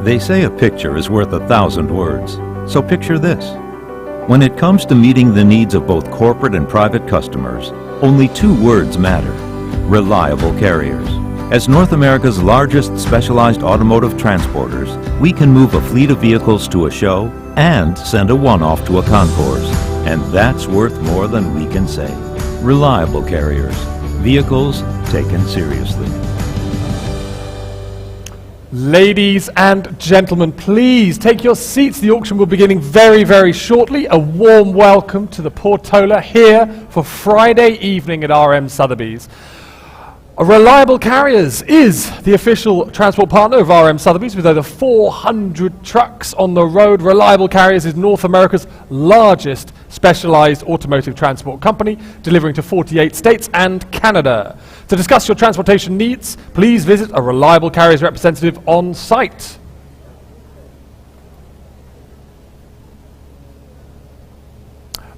They say a picture is worth 1,000 words, so picture this. When it comes to meeting the needs of both corporate and private customers, only 2 words matter: reliable carriers. As North America's largest specialized automotive transporters, we can move a fleet of vehicles to a show and send a one-off to a concourse. And that's worth more than we can say. Reliable carriers. Vehicles taken seriously. Ladies and gentlemen, please take your seats. The auction will be beginning very, very shortly. A warm welcome to the Portola here for Friday evening at RM Sotheby's. Reliable Carriers is the official transport partner of RM Sotheby's with over 400 trucks on the road. Reliable Carriers is North America's largest specialized automotive transport company, delivering to 48 states and Canada. To discuss your transportation needs, please visit a Reliable Carriers representative on site.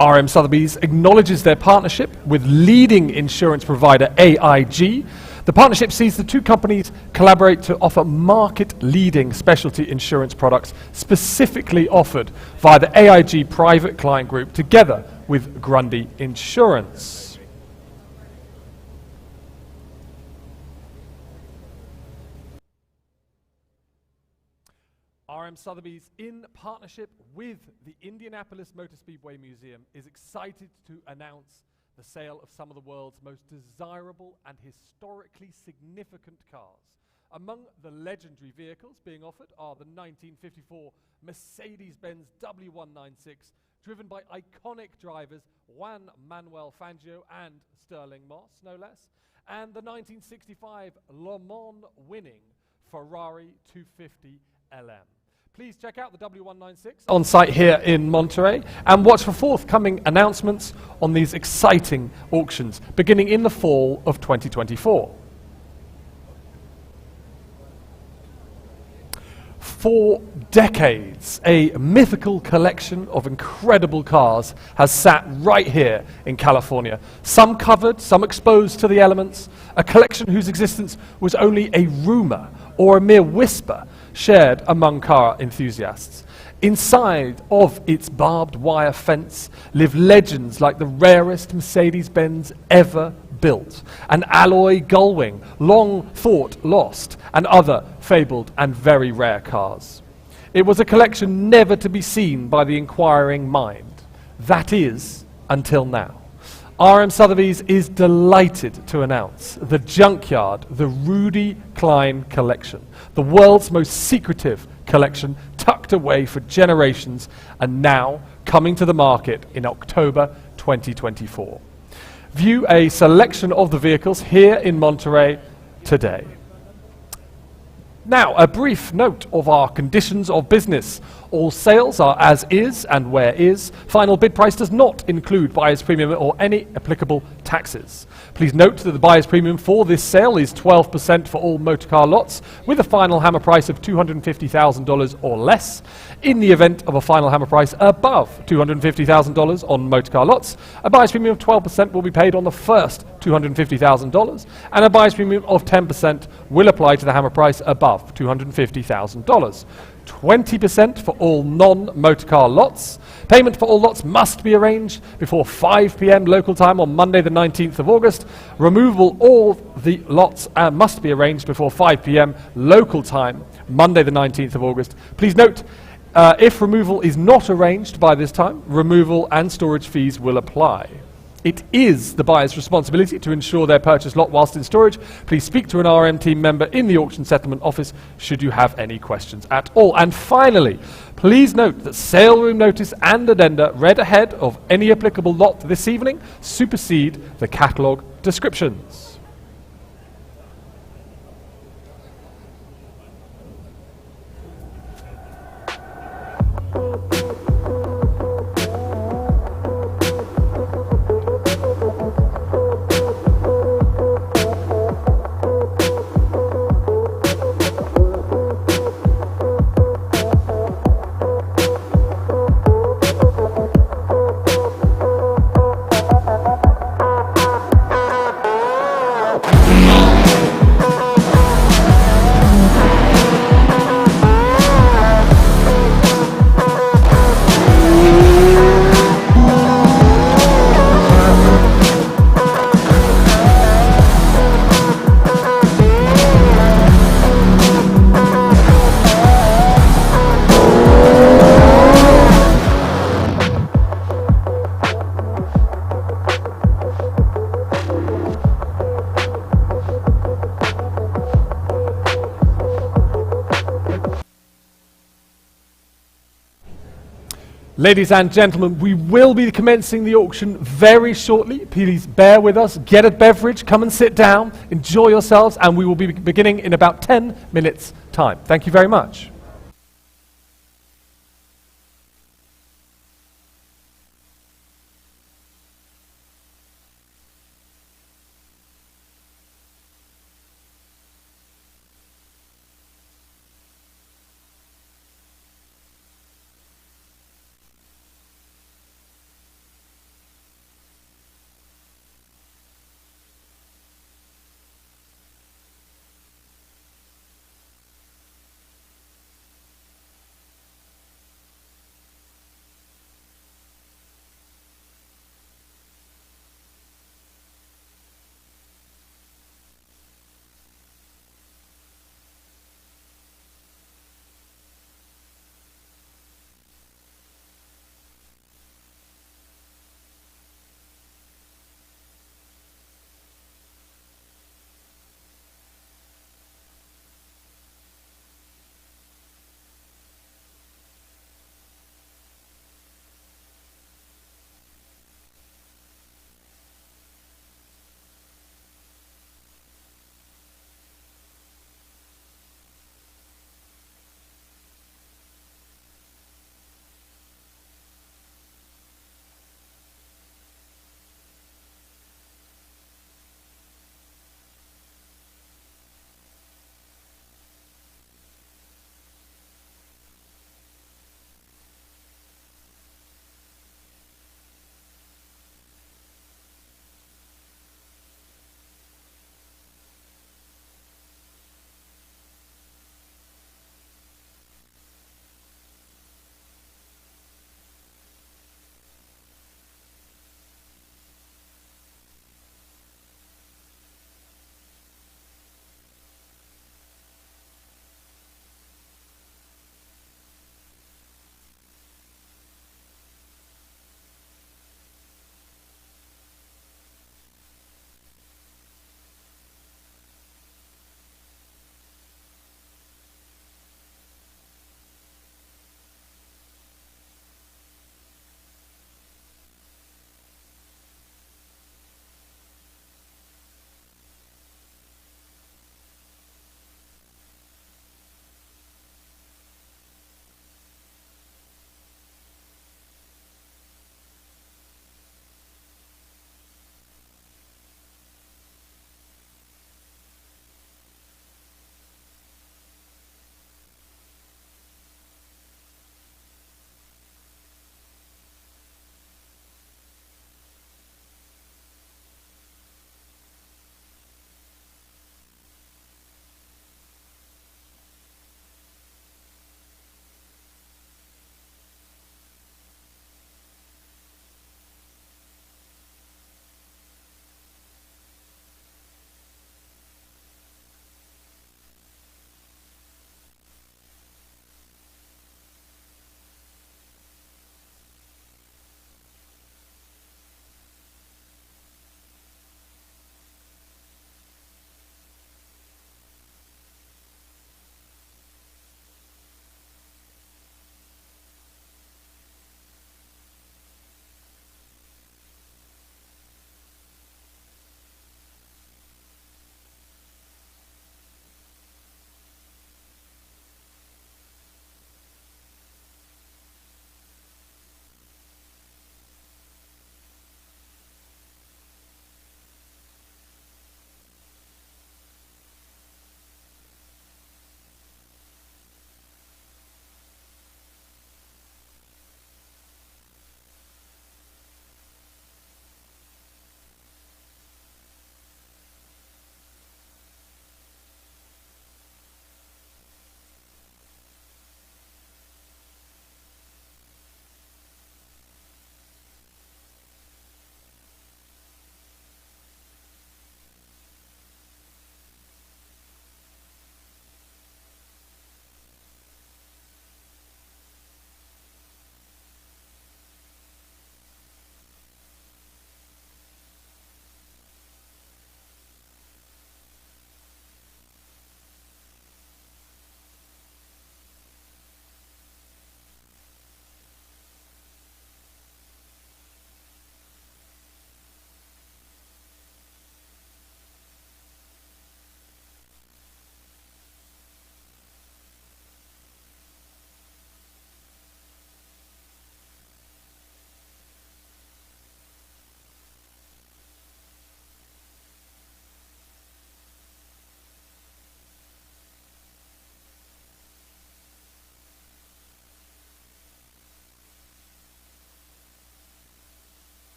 RM Sotheby's acknowledges their partnership with leading insurance provider AIG. The partnership sees the 2 companies collaborate to offer market-leading specialty insurance products specifically offered via the AIG Private Client Group together with Grundy Insurance. RM Sotheby's, in partnership with the Indianapolis Motor Speedway Museum, is excited to announce the sale of some of the world's most desirable and historically significant cars. Among the legendary vehicles being offered are the 1954 Mercedes-Benz W196, driven by iconic drivers Juan Manuel Fangio and Sterling Moss, no less, and the 1965 Le Mans winning Ferrari 250 LM. Please check out the W196 on site here in Monterey and watch for forthcoming announcements on these exciting auctions beginning in the fall of 2024. For decades, a mythical collection of incredible cars has sat right here in California. Some covered, some exposed to the elements, a collection whose existence was only a rumor or a mere whisper shared among car enthusiasts. Inside of its barbed wire fence live legends like the rarest Mercedes-Benz ever built, an alloy gullwing long thought lost, and other fabled and very rare cars. It was a collection never to be seen by the inquiring mind. That is, until now. RM Sotheby's is delighted to announce the Junkyard, the Rudy Klein collection, the world's most secretive collection, tucked away for generations and now coming to the market in October 2024. View a selection of the vehicles here in Monterey today. Now, a brief note of our conditions of business. All sales are as is and where is. Final bid price does not include buyer's premium or any applicable taxes. Please note that the buyer's premium for this sale is 12% for all motorcar lots, with a final hammer price of $250,000 or less. In the event of a final hammer price above $250,000 on motorcar lots, a buyer's premium of 12% will be paid on the first $250,000, and a buyer's premium of 10% will apply to the hammer price above $250,000. 20% for all non-motorcar lots. Payment for all lots must be arranged before 5 p.m. local time on Monday the 19th of August. Removal all the lots must be arranged before 5 p.m. local time, Monday the 19th of August. Please note, if removal is not arranged by this time, removal and storage fees will apply. It is the buyer's responsibility to ensure their purchased lot whilst in storage. Please speak to an RM team member in the auction settlement office should you have any questions at all. And finally, please note that sale room notice and addenda read ahead of any applicable lot this evening supersede the catalogue descriptions. Ladies and gentlemen, we will be commencing the auction very shortly. Please bear with us, get a beverage, come and sit down, enjoy yourselves, and we will be beginning in about 10 minutes' time. Thank you very much.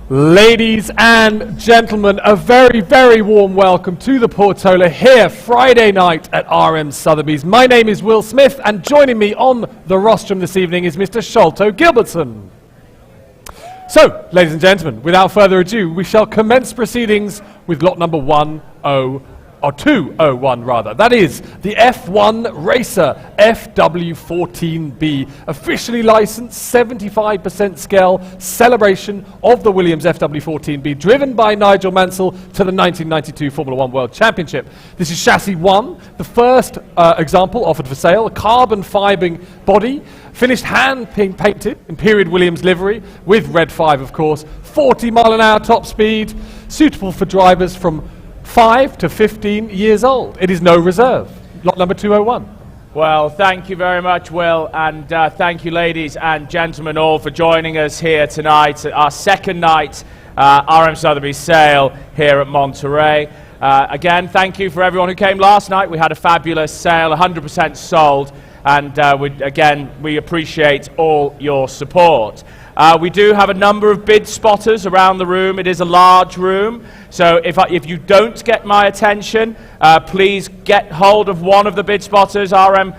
Ladies and gentlemen, a very, very warm welcome to the Portola here Friday night at RM Sotheby's. My name is Will Smith, and joining me on the rostrum this evening is Mr. Sholto Gilbertson. So, ladies and gentlemen, without further ado, we shall commence proceedings with lot number 201 rather. That is the F1 Racer FW14B, officially licensed 75% scale celebration of the Williams FW14B, driven by Nigel Mansell to the 1992 Formula One World Championship. This is chassis 1, the first example offered for sale, a carbon fibering body, finished hand painted in period Williams livery, with red 5 of course, 40 mile an hour top speed, suitable for drivers from 5 to 15 years old. It is no reserve. Lot number 201. Well, thank you very much, Will, and thank you, ladies and gentlemen, all for joining us here tonight at our second night RM Sotheby's sale here at Monterey. Again, thank you for everyone who came last night. We had a fabulous sale, 100% sold, and we appreciate all your support. We do have a number of bid spotters around the room. It is a large room, so if you don't get my attention, please get hold of one of the bid spotters, RM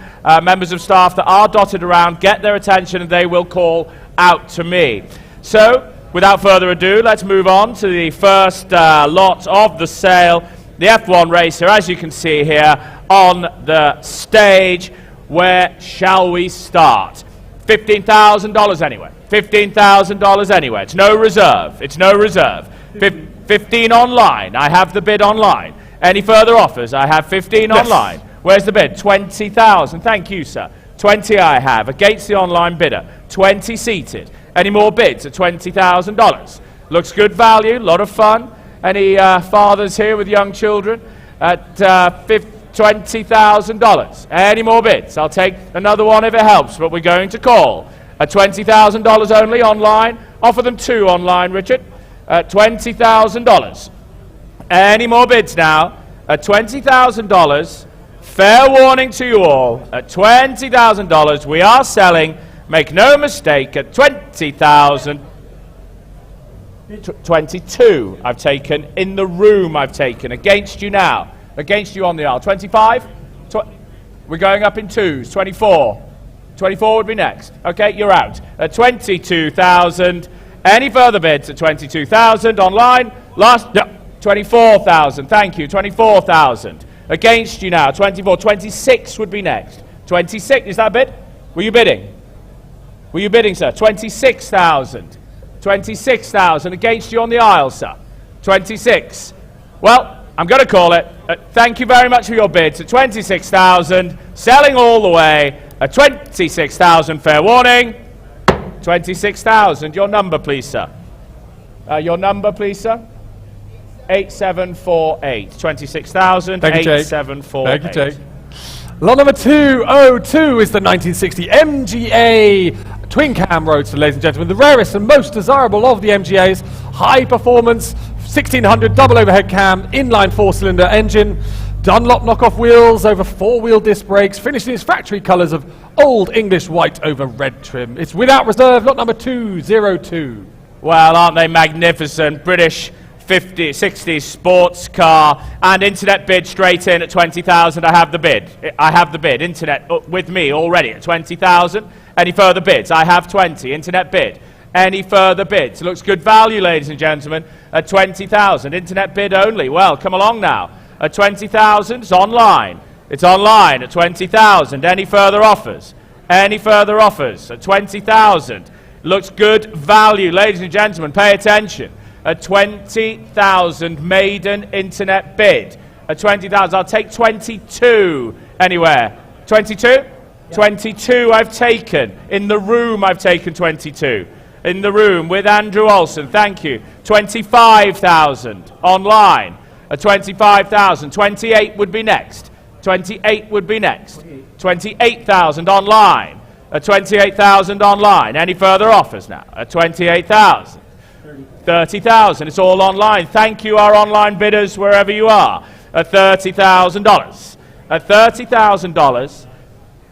members of staff that are dotted around, get their attention, and they will call out to me. So, without further ado, let's move on to the first lot of the sale, the F1 Racer, as you can see here on the stage. Where shall we start? $15,000 anyway. $15,000 anyway. It's no reserve. It's no reserve. 15 online. I have the bid online. Any further offers? I have 15 yes. online. Where's the bid? 20,000. Thank you, sir. 20 I have against the online bidder. 20 seated. Any more bids at $20,000? Looks good value. Lot of fun. Any fathers here with young children at $20,000. Any more bids? I'll take another one if it helps, but we're going to call. At $20,000 only online. Offer them 2 online, Richard. At $20,000. Any more bids now? At $20,000. Fair warning to you all. At $20,000 we are selling. Make no mistake, at $20,000. 22 I've taken. In the room I've taken. Against you now. Against you on the aisle. 25? We're going up in 2s. 24. 24 would be next. Okay, you're out. At 22,000. Any further bids at 22,000 online? Last, no, 24,000. Thank you. 24,000. Against you now. 24. 26 would be next. 26. Is that a bid? Were you bidding? Were you bidding, sir? 26,000. 26,000. Against you on the aisle, sir. 26. Well, I'm going to call it. Thank you very much for your bids at 26,000. Selling all the way at 26,000. Fair warning. 26,000. Your number, please, sir. Your number, please, sir. 8748. 26,000. 8748. Thank you, Jake. Lot number 202 is the 1960 MGA twin cam roadster, ladies and gentlemen. The rarest and most desirable of the MGAs. High performance, 1600 double overhead cam, inline 4-cylinder engine, Dunlop knockoff wheels over 4-wheel disc brakes, finished in its factory colours of Old English white over red trim. It's without reserve, lot number 202. Well, aren't they magnificent? British 50s, 60s sports car, and internet bid straight in at 20,000. I have the bid. I have the bid. Internet with me already at 20,000. Any further bids? I have 20. Internet bid. Any further bids? Looks good value, ladies and gentlemen, at 20,000. Internet bid only. Well, come along now. At 20,000, it's online. It's online at 20,000. Any further offers? Any further offers? At 20,000. Looks good value, ladies and gentlemen. Pay attention. At 20,000, maiden internet bid. At 20,000, I'll take 22 anywhere. 22? Yeah. 22 I've taken. In the room I've taken 22. In the room with Andrew Olson, thank you. 25,000 online. At 25,000. 28 would be next. 28 would be next. 28,000 online. At 28,000 online. Any further offers now? At 28,000. 30,000. It's all online. Thank you, our online bidders, wherever you are. At $30,000. At $30,000.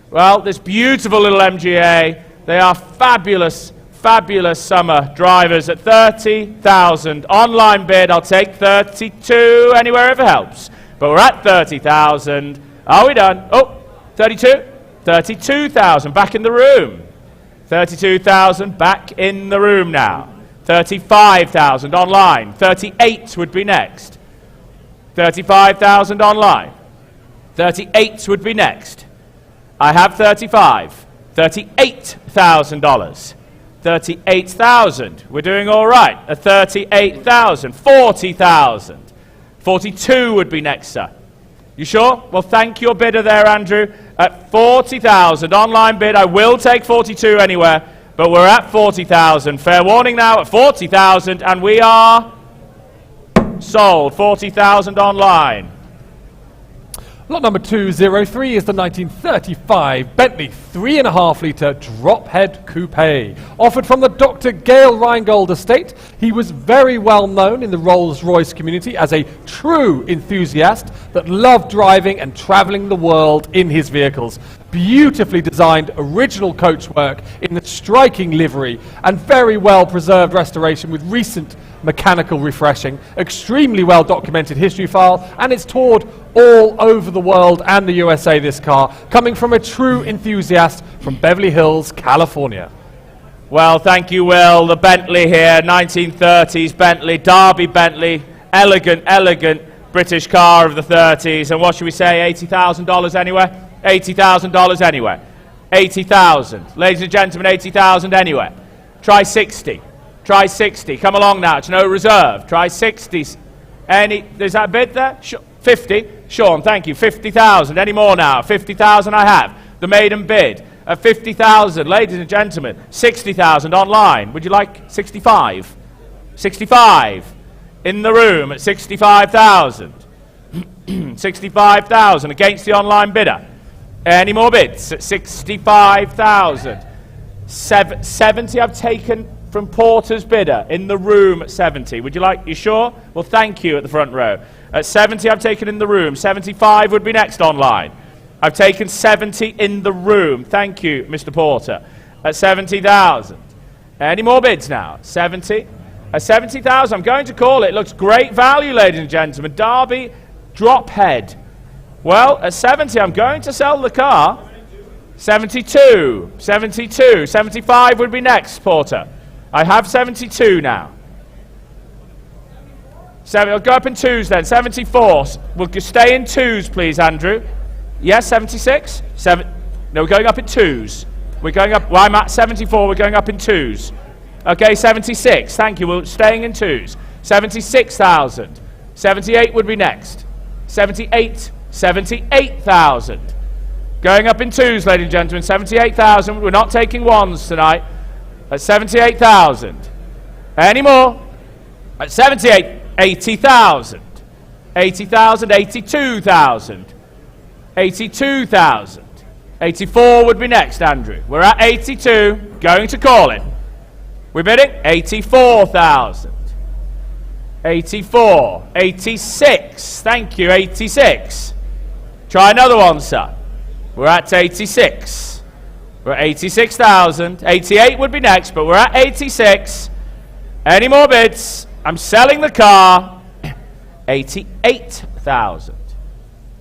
Well, this beautiful little MGA. They are fabulous fabulous summer drivers at 30,000. Online bid, I'll take 32 anywhere if it helps. But we're at 30,000. Are we done? Oh, 32? 32,000 back in the room. 32,000 back in the room now. 35,000 online. 38 would be next. 35,000 online. 38 would be next. I have 35. $38,000. 38,000. We're doing all right. At 38,000. 40,000. 42 would be next, sir. You sure? Well, thank your bidder there, Andrew. At 40,000. Online bid, I will take 42 anywhere, but we're at 40,000. Fair warning now at 40,000, and we are sold. 40,000 online. Lot number 203 is the 1935 Bentley 3.5-litre drop-head coupe. Offered from the Dr. Gail Reingold estate, he was very well known in the Rolls-Royce community as a true enthusiast that loved driving and travelling the world in his vehicles. Beautifully designed original coachwork in the striking livery and very well preserved restoration with recent mechanical refreshing, extremely well documented history file, and it's toured all over the world and the USA, this car, coming from a true enthusiast from Beverly Hills, California. Well, thank you, Will. The Bentley here, 1930s Bentley, Derby Bentley, elegant British car of the 30s, and what should we say, $80,000 anywhere? $80,000 anywhere. 80,000. Ladies and gentlemen, 80,000 anywhere. Try 60. Try 60. Come along now. It's no reserve. Try 60. Is that a bid there? 50. Sean, thank you. 50,000. Any more now? 50,000 I have. The maiden bid at 50,000. Ladies and gentlemen, 60,000 online. Would you like 65? 65. In the room at 65,000. 65,000 against the online bidder. Any more bids at 65,000? 70 I've taken from Porter's bidder in the room at 70. Would you like, you sure? Well, thank you at the front row. At 70 I've taken in the room. 75 would be next online. I've taken 70 in the room. Thank you, Mr. Porter. At 70,000. Any more bids now? 70. At 70,000, I'm going to call it. Looks great value, ladies and gentlemen. Derby drop head. Well, at 70, I'm going to sell the car. 72, 72, 75 would be next, Porter. I have 72 now. I'll go up in twos then. 74. We'll stay in twos, please, Andrew. Yes, 76? No, we're going up in twos. We're going up. Well, I'm at 74. We're going up in twos. Okay, 76. Thank you. We're staying in twos. 76,000. 78 would be next. 78. 78,000. Going up in twos, ladies and gentlemen. 78,000. We're not taking ones tonight. At 78,000. Any more? At 78, 80,000. 80,000, 82,000. 82,000. 84 would be next, Andrew. We're at 82. Going to call it. We're bidding 84,000. 84. 86. Thank you, 86. Try another one, sir. We're at 86. We're at 86,000. 88 would be next, but we're at 86. Any more bids? I'm selling the car. 88,000.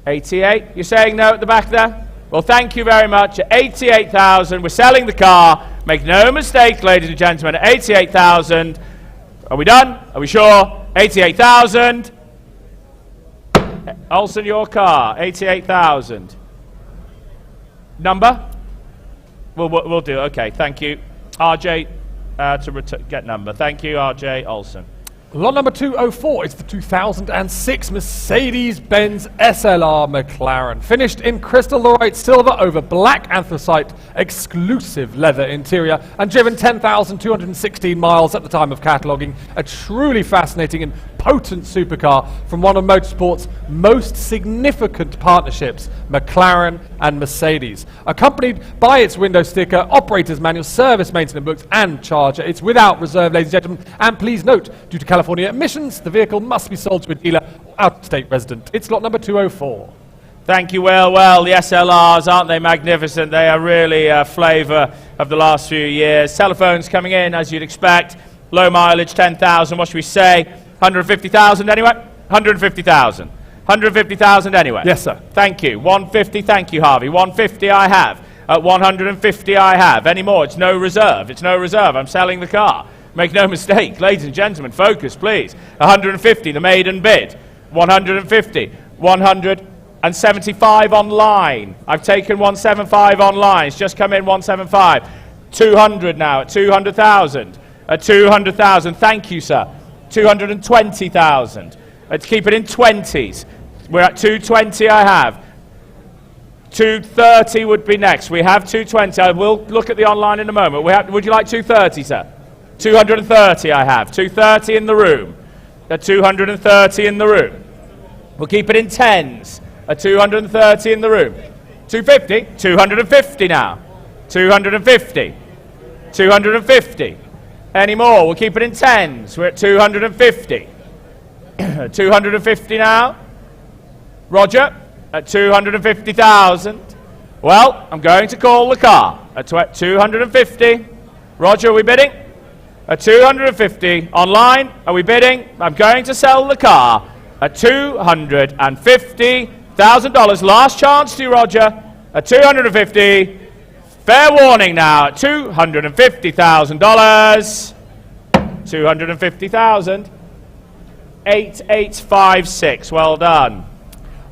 88? You're saying no at the back there? Well, thank you very much. At 88,000, we're selling the car. Make no mistake, ladies and gentlemen, at 88,000. Are we done? Are we sure? 88,000. Olsen, your car. 88,000. Number? We'll do. Okay, thank you. RJ, to get number. Thank you, RJ Olsen. Lot number 204 is the 2006 Mercedes-Benz SLR McLaren. Finished in crystal laurite silver over black anthracite, exclusive leather interior, and driven 10,216 miles at the time of cataloguing. A truly fascinating and potent supercar from one of motorsport's most significant partnerships, McLaren and Mercedes. Accompanied by its window sticker, operator's manual, service maintenance books, and charger. It's without reserve, ladies and gentlemen, and please note, due to California emissions, the vehicle must be sold to a dealer or out-of-state resident. It's lot number 204. Thank you, Will. Well, the SLRs, aren't they magnificent? They are really a flavour of the last few years. Telephones coming in, as you'd expect. Low mileage, 10,000. What should we say? 150,000 anyway? 150,000. 150,000 anyway? Yes, sir. Thank you. 150, thank you, Harvey. 150 I have. At 150 I have. Any more? It's no reserve. It's no reserve. I'm selling the car. Make no mistake. Ladies and gentlemen, focus, please. 150, the maiden bid. 150. 175 online. I've taken 175 online. It's just come in 175. 200 now at 200,000. At 200,000. Thank you, sir. 220,000. Let's keep it in 20s. We're at 220 I have. 230 would be next. We have 220. I will look at the online in a moment. Would you like 230, sir? 230 I have. 230 in the room. At 230 in the room. We'll keep it in 10s. At 230 in the room. 250. 250 now. 250. 250. Any more? We'll keep it in 10s. We're at 250. 250 now. Roger. At 250,000. Well, I'm going to call the car. At 250. Roger, are we bidding? At 250. Online, are we bidding? I'm going to sell the car. At $250,000. Last chance to Roger. At 250. Fair warning now. At $250,000. 250,000. 8856. Well done.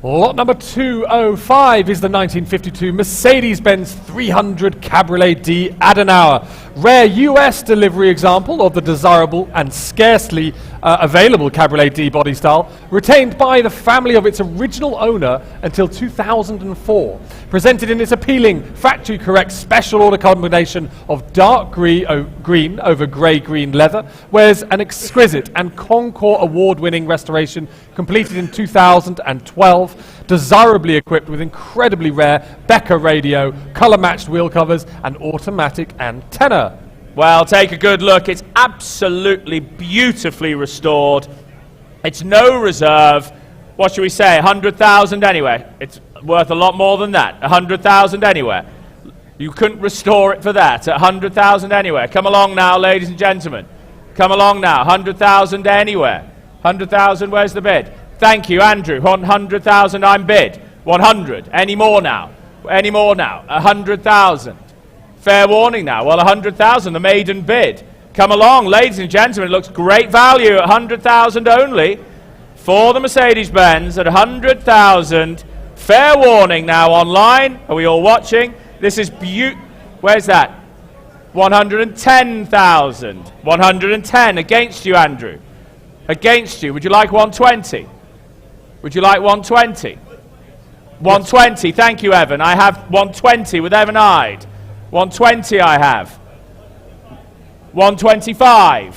Lot number 205 is the 1952 Mercedes-Benz 300 Cabriolet D Adenauer. Rare US delivery example of the desirable and scarcely available Cabriolet D body style, retained by the family of its original owner until 2004. Presented in its appealing, factory-correct special order combination of dark green over grey-green leather, wears an exquisite and Concours award-winning restoration completed in 2012, desirably equipped with incredibly rare Becker radio, colour-matched wheel covers, and automatic antenna. Well, take a good look. It's absolutely beautifully restored. It's no reserve. What should we say? 100,000 anyway. It's worth a lot more than that. 100,000 anywhere. You couldn't restore it for that. 100,000 anywhere. Come along now, ladies and gentlemen. Come along now. 100,000 anywhere. 100,000. Where's the bid? Thank you, Andrew. 100,000. I'm bid. 100. Any more now? Any more now? 100,000. Fair warning now. Well, 100,000, the maiden bid. Come along, ladies and gentlemen. It looks great value at 100,000 only for the Mercedes-Benz at 100,000. Fair warning now online. Are we all watching? This is Where's that? 110,000. 110 against you, Andrew. Against you. Would you like 120? Would you like 120? 120. Thank you, Evan. I have 120 with Evan Hyde. 120 I have. 125.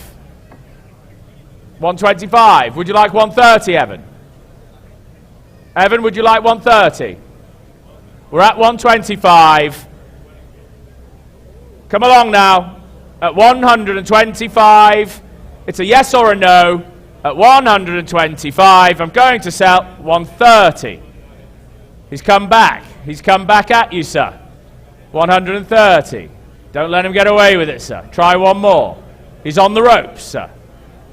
125. Would you like 130, Evan? Evan, would you like 130? We're at 125. Come along now. At 125. It's a yes or a no. At 125. I'm going to sell 130. He's come back. He's come back at you, sir. 130. Don't let him get away with it, sir. Try one more. He's on the ropes, sir.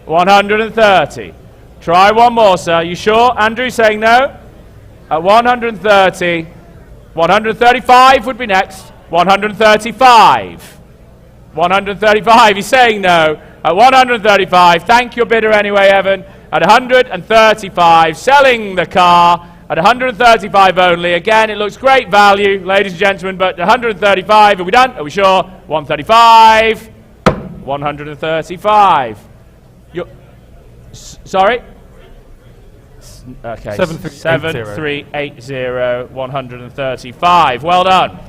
130. Try one more, sir. You sure? Andrew saying no? At 130. 135 would be next. 135. 135. He's saying no. At 135. Thank your bidder anyway, Evan. At 135. Selling the car. At 135 only. Again, it looks great value, ladies and gentlemen, but 135. Are we done? Are we sure? 135. 135. Sorry? Okay. 7380. 135. Well done.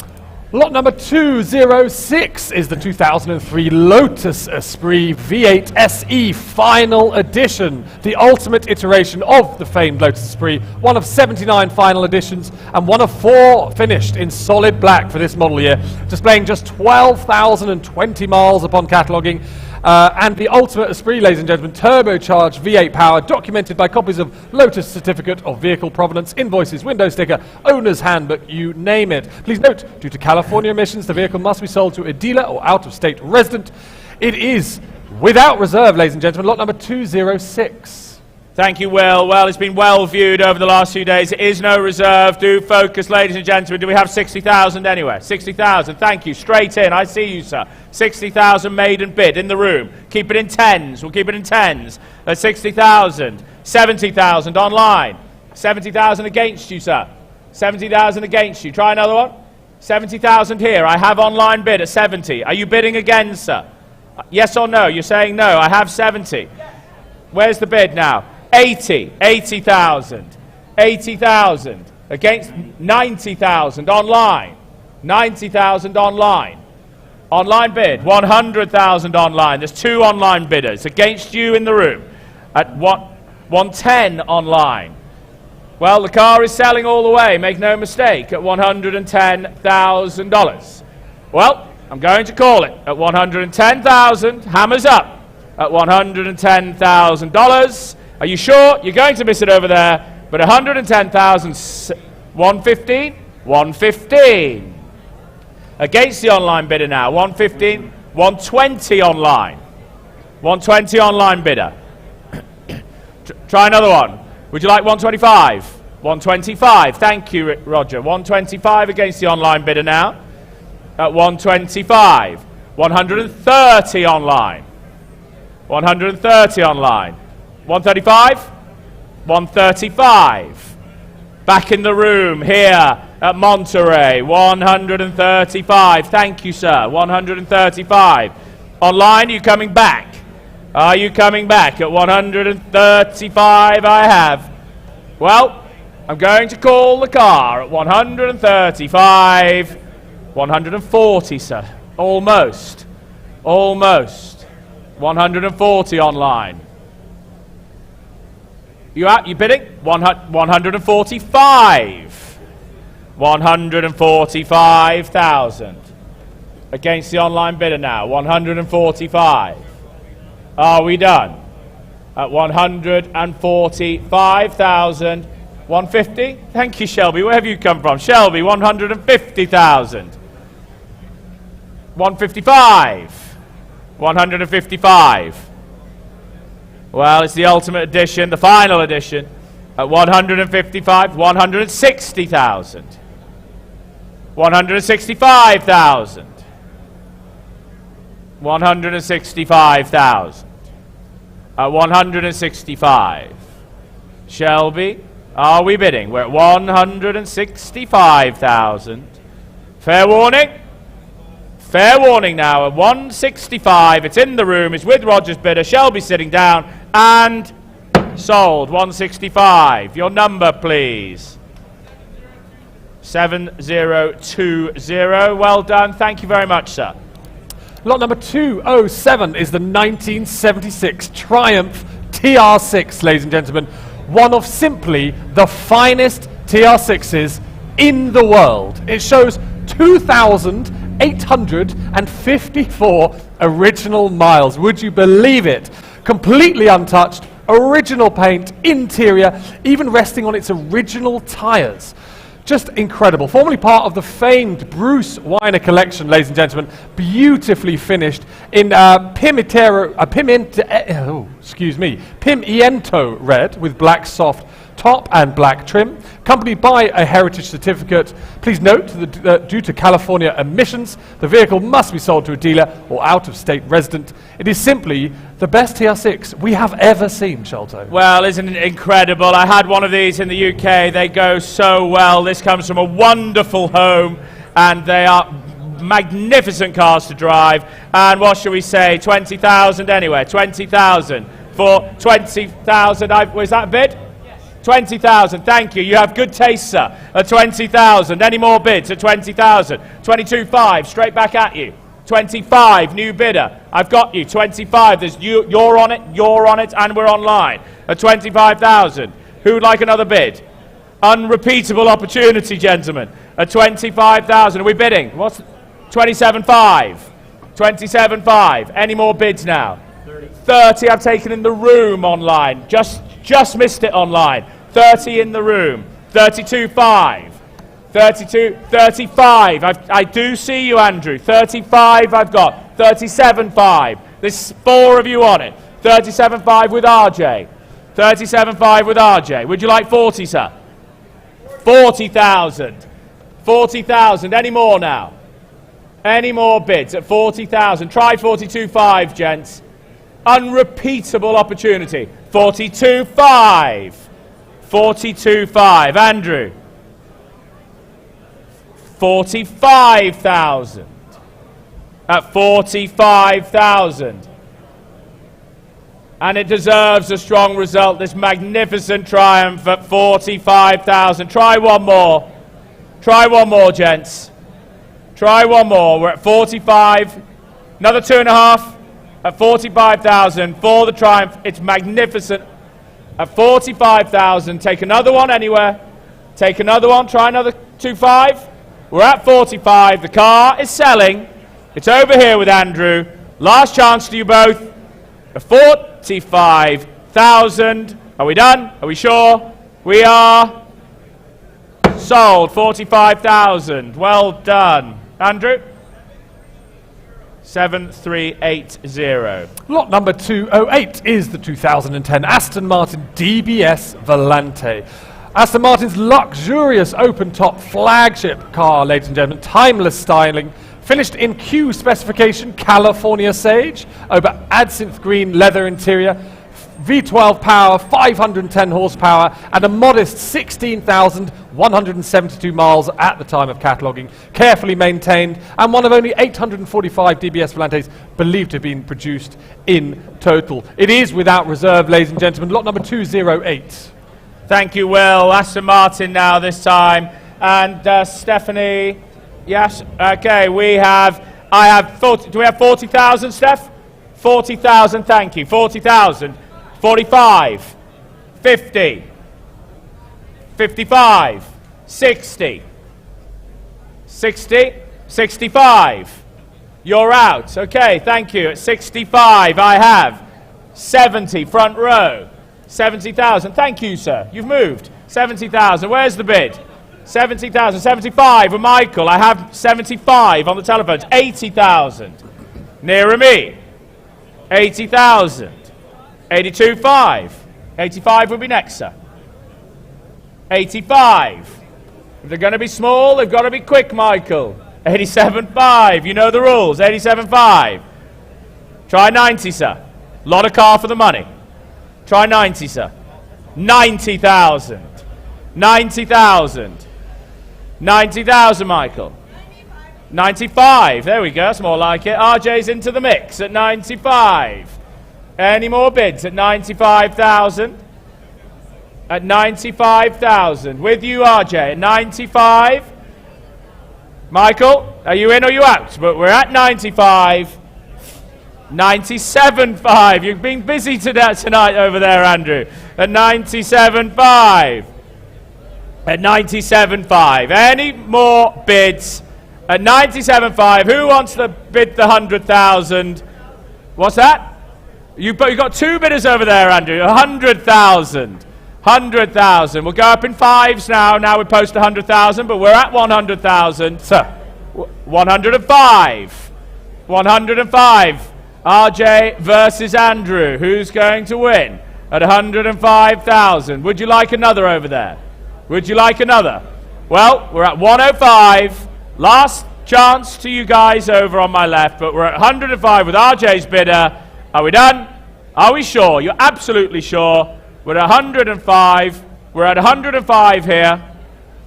Lot number 206 is the 2003 Lotus Esprit V8 SE Final Edition, the ultimate iteration of the famed Lotus Esprit, one of 79 final editions and one of 4 finished in solid black for this model year, displaying just 12,020 miles upon cataloguing And the ultimate esprit, ladies and gentlemen, turbocharged V8 power, documented by copies of Lotus Certificate of Vehicle Provenance, invoices, window sticker, owner's handbook, you name it. Please note, due to California emissions, the vehicle must be sold to a dealer or out-of-state resident. It is without reserve, ladies and gentlemen, lot number 206. Thank you, Will. Well, it's been well viewed over the last few days. It is no reserve. Do focus, ladies and gentlemen. Do we have 60,000 anywhere? 60,000. Thank you. Straight in. I see you, sir. 60,000 maiden bid in the room. Keep it in tens. We'll keep it in tens. 60,000. 70,000 online. 70,000 against you, sir. 70,000 against you. Try another one. 70,000 here. I have online bid at 70. Are you bidding again, sir? Yes or no? You're saying no. I have 70. Where's the bid now? 80. 80,000. 80,000. Against 90,000 online. 90,000 online. Online bid. 100,000 online. There's 2 online bidders against you in the room. At 110 online. Well, the car is selling all the way. Make no mistake. At $110,000. Well, I'm going to call it at $110,000. Hammers up. At $110,000. Are you sure? You're going to miss it over there. But 110,000, 115, 115. Against the online bidder now, 115, 120 online. 120 online bidder. Try another one. Would you like 125? 125. Thank you, Roger. 125 against the online bidder now. At 125. 130 online. 130 online. 135? 135. Back in the room here at Monterey. 135. Thank you, sir. 135. Online, are you coming back? Are you coming back? At 135 I have. Well, I'm going to call the car at 135. 140, sir. Almost. Almost. 140 online. You out? You bidding? 145. 145,000. Against the online bidder now. 145. Are we done? At 145,000. 150? Thank you, Shelby. Where have you come from? Shelby, 150,000. 155. 155. Well, it's the ultimate edition, the final edition. At 155, 160,000. 165,000. 165,000. At 165. Shelby, are we bidding? We're at 165,000. Fair warning? Fair warning now, at 165, it's in the room, it's with Roger's bidder, Shelby sitting down, and sold, 165. Your number, please. 7020, well done, thank you very much, sir. Lot number 207 is the 1976 Triumph TR6, ladies and gentlemen. One of simply the finest TR6s in the world. It shows 2,854 original miles. Would you believe it? Completely untouched, original paint, interior, even resting on its original tires. Just incredible. Formerly part of the famed Bruce Weiner collection, ladies and gentlemen. Beautifully finished in pimiento red with black soft top and black trim, accompanied by a heritage certificate. Please note that due to California emissions, the vehicle must be sold to a dealer or out-of-state resident. It is simply the best TR6 we have ever seen, Sholto. Well, isn't it incredible? I had one of these in the UK. They go so well. This comes from a wonderful home, and they are magnificent cars to drive. And what shall we say? 20,000 anyway. 20,000 for 20,000. Was that a bid? 20,000, thank you. You have good taste, sir. At 20,000. Any more bids at 20,000? 22.5, straight back at you. 25, new bidder. I've got you. 25. There's you're on it, and we're online. At 25,000. Who would like another bid? Unrepeatable opportunity, gentlemen. At 25,000. Are we bidding? What's 27.5? 27.5. Any more bids now? 30 I've taken in the room online. Just missed it online. 30 in the room. 32.5. 32, 35. I do see you, Andrew. 35 I've got. 37.5. There's 4 of you on it. 37.5 with RJ. 37.5 with RJ. Would you like 40, sir? 40,000. 40,000. Any more now? Any more bids at 40,000? Try 42.5, gents. Unrepeatable opportunity. 42.5. 42.5. Andrew. 45,000. At 45,000. And it deserves a strong result, this magnificent triumph at 45,000. Try one more. Try one more, gents. Try one more. We're at 45. Another 2.5 at 45,000 for the triumph. It's magnificent. At 45,000. Take another one anywhere. Take another one. Try another 2.5. We're at 45. The car is selling. It's over here with Andrew. Last chance to you both. 45,000. Are we done? Are we sure? We are sold. 45,000. Well done. Andrew? 7380. Lot number 208 is the 2010 Aston Martin DBS Volante. Aston Martin's luxurious open-top flagship car, ladies and gentlemen, timeless styling, finished in Q specification, California Sage, over absinthe green leather interior, V12 power, 510 horsepower, and a modest 16,172 miles at the time of cataloguing, carefully maintained, and one of only 845 DBS Volantes believed to have been produced in total. It is without reserve, ladies and gentlemen, lot number 208. Thank you, Will. Aston Martin now this time. And Stephanie, yes, okay, I have 40, do we have 40,000, Steph? 40,000, thank you, 40,000. 45, 50, 55, 60, 60, 65. You're out. Okay, thank you. At 65, I have 70, front row. 70,000. Thank you, sir. You've moved. 70,000. Where's the bid? 70,000. 75 with Michael. I have 75 on the telephones. 80,000. Nearer me. 80,000. 82.5. 85 will be next, sir. 85. If they're going to be small, they've got to be quick, Michael. 87.5. You know the rules. 87.5. Try 90, sir. Lot of car for the money. Try 90, sir. 90,000. 90,000. 90,000, Michael. 95. There we go. That's more like it. RJ's into the mix at 95. Any more bids at 95,000? At 95,000. With you, RJ. At 95. Michael, are you in or you out? But we're at 95. 97.5. You've been busy tonight over there, Andrew. At 97.5. At 97.5. Any more bids? At 97.5. Who wants to bid the 100,000? What's that? You've got 2 bidders over there, Andrew. 100,000. 100,000. We'll go up in 5s now. Now we post 100,000, but we're at 100,000. Sir. 105. 105. RJ versus Andrew. Who's going to win? At 105,000. Would you like another over there? Would you like another? Well, we're at 105. Last chance to you guys over on my left, but we're at 105 with RJ's bidder. Are we done? Are we sure? You're absolutely sure. We're at 105. We're at 105 here.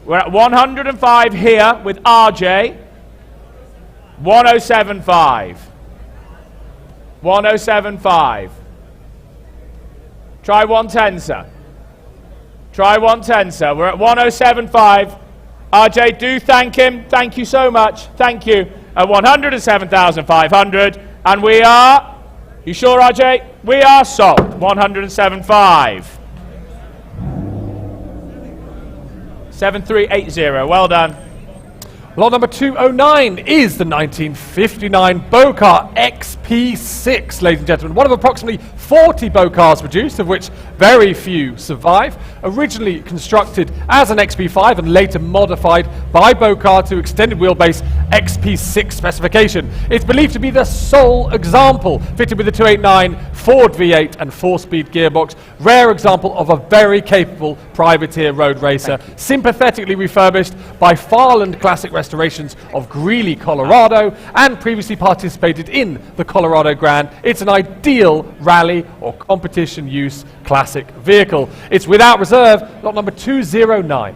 We're at 105 here with RJ. 107.5. 107.5. Try 110, sir. Try 110, sir. We're at 107.5. RJ, do thank him. Thank you so much. Thank you. At 107,500. And we are... You sure, RJ? We are sold. 107.5. 7380. Well done. Lot number 209 is the 1959 Bocar XP6, ladies and gentlemen. One of approximately 40 Bocars produced, of which very few survive. Originally constructed as an XP5 and later modified by Bocar to extended wheelbase XP6 specification. It's believed to be the sole example fitted with a 289 Ford V8 and 4-speed gearbox. Rare example of a very capable privateer road racer, sympathetically refurbished by Farland Classic Restorations of Greeley, Colorado, and previously participated in the Colorado Grand. It's an ideal rally or competition use classic vehicle. It's without reserve, lot number 209.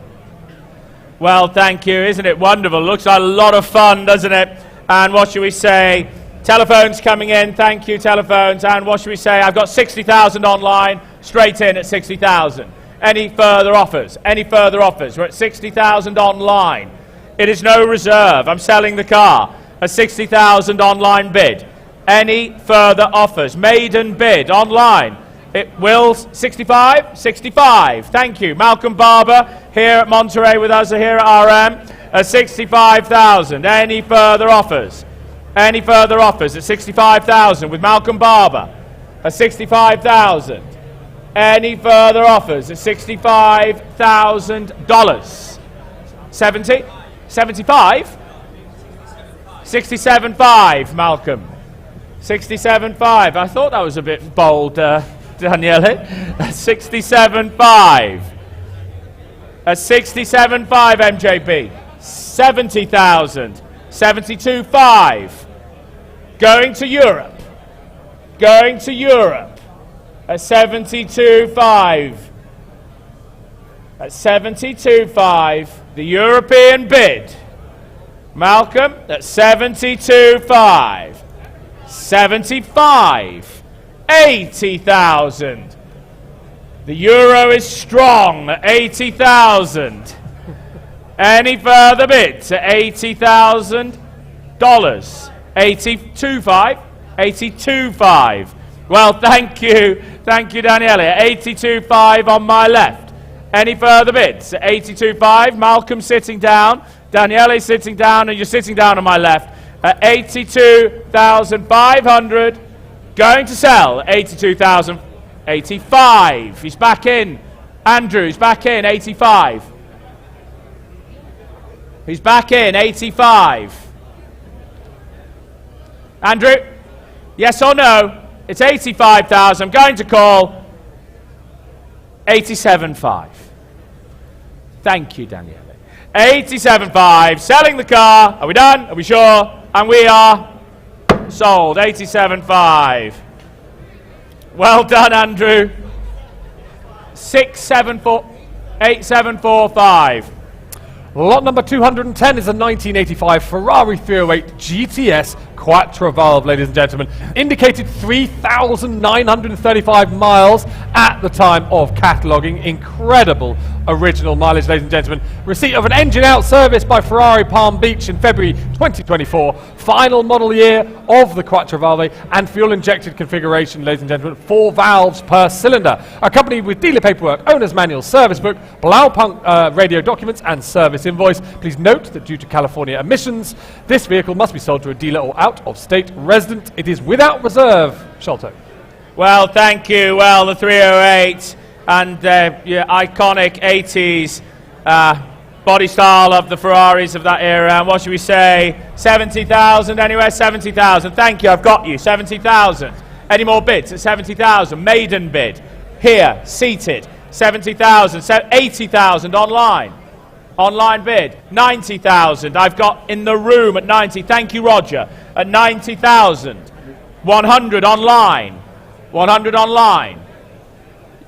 Well, thank you. Isn't it wonderful? Looks like a lot of fun, doesn't it? And what should we say? Telephones coming in. Thank you, telephones. And what should we say? I've got 60,000 online, straight in at 60,000. Any further offers? Any further offers? We're at 60,000 online. It is no reserve. I'm selling the car. A 60,000 online bid. Any further offers? Maiden bid online. It will 65? 65. Thank you. Malcolm Barber here at Monterey with us here at RM. 65,000. Any further offers? Any further offers at 65,000 with Malcolm Barber? 65,000. Any further offers at $65,000? 70? 75? 67.5, Malcolm. 67.5. I thought that was a bit bold, Daniele. 67.5. At 67.5, MJB. 70,000. 72.5. Going to Europe. Going to Europe. At 72.5. At 72.5. The European bid. Malcolm at 72.5. 75. 80,000. The euro is strong at 80,000. Any further bids at $80,000? 82.5. 82.5. Well, thank you. Thank you, Daniele. 82.5 on my left. Any further bids at 82.5? Malcolm sitting down. Daniele sitting down, and you're sitting down on my left. At 82,500. Going to sell 82,085. He's back in. Andrew's back in. 85. He's back in. 85. Andrew, yes or no? It's 85,000. I'm going to call 87.5. Thank you, Daniele. 87.5. Selling the car. Are we done? Are we sure? And we are sold. 87.5. Well done, Andrew. 8745. Lot number 210 is a 1985 Ferrari 308 GTS Quattro valve, ladies and gentlemen. Indicated 3,935 miles at the time of cataloguing. Incredible original mileage, ladies and gentlemen. Receipt of an engine-out service by Ferrari Palm Beach in February 2024. Final model year of the Quattro valve and fuel-injected configuration, ladies and gentlemen. 4 valves per cylinder. Accompanied with dealer paperwork, owner's manual, service book, Blaupunk radio documents and service invoice. Please note that due to California emissions, this vehicle must be sold to a dealer or out-of-state resident. It is without reserve. Sholto. Well, thank you. Well, the 308 and your iconic 80s body style of the Ferraris of that era. And what should we say? 70,000 anywhere? 70,000. Thank you. I've got you. 70,000. Any more bids at 70,000? Maiden bid. Here, seated. 70,000. 80,000 online. Online bid. 90,000. I've got in the room at 90. Thank you, Roger. At 90,000. 100 online. 100 online.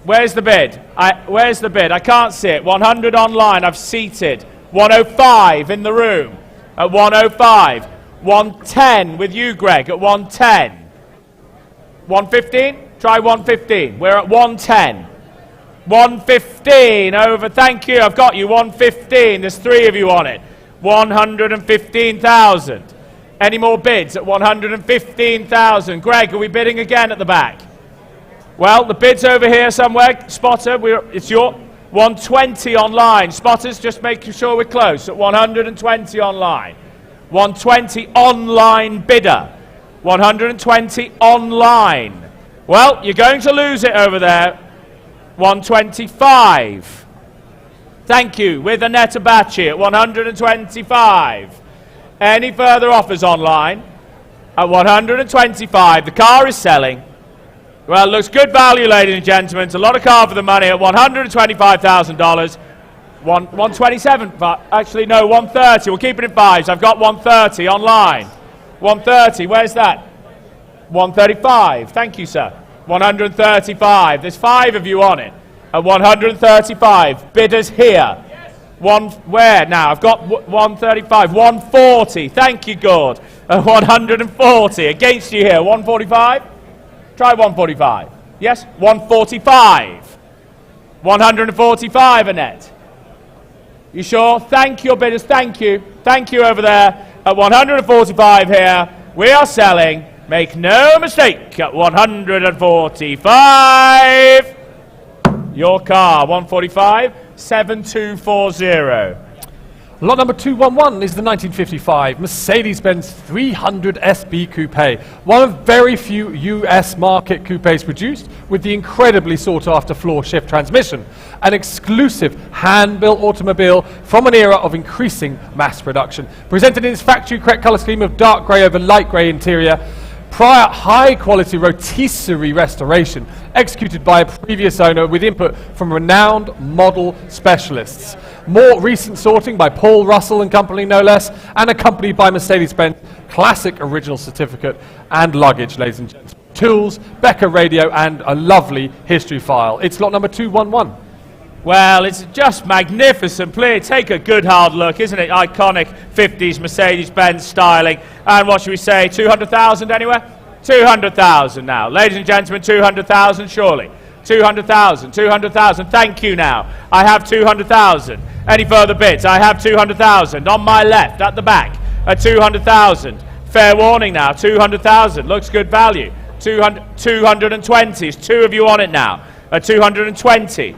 Where's the bid? Where's the bid? I can't see it. 100 online. I've seated. 105 in the room. At 105. 110 with you, Greg. At 110. 115? Try 115. We're at 110. 115 over. Thank you. I've got you. 115. There's 3 of you on it. 115,000. Any more bids at 115,000? Greg, are we bidding again at the back? Well, the bid's over here somewhere. Spotter, it's your 120 online. Spotters, just making sure we're close. At 120 online. 120 online bidder. 120 online. Well, you're going to lose it over there. 125. Thank you. With Annette Abachi at 125. Any further offers online? At 125. The car is selling. Well, looks good value, ladies and gentlemen. It's a lot of car for the money at $125,000. 127. Actually, no, 130. We'll keep it in fives. I've got 130 online. 130. Where's that? 135. Thank you, sir. 135. There's 5 of you on it. At 135. Bidders here. Where now? I've got 135. 140. Thank you, Gord. At 140. Against you here. 145. Try 145. Yes? 145. 145, Annette. You sure? Thank you, bidders. Thank you. Thank you over there. At 145 here. We are selling. Make no mistake. At 145. Your car. 145. 7240. Lot number 211 is the 1955 Mercedes-Benz 300 SB Coupe, one of very few US market coupes produced with the incredibly sought-after floor shift transmission, an exclusive hand-built automobile from an era of increasing mass production, presented in its factory-correct colour scheme of dark grey over light grey interior, prior high-quality rotisserie restoration executed by a previous owner with input from renowned model specialists. More recent sorting by Paul Russell and Company, no less, and accompanied by Mercedes-Benz classic original certificate and luggage, ladies and gentlemen. Tools, Becker radio, and a lovely history file. It's lot number 211. Well, it's just magnificent. Please take a good hard look, isn't it? Iconic 50s Mercedes-Benz styling. And what should we say, 200,000 anywhere? 200,000 now. Ladies and gentlemen, 200,000 surely. 200,000, 200,000. Thank you now. I have 200,000. Any further bids? I have 200,000. On my left, at the back, at 200,000. Fair warning now, 200,000. Looks good value. 220. There's 2 of you on it now. At 220.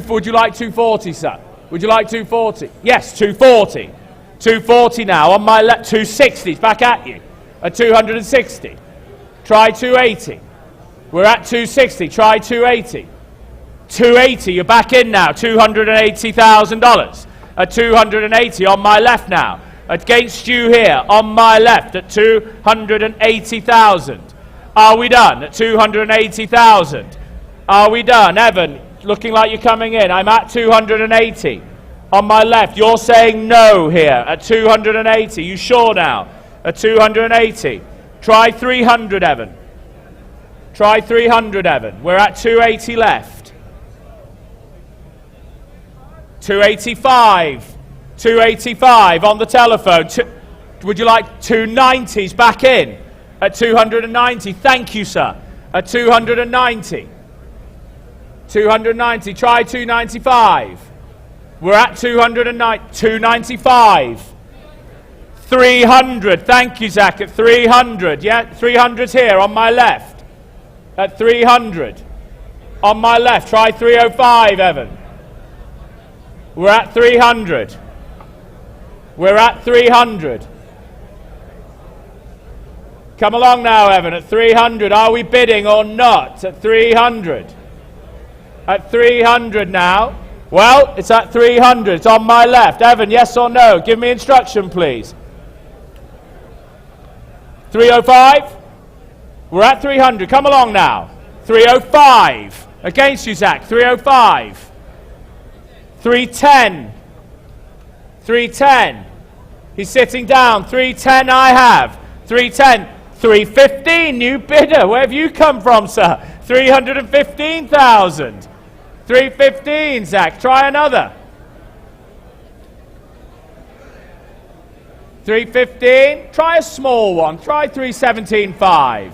Would you like 240, sir? Would you like 240? Yes, 240. 240 now. On my left, 260. Back at you. At 260. Try 280. We're at 260. Try 280. 280. You're back in now. $280,000. At 280. On my left now. Against you here. On my left. At 280,000. Are we done? At 280,000. Are we done? Evan, looking like you're coming in. I'm at 280. On my left. You're saying no here. At 280. You sure now? At 280. Try 300, Evan. Try 300, Evan. We're at 280 left. 285. 285 on the telephone. Would you like 290s back in? At 290. Thank you, sir. At 290. 290. Try 295. We're at 295. 300. Thank you, Zach. At 300. Yeah, 300's here on my left. At 300. On my left. Try 305, Evan. We're at 300. We're at 300. Come along now, Evan. At 300. Are we bidding or not? At 300. At 300 now. Well, it's at 300. It's on my left. Evan, yes or no? Give me instruction, please. 305. We're at 300. Come along now. 305. Against you, Zach. 305. 310. 310. He's sitting down. 310 I have. 310. 315. New bidder. Where have you come from, sir? 315,000. 315, Zach. Try another. 315. Try a small one. Try 317.5.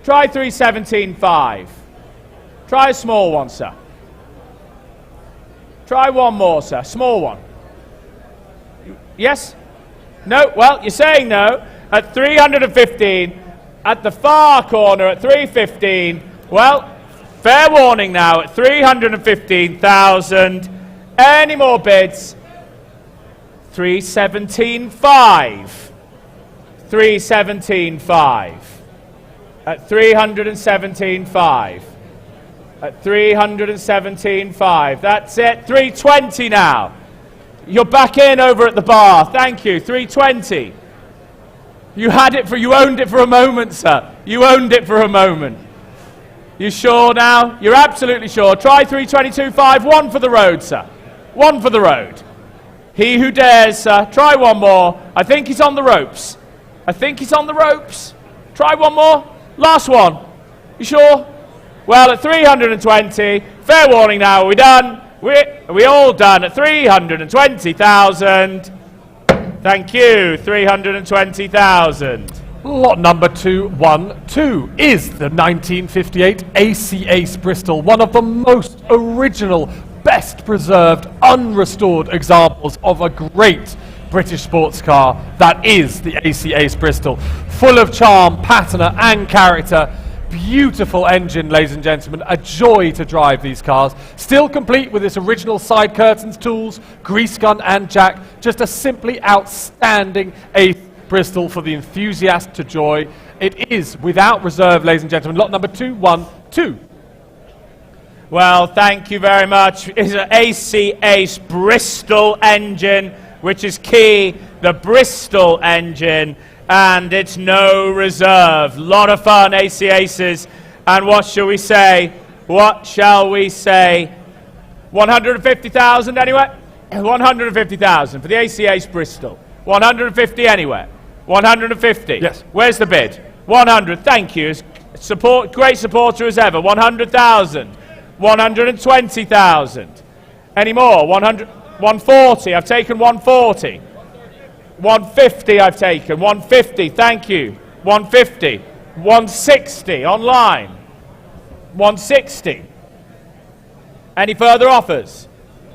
Try 317.5. Try a small one, sir. Try one more, sir. Small one. Yes? No? Well, you're saying no. At 315. At the far corner at 315. Well, Fair warning now at 315,000. Any more bids? 317.5. 317.5. At 317.5. At 317.5. That's it. 320 now. You're back in over at the bar. Thank you. 320. You owned it for a moment, sir. You owned it for a moment. You sure now? You're absolutely sure. Try 322.5. One for the road, sir. One for the road. He who dares, sir. Try one more. I think he's on the ropes. I think he's on the ropes. Try one more. Last one. You sure? Well, at 320. Fair warning now. Are we done? Are we all done at 320,000? Thank you. 320,000. Lot number 212 is the 1958 AC Bristol, one of the most original, best preserved, unrestored examples of a great British sports car that is the AC Bristol. Full of charm, patina and character. Beautiful engine, ladies and gentlemen. A joy to drive these cars. Still complete with its original side curtains, tools, grease gun and jack. Just a simply outstanding AC Bristol for the enthusiast to joy. It is without reserve, ladies and gentlemen. Lot number 212. Well, thank you very much. It's an AC Bristol engine, which is key. The Bristol engine. And it's no reserve. Lot of fun, AC Aces. And what shall we say? What shall we say? 150,000 anyway? 150,000 for the AC Bristol. 150 anywhere. 150. Yes. Where's the bid? 100. Thank you. Great supporter as ever. 100,000. 120,000. Any more? 140. I've taken 140. 150 I've taken. 150, thank you. 150. 160 online. 160. Any further offers?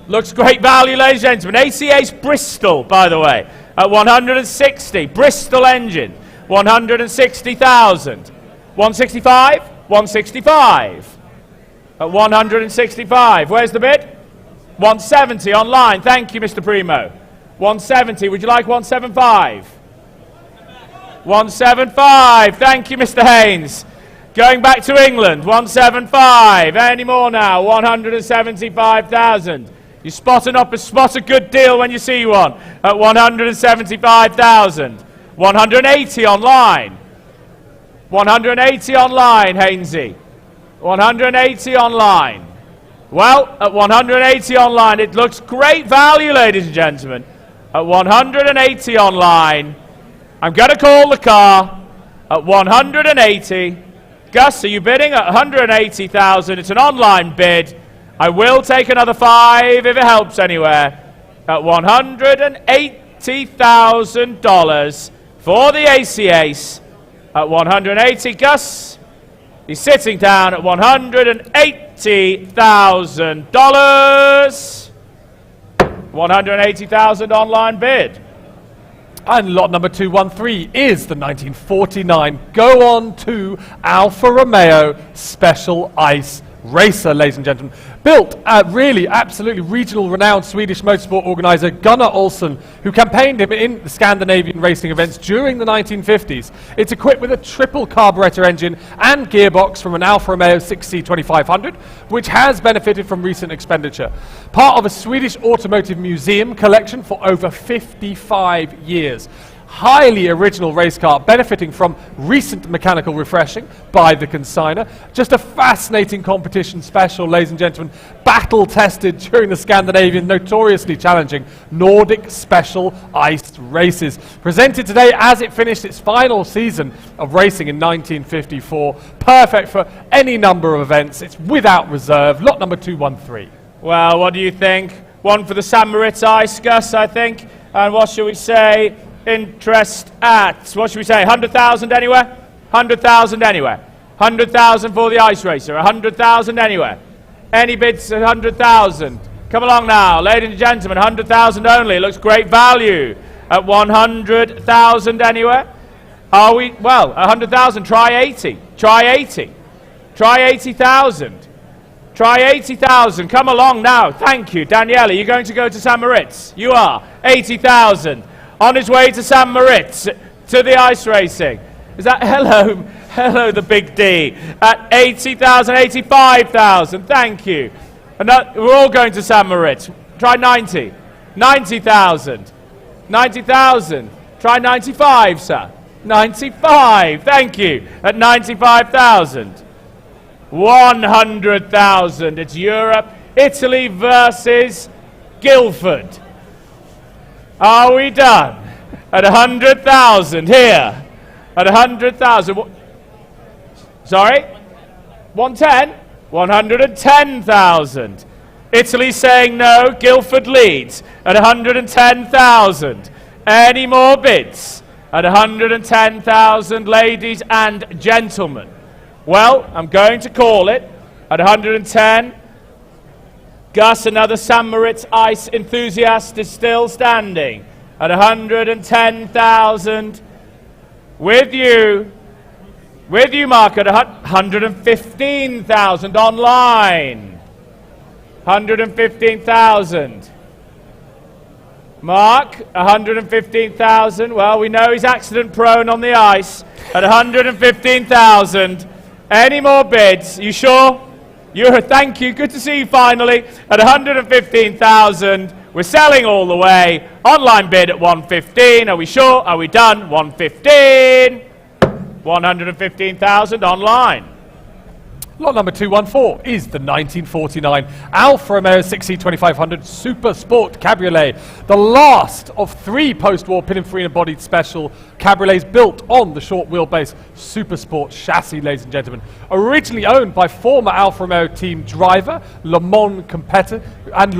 Looks great value, ladies and gentlemen. AC Bristol, by the way, at 160. Bristol engine, 160,000. 165? 165. At 165. Where's the bid? 170 online. Thank you, Mr. Primo. 170. Would you like 175? 175. Thank you, Mr. Haynes. Going back to England. 175. Any more now? 175,000. You spot a good deal when you see one at 175,000. 180 online. 180 online, Hainesy. 180 online. Well, at 180 online, it looks great value, ladies and gentlemen. At 180 online, I'm going to call the car at 180. Gus, are you bidding at 180,000? It's an online bid. I will take another 5 if it helps anywhere. At $180,000 for the AC Ace. At 180, Gus, he's sitting down at $180,000. 180,000 online bid. And lot number 213 is the 1949 Go On 2 Alfa Romeo Special Ice Racer, ladies and gentlemen. Built at really absolutely regional renowned Swedish motorsport organizer Gunnar Olsson, who campaigned him in the Scandinavian racing events during the 1950s. It's equipped with a triple carburetor engine and gearbox from an Alfa Romeo 6C 2500, which has benefited from recent expenditure. Part of a Swedish automotive museum collection for over 55 years. Highly original race car, benefiting from recent mechanical refreshing by the consignor. Just a fascinating competition special, ladies and gentlemen. Battle tested during the Scandinavian, notoriously challenging Nordic Special Ice races. Presented today as it finished its final season of racing in 1954. Perfect for any number of events. It's without reserve. Lot number 213. Well, what do you think? One for the San Moritz Ice, Gus, I think. And what shall we say? Interest at, what should we say, 100,000 anywhere? 100,000 anywhere. 100,000 for the ice racer, 100,000 anywhere. Any bids at 100,000? Come along now, ladies and gentlemen, 100,000 only. It looks great value. At 100,000 anywhere? Are we, well, 100,000, try 80. Try 80. Try 80,000. Try 80,000. Come along now. Thank you. Danielle, are you going to go to San Moritz? You are. 80,000. On his way to San Moritz, to the ice racing. Is that hello? Hello, the big D. At 80,000, 85,000. Thank you. And we're all going to San Moritz. Try 90. 90,000. 90,000. Try 95, sir. 95. Thank you. At 95,000. 100,000. It's Europe. Italy versus Guildford. Are we done? At 100,000 here. At 100,000. Sorry? 110? 110,000. Italy saying no. Guildford leads at 110,000. Any more bids? At 110,000, ladies and gentlemen. Well, I'm going to call it at 110. Gus, another San Moritz ice enthusiast, is still standing at 110,000. With you, Mark, at 115,000 online. 115,000. Mark, 115,000. Well, we know he's accident prone on the ice. At 115,000. Any more bids? You sure? Thank you. Good to see you finally. At 115,000. We're selling all the way. Online bid at 115. Are we sure? Are we done? 115. 115,000 online. Lot number 214 is the 1949 Alfa Romeo 6C 2500 Super Sport Cabriolet, the last of 3 post-war Pinin Farina bodied special cabriolets built on the short wheelbase Super Sport chassis, ladies and gentlemen. Originally owned by former Alfa Romeo team driver, Le Mans competitor, and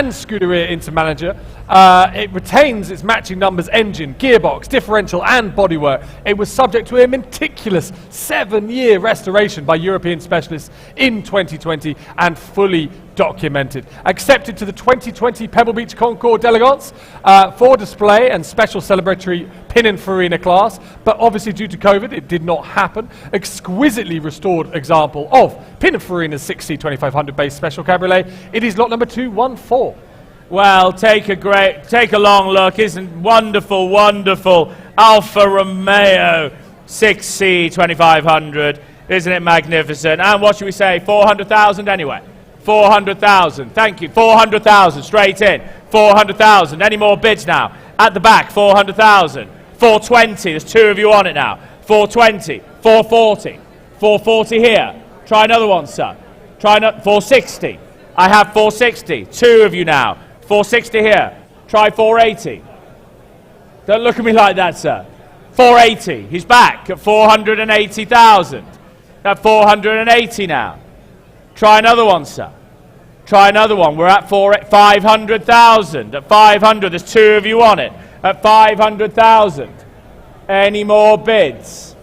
Scuderia Inter manager. It retains its matching numbers engine, gearbox, differential and bodywork. It was subject to a meticulous 7-year restoration by European specialists in 2020 and fully documented. Accepted to the 2020 Pebble Beach Concours d'Elegance for display and special celebratory Pinin Farina class, but obviously due to COVID it did not happen. Exquisitely restored example of Pinin Farina's 6C 2500 base special cabriolet. It is lot number 214. Well, take a long look. Isn't wonderful, wonderful Alfa Romeo 6C 2500. Isn't it magnificent? And what should we say? 400,000 anyway. 400,000. Thank you. 400,000 straight in. 400,000. Any more bids now? At the back, 400,000. 420. There's 2 of you on it now. 420. 440. 440 here. Try another one, sir. Try 460. I have 460. 2 of you now. 460 here. Try 480. Don't look at me like that, sir. 480. He's back at 480,000. At 480 now. Try another one, sir. Try another one. We're at 500,000. At 500, there's 2 of you on it. At 500,000. Any more bids?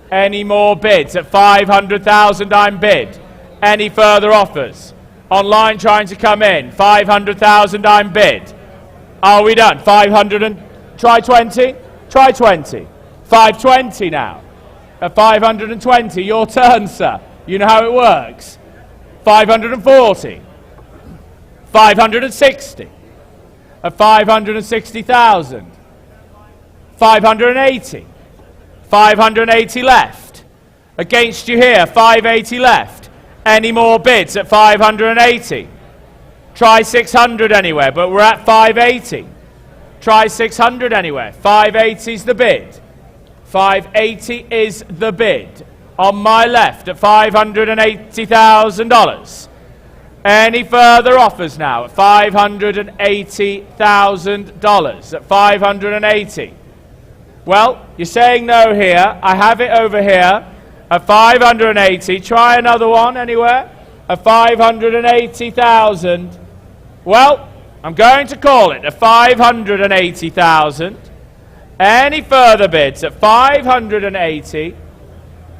Any more bids? At 500,000, I'm bid. Any further offers? Online trying to come in. 500,000, I'm bid. Are we done? 500 and... Try 20? Try 20. 520 now. At 520, your turn, sir. You know how it works. 540. 560. At 560,000. 580. 580 left. Against you here, 580 left. Any more bids at 580? Try 600 anywhere, but we're at 580. Try 600 anywhere. 580 is the bid. 580 is the bid. On my left at $580,000. Any further offers now at $580,000? At 580. Well, you're saying no here. I have it over here. At 580, try another one anywhere. At 580,000. Well, I'm going to call it at 580,000. Any further bids at 580?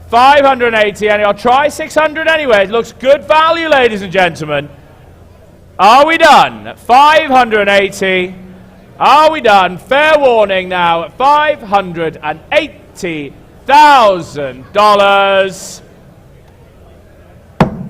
580, and I'll try 600 anyway. It looks good value, ladies and gentlemen. Are we done? At 580. Are we done? Fair warning now at $580,000.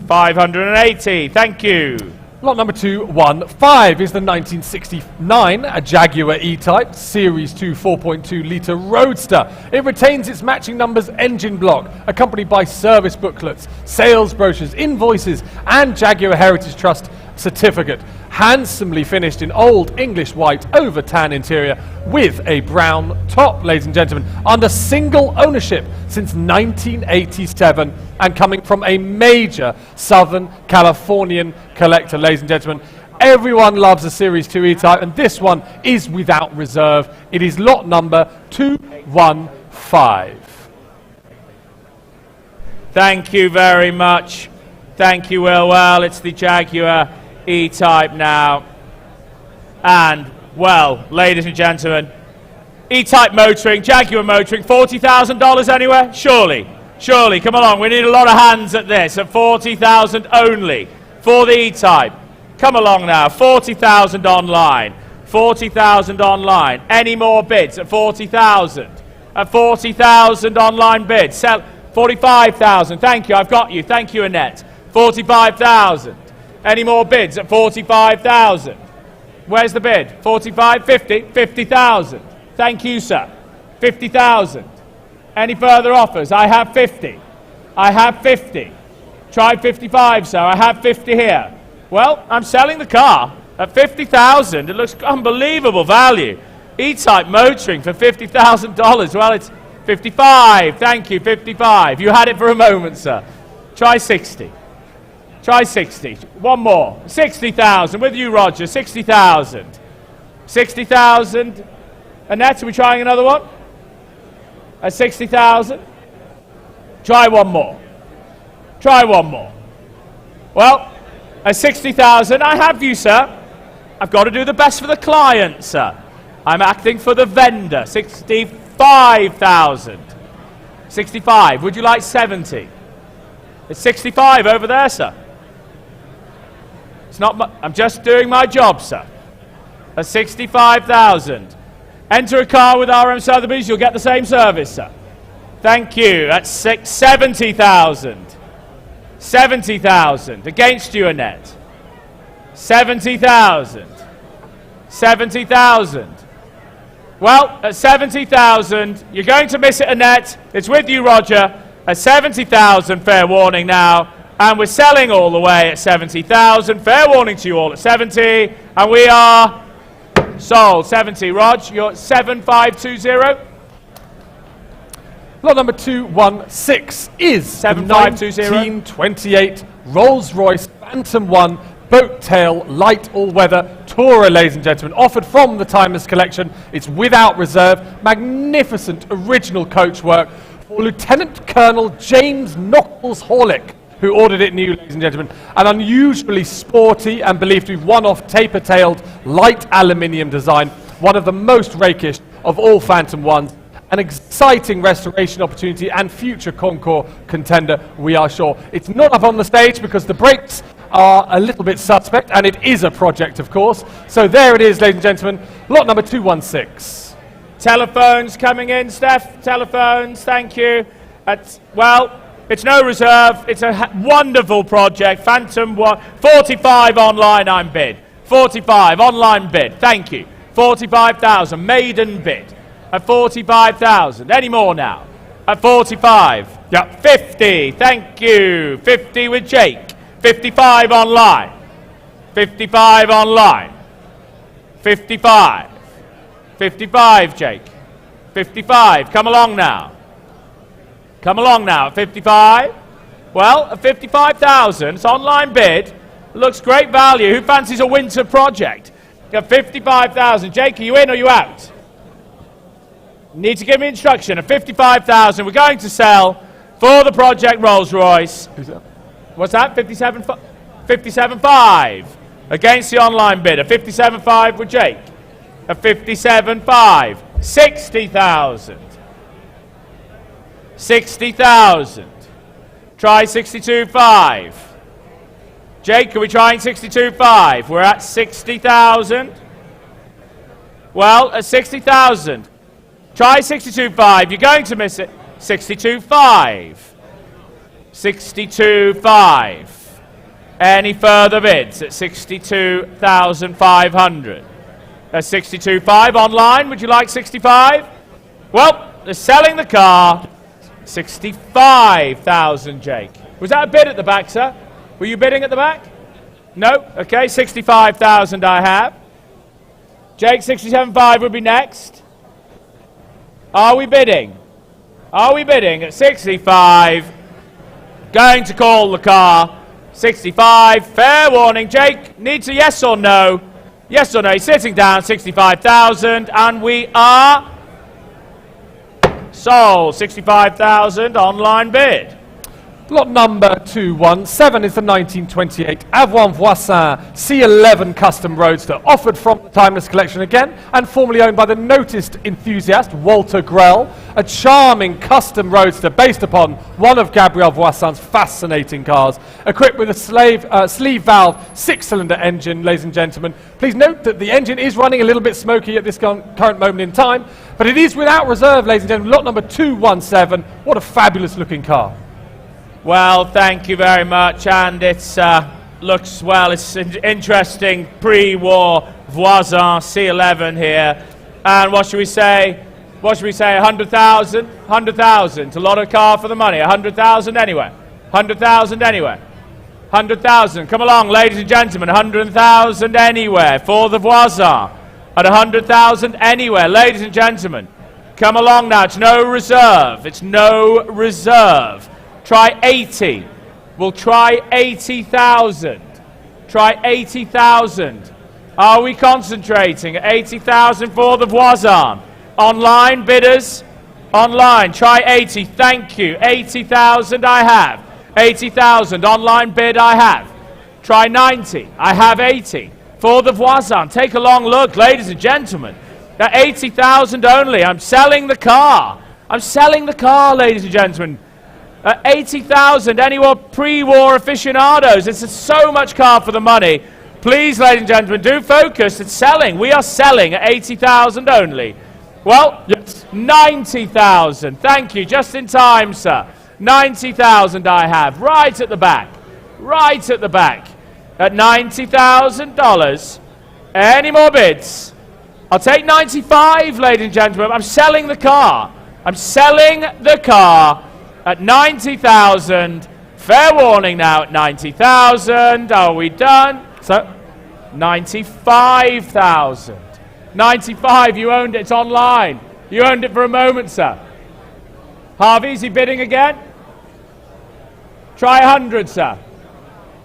580. Thank you. Lot number 215 is the 1969 Jaguar E-Type Series 2 4.2 litre Roadster. It retains its matching numbers engine block, accompanied by service booklets, sales brochures, invoices, and Jaguar Heritage Trust certificate. Handsomely finished in old English white over tan interior with a brown top, ladies and gentlemen, under single ownership since 1987 and coming from a major Southern Californian collector, ladies and gentlemen. Everyone loves a Series 2 E-Type, and this one is without reserve. It is lot number 215. Thank you very much. Thank you, Will. Well, it's the Jaguar E-Type now. And, well, ladies and gentlemen, E-Type motoring, Jaguar motoring, $40,000 anywhere? Surely. Surely, come along. We need a lot of hands at this, at $40,000 only for the E-Type. Come along now, $40,000 online. $40,000 online. Any more bids at $40,000? At $40,000 online bids. Sell $45,000. Thank you, I've got you. Thank you, Annette. $45,000. Any more bids at $45,000? Where's the bid? 45, 50, 50,000. Thank you, sir. 50,000. Any further offers? I have 50. I have 50. Try 55, sir. I have 50 here. Well, I'm selling the car at 50,000. It looks unbelievable value. E-Type motoring for $50,000. Well, it's 55. Thank you, 55. You had it for a moment, sir. Try 60. Try 60. One more. 60,000. With you, Roger. 60,000. 60,000. Annette, are we trying another one? At 60,000? Try one more. Try one more. Well, at 60,000, I have you, sir. I've got to do the best for the client, sir. I'm acting for the vendor. 65,000. 65. Would you like 70? It's 65 over there, sir. It's not I'm just doing my job, sir. At 65,000. Enter a car with RM Sotheby's, you'll get the same service, sir. Thank you. That's 70,000. 70,000. Against you, Annette. 70,000. 70,000. Well, at 70,000, you're going to miss it, Annette. It's with you, Roger. At 70,000, fair warning now. And we're selling all the way at 70,000. Fair warning to you all at 70. And we are sold. 70. Rog, you're at 7520. Lot number 216 is 7520. 1928 Rolls-Royce Phantom 1 boat tail light all-weather tourer, ladies and gentlemen, offered from the Timeless collection. It's without reserve. Magnificent original coachwork for Lieutenant Colonel James Knuckles Horlick, who ordered it new, ladies and gentlemen. An unusually sporty and believed to be one-off taper-tailed light aluminium design, one of the most rakish of all Phantom 1s. An exciting restoration opportunity and future Concours contender, we are sure. It's not up on the stage because the brakes are a little bit suspect, and it is a project, of course. So there it is, ladies and gentlemen, lot number 216. Telephones coming in, Steph. Telephones, thank you. Well, it's no reserve. It's a wonderful project. Phantom 1, 45 online, I'm bid. 45 online bid, thank you. 45,000, maiden bid. At 45,000. Any more now? At 45. Yep. 50. Thank you. 50 with Jake. 55 online. 55 online. 55. 55, Jake. 55. Come along now. Come along now. At 55. Well, at 55,000, it's online bid. Looks great value. Who fancies a winter project? At 55,000. Jake, are you in or are you out? Need to give me instruction. At 55,000, we're going to sell for the project Rolls-Royce. What's that? 57.5 against the online bid. At 57.5 with Jake. At 57.5, 60,000. 60,000. Try 62.5. Jake, are we trying 62.5? We're at 60,000. Well, at 60,000. Try 62.5. You're going to miss it. 62.5. 62.5. Any further bids at 62,500? That's 62.5 online. Would you like 65? Well, they're selling the car. 65,000, Jake. Was that a bid at the back, sir? Were you bidding at the back? No? Okay, 65,000 I have. Jake, 67.5 would be next. Are we bidding? Are we bidding at 65? Going to call the car. 65. Fair warning. Jake, needs a yes or no. Yes or no. He's sitting down. 65,000. And we are sold. 65,000 online bid. Lot number 217 is the 1928 Avoine Voisin C11 Custom Roadster, offered from the Timeless Collection again, and formerly owned by the noticed enthusiast Walter Grell. A charming custom roadster based upon one of Gabriel Voisin's fascinating cars, equipped with a sleeve valve 6-cylinder engine, ladies and gentlemen. Please note that the engine is running a little bit smoky at this current moment in time, but it is without reserve, ladies and gentlemen. Lot number 217. What a fabulous looking car. Well, thank you very much, and it's looks well. It's an interesting pre-war Voisin C11 here, and what should we say? What should we say? 100,000, 100,000. A lot of car for the money. 100,000 anyway. 100,000 anyway. 100,000. Come along, ladies and gentlemen. 100,000 anywhere for the Voisin. At 100,000 anywhere, ladies and gentlemen. Come along now. It's no reserve. It's no reserve. Try 80. We'll try 80,000. Try 80,000. Are we concentrating? 80,000 for the Voisin. Online bidders? Online. Try 80. Thank you. 80,000 I have. 80,000. Online bid I have. Try 90. I have 80. For the Voisin. Take a long look, ladies and gentlemen. At 80,000 only. I'm selling the car. I'm selling the car, ladies and gentlemen. 80,000, any more pre-war aficionados? It's so much car for the money. Please, ladies and gentlemen, do focus. It's selling. We are selling at 80,000 only. Well, yes. 90,000. Thank you. Just in time, sir. 90,000 I have. Right at the back. Right at the back. At $90,000. Any more bids? I'll take 95, ladies and gentlemen. I'm selling the car. I'm selling the car. At 90,000, fair warning now at 90,000. Are we done? So, 95,000. 95, you owned it. It's online. You owned it for a moment, sir. Harvey, is he bidding again? Try 100, sir.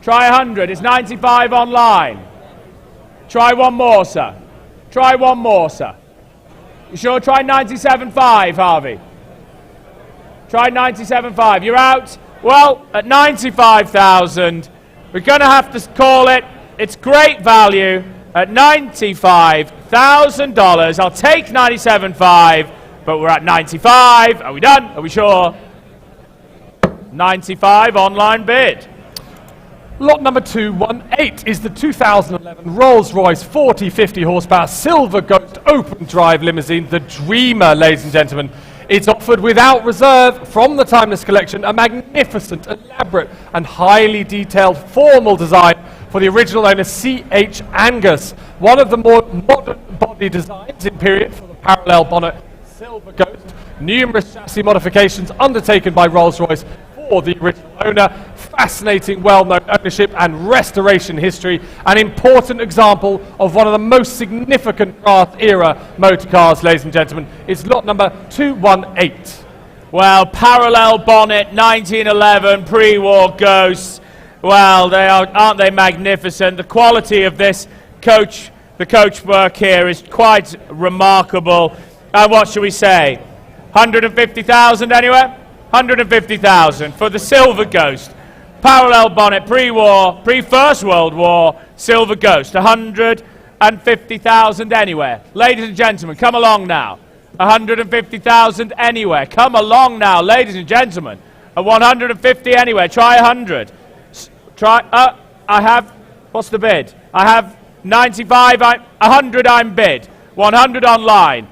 Try 100. It's 95 online. Try one more, sir. Try one more, sir. You sure? Try 97.5, Harvey. Try 97.5. You're out. Well, at 95,000, we're going to have to call it. It's great value at $95,000. I'll take 97.5, but we're at 95. Are we done? Are we sure? 95 online bid. Lot number 218 is the 2011 Rolls-Royce 4050 horsepower Silver Ghost open drive limousine, the Dreamer, ladies and gentlemen. It's offered without reserve from the Timeless Collection, a magnificent, elaborate and highly detailed formal design for the original owner C.H. Angus. One of the more modern body designs in period for the parallel bonnet Silver Ghost. Numerous chassis modifications undertaken by Rolls-Royce for the original owner. Fascinating, well-known ownership and restoration history. An important example of one of the most significant Bath-era motor cars, ladies and gentlemen. It's lot number 218. Well, parallel bonnet, 1911, pre-war Ghosts. Well, aren't they magnificent? The quality of this coach, the coachwork here is quite remarkable. And what should we say? 150,000 anywhere? 150,000 for the Silver Ghost. Parallel bonnet, pre-war, pre-First World War, Silver Ghost. 150,000 anywhere. Ladies and gentlemen, come along now. 150,000 anywhere. Come along now, ladies and gentlemen. At 150 anywhere. Try 100. I have, what's the bid? I have 95, 100 I'm bid. 100 online.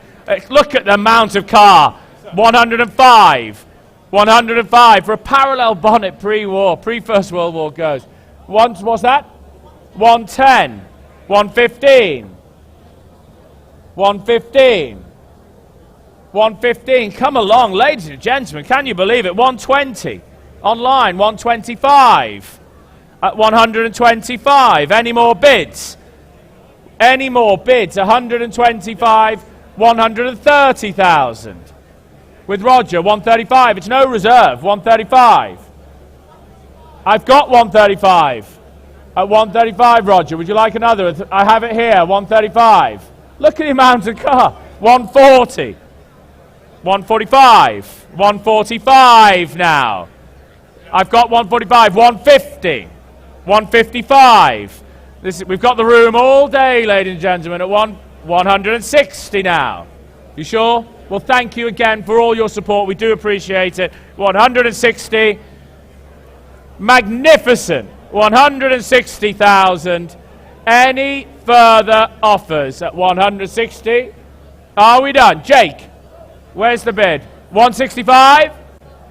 Look at the amount of car. 105. 105 for a parallel bonnet pre-war, pre-First World War Ghost. What's that? 110. 115. 115. 115. Come along, ladies and gentlemen. Can you believe it? 120. Online, 125. At 125. Any more bids? Any more bids? 125. 130,000. With Roger, 135. It's no reserve. 135. I've got 135. At 135, Roger. Would you like another? I have it here. 135. Look at the amount of car. 140. 145. 145 now. I've got 145. 150. 155. We've got the room all day, ladies and gentlemen, at 160 now. You sure? Well, thank you again for all your support. We do appreciate it. 160. Magnificent. 160,000. Any further offers at 160? Are we done? Jake, where's the bid? 165?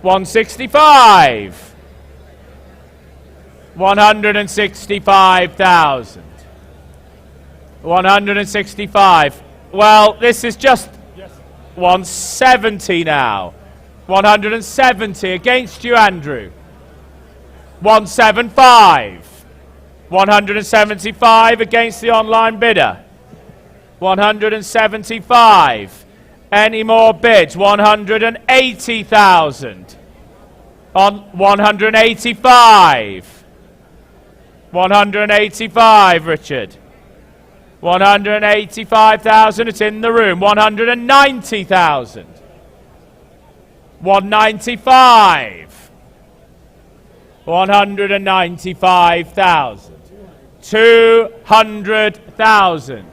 165. 165,000. 165. Well, this is just 170 now. 170 against you, Andrew. 175. 175 against the online bidder. 175. Any more bids? 180,000. On 185. 185, Richard. 185,000. It's in the room. 190,000. 195. 195,000. 200,000.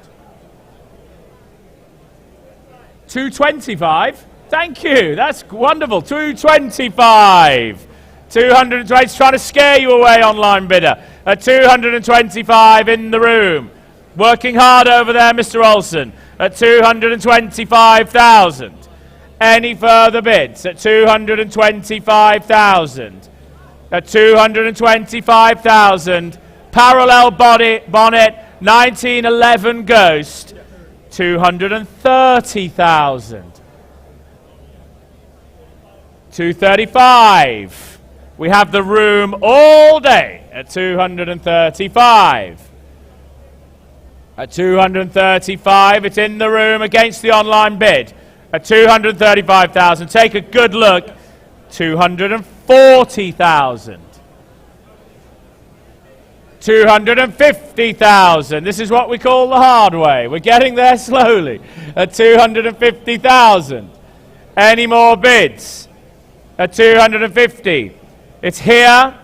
225. Thank you. That's wonderful. 225. 220. It's trying to scare you away, online bidder. At 225 in the room. Working hard over there, Mr. Olsen. At 225,000. Any further bids? At 225,000. At 225,000. Parallel bonnet, 1911 Ghost. 230,000. 235. We have the room all day at 235. At 235, it's in the room against the online bid. At 235,000, take a good look. 240,000. 250,000. This is what we call the hard way. We're getting there slowly. At 250,000. Any more bids? At 250. It's here.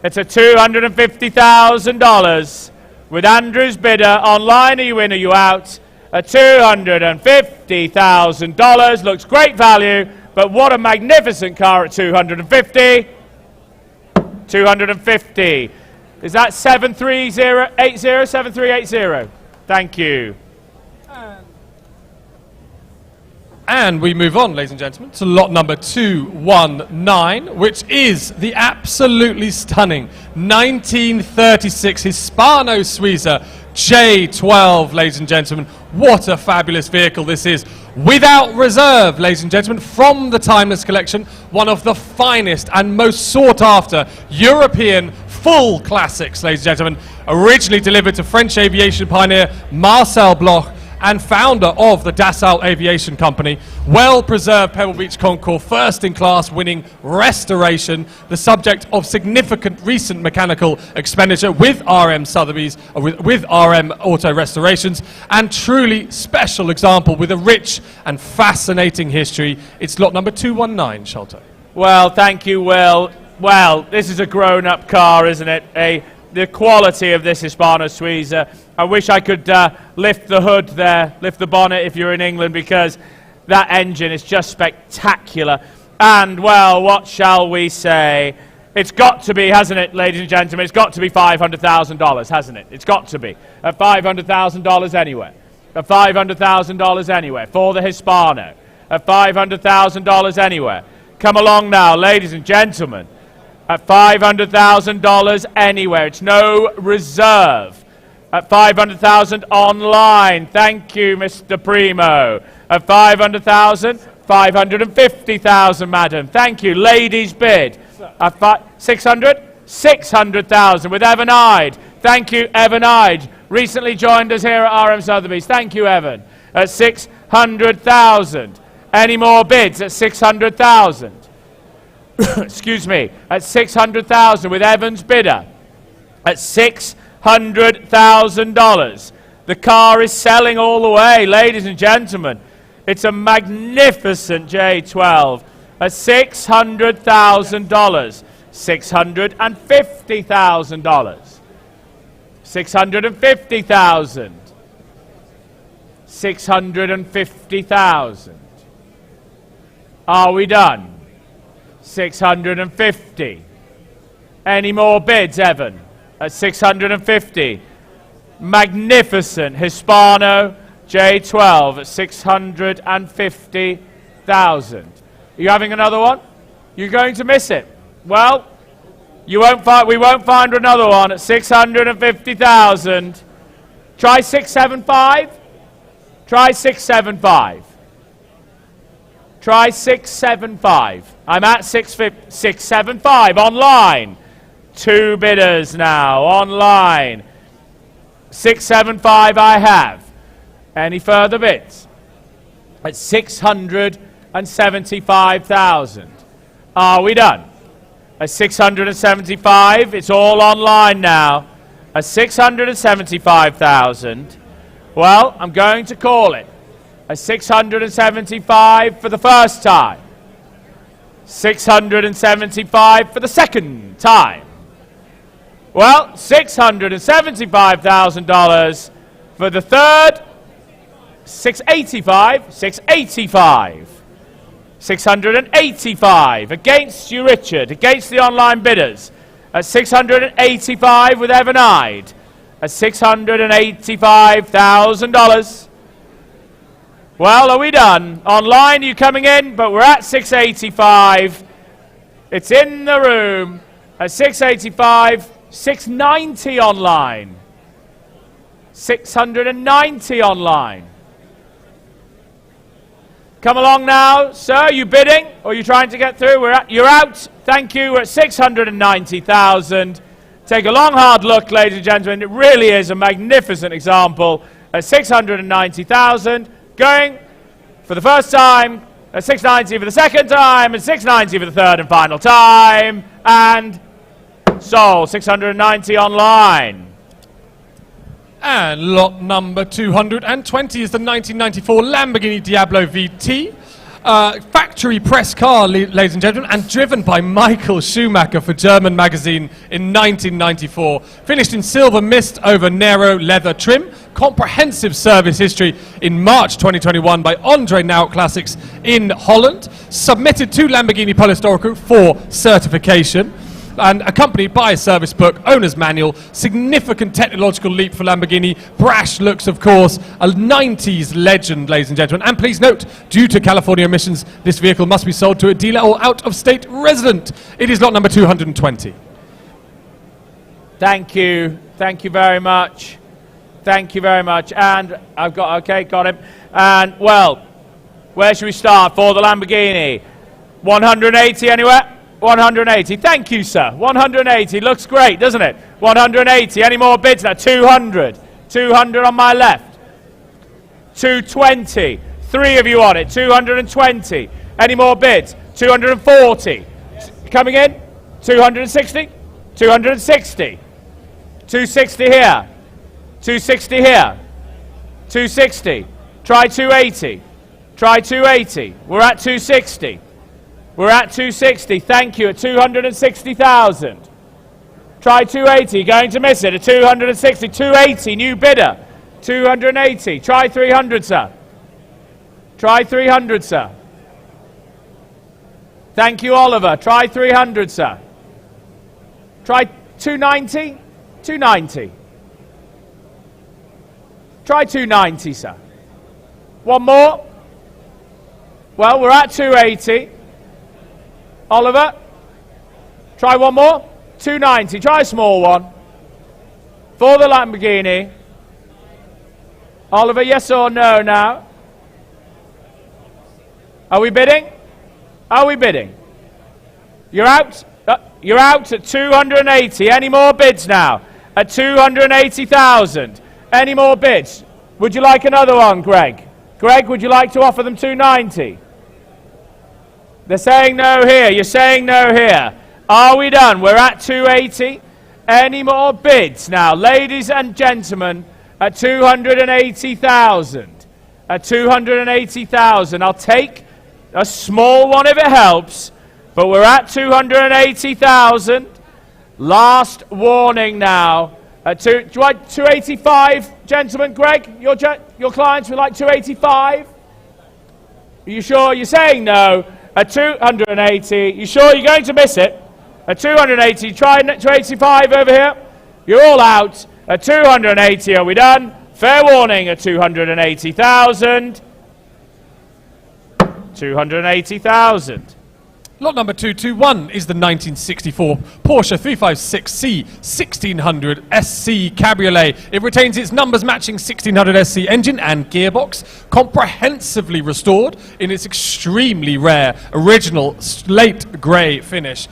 It's at $250,000. With Andrew's bidder online, are you in, are you out? At $250,000. Looks great value, but what a magnificent car at 250. 250. Is that 73080? 7380. Thank you. And we move on, ladies and gentlemen, to lot number 219, which is the absolutely stunning 1936 Hispano Suiza J12, ladies and gentlemen. What a fabulous vehicle this is. Without reserve, ladies and gentlemen, from the Timeless Collection, one of the finest and most sought-after European full classics, ladies and gentlemen, originally delivered to French aviation pioneer Marcel Bloch and founder of the Dassault Aviation Company. Well-preserved Pebble Beach Concours, first-in-class winning restoration, the subject of significant recent mechanical expenditure with RM Sotheby's, with RM Auto Restorations, and truly special example with a rich and fascinating history. It's lot number 219, Sholto. Well, thank you, Will. Well, this is a grown-up car, isn't it? The quality of this Hispano Suiza. I wish I could lift the hood there, lift the bonnet if you're in England, because that engine is just spectacular. And, well, what shall we say? It's got to be, hasn't it, ladies and gentlemen? It's got to be $500,000, hasn't it? It's got to be. At $500,000 anywhere. At $500,000 anywhere for the Hispano. At $500,000 anywhere. Come along now, ladies and gentlemen. At $500,000 anywhere. It's no reserve. At $500,000 online. Thank you, Mr. Primo. At $500,000, $550,000, madam. Thank you. Ladies bid. At $600,000, $600,000 with Evan Ide. Thank you, Evan Ide. Recently joined us here at RM Sotheby's. Thank you, Evan. At $600,000. Any more bids at $600,000? Excuse me. At $600,000 with Evan's bidder. At $600,000. The car is selling all the way, ladies and gentlemen. It's a magnificent J12 at $600,000. $650,000. $650,000. $650,000. Are we done? 650. Any more bids, Evan? At 650. Magnificent Hispano J12 at 650,000. Are you having another one? You're going to miss it. Well, we won't find another one at 650,000. Try 675. Try 675. Try 675. I'm at 675 online. 2 bidders now online. 675 I have. Any further bids? At 675,000. Are we done? At 675, it's all online now. At 675,000, well, I'm going to call it. At 675 for the first time. 675 for the second time. Well, $675,000 for the third. 685, 685. 685 against you, Richard, against the online bidders. At 685 with Evan Ide. At $685,000. Well, are we done? Online, you coming in? But we're at 685. It's in the room. At 685, 690 online. 690 online. Come along now, sir. Are you bidding or are you trying to get through? You're out. Thank you. We're at 690,000. Take a long, hard look, ladies and gentlemen. It really is a magnificent example. At 690,000, going for the first time, at 690 for the second time, and 690 for the third and final time, and sold. 690 online. And lot number 220 is the 1994 Lamborghini Diablo VT. Factory press car, ladies and gentlemen, and driven by Michael Schumacher for German magazine in 1994. Finished in silver mist over narrow leather trim. Comprehensive service history in March 2021 by Andre Naut Classics in Holland. Submitted to Lamborghini Polhistorico for certification. And accompanied by a service book, owner's manual, significant technological leap for Lamborghini, brash looks, of course, a 90s legend, ladies and gentlemen. And please note, due to California emissions, this vehicle must be sold to a dealer or out-of-state resident. It is lot number 220. Thank you. Thank you very much. Thank you very much. And I've got, okay, got him. And, well, where should we start for the Lamborghini? 180 anywhere? 180. Thank you, sir. 180. Looks great, doesn't it? 180. Any more bids now? 200. 200 on my left. 220. 3 of you on it. 220. Any more bids? 240. Coming in? 260. 260. 260 here. 260 here. 260. Try 280. Try 280. We're at 260. We're at 260. Thank you. At 260,000. Try 280. Going to miss it. At 260. 280. New bidder. 280. Try 300, sir. Try 300, sir. Thank you, Oliver. Try 300, sir. Try 290. 290. Try 290, sir. One more. Well, we're at 280. Oliver, Try one more. 290. Try a small one. For the Lamborghini. Oliver, yes or no now? Are we bidding? Are we bidding? You're out? You're out at 280. Any more bids now? At 280,000. Any more bids? Would you like another one, Greg? Greg, would you like to offer them 290? They're saying no here. You're saying no here. Are we done? We're at 280. Any more bids now? Ladies and gentlemen, at 280,000. At 280,000. I'll take a small one if it helps. But we're at 280,000. Last warning now. Do you like 285, gentlemen? Greg, your clients would like 285? Are you sure? You're saying no. At 280. You sure you're going to miss it? At 280. Try 285 over here. You're all out. At 280. Are we done? Fair warning at 280,000. 280,000. Lot number 221 is the 1964 Porsche 356C 1600 SC Cabriolet. It retains its numbers-matching 1600 SC engine and gearbox, comprehensively restored in its extremely rare original slate grey finish.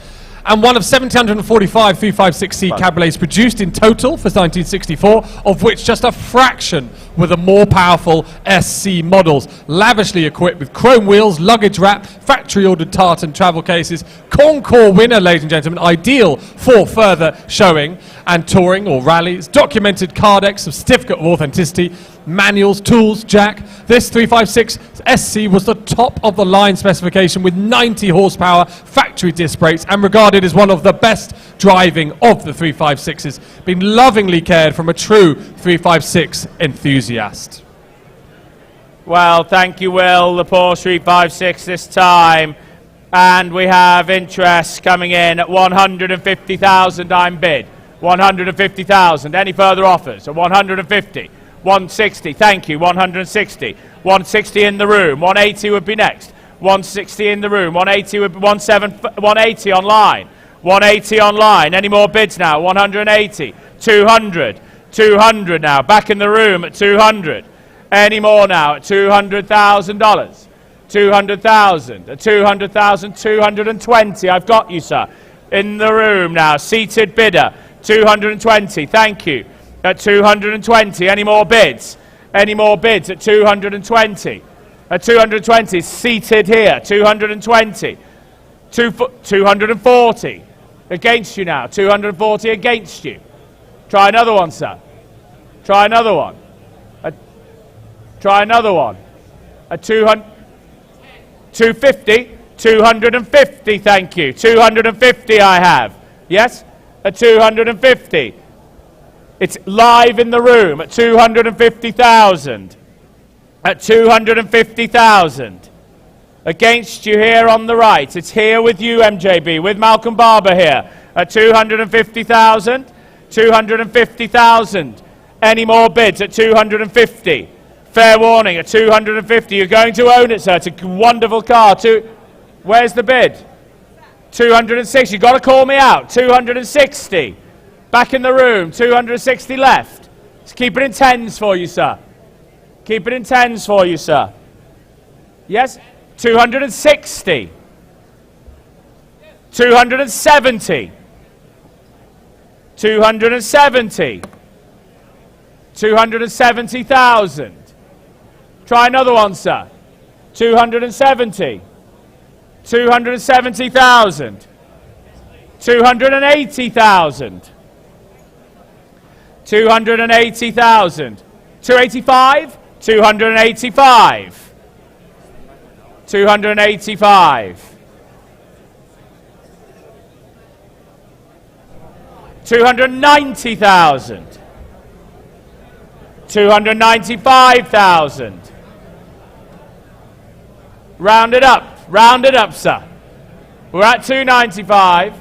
And one of 1,745 356C Cabriolets produced in total for 1964, of which just a fraction were the more powerful SC models. Lavishly equipped with chrome wheels, luggage rack, factory-ordered tartan travel cases. Concours winner, ladies and gentlemen, ideal for further showing and touring or rallies. Documented card X, certificate of authenticity, manuals, tools, jack. This 356 SC was the top of the line specification with 90 horsepower, factory disc brakes, and regarded as one of the best driving of the 356s. Been lovingly cared from a true 356 enthusiast. Well, thank you, Will. The Porsche 356 this time. And we have interest coming in at 150,000. I'm bid. 150,000. Any further offers? At 150. 160. Thank you. 160. 160 in the room. 180 would be next. 160 in the room. 180 would be 180 online. 180 online. Any more bids now? 180. 200. 200 now. Back in the room at 200. Any more now at $200,000. 200,000. At 200,000. 220. I've got you, sir. In the room now. Seated bidder. 220. Thank you. At 220. Any more bids? Any more bids at 220? At 220. Seated here. 220. 240. Against you now. 240 against you. Try another one, sir. Try another one. Try another one. At 250. 250, thank you. 250 I have. Yes? At 250. It's live in the room at 250,000. At 250,000. Against you here on the right. It's here with you, MJB, with Malcolm Barber here. At 250,000. 250,000. Any more bids at 250? Fair warning at 250. You're going to own it, sir. It's a wonderful car. Where's the bid? 260. You've got to call me out. 260. Back in the room. 260 left. Let's keep it in tens for you, sir. Keep it in tens for you, sir. Yes? 260. 270. 270. 270,000. Try another one, sir. 270. 270,000. 280,000. 280,000. 285. 285. 285. 290,000. 295,000. Round it up, sir. We're at 295.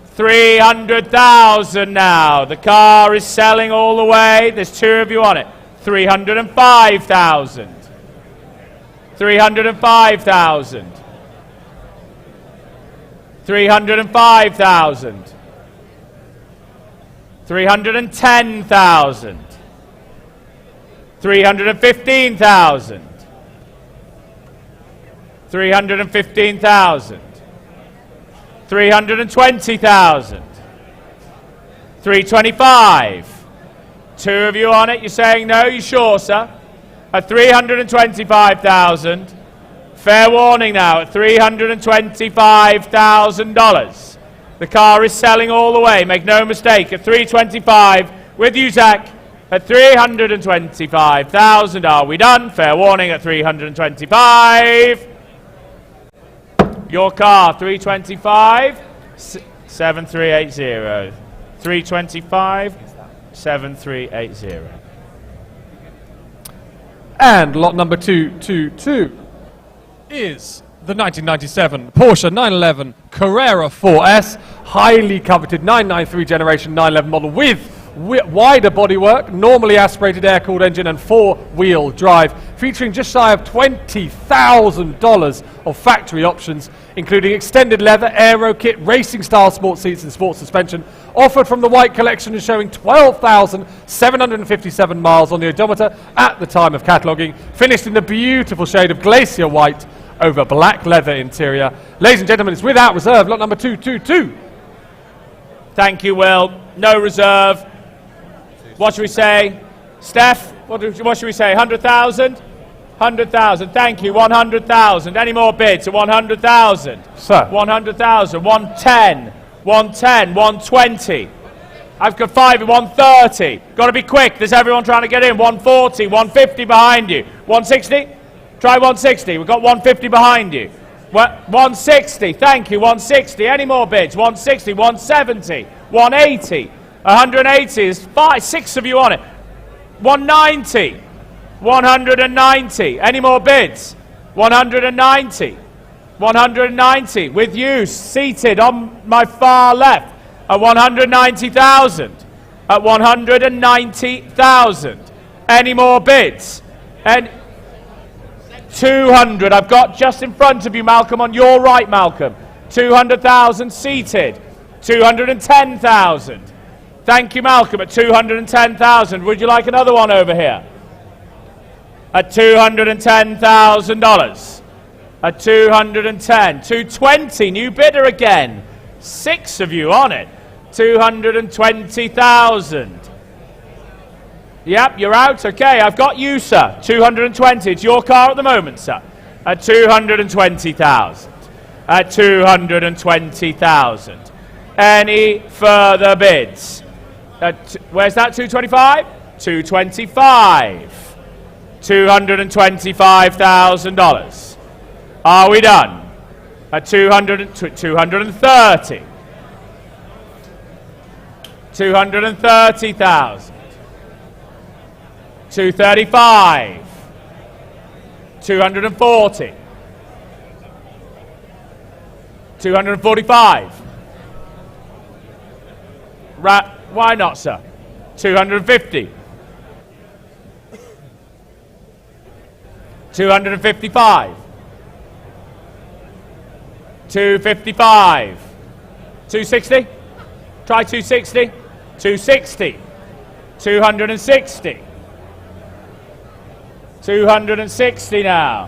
300,000 now. The car is selling all the way. There's two of you on it. 305,000. 305,000. 305,000. 310,000. 315,000. 315,000. 320,000. 325. Two of you on it. You're saying no? You sure, sir? At 325,000. Fair warning now at $325,000. The car is selling all the way. Make no mistake. At 325 with you, Zach. At 325,000. Are we done? Fair warning at 325. Your car, 325, 7380. 325, 7380. And lot number 222 is the 1997 Porsche 911 Carrera 4S, highly coveted 993 generation 911 model with wider bodywork, normally aspirated air-cooled engine and four-wheel drive, featuring just shy of $20,000 of factory options, including extended leather, aero kit, racing-style sports seats and sports suspension, offered from the white collection and showing 12,757 miles on the odometer at the time of cataloguing, finished in the beautiful shade of glacier white over black leather interior. Ladies and gentlemen, it's without reserve, lot number 222. Thank you, Will. No reserve. What should we say? Steph, what should we say? 100,000? 100,000. Thank you. 100,000. Any more bids at 100,000? Sir. 100,000. 110. 110. 120. I've got 5 at 130. Got to be quick. There's everyone trying to get in. 140. 150 behind you. 160? Try 160. We've got 150 behind you. 160. Thank you. 160. Any more bids? 160. 170. 180. 180 is 6 of you on it. 190. 190. Any more bids? 190. 190. With you, seated on my far left at 190,000. At 190,000. Any more bids? And 200. I've got just in front of you, Malcolm, on your right, Malcolm. 200,000 seated. 210,000. Thank you, Malcolm, at 210,000. Would you like another one over here? At $210,000. At 210. 220, new bidder again. 6 of you on it. 220,000. Yep, you're out. Okay, I've got you, sir. 220. It's your car at the moment, sir. At 220,000. At 220,000. Any further bids? Where's that? 225? 225. $225,000. Are we done? At 230. 230,000. 235. 240. 245. Why not, sir? 250. 255. 255. 260. Try 260. 260. 260. 260 now.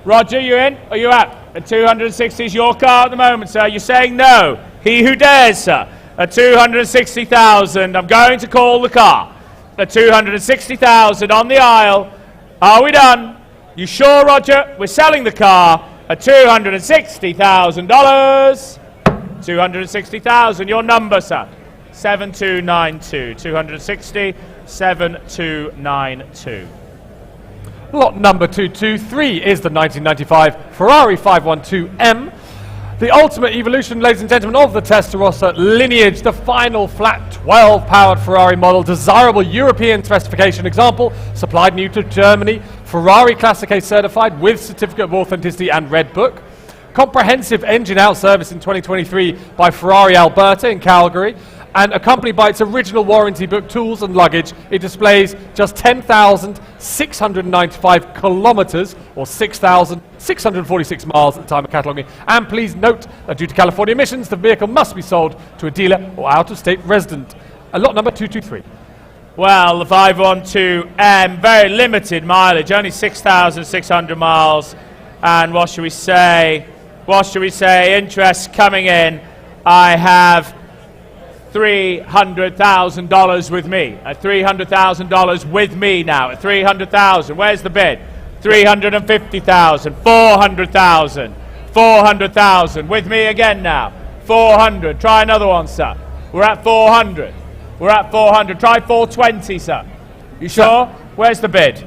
Roger, you in? Are you out? At 260 is your car at the moment, sir. You're saying no. He who dares, sir. At 260,000, I'm going to call the car. At 260,000 on the aisle. Are we done? You sure, Roger? We're selling the car at $260,000. 260,000. Your number, sir. 7292. 260, 7292. Lot number 223 is the 1995 Ferrari 512M. The ultimate evolution, ladies and gentlemen, of the Testarossa lineage, the final flat 12-powered Ferrari model, desirable European specification example, supplied new to Germany, Ferrari Classic A certified with certificate of authenticity and red book, comprehensive engine out service in 2023 by Ferrari Alberta in Calgary, And accompanied by its original warranty book, tools and luggage, it displays just 10,695 kilometers, or 6,646 miles at the time of cataloguing. And please note that due to California emissions, the vehicle must be sold to a dealer or out-of-state resident. Lot number 223. Well, the 512M, very limited mileage, only 6,600 miles. And what should we say? What should we say? Interest coming in. I have $300,000 with me. At $300,000 with me now. At $300,000. Where's the bid? $350,000. $400,000. $400,000. With me again now. $400. Try another one, sir. We're at $400. We're at $400. Try $420, sir. You sure? Where's the bid?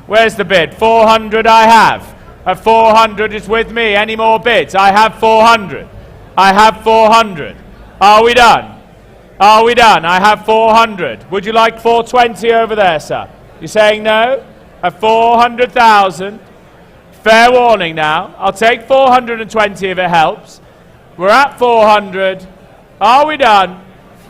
Where's the bid? $400 I have. At $400 it's with me. Any more bids? I have $400. I have $400. Are we done? Are we done? I have $400. Would you like $420 over there, sir? You're saying no? At $400,000. Fair warning now. I'll take $420 if it helps. We're at $400. Are we done?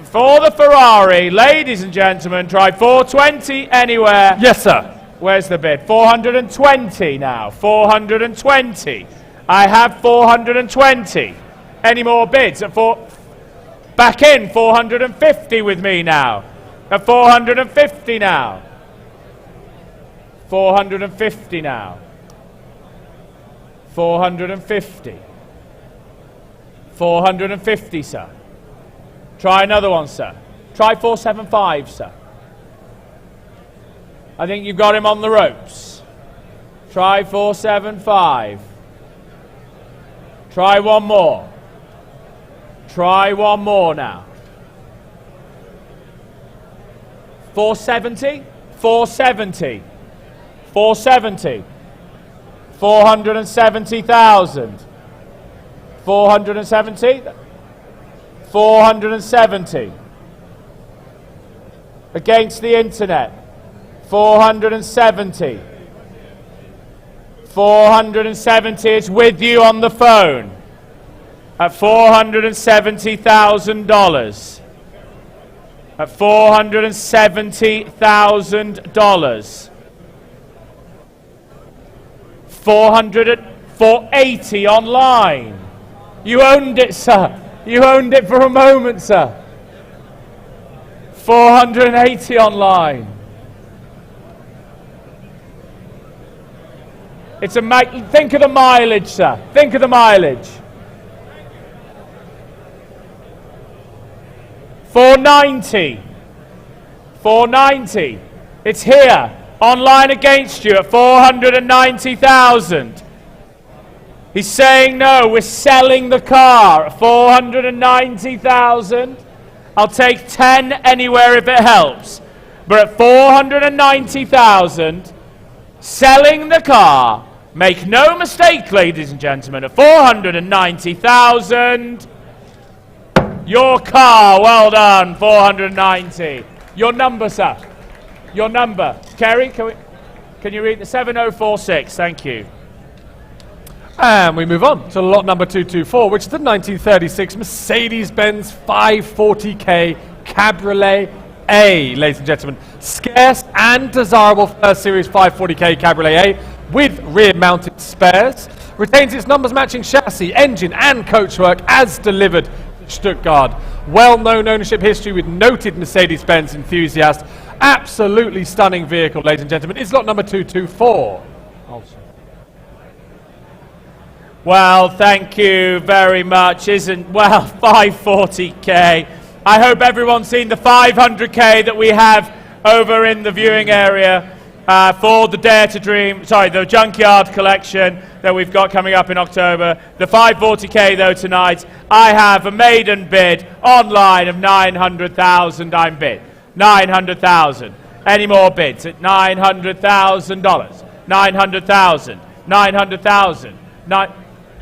For the Ferrari, ladies and gentlemen, try $420 anywhere. Yes, sir. Where's the bid? $420 now. $420. I have $420. Any more bids? At back in, $450 with me now. At $450 now. $450 now. $450. $450, sir. Try another one, sir. Try $475, sir. I think you've got him on the ropes. Try $475. Try one more. Try one more now. $470? $470. $470. $470,000. $470? $470. Against the internet. $470. $470 is with you on the phone. At $470,000. At $470,000. $480 online. You owned it, sir. You owned it for a moment, sir. $480 online. It's a think of the mileage, sir. Think of the mileage. $490. $490. It's here. Online against you at $490,000. He's saying no, we're selling the car at $490,000. I'll take 10 anywhere if it helps. But at $490,000, selling the car, make no mistake, ladies and gentlemen, at $490,000, your car, well done, $490. Your number, sir. Your number. Kerry, can you read the 7046? Thank you. And we move on to lot number 224, which is the 1936 Mercedes-Benz 540K Cabriolet A, ladies and gentlemen. Scarce and desirable first series 540K Cabriolet A with rear-mounted spares. Retains its numbers-matching chassis, engine and coachwork as delivered to Stuttgart. Well-known ownership history with noted Mercedes-Benz enthusiast. Absolutely stunning vehicle, ladies and gentlemen. It's lot number 224. Well, thank you very much. 540K. I hope everyone's seen the 500K that we have over in the viewing area for the Dare to Dream, the Junkyard collection that we've got coming up in October. The 540K, though, tonight, I have a maiden bid online of $900,000. I'm bid. $900,000. Any more bids at $900,000? $900,000. $900,000.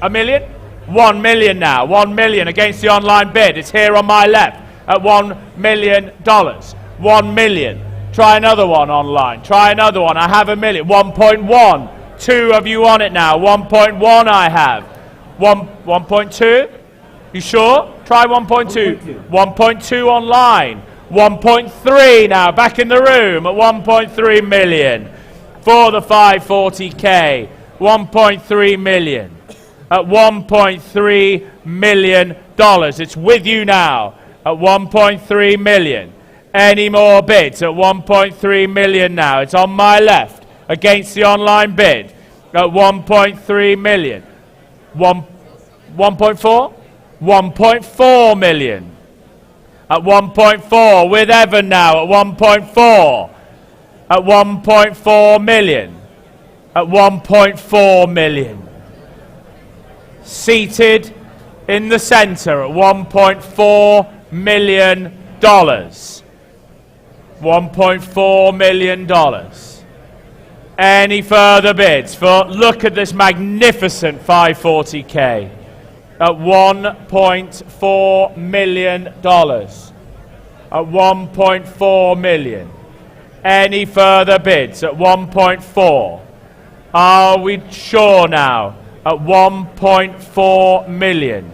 $1 million? $1 million now. $1 million against the online bid. It's here on my left at $1 million. $1 million. Try another one online. Try another one. I have $1 million. 1.1. Two of you on it now. 1.1 I have. 1.2? You sure? Try 1.2. 1.2 online. 1.3 now, back in the room at 1.3 million for the 540K. 1.3 million at $1.3 million. It's with you now at 1.3 million. Any more bids at 1.3 million now? It's on my left against the online bid at 1.3 million. 1.4? 1.4 million. At 1.4 with Evan now at 1.4. At 1.4 million. At 1.4 million. Seated in the centre at $1.4 million. $1.4 million. Any further bids for, look at this magnificent 540K at $1.4 million. At $1.4 million. Any further bids at 1.4? Are we sure now? At 1.4 million.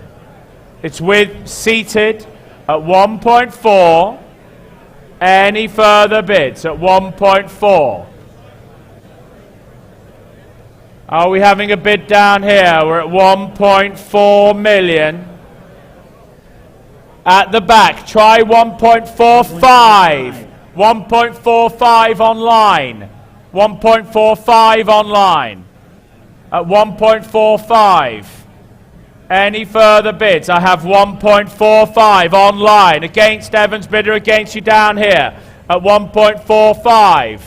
It's with seated at 1.4. Any further bids at 1.4? Are we having a bid down here? We're at 1.4 million. At the back, try 1.45. 1.45 online. 1.45 online. At 1.45. Any further bids? I have 1.45 online. Against Evans bidder, against you down here. At 1.45.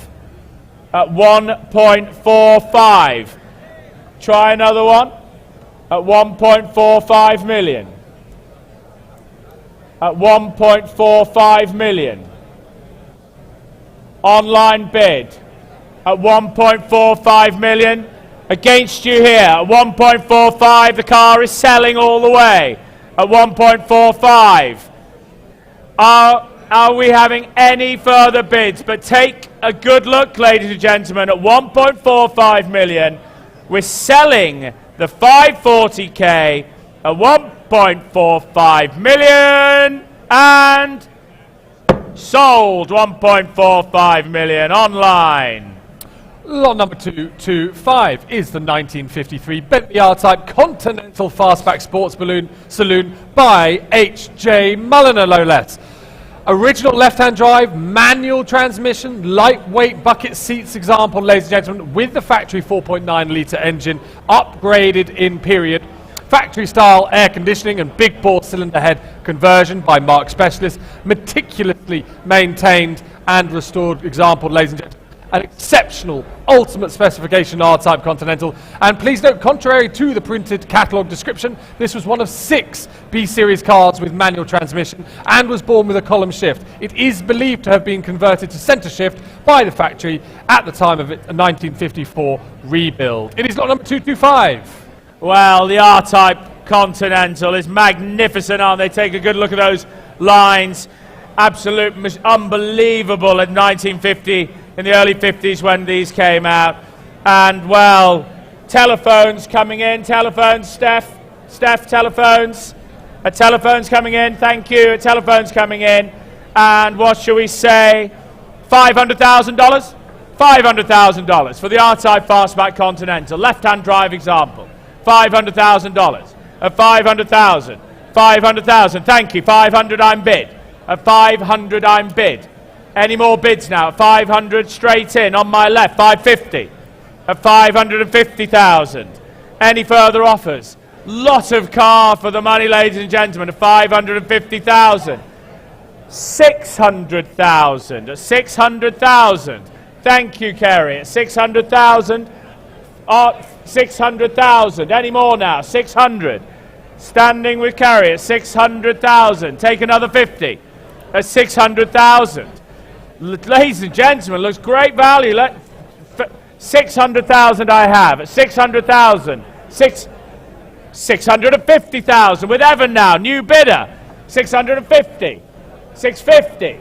At 1.45. Try another one. At 1.45 million. At 1.45 million. Online bid. At 1.45 million. Against you here at 1.45, the car is selling all the way at 1.45. Are we having any further bids? But take a good look, ladies and gentlemen, at 1.45 million. We're selling the 540K at 1.45 million and sold 1.45 million online. Lot number 225 is the 1953 Bentley R-Type Continental Fastback Sports Balloon Saloon by H.J. Mulliner, no less. Original left-hand drive, manual transmission, lightweight bucket seats example, ladies and gentlemen, with the factory 4.9 litre engine, upgraded in period. Factory-style air conditioning and big bore cylinder head conversion by Mark Specialist, meticulously maintained and restored example, ladies and gentlemen. An exceptional ultimate specification R-Type Continental. And please note, contrary to the printed catalogue description, this was one of 6 B-Series cars with manual transmission and was born with a column shift. It is believed to have been converted to centre shift by the factory at the time of its 1954 rebuild. It is lot number 225. Well, the R-Type Continental is magnificent, aren't they? Take a good look at those lines. Absolute, unbelievable at 1950. In the early 50s when these came out. And, well, telephones coming in. Telephones, Steph, telephones. A telephone's coming in, thank you. A telephone's coming in. And what shall we say? $500,000? $500,000 for the R-Type Fastback Continental. Left-hand drive example. $500,000. At 500,000. 500,000, thank you. 500 I'm bid. At 500 I'm bid. Any more bids now? 500 straight in on my left. 550. At 550,000. Any further offers? Lot of car for the money, ladies and gentlemen. At 550,000. 600,000. At 600,000. Thank you, Kerry. At 600,000. 600,000. Any more now? 600. Standing with Kerry at 600,000. Take another 50. At 600,000. Ladies and gentlemen, looks great value. 600,000 I have. At 600,000. 650,000 with Evan now. New bidder. 650. 650.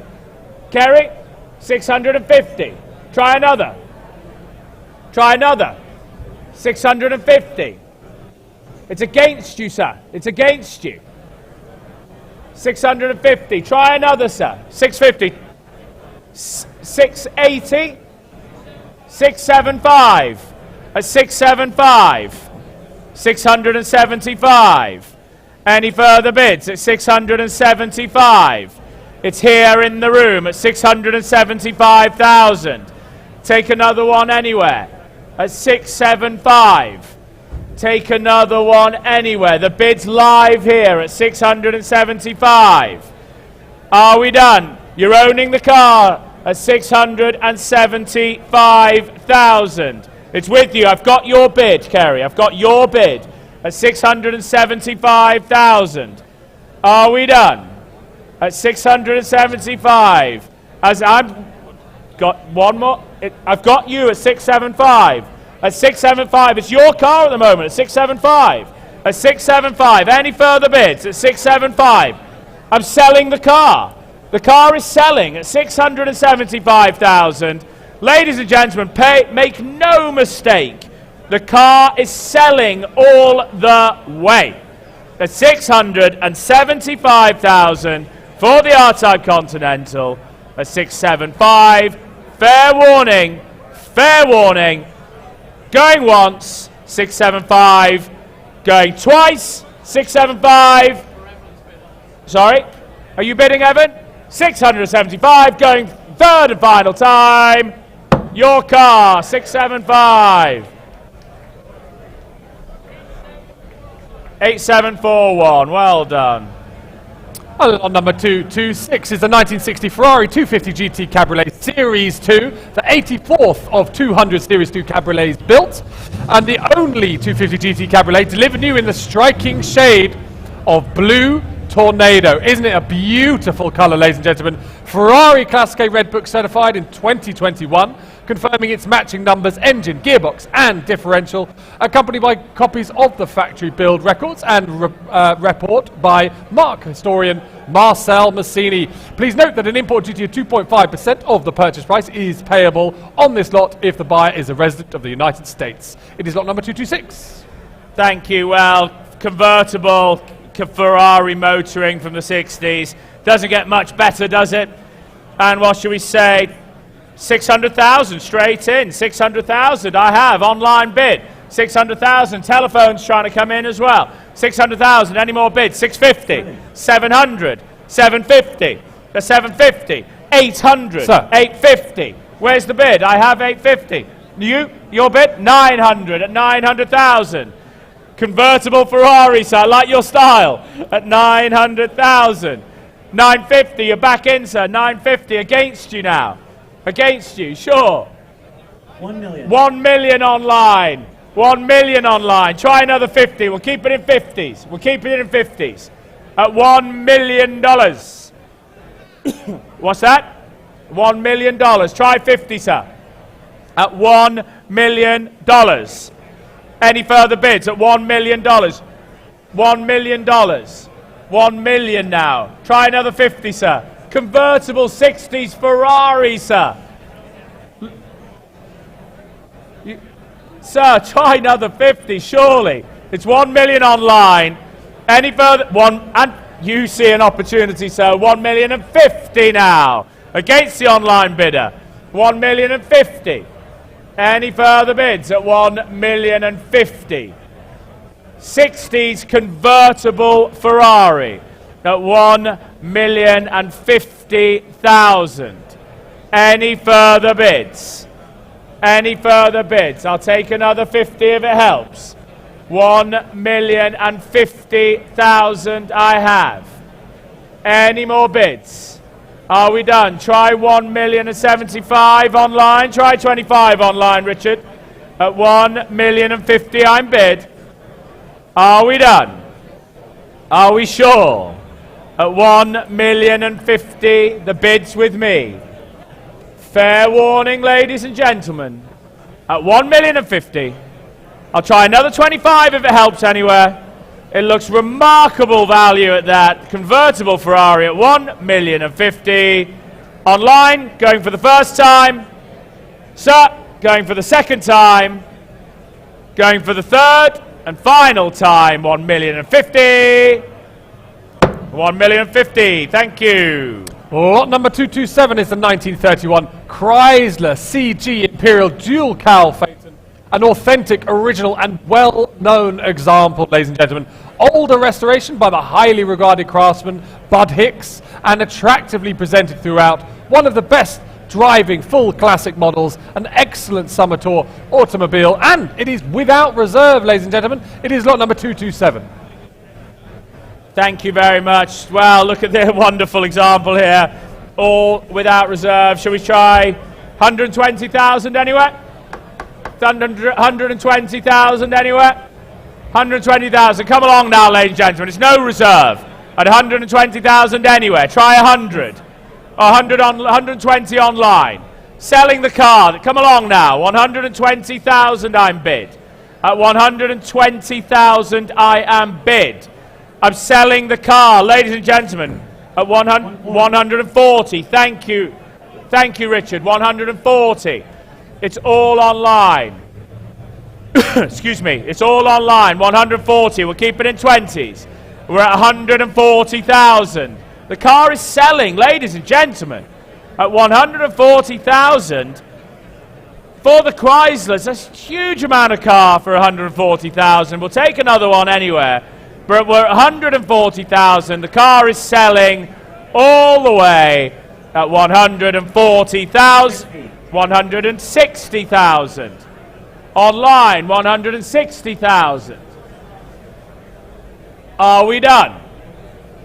Kerry? 650. Try another. Try another. 650. It's against you, sir. It's against you. 650. Try another, sir. 650. 680. 675. At 675. 675. Any further bids at 675? It's here in the room at 675,000. Take another one anywhere at 675. Take another one anywhere. The bid's live here at 675. Are we done? You're owning the car at 675,000. It's with you. I've got your bid, Kerry. I've got your bid at 675,000. Are we done? At 675. As I've got one more. I've got you at 675. At 675. It's your car at the moment at 675. At 675. Any further bids at 675? I'm selling the car. The car is selling at 675,000. Ladies and gentlemen, make no mistake. The car is selling all the way at 675,000 for the R-Type Continental at 675. Fair warning, fair warning. Going once, 675. Going twice, 675. Sorry, are you bidding, Evan? 675. Going third and final time. Your car, 675. 8741, well done. On number 226 is the 1960 Ferrari 250 GT Cabriolet Series 2, the 84th of 200 Series 2 Cabriolets built, and the only 250 GT Cabriolet delivered new in the striking shade of blue Tornado. Isn't it a beautiful colour, ladies and gentlemen? Ferrari Class K Red Book certified in 2021, confirming its matching numbers, engine, gearbox and differential, accompanied by copies of the factory build records and report by Mark historian Marcel Massini. Please note that an import duty of 2.5% of the purchase price is payable on this lot if the buyer is a resident of the United States. It is lot number 226. Thank you. Well, convertible Ferrari motoring from the 60s. Doesn't get much better, does it? And what should we say? 600,000 straight in. 600,000. I have online bid. 600,000. Telephones trying to come in as well. 600,000. Any more bids? 650. 700. 750. 750. 800. Sir. 850. Where's the bid? I have 850. Your bid? 900 at 900,000. Convertible Ferrari, sir. I like your style. At 900,000. 950. You're back in, sir. 950 against you now. Against you, sure. 1 million. 1 million online. 1 million online. Try another 50. We'll keep it in 50s. We'll keep it in 50s. At $1 million. What's that? $1 million. Try 50, sir. At $1 million. Any further bids at $1 million? $1 million. 1 million now. Try another 50, sir. Convertible 60s Ferrari, sir. Sir, try another 50, surely. It's 1 million online. Any further? And you see an opportunity, sir. 1,050,000 now. Against the online bidder. 1,050,000. Any further bids at 1,050,000? 60s convertible Ferrari at 1,050,000. Any further bids? Any further bids? I'll take another 50 if it helps. 1,050,000 I have. Any more bids? Are we done? Try 1,075,000 online. Try 25 online, Richard. At 1,050,000 I'm bid. Are we done? Are we sure? At 1,050,000, the bid's with me. Fair warning, ladies and gentlemen. At 1,050,000, I'll try another 25 if it helps anywhere. It looks remarkable value at that. Convertible Ferrari at 1,050,000. Online, going for the first time. Sir, going for the second time. Going for the third and final time, 1,050,000. 1,050,000. Thank you. Lot number 227 is the 1931 Chrysler CG Imperial Dual Cowl Phaeton, an authentic, original, and well-known example, ladies and gentlemen. Older restoration by the highly regarded craftsman Bud Hicks, and attractively presented throughout. One of the best driving full classic models, an excellent summer tour automobile, and it is without reserve, ladies and gentlemen. It is lot number 227. Thank you very much. Well, look at the wonderful example here. All without reserve. Shall we try 120,000 anywhere? 120,000 anywhere? 120,000. Come along now, ladies and gentlemen. It's no reserve. At 120,000 anywhere. Try 100. 120 online. Selling the car. Come along now. 120,000 I'm bid. At 120,000 I am bid. I'm selling the car, ladies and gentlemen, at 140. Thank you. Thank you, Richard. 140. It's all online. Excuse me. It's all online. 140. We'll keep it in 20s. We're at 140,000. The car is selling, ladies and gentlemen, at 140,000 for the Chryslers. That's a huge amount of car for 140,000. We'll take another one anywhere. But we're at 140,000. The car is selling all the way at 140,000. 160,000. Online, 160,000. Are we done?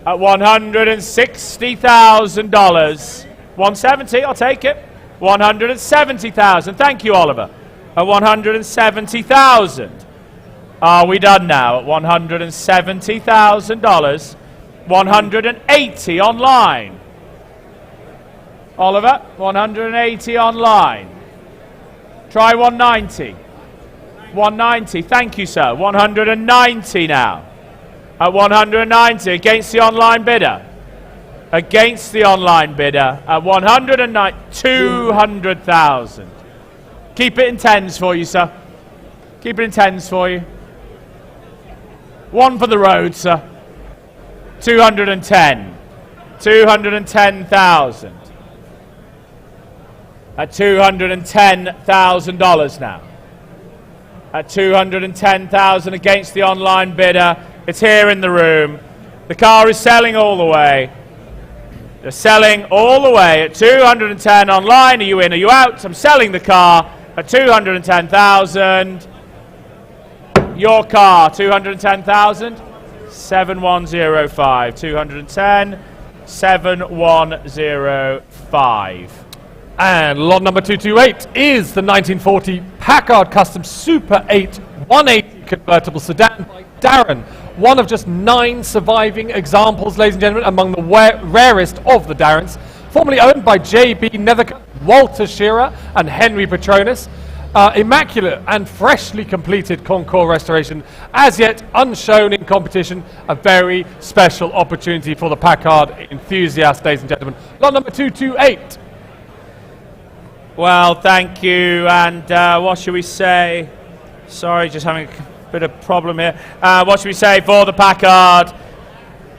At $160,000. 170, I'll take it. 170,000. Thank you, Oliver. At 170,000. Are we done now at $170,000? 180 online. Oliver, 180 online. Try 190. 190, thank you, sir. 190 now. At 190 against the online bidder. Against the online bidder at 190. 200,000. Keep it in tens for you, sir. Keep it in tens for you. One for the road, sir. 210. 210,000. At $210,000 now. At 210,000 against the online bidder. It's here in the room. The car is selling all the way. They're selling all the way at 210 online. Are you in? Are you out? I'm selling the car at 210,000. Your car, 210,000. 7105. 210. 7105. And lot number 228 is the 1940 Packard Custom Super 8 180 convertible sedan by Darren. One of just 9 surviving examples, ladies and gentlemen, among the rarest of the Darrens. Formerly owned by J.B. Nethercutt, Walter Shearer, and Henry Petronas. Immaculate and freshly completed Concours restoration, as yet unshown in competition. A very special opportunity for the Packard enthusiast, ladies and gentlemen. Lot number 228. Well, thank you, and what should we say? Sorry, just having a bit of problem here. What should we say for the Packard?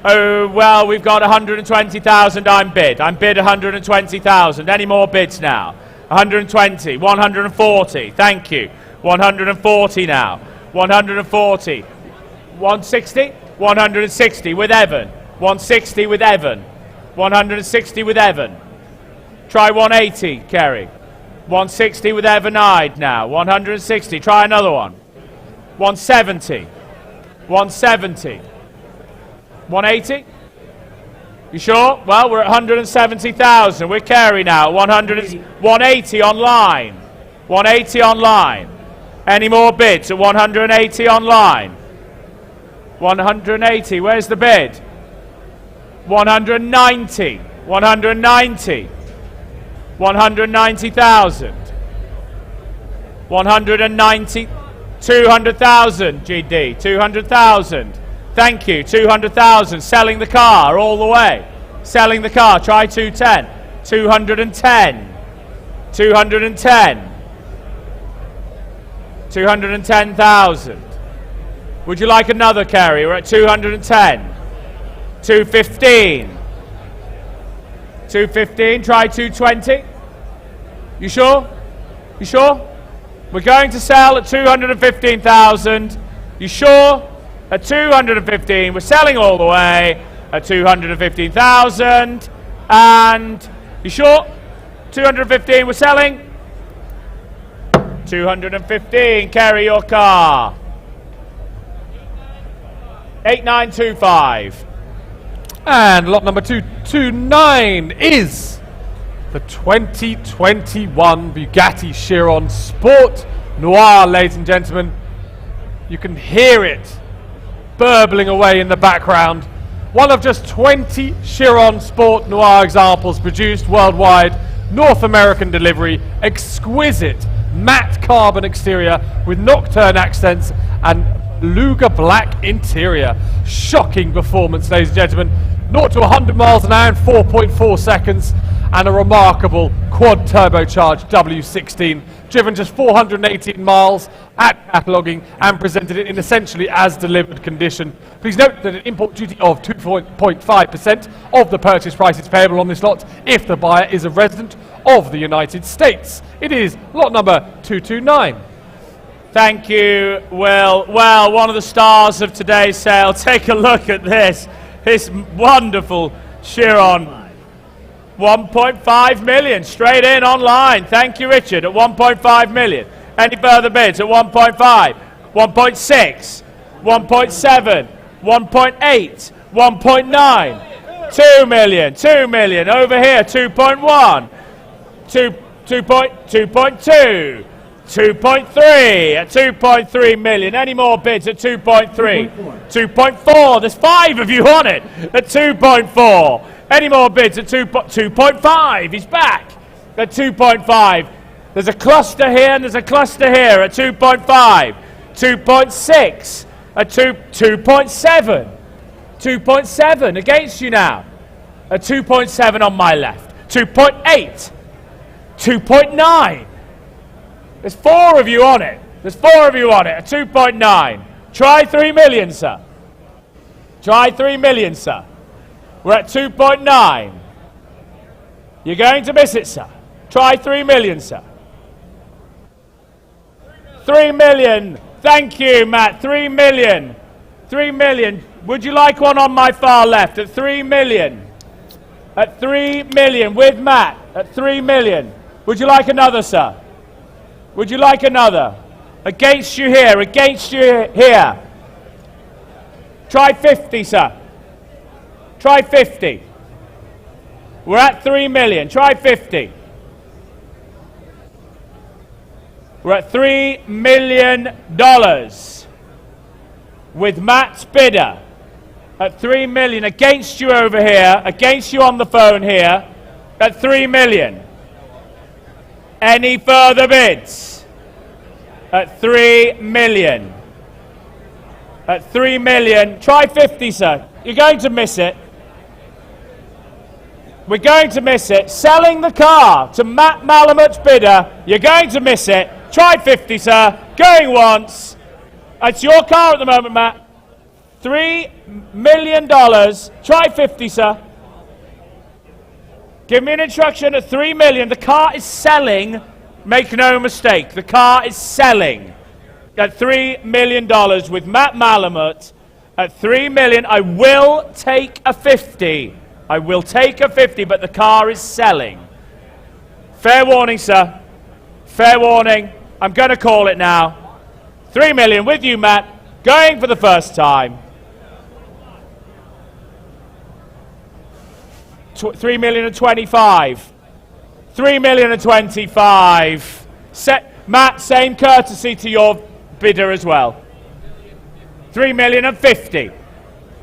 Oh, well, we've got 120,000 I'm bid. I'm bid 120,000. Any more bids now? 120, 140, thank you. 140 now. 140. 160? 160 with Evan. 160 with Evan. 160 with Evan. Try 180, Kerry. 160 with Evan Hyde now. 160. Try another one. 170. 170. 180? You sure? Well, we're at 170,000. We're Kerry now. 180 online. 180 online. Any more bids at 180 online? 180. Where's the bid? 190. 190. 190,000. 190. 200,000, GD. 200,000. Thank you. 200,000. Selling the car all the way. Selling the car. Try 210. 210. 210. 210,000. Would you like another, Kerry? We're at 210. 215. 215, try 220. You sure? You sure? We're going to sell at 215,000. You sure? At 215, we're selling all the way at 215,000. And you sure? 215, we're selling. 215, carry your car. 8925. And lot number 229 is the 2021 Bugatti Chiron Sport Noir, ladies and gentlemen. You can hear it burbling away in the background. One of just 20 Chiron Sport Noir examples produced worldwide, North American delivery, exquisite matte carbon exterior with nocturne accents and Luger black interior. Shocking performance, ladies and gentlemen. 0 to 100 miles an hour in 4.4 seconds and a remarkable quad turbocharged W16, driven just 418 miles at cataloguing and presented it in essentially as delivered condition. Please note that an import duty of 2.5% of the purchase price is payable on this lot if the buyer is a resident of the United States. It is lot number 229. Thank you, Will. Well, one of the stars of today's sale. Take a look at this. This wonderful Chiron. 1.5 million, straight in online. Thank you, Richard, at 1.5 million. Any further bids at 1.5, 1.6, 1.7, 1.8, 1.9, 2 million, 2 million. Over here, 2.1, 2.2, 2.3 at 2.3 million. Any more bids at 2.3? 2.4. There's 5 of you on it at 2.4. Any more bids at 2.5? He's back at 2.5. There's a cluster here and there's a cluster here at 2.5. 2.6 at 2.7. 2.7 against you now at 2.7 on my left. 2.8. 2.9. There's 4 of you on it. There's 4 of you on it at 2.9. Try 3 million, sir. Try 3 million, sir. We're at 2.9. You're going to miss it, sir. Try 3 million, sir. 3 million. Thank you, Matt. 3 million. 3 million. Would you like one on my far left at 3 million? At 3 million with Matt at 3 million. Would you like another, sir? Would you like another? Against you here, against you here. Try 50, sir. Try 50. We're at 3 million. Try 50. We're at $3 million with Matt's bidder at 3 million. Against you over here, against you on the phone here at 3 million. Any further bids? At 3 million. At 3 million. Try 50, sir. You're going to miss it. We're going to miss it. Selling the car to Matt Malamuth's bidder. You're going to miss it. Try 50, sir. Going once. It's your car at the moment, Matt. $3 million. Try 50, sir. Give me an instruction at 3 million. The car is selling. Make no mistake. The car is selling at $3 million with Matt Malamuth. At 3 million, I will take a 50. I will take a 50, but the car is selling. Fair warning, sir. Fair warning. I'm going to call it now. 3 million with you, Matt. Going for the first time. 3 million and 25. 3 million and 25. Matt, same courtesy to your bidder as well. 3 million and 50.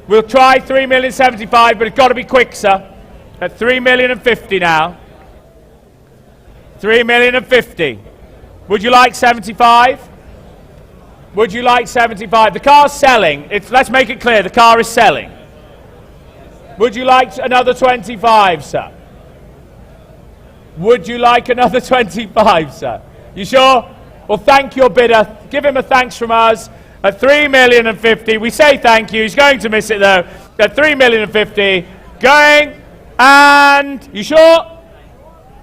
We'll try 3 million 75, but it's got to be quick, sir. At 3 million and 50 now. 3 million and 50. Would you like 75? Would you like 75? The car's selling. Let's make it clear, the car is selling. Would you like another 25, sir? Would you like another 25, sir? You sure? Well, thank your bidder. Give him a thanks from us. At 3 million and 50, we say thank you. He's going to miss it, though. At 3,050,000 going, and you sure?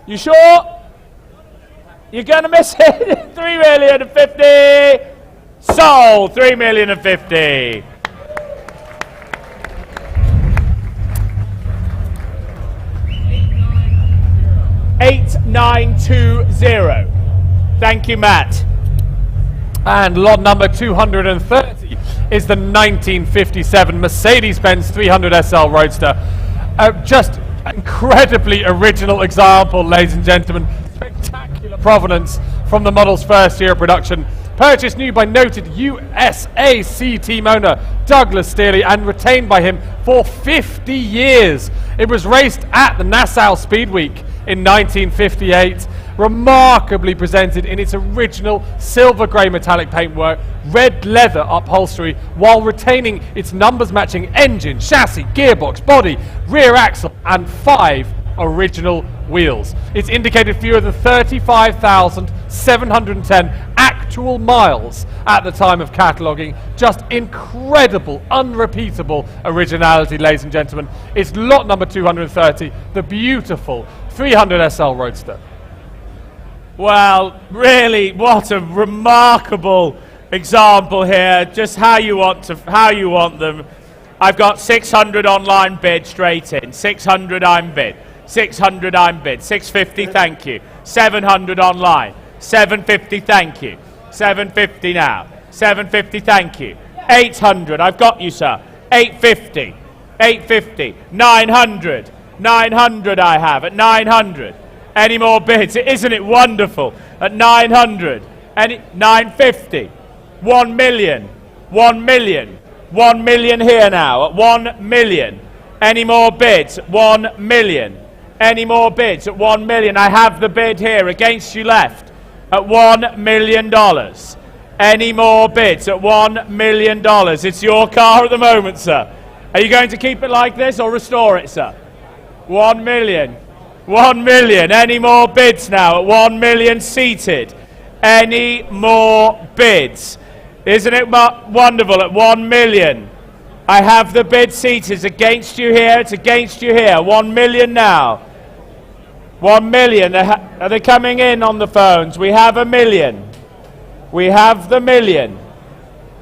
You sure? You're going to miss it. 3,050,000 sold. 3,050,000. 8920. Thank you, Matt. And lot number 230 is the 1957 Mercedes-Benz 300 SL Roadster. Just incredibly original example, ladies and gentlemen. Spectacular provenance from the model's first year of production. Purchased new by noted USA team owner Douglas Stearley and retained by him for 50 years. It was raced at the Nassau Speed Week in 1958. Remarkably presented in its original silver grey metallic paintwork, red leather upholstery, while retaining its numbers matching engine, chassis, gearbox, body, rear axle and 5 original wheels. It's indicated fewer than 35,710 actual miles at the time of cataloguing. Just incredible, unrepeatable originality, ladies and gentlemen. It's lot number 230, the beautiful 300 SL Roadster. Well, really, what a remarkable example here. Just how you want them. I've got 600 online bid straight in. 600 I'm bid. 600 I'm bid. 650, thank you. 700 online. 750, thank you. 750 now. 750, thank you. 800, I've got you, sir. 850. 850. 900. 900 I have at 900. Any more bids? Isn't it wonderful? At 900. 950. 1 million. 1 million. 1 million here now. At 1 million. Any more bids? 1 million. Any more bids? At 1 million. I have the bid here against you left. At $1 million. Any more bids? At $1 million. It's your car at the moment, sir. Are you going to keep it like this or restore it, sir? 1 million. 1 million. Any more bids now? At 1 million seated. Any more bids? Isn't it wonderful? At 1 million. I have the bid seated. It's against you here. It's against you here. 1 million now. 1 million. Are they coming in on the phones? We have a million. We have the million.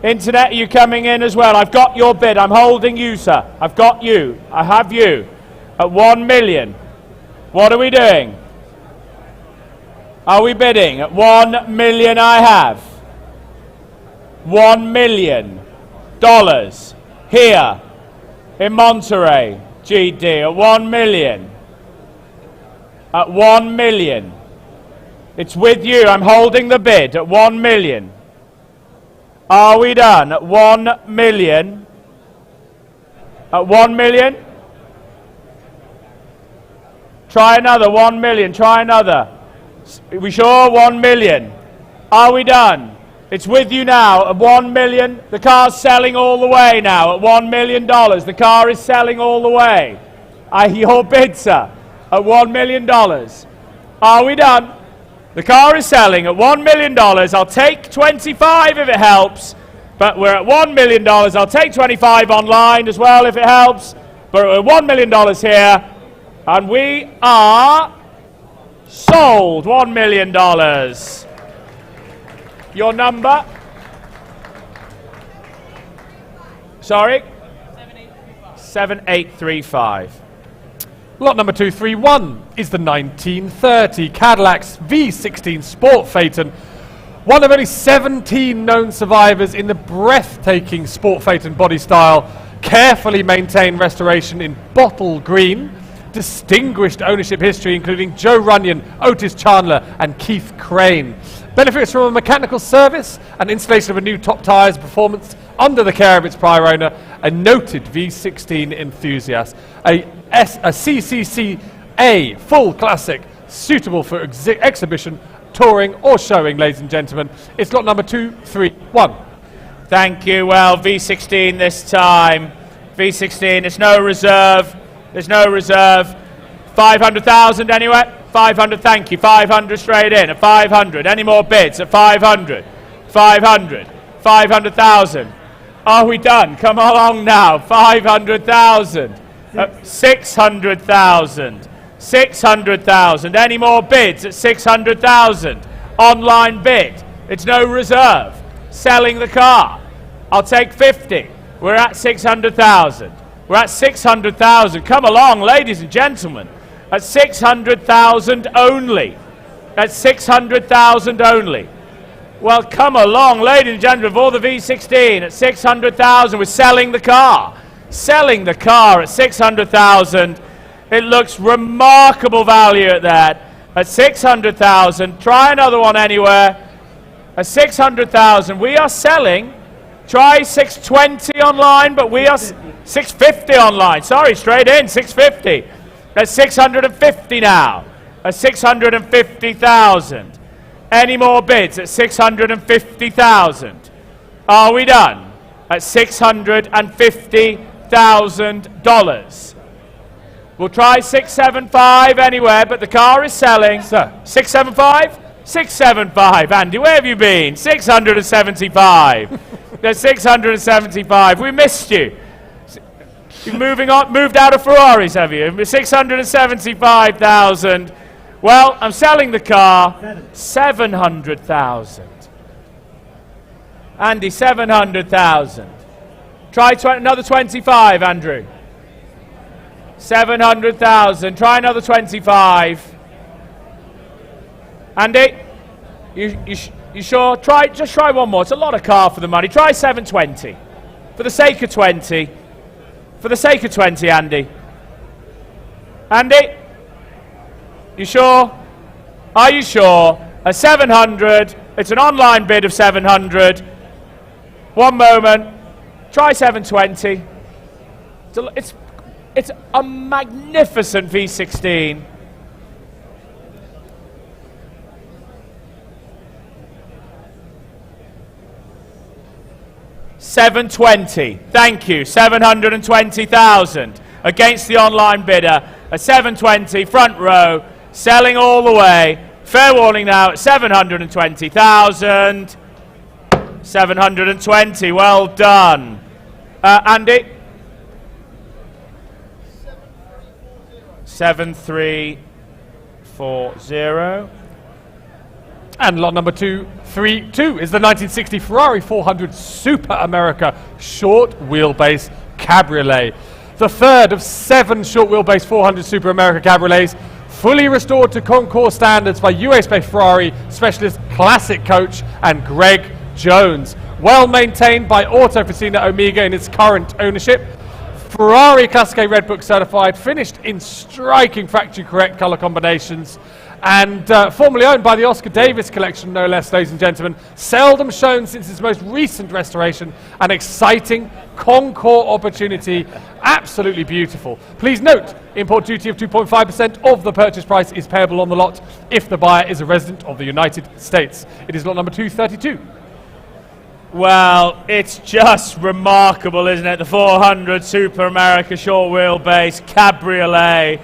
Internet, are you coming in as well? I've got your bid. I'm holding you, sir. I've got you. I have you. At 1 million. What are we doing? Are we bidding? At 1 million I have. $1 million here in Monterey, GD, at 1 million. At 1 million. It's with you. I'm holding the bid at 1 million. Are we done? At 1 million. At 1 million. Try another. 1 million. Try another. Are we sure? 1 million. Are we done? It's with you now at 1 million. The car's selling all the way now at $1 million. The car is selling all the way. Your bid, sir, at $1 million. Are we done? The car is selling at $1 million. I'll take 25 if it helps. But we're at $1 million. I'll take 25 online as well if it helps. But we're at $1 million here. And we are sold. $1 million. Your number? Sorry? 7835. Lot number 231 is the 1930 Cadillac's V16 Sport Phaeton, one of only 17 known survivors in the breathtaking Sport Phaeton body style, carefully maintained restoration in bottle green, distinguished ownership history including Joe Runyon, Otis Chandler and Keith Crane. Benefits from a mechanical service and installation of a new top tyres performance under the care of its prior owner, a noted V16 enthusiast, a CCCA full classic suitable for exhibition, touring or showing, ladies and gentlemen. It's lot number 231. Thank you. Well, V16 this time. V16, it's no reserve. There's no reserve. 500,000 anyway? 500, thank you. 500 straight in at 500. Any more bids at 500? 500. 500,000. Are we done? Come along now. 500,000. 600,000. 600,000. Any more bids at 600,000? Online bid. It's no reserve. Selling the car. I'll take 50. We're at 600,000. We're at 600,000. Come along, ladies and gentlemen. At 600,000 only. At 600,000 only. Well, come along, ladies and gentlemen, of all the V16 at 600,000. We're selling the car. Selling the car at 600,000. It looks remarkable value at that. At 600,000. Try another one anywhere. At 600,000. We are selling. Try 620 online, but we are 650 online. Sorry, straight in, 650. At 650 now. At 650,000. Any more bids at 650,000? Are we done? At $650,000. We'll try 675 anywhere, but the car is selling. Sir. 675? 675. Andy, where have you been? 675. There's 675. We missed you. You're moving on, moved out of Ferraris, have you? 675,000. Well, I'm selling the car. 700,000. Andy, 700,000. Try another 25, Andrew. 700,000. Try another 25. Andy, you sure? Just try one more. It's a lot of car for the money. Try 720. For the sake of 20. For the sake of 20, Andy. Andy? You sure? Are you sure? A 700. It's an online bid of 700. One moment. Try 720. It's a magnificent V16. $720. Thank you. 720,000 against the online bidder. A 720 front row, selling all the way. Fair warning now at 720,000. 720. Well done, Andy. 7340. And lot number 232 is the 1960 Ferrari 400 Super America short wheelbase cabriolet. The third of 7 short wheelbase 400 Super America cabriolets, fully restored to concours standards by US-based Ferrari specialist Classic Coach and Greg Jones. Well maintained by Auto Facina Omega in its current ownership. Ferrari Classic Red Book certified, finished in striking factory correct colour combinations, and formerly owned by the Oscar Davis collection, no less, ladies and gentlemen. Seldom shown since its most recent restoration. An exciting concours opportunity. Absolutely beautiful. Please note, import duty of 2.5% of the purchase price is payable on the lot if the buyer is a resident of the United States. It is lot number 232. Well, it's just remarkable, isn't it? The 400 Super America short wheelbase cabriolet.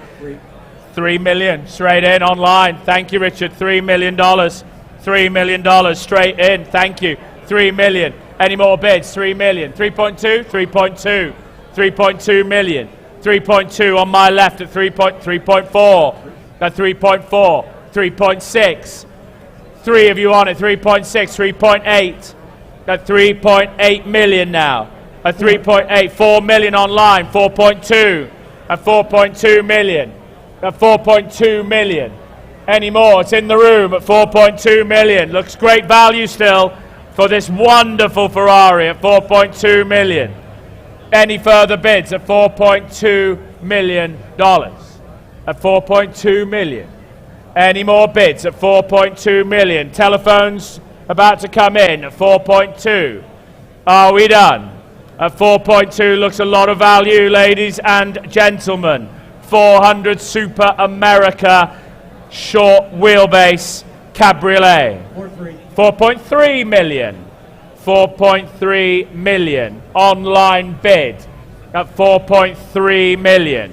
$3 million straight in online. Thank you, Richard. $3 million. $3 million straight in. Thank you. $3 million. Any more bids? $3 million. 3.2. 3.2. 3.2 million. 3.2 on my left at 3.4. At 3.4. 3.6. 3 of you on it. 3.6. 3.8. At 3.8 million now. At 3.8. 4 million online. 4.2. At 4.2 million. At 4.2 million. Any more? It's in the room at 4.2 million. Looks great value still for this wonderful Ferrari at 4.2 million. Any further bids at $4.2 million? At 4.2 million. Any more bids at 4.2 million? Telephones about to come in at 4.2. Are we done? At 4.2 looks a lot of value, ladies and gentlemen. 400 Super America short wheelbase cabriolet. 4.3 million. 4.3 million. Online bid at 4.3 million.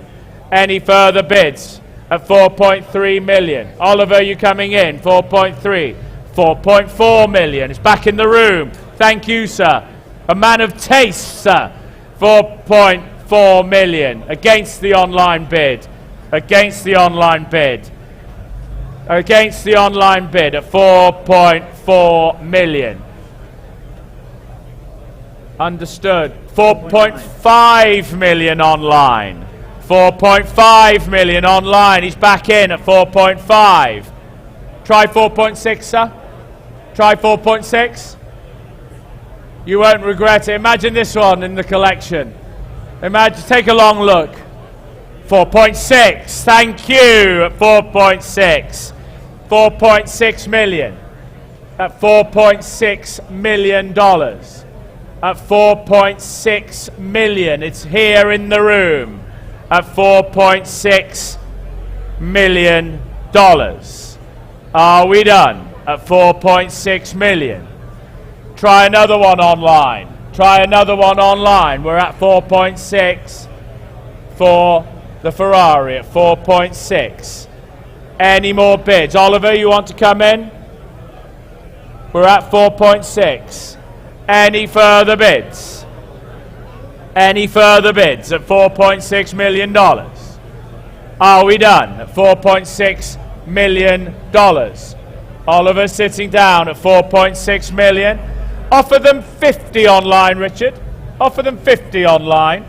Any further bids at 4.3 million? Oliver, you coming in? 4.3. 4.4 million. It's back in the room. Thank you, sir. A man of taste, sir. 4.4 million against the online bid. Against the online bid. Against the online bid at 4.4 million. Understood. 4.5 million online. 4.5 million online. He's back in at 4.5. Try 4.6, sir. Try 4.6. You won't regret it. Imagine this one in the collection. Imagine, take a long look. 4.6. Thank you. At 4.6. 4.6 million. At $4.6 million. At 4.6 million. It's here in the room. At $4.6 million. Are we done? At 4.6 million. Try another one online. Try another one online. We're at 4.6 for the Ferrari at 4.6. Any more bids? Oliver, you want to come in? We're at 4.6. Any further bids? Any further bids at $4.6 million? Are we done at $4.6 million? Oliver sitting down at 4.6 million. Offer them 50 online, Richard. Offer them 50 online.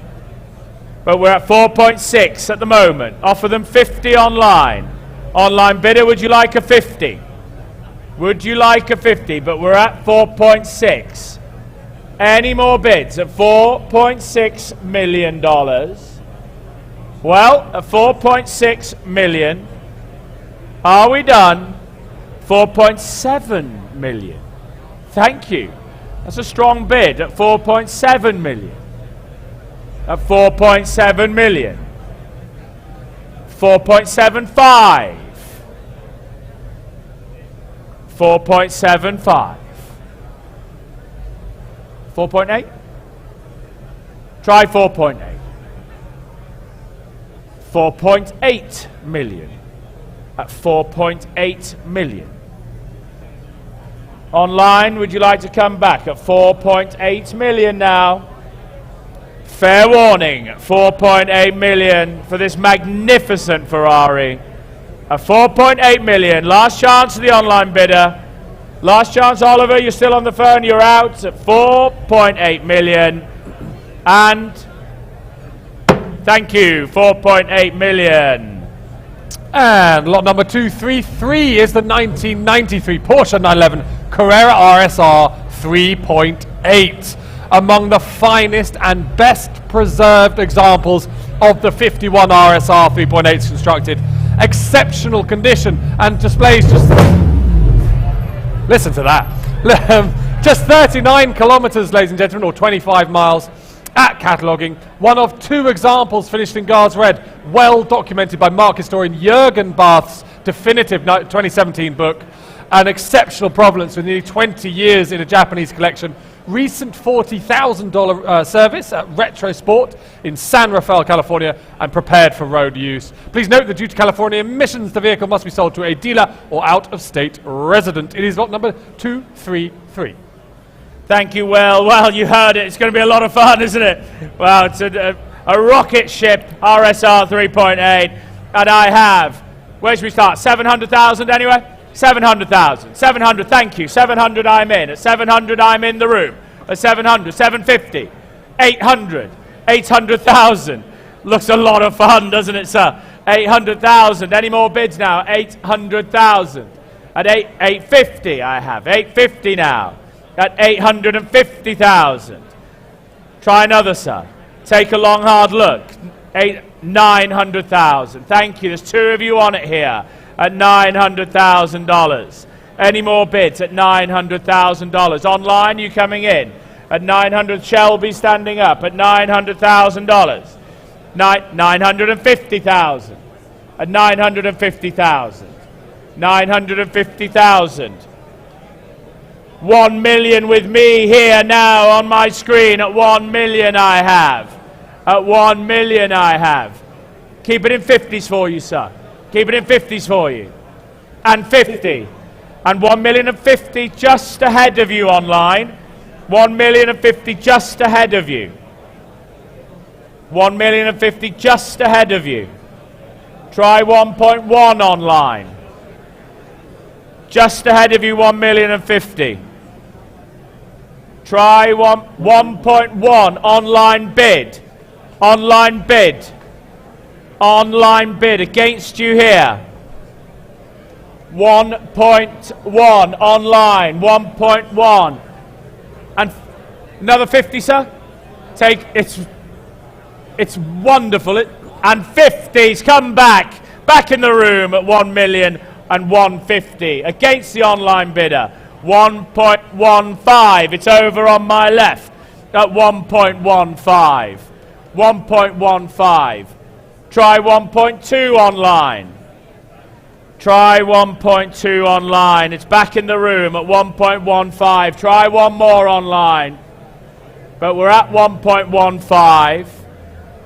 But we're at 4.6 at the moment. Offer them 50 online. Online bidder, would you like a 50? Would you like a 50? But we're at 4.6. Any more bids at $4.6 million? Well, at 4.6 million. Are we done? 4.7 million. Thank you. That's a strong bid at 4.7 million. At 4.7 million. 4.75. 4.75. 4.8. Try 4.8. 4.8 million. At 4.8 million. Online, would you like to come back at 4.8 million now? Fair warning, 4.8 million for this magnificent Ferrari. At 4.8 million, last chance to the online bidder. Last chance, Oliver, you're still on the phone, you're out at 4.8 million. And thank you, 4.8 million. And lot number 233 is the 1993 Porsche 911 Carrera RSR 3.8. Among the finest and best preserved examples of the 51 RSR 3.8s constructed. Exceptional condition and displays just... Listen to that. Just 39 kilometers, ladies and gentlemen, or 25 miles at cataloguing. One of two examples finished in Guards Red, well documented by mark historian Jürgen Barth's definitive 2017 book. An exceptional provenance with nearly 20 years in a Japanese collection. Recent $40,000 service at Retro Sport in San Rafael, California, and prepared for road use. Please note that due to California emissions, the vehicle must be sold to a dealer or out-of-state resident. It is lot number 233. Thank you, Will. Well, you heard it. It's going to be a lot of fun, isn't it? Well, it's a rocket ship RSR 3.8. And I have, where should we start? 700,000 anyway? 700,000. 700, thank you. 700, I'm in. At 700, I'm in the room. At 700, 750, 800, 800,000. Looks a lot of fun, doesn't it, sir? 800,000. Any more bids now? 800,000. At 850, I have. 850 now. At 850,000. Try another, sir. Take a long, hard look. 900,000. Thank you. There's two of you on it here. At $900,000. Any more bids at $900,000? Online, you coming in? At 900, Shelby standing up at $900,000. 950,000. At 950,000. 950,000. 1 million with me here now on my screen. At 1 million I have. At 1 million I have. Keep it in 50s for you, sir. Keep it in 50s for you. And 50. And 1,050,000 just ahead of you online. 1,050,000 just ahead of you. 1,050,000 just ahead of you. Try 1.1 online. Just ahead of you, 1,050,000. Try 1.1 online bid. Online bid. Online bid against you here. 1.1 online. 1.1. And another 50, sir? Take it's wonderful. And 50's come back in the room at 1,000,150 against the online bidder. 1.15. It's over on my left at 1.15. 1.15. Try 1.2 online. Try 1.2 online. It's back in the room at 1.15. Try one more online. But we're at 1.15.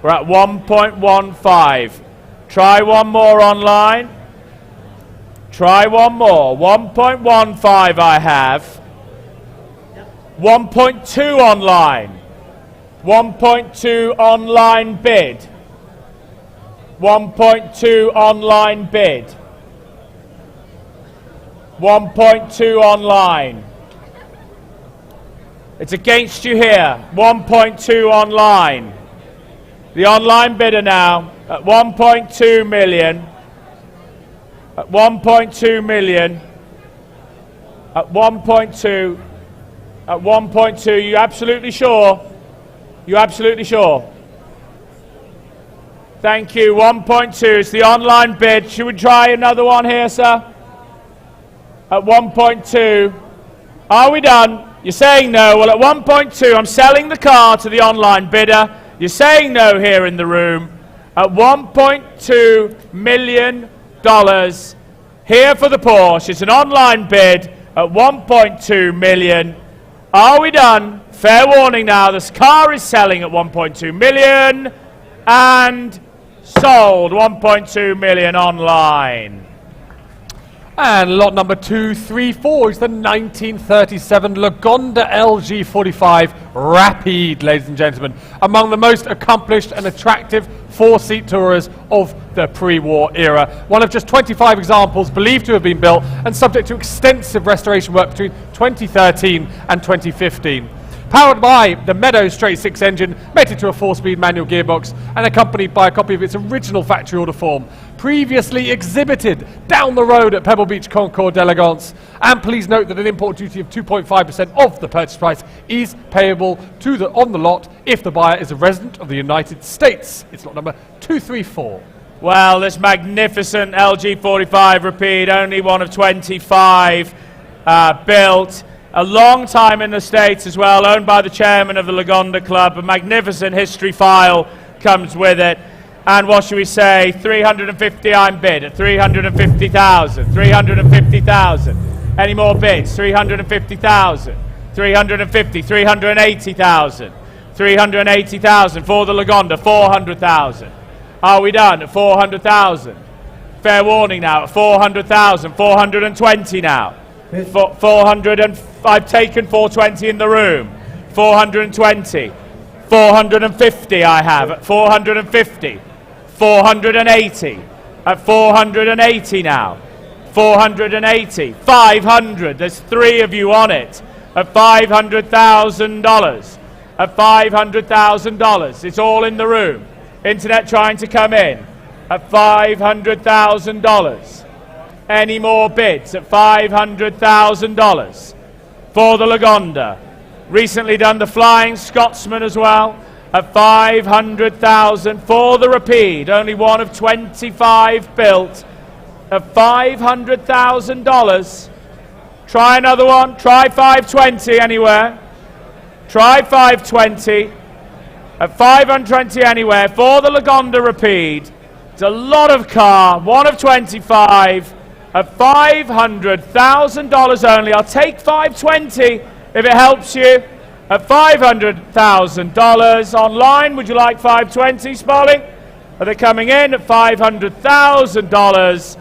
We're at 1.15. Try one more online. Try one more. 1.15 I have. 1.2 online. 1.2 online bid. 1.2 online bid. 1.2 online. It's against you here. 1.2 online. The online bidder now at 1.2 million. At 1.2 million. At 1.2. At 1.2. You absolutely sure? You absolutely sure? Thank you. 1.2 is the online bid. Should we try another one here, sir? At 1.2. Are we done? You're saying no. Well, at 1.2, I'm selling the car to the online bidder. You're saying no here in the room. At $1.2 million here for the Porsche. It's an online bid at 1.2 million. Are we done? Fair warning now. This car is selling at 1.2 million and sold 1.2 million online. And lot number 234 is the 1937 Lagonda LG45 Rapide, ladies and gentlemen. Among the most accomplished and attractive four-seat tourers of the pre-war era. One of just 25 examples believed to have been built and subject to extensive restoration work between 2013 and 2015. Powered by the Meadow straight-six engine, mated to a 4-speed manual gearbox, and accompanied by a copy of its original factory order form, previously exhibited down the road at Pebble Beach Concours d'Elegance. And please note that an import duty of 2.5% of the purchase price is payable on the lot if the buyer is a resident of the United States. It's lot number 234. Well, this magnificent LG45 Rapide, only one of 25 built. A long time in the States as well, owned by the chairman of the Lagonda Club. A magnificent history file comes with it. And what should we say? 350 I'm bid at 350,000. 350,000. Any more bids? 350,000. 350, 380,000. 380,000 for the Lagonda. 400,000. Are we done at 400,000? Fair warning now at 400,000. 420 now. 400 and I've taken 420 in the room. 420. 450 I have at 450. 480. At 480 now. 480. 500. There's three of you on it. At $500,000. At $500,000. It's all in the room. Internet trying to come in. At $500,000. Any more bids at $500,000 for the Lagonda? Recently done the Flying Scotsman as well at $500,000 for the Rapide. Only one of 25 built at $500,000. Try another one. Try 520 anywhere. Try 520 at 520 anywhere for the Lagonda Rapide. It's a lot of car. One of 25. At $500,000 only. I'll take 520 if it helps you. At $500,000 online. Would you like 520, Sparling? Are they coming in at $500,000?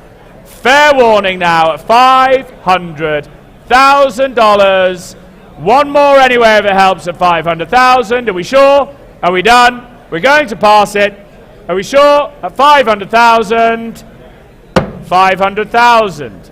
Fair warning now at $500,000. One more anyway if it helps at 500,000. Are we sure? Are we done? We're going to pass it. Are we sure? At 500,000. 500,000.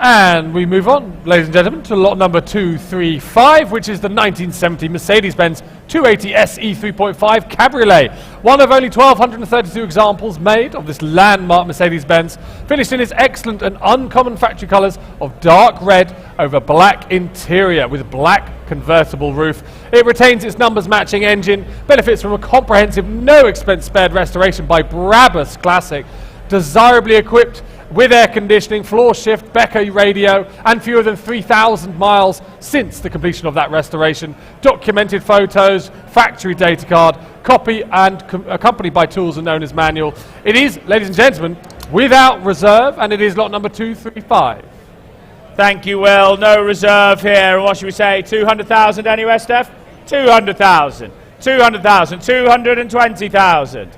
And we move on, ladies and gentlemen, to lot number 235, which is the 1970 Mercedes-Benz 280 SE 3.5 Cabriolet. One of only 1,232 examples made of this landmark Mercedes-Benz, finished in its excellent and uncommon factory colours of dark red over black interior with black convertible roof. It retains its numbers matching engine, benefits from a comprehensive, no expense spared restoration by Brabus Classic, desirably equipped with air conditioning, floor shift, Becker radio, and fewer than 3,000 miles since the completion of that restoration. Documented photos, factory data card, copy and accompanied by tools and known as manual. It is, ladies and gentlemen, without reserve, and it is lot number 235. Thank you, Will. No reserve here. What should we say? 200,000 anyway, Steph? 200,000. 200,000. 220,000.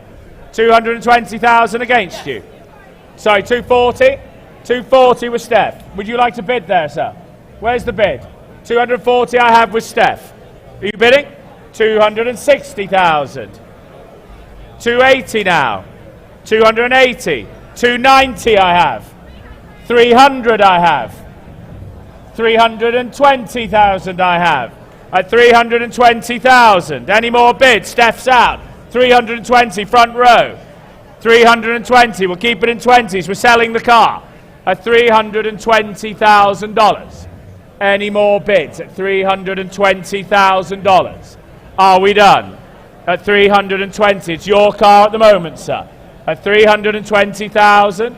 220,000 against you. Sorry, 240? 240 with Steph. Would you like to bid there, sir? Where's the bid? 240 I have with Steph. Are you bidding? 260,000. 280 now. 280. 290 I have. 300 I have. 320,000 I have. At 320,000. Any more bids? Steph's out. 320, front row. 320, we'll keep it in 20s, we're selling the car at $320,000. Any more bids at $320,000? Are we done? At 320, it's your car at the moment, sir. At 320,000.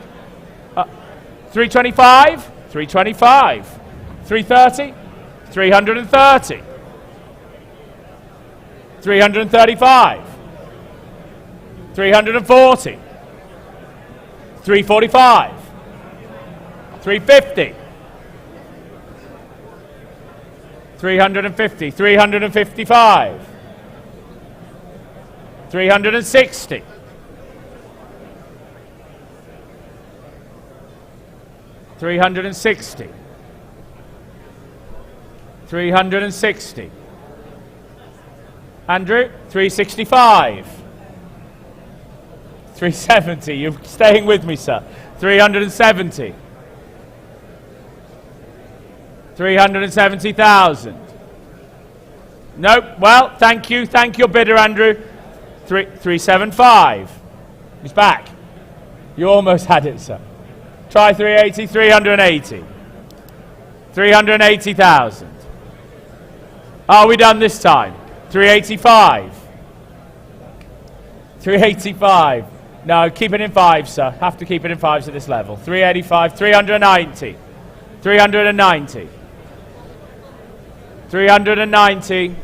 325, 325, 330, 330, 335. 340, 345, 350, 350, 355, 360, 360, 360. Andrew, 365. 370, you're staying with me, sir. 370. 370,000. Nope, well, thank you, thank your bidder, Andrew. 375. He's back. You almost had it, sir. Try 380, 380. 380,000. Are we done this time? 385. 385. No, keep it in fives, sir. Have to keep it in fives at this level. 385, 390. 390. 390.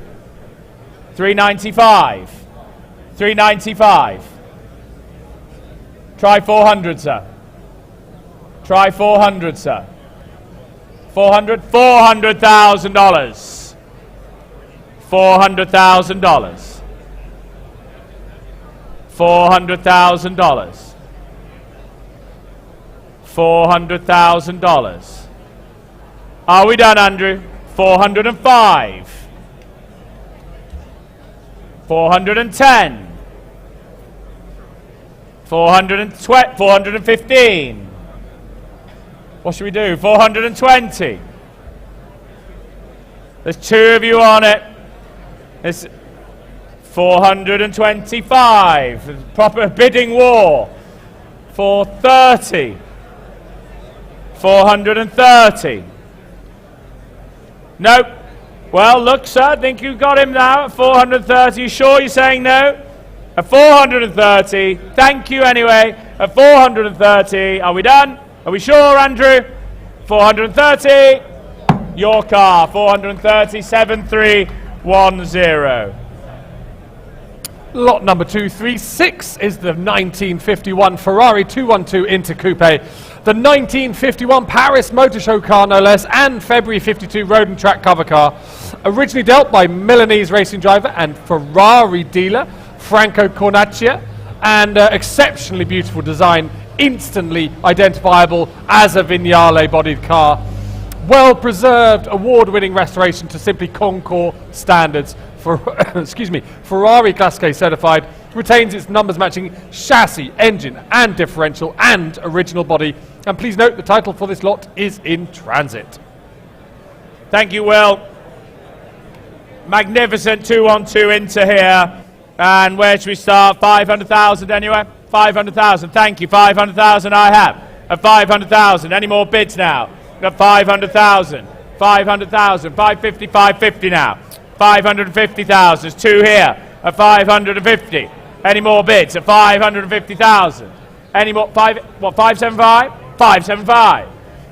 395. 395. Try 400, sir. Try 400, sir. 400. $400,000. $400,000. $400,000. $400,000. Are we done, Andrew? 405. 410. 415. What should we do? 420. There's two of you on it. It's 425. Proper bidding war. 430. 430. Nope. Well, look, sir, I think you've got him now at 430. You sure you're saying no? At 430. Thank you anyway. At 430. Are we done? Are we sure, Andrew? 430. Your car. 430. 7310. Lot number 236 is the 1951 Ferrari 212 Intercoupe, the 1951 Paris Motor Show car no less, and February 52 Road and Track cover car. Originally dealt by Milanese racing driver and Ferrari dealer Franco Cornacchia, and exceptionally beautiful design, instantly identifiable as a Vignale bodied car. well-preserved, award-winning restoration to simply Concours standards. For Ferrari Class K certified, retains its numbers-matching chassis, engine, and differential, and original body. And please note the title for this lot is in transit. Thank you, Will. Magnificent 2-on-2 into here. And where should we start? 500,000 anyway? 500,000. Thank you. 500,000 I have. At 500,000. Any more bids now? At 500,000. 500,000. 550, 550 now. 550,000. There's two here at 550. Any more bids at 550,000? Any more? 575? 575.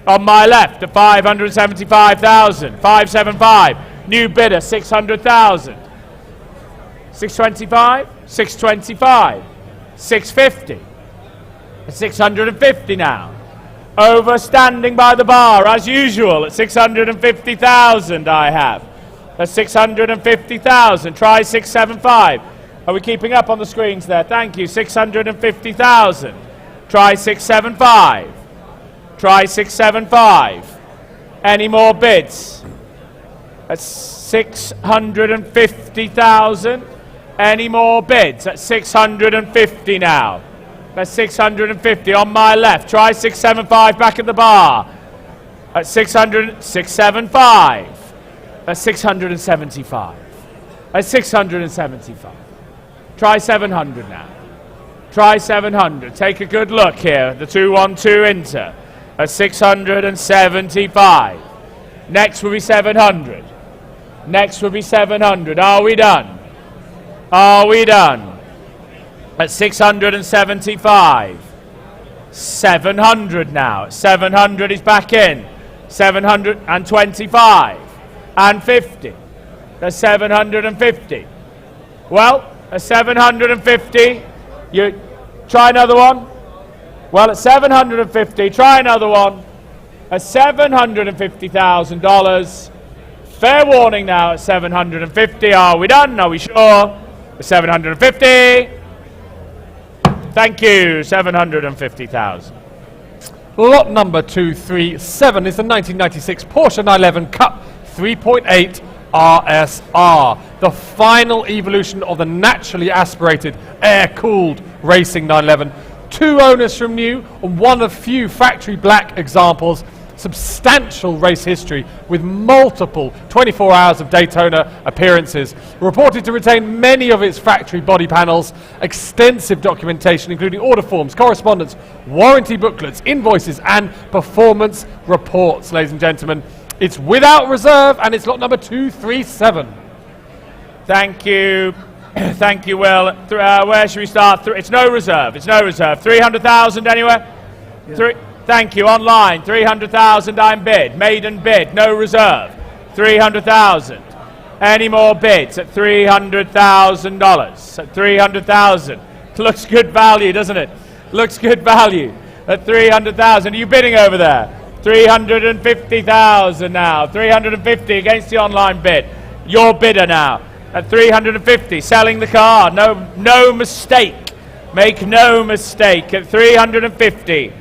On my left at 575,000. 575. New bidder 600,000. 625. 625. 650. 650 now. Over standing by the bar as usual at 650,000 I have. That's 650,000. Try 675. Are we keeping up on the screens there? Thank you. 650,000. Try 675. Try 675. Any more bids? That's 650,000. Any more bids? That's 650 now. That's 650 on my left. Try 675 back at the bar. At 675. That's 675. That's 675. Try 700 now. Try 700. Take a good look here. The 2-1-2 into. At 675. Next will be 700. Next will be 700. Are we done? Are we done? At 675. 700 now. 700 is back in. 725. And 50. That's 750. Well, at 750, you try another one. Well, at 750, try another one. At $750,000. Fair warning now at 750. Are we done? Are we sure? At 750. Thank you. 750,000. Lot number 237 is the 1996 Porsche 911 Cup 3.8 RSR, the final evolution of the naturally aspirated, air-cooled racing 911. Two owners from new, and one of few factory black examples. Substantial race history with multiple 24 hours of Daytona appearances. Reported to retain many of its factory body panels. Extensive documentation including order forms, correspondence, warranty booklets, invoices and performance reports, ladies and gentlemen. It's without reserve and it's lot number 237. Thank you. Thank you, Will. Where should we start? It's no reserve. It's no reserve. 300,000 anywhere? Yeah. Thank you. Online, 300,000 I'm bid. Maiden bid, no reserve. 300,000. Any more bids at $300,000? At 300,000. Looks good value, doesn't it? Looks good value. At 300,000. Are you bidding over there? 350,000 now. 350 against the online bid. Your bidder now. At 350. Selling the car. No mistake. Make no mistake. At 350.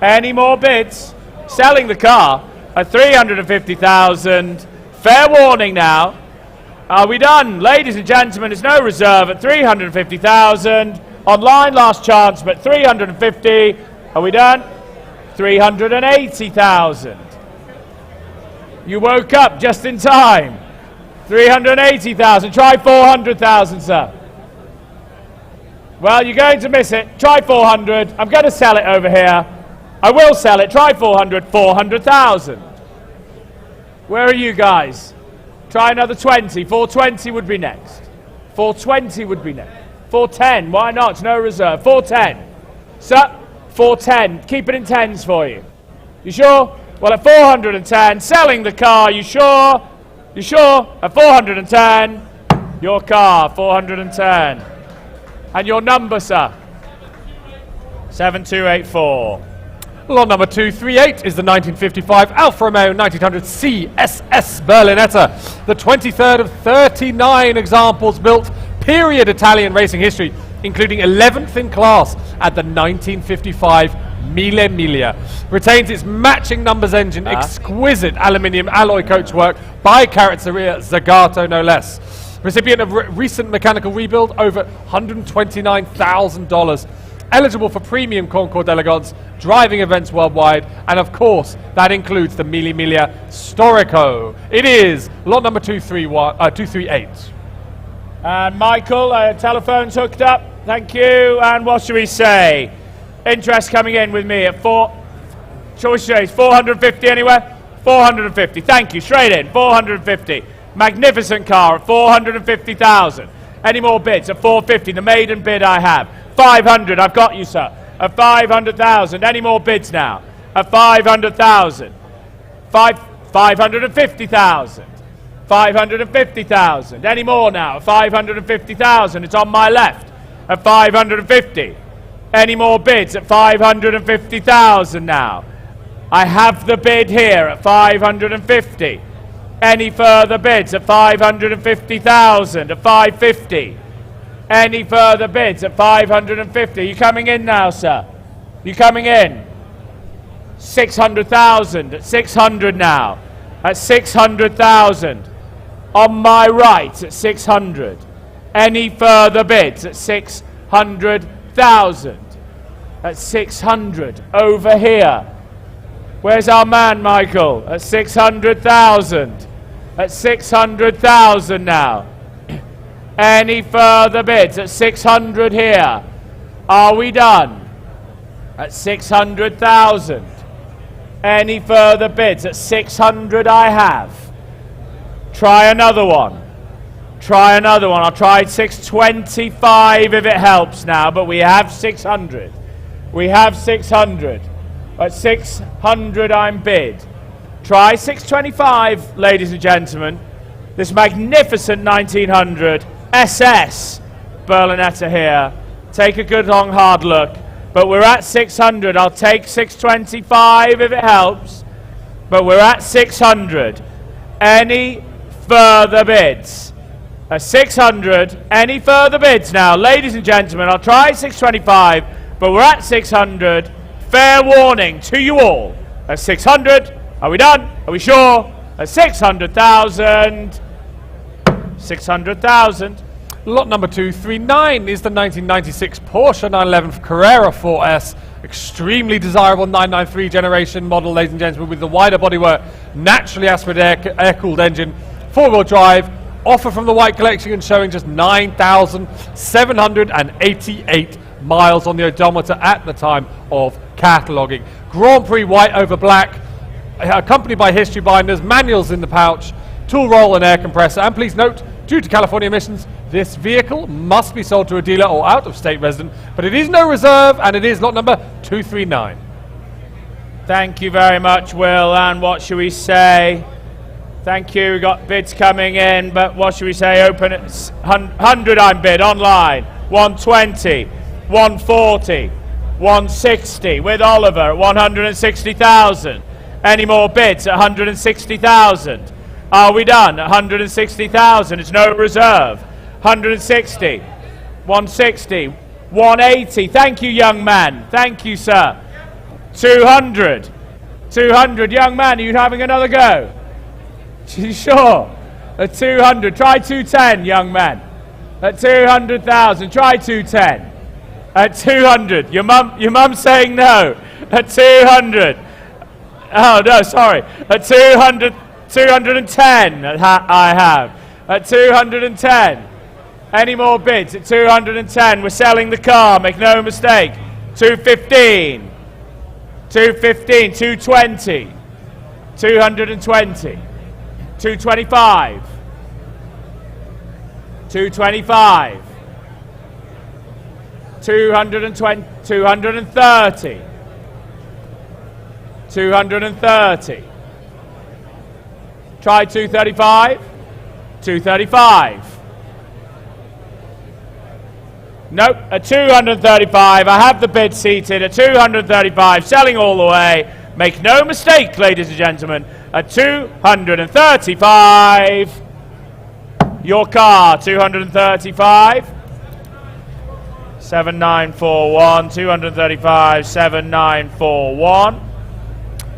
Any more bids? Selling the car at 350,000. Fair warning now. Are we done? Ladies and gentlemen, it's no reserve at 350,000. Online, last chance, but 350. Are we done? 380,000. You woke up just in time. 380,000. Try 400,000, sir. Well, you're going to miss it. Try 400. I'm going to sell it over here. I will sell it. Try 400. 400,000. Where are you guys? Try another 20. 420 would be next. 420 would be next. 410. Why not? It's no reserve. 410. Sir, 410. Keep it in tens for you. You sure? Well, at 410. Selling the car. You sure? You sure? At 410. Your car. 410. And your number, sir? 7284. Lot number 238 is the 1955 Alfa Romeo 1900 CSS Berlinetta, the 23rd of 39 examples built, period Italian racing history, including 11th in class at the 1955 Mille Miglia. Retains its matching numbers engine, exquisite aluminium alloy coachwork by Carrozzeria Zagato, no less. Recipient of recent mechanical rebuild, over $129,000. Eligible for premium Concours d'Elegance, driving events worldwide, and of course, that includes the Mille Miglia Storico. It is lot number 238. And Michael, telephone's hooked up. Thank you. And what should we say? Interest coming in with me at 450 anywhere? 450. Thank you. Straight in. 450. Magnificent car at 450,000. Any more bids at 450? The maiden bid I have. 500. I've got you, sir. At 500,000. Any more bids now? At 500,000. 550,000. 550,000. Any more now? 550,000. It's on my left. At 550. Any more bids at 550,000 now? I have the bid here at 550. Any further bids at 550,000? At 550. Any further bids at 550? You coming in now, sir? You coming in? 600,000. At 600 now. At 600,000. On my right at 600. Any further bids at 600,000? At 600. Over here. Where's our man, Michael? At 600,000. At 600,000 now. Any further bids at 600 here? Are we done? At 600,000. Any further bids at 600 I have. Try another one. Try another one. I'll try 625 if it helps now, but we have 600. We have 600. At 600 I'm bid. Try 625, ladies and gentlemen. This magnificent 1900 SS Berlinetta here. Take a good long hard look. But we're at 600. I'll take 625 if it helps. But we're at 600. Any further bids? At 600. Any further bids now? Ladies and gentlemen, I'll try 625. But we're at 600. Fair warning to you all. At 600. Are we done? Are we sure? At 600,000. 600,000. Lot number 239 is the 1996 Porsche 911 Carrera 4S. Extremely desirable 993 generation model, ladies and gentlemen, with the wider bodywork, naturally aspirated air-cooled engine, four-wheel drive, offer from the White Collection and showing just 9,788 miles on the odometer at the time of cataloguing. Grand Prix white over black, accompanied by history binders, manuals in the pouch, tool roll and air compressor, and please note, due to California emissions, this vehicle must be sold to a dealer or out-of-state resident, but it is no reserve, and it is lot number 239. Thank you very much, Will, and what should we say? Thank you, we've got bids coming in, but what should we say? Open at 100 I'm bid, online, 120, 140, 160, with Oliver at 160,000. Any more bids at 160,000? Are we done? 160,000. It's no reserve. 160. 160. 180. Thank you, young man. Thank you, sir. 200. 200. Young man, are you having another go? Sure. At 200. Try 210, young man. At 200,000. Try 210. At 200. Your mum's saying no. At 200. Oh, no, sorry. At 200. 210 I have. At 210. Any more bids at 210? We're selling the car, make no mistake. 215. 215. 220. 220. 225. 225. 220. 230. 230. Try 235. 235. Nope, at 235. I have the bid seated at 235. Selling all the way. Make no mistake, ladies and gentlemen. At 235. Your car, 235. 7941, 235, 7941.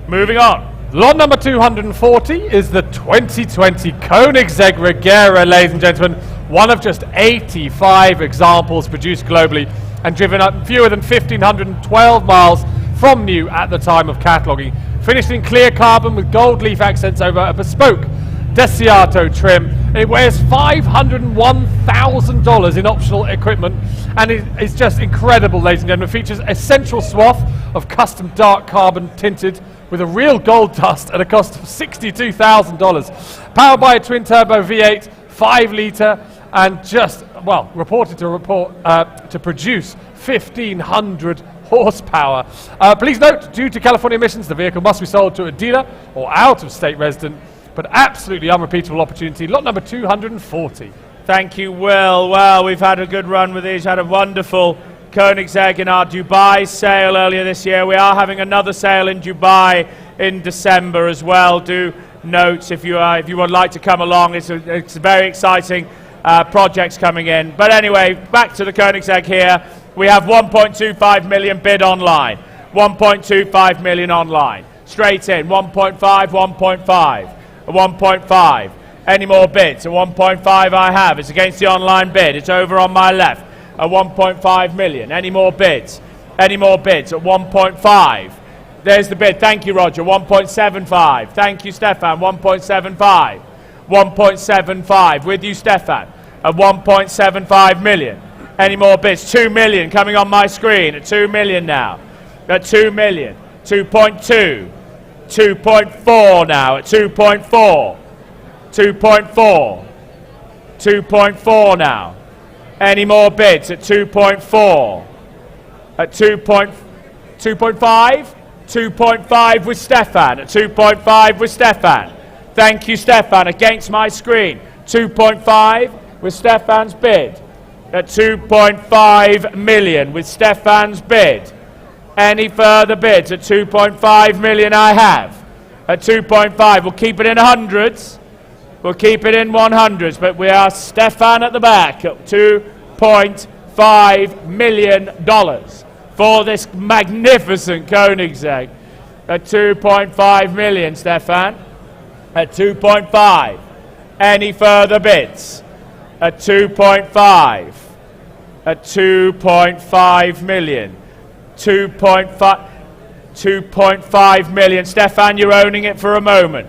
Moving on. Lot number 240 is the 2020 Koenigsegg Regera, ladies and gentlemen. One of just 85 examples produced globally and driven up fewer than 1,512 miles from new at the time of cataloguing. Finished in clear carbon with gold leaf accents over a bespoke Desiato trim. It wears $501,000 in optional equipment and it's just incredible, ladies and gentlemen. It features a central swath of custom dark carbon tinted with a real gold dust at a cost of $62,000. Powered by a twin-turbo V8, 5-litre, and just, well, reported to produce 1,500 horsepower. Please note, due to California emissions, the vehicle must be sold to a dealer or out-of-state resident, but absolutely unrepeatable opportunity. Lot number 240. Thank you, Will. Well, we've had a good run with these. Had a wonderful Koenigsegg in our Dubai sale earlier this year. We are having another sale in Dubai in December as well. Do note if you would like to come along. It's very exciting projects coming in. But anyway, back to the Koenigsegg here. We have 1.25 million bid online. 1.25 million online. Straight in. 1.5, 1.5. 1.5. Any more bids? A 1.5 I have. It's against the online bid. It's over on my left. At 1.5 million. Any more bids? Any more bids? At 1.5. There's the bid. Thank you, Roger. 1.75. Thank you, Stefan. 1.75. 1.75. With you, Stefan. At 1.75 million. Any more bids? 2 million coming on my screen. At 2 million now. At 2 million. 2.2. 2.4 now. At 2.4. 2.4. 2.4 now. Any more bids at 2.4? At 2.5? 2.5 with Stefan. At 2.5 with Stefan. Thank you, Stefan. Against my screen. 2.5 with Stefan's bid. At 2.5 million with Stefan's bid. Any further bids? At 2.5 million I have. At 2.5. We'll keep it in hundreds. We'll keep it in 100s, but we are Stefan at the back at $2.5 million for this magnificent Koenigsegg. At 2.5 million, Stefan. At 2.5. Any further bids? At 2.5. At 2.5 million. 2.5 million. Stefan, you're owning it for a moment.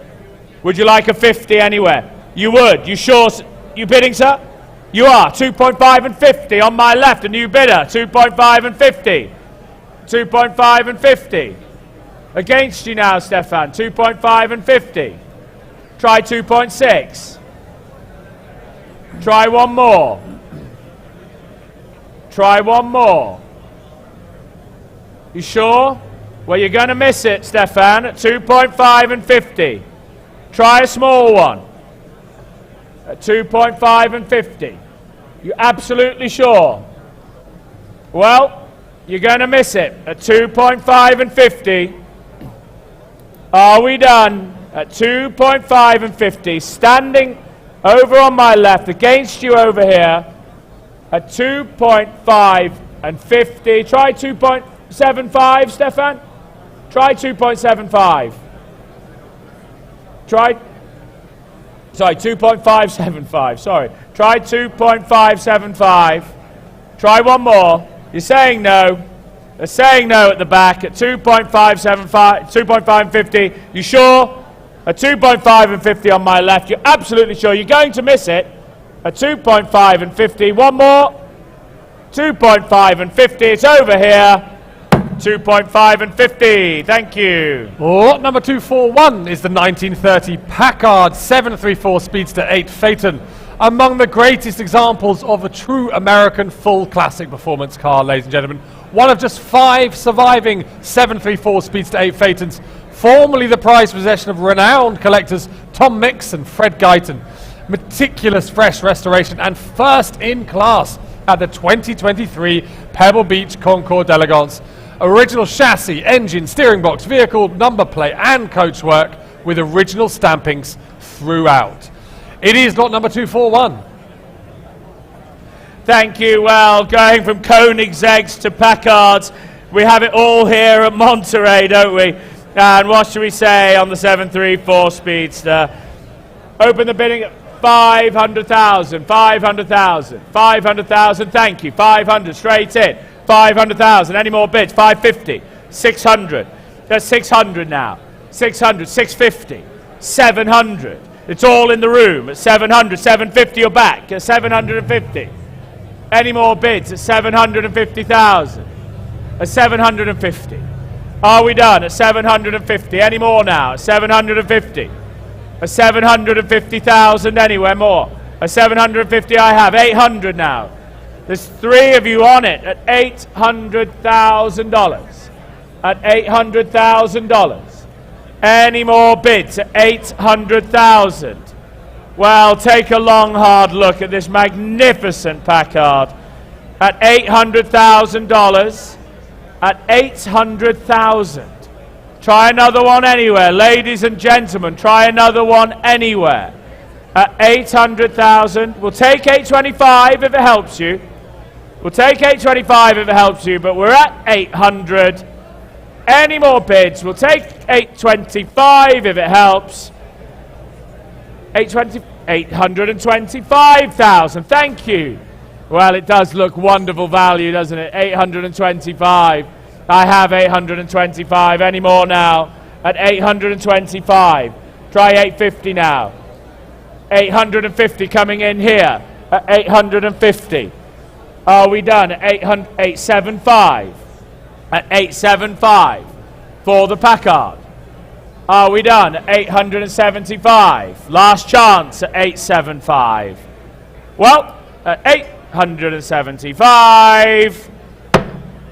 Would you like a 50 anywhere? You would. You sure? You bidding, sir? You are. 2.5 and 50 on my left. A new bidder. 2.5 and 50. 2.5 and 50. Against you now, Stefan. 2.5 and 50. Try 2.6. Try one more. Try one more. You sure? Well, you're going to miss it, Stefan. At 2.5 and 50. Try a small one. At 2.5 and 50. You absolutely sure? Well, you're going to miss it. At 2.5 and 50. Are we done? At 2.5 and 50. Standing over on my left against you over here. At 2.5 and 50. Try 2.75, Stefan. Try 2.75. Try, sorry, 2.575, sorry. Try 2.575. Try one more. You're saying no. They're saying no at the back at 2.575, 2.5 and 50. You sure? At 2.5 and 50 on my left. You're absolutely sure. You're going to miss it. At 2.5 and 50. One more. 2.5 and 50. It's over here. 2.5 and 50. Thank you. Lot number 241 is the 1930 Packard 734 Speedster 8 Phaeton. Among the greatest examples of a true American full classic performance car, ladies and gentlemen. One of just 5 surviving 734 Speedster 8 Phaetons, formerly the prized possession of renowned collectors Tom Mix and Fred Guyton. Meticulous fresh restoration and first in class at the 2023 Pebble Beach Concours d'Elegance. Original chassis, engine, steering box, vehicle, number plate and coachwork with original stampings throughout. It is lot number 241. Thank you. Well, going from Koenigsegg's to Packards, we have it all here at Monterey, don't we? And what should we say on the 734 Speedster? Open the bidding at 500,000, 500,000, 500,000, thank you, 500, straight in, 500,000, any more bids, 550, 600, that's 600 now, 600, 650, 700, it's all in the room at 700, 750 you're back, at 750, any more bids at 750,000, at 750, are we done at 750, any more now, at 750, at 750,000 anywhere more. At 750 I have. 800 now. There's 3 of you on it at $800,000. At $800,000. Any more bids at 800,000? Well, take a long, hard look at this magnificent Packard. At $800,000. At 800,000. Try another one anywhere. Ladies and gentlemen, try another one anywhere. At 800,000. We'll take 825 if it helps you. We'll take 825 if it helps you, but we're at 800. Any more bids? We'll take 825 if it helps. 825,000. Thank you. Well, it does look wonderful value, doesn't it? 825. I have 825. Any more now? At 825. Try 850 now. 850 coming in here. At 850. Are we done? At 875. At 875 for the Packard. Are we done? At 875. Last chance at 875. Well, at 875.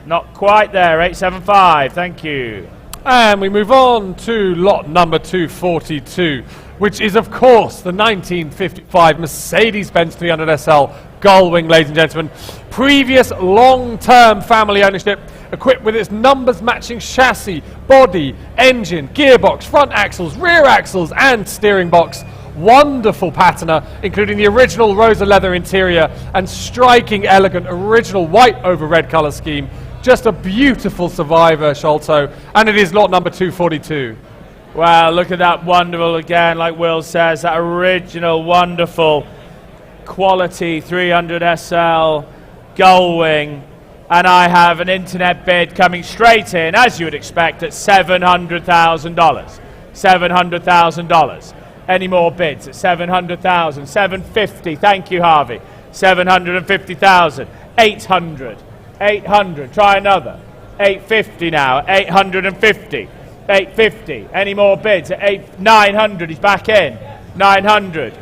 Not quite there, 875, thank you. And we move on to lot number 242, which is, of course, the 1955 Mercedes-Benz 300 SL Gullwing, ladies and gentlemen. Previous long-term family ownership, equipped with its numbers-matching chassis, body, engine, gearbox, front axles, rear axles, and steering box. Wonderful patina, including the original rosa leather interior and striking, elegant, original white over red colour scheme. Just a beautiful survivor, Sholto, and it is lot number 242. Wow, look at that wonderful, again, like Will says, that original, wonderful, quality 300 SL Gullwing. And I have an internet bid coming straight in, as you would expect, at $700,000. $700,000. Any more bids at 700,000, 750, thank you, Harvey. 750,000, 800, 800, try another. 850 now, 850, 850. Any more bids at 900, he's back in. 900.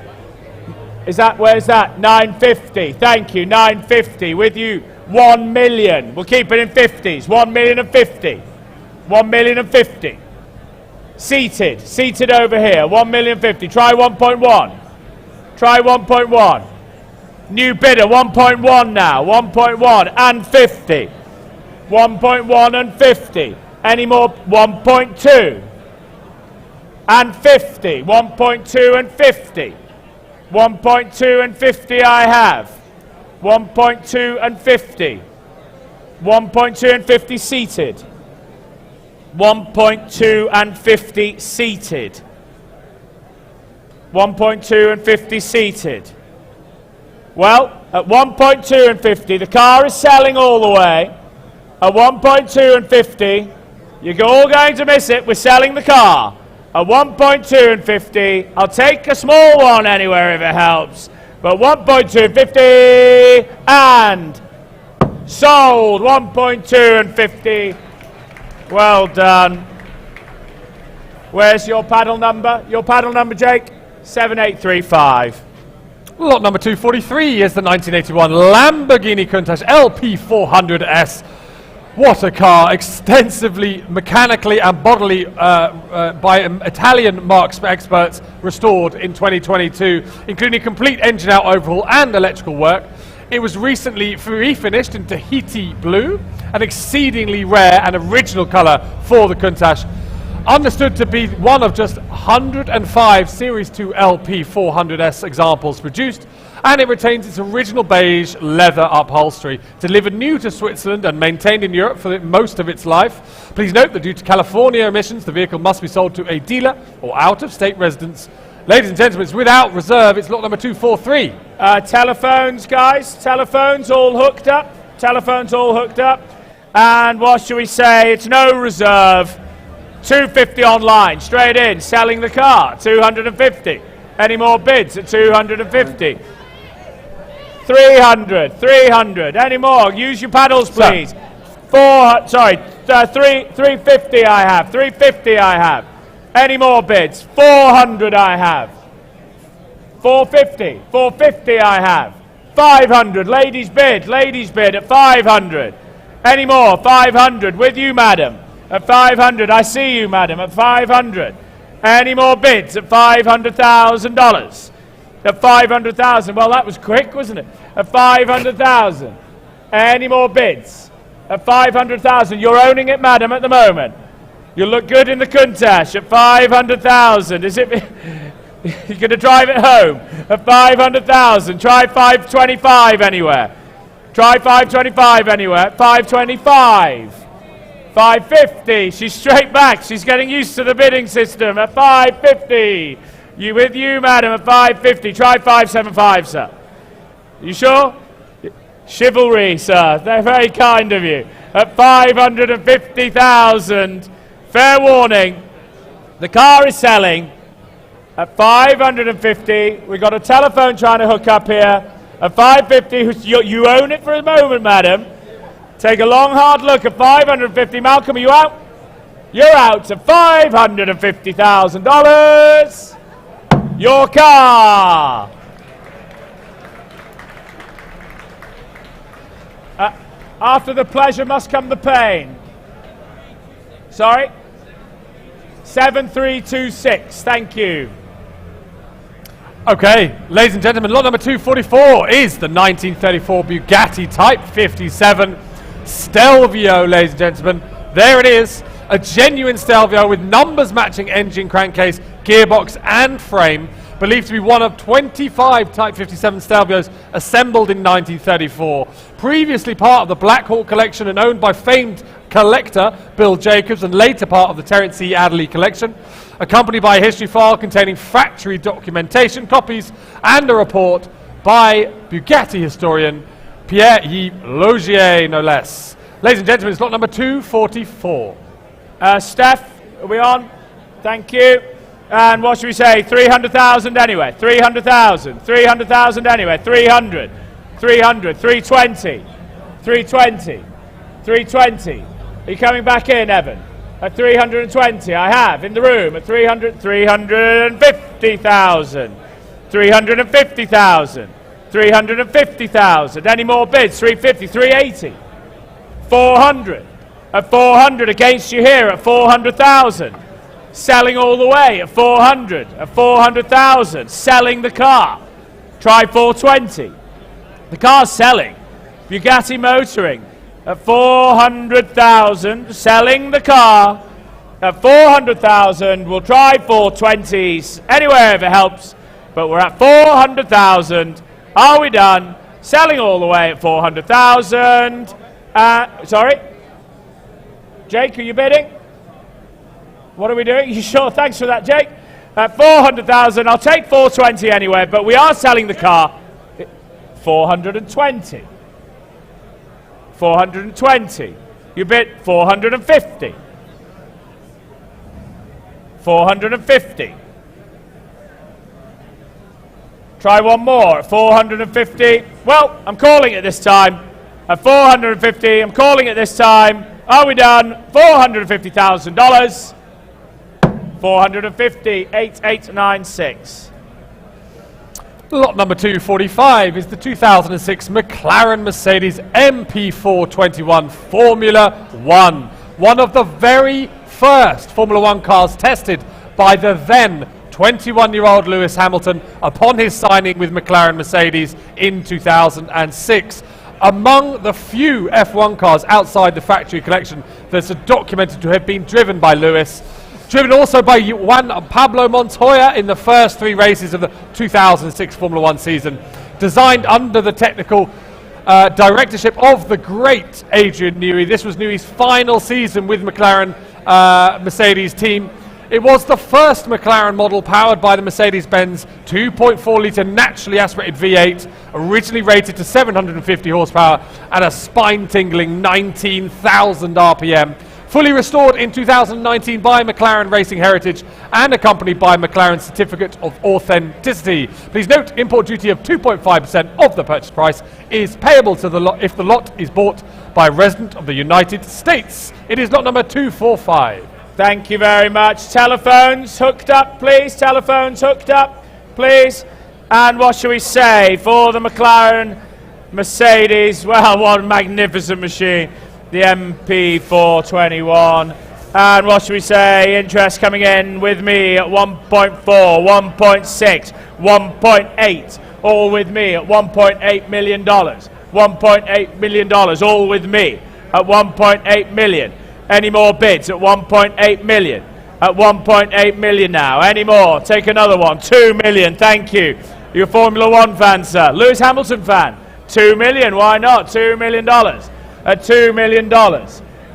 Is that, where's that? 950, thank you, 950, with you, 1 million. We'll keep it in 50s, 1,050,000. 1,050,000. Seated over here, 1,050,000. Try 1.1. Try 1.1. New bidder, 1.1 now, 1.1 and 50. 1.1 and 50. Any more? 1.2 and 50. 1.2 and 50. 1.2 and 50 I have. 1.2 and 50. 1.2 and 50 seated. 1.2 and 50 seated. 1.2 and 50 seated. Well, at 1.2 and 50, the car is selling all the way. At 1.2 and 50, you're all going to miss it. We're selling the car. At 1.2 and 50, I'll take a small one anywhere if it helps. But 1.2 and 50, and sold. 1.2 and 50. Well done. Where's your paddle number? Your paddle number, Jake? 7835. Lot number 243 is the 1981 Lamborghini Countach LP400S. What a car, extensively mechanically and bodily by Italian marks experts restored in 2022, including complete engine out overhaul and electrical work. It was recently refinished in Tahiti blue, an exceedingly rare and original colour for the Countach. Understood to be one of just 105 Series 2 LP 400S examples produced, and it retains its original beige leather upholstery. Delivered new to Switzerland and maintained in Europe for most of its life. Please note that due to California emissions, the vehicle must be sold to a dealer or out-of-state residents. Ladies and gentlemen, it's without reserve. It's lot number 243. Telephones, guys. Telephones all hooked up. Telephones all hooked up. And what should we say? It's no reserve. 250 online, straight in, selling the car. 250. Any more bids at 250? 300, 300. Any more? Use your paddles, please. 350 I have. 350 I have. Any more bids? 400 I have. 450. 450 I have. 500. Ladies bid at 500. Any more? 500. With you, madam. At 500. I see you, madam. At 500. Any more bids at $500,000? At 500,000. Well, that was quick, wasn't it? At 500,000. Any more bids? At 500,000. You're owning it, madam, at the moment. You look good in the Countach at 500,000. Is it? You're going to drive it home at 500,000. Try 525 anywhere. Try 525 anywhere. 525. 550. She's straight back. She's getting used to the bidding system at 550. You with you, madam, at 550. Try 575, sir. You sure? Chivalry, sir. They're very kind of you. At 550,000. Fair warning. The car is selling at 550. We've got a telephone trying to hook up here. At 550. You own it for a moment, madam. Take a long, hard look at 550. Malcolm, are you out? You're out to $550,000. Your car. After the pleasure must come the pain. Sorry? 7326. Thank you. Okay, ladies and gentlemen, lot number 244 is the 1934 Bugatti Type 57 Stelvio, ladies and gentlemen. There it is, a genuine Stelvio with numbers matching engine, crankcase, gearbox and frame, believed to be one of 25 Type 57 Stelvios assembled in 1934. Previously part of the Black Hawk collection and owned by famed collector Bill Jacobs, and later part of the Terence E. Adderley collection, accompanied by a history file containing factory documentation, copies, and a report by Bugatti historian Pierre-Yves Logier, no less. Ladies and gentlemen, it's lot number 244. Steph, are we on? Thank you. And what should we say? 300,000 anyway. 300,000. 300,000 anyway. 300. 300. 320. 320. 320. Are you coming back in, Evan? At 320, I have in the room at 300, 350,000, 350,000, 350,000. Any more bids? 350, 380, 400. At 400 against you here at 400,000. Selling all the way at 400, at 400,000. Selling the car. Try 420. The car's selling. Bugatti Motoring. At 400,000, selling the car. At 400,000, we'll try 420s, anywhere if it helps. But we're at 400,000. Are we done? Selling all the way at 400,000. Sorry? Jake, are you bidding? What are we doing? You sure? Thanks for that, Jake. At 400,000, I'll take 420 anyway, but we are selling the car. 420. 420. You bid 450. 450. Try one more at 450. Well, I'm calling it this time. At 450, I'm calling it this time. Are we done? $450,000. 450, 8896. Lot number 245 is the 2006 McLaren Mercedes MP421 Formula One. One of the very first Formula One cars tested by the then 21-year-old Lewis Hamilton upon his signing with McLaren Mercedes in 2006. Among the few F1 cars outside the factory collection that's documented to have been driven by Lewis, Driven also by Juan Pablo Montoya in the first 3 races of the 2006 Formula One season. Designed under the technical directorship of the great Adrian Newey. This was Newey's final season with McLaren Mercedes team. It was the first McLaren model powered by the Mercedes-Benz 2.4-litre naturally aspirated V8, originally rated to 750 horsepower and a spine-tingling 19,000 RPM. Fully restored in 2019 by McLaren Racing Heritage and accompanied by McLaren's Certificate of Authenticity. Please note, import duty of 2.5% of the purchase price is payable to the lot if the lot is bought by a resident of the United States. It is lot number 245. Thank you very much. Telephones hooked up, please. Telephones hooked up, please. And what shall we say for the McLaren Mercedes? Well, what a magnificent machine. The MP421. And what should we say? Interest coming in with me at 1.4, 1.6, 1.8. All with me at $1.8 million. $1.8 million, all with me at 1.8 million. Any more bids at 1.8 million? At 1.8 million now. Any more? Take another one. 2 million, thank you. You're a Formula One fan, sir. Lewis Hamilton fan. 2 million, why not? $2 million. At $2 million.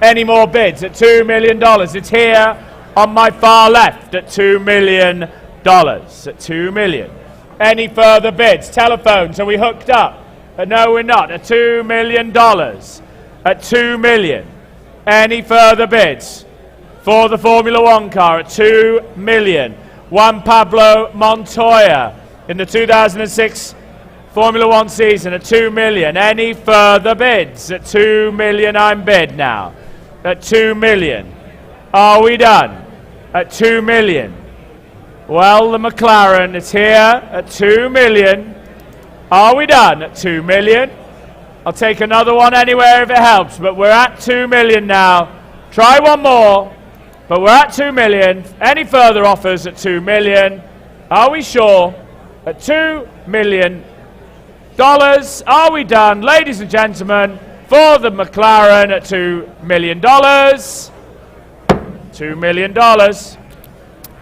Any more bids at $2 million? It's here on my far left at $2 million. At $2 million. Any further bids? Telephones, are we hooked up? No, we're not. At $2 million. At $2 million. Any further bids for the Formula One car at $2 million? Juan Pablo Montoya in the 2006 Formula One season at $2 million. Any further bids? At $2 million, I'm bid now. At $2 million. Are we done? At $2 million. Well, the McLaren is here at $2 million. Are we done at $2 million? I'll take another one anywhere if it helps, but we're at $2 million now. Try one more, but we're at $2 million. Any further offers at $2 million? Are we sure? At $2 million. Are we done, ladies and gentlemen, for the McLaren at $2 million? $2 million.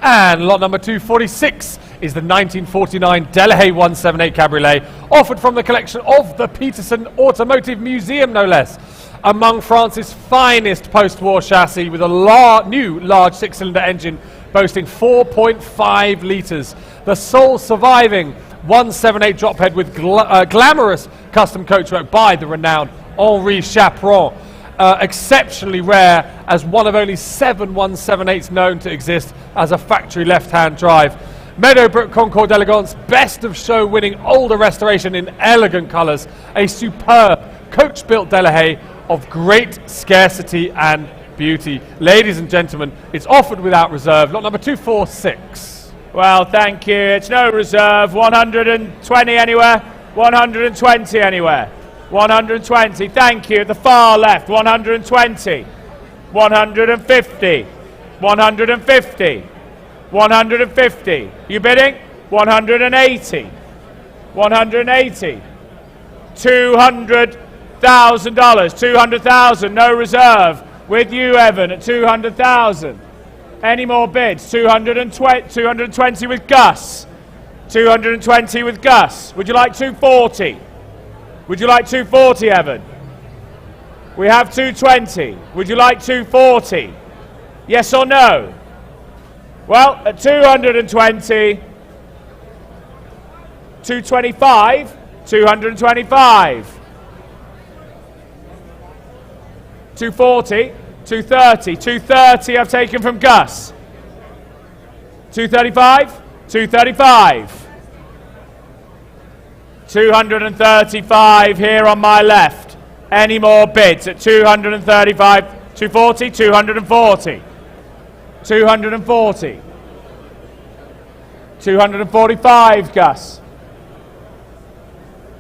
And lot number 246 is the 1949 Delage 178 Cabriolet, offered from the collection of the Peterson Automotive Museum, no less. Among France's finest post-war chassis with a new large 6-cylinder engine boasting 4.5 litres. The sole surviving 178 drophead with glamorous custom coachwork by the renowned Henri Chaperon. Exceptionally rare, as one of only 7 178s known to exist as a factory left-hand drive. Meadowbrook Concours d'Elegance, best of show winning older restoration in elegant colours. A superb coach-built Delage of great scarcity and beauty. Ladies and gentlemen, it's offered without reserve. Lot number 246. Well, thank you. It's no reserve. 120 anywhere? 120 anywhere? 120. Thank you. At the far left, 120. 150. 150. 150. You bidding? 180. 180. $200,000. 200,000. No reserve. With you, Evan, at 200,000. Any more bids? 220 with Gus. 220 with Gus. Would you like 240? Would you like 240, Evan? We have 220. Would you like 240? Yes or no? Well, at 220, 225, 225. 240, 230, 230 I've taken from Gus. 235, 235. 235 here on my left. Any more bids at 235, 240, 240. 240. 245, Gus.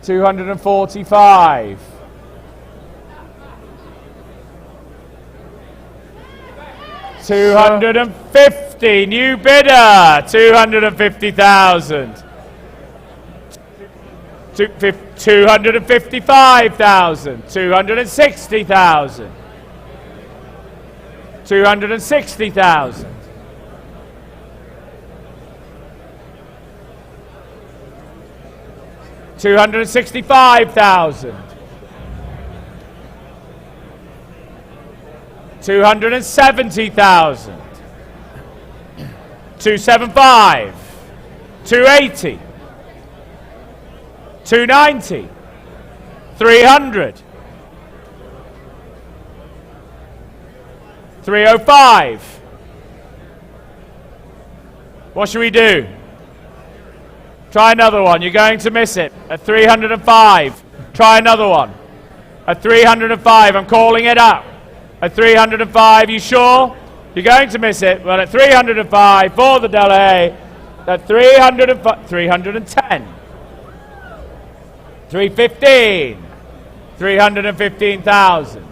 245. 250, new bidder, 250,000. 255,000, 260,000. 260,000. 265,000. 270,000. 275. 280. 290. 300. 305. What should we do? Try another one. You're going to miss it. At 305. Try another one. At 305. I'm calling it out. At 305. You sure? You're going to miss it. Well, at 305 for the Delage. At 305. 310. 315. 315,000.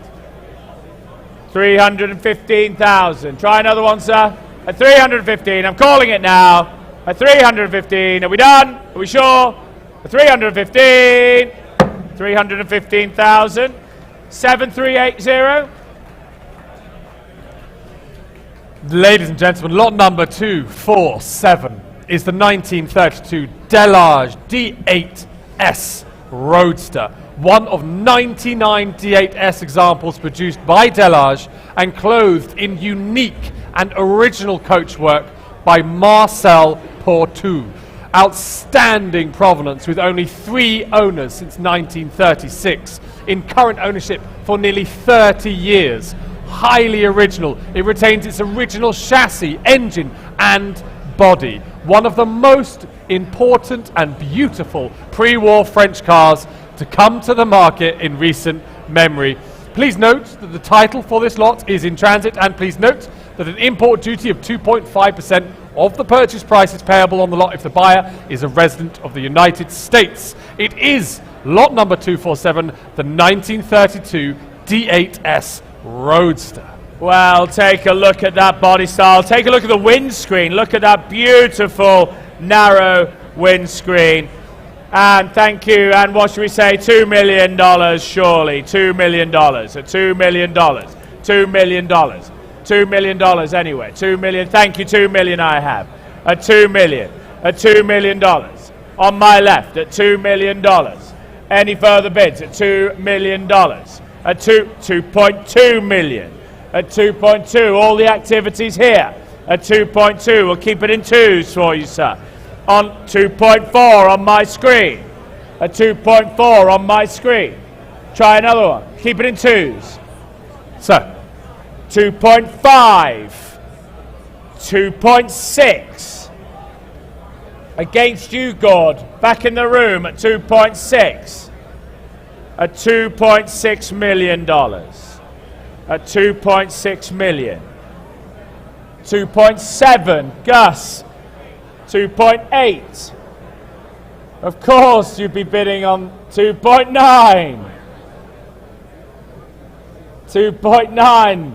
315,000. Try another one, sir. At 315. I'm calling it now. At 315. Are we done? Are we sure? At 315. 315,000. 7380. Ladies and gentlemen, lot number 247 is the 1932 Delage D8S Roadster. One of 99 D8S examples produced by Delage and clothed in unique and original coachwork by Marcel Portu. Outstanding provenance with only 3 owners since 1936. In current ownership for nearly 30 years. Highly original. It retains its original chassis, engine and body. One of the most important and beautiful pre-war French cars to come to the market in recent memory. Please note that the title for this lot is in transit, and please note that an import duty of 2.5% of the purchase price is payable on the lot if the buyer is a resident of the United States. It is lot number 247, the 1932 D8S Roadster. Well, take a look at that body style. Take a look at the windscreen. Look at that beautiful, narrow windscreen. And thank you. And what should we say? $2 million, surely. $2 million. At $2 million. $2 million. $2 million anyway. $2 million. Thank you. $2 million I have. At $2 million. At $2 million. On my left. At $2 million. Any further bids? At $2 million. At 2.2 million. At 2.2. All the activities here. At 2.2. We'll keep it in twos for you, sir. On 2.4 on my screen. At 2.4 on my screen. Try another one. Keep it in twos. So, 2.5. 2.6. Against you, Gord. Back in the room at 2.6. At $2.6 million. At $2.6 million. 2.7. Gus. 2.8. Of course you'd be bidding on 2.9. 2.9.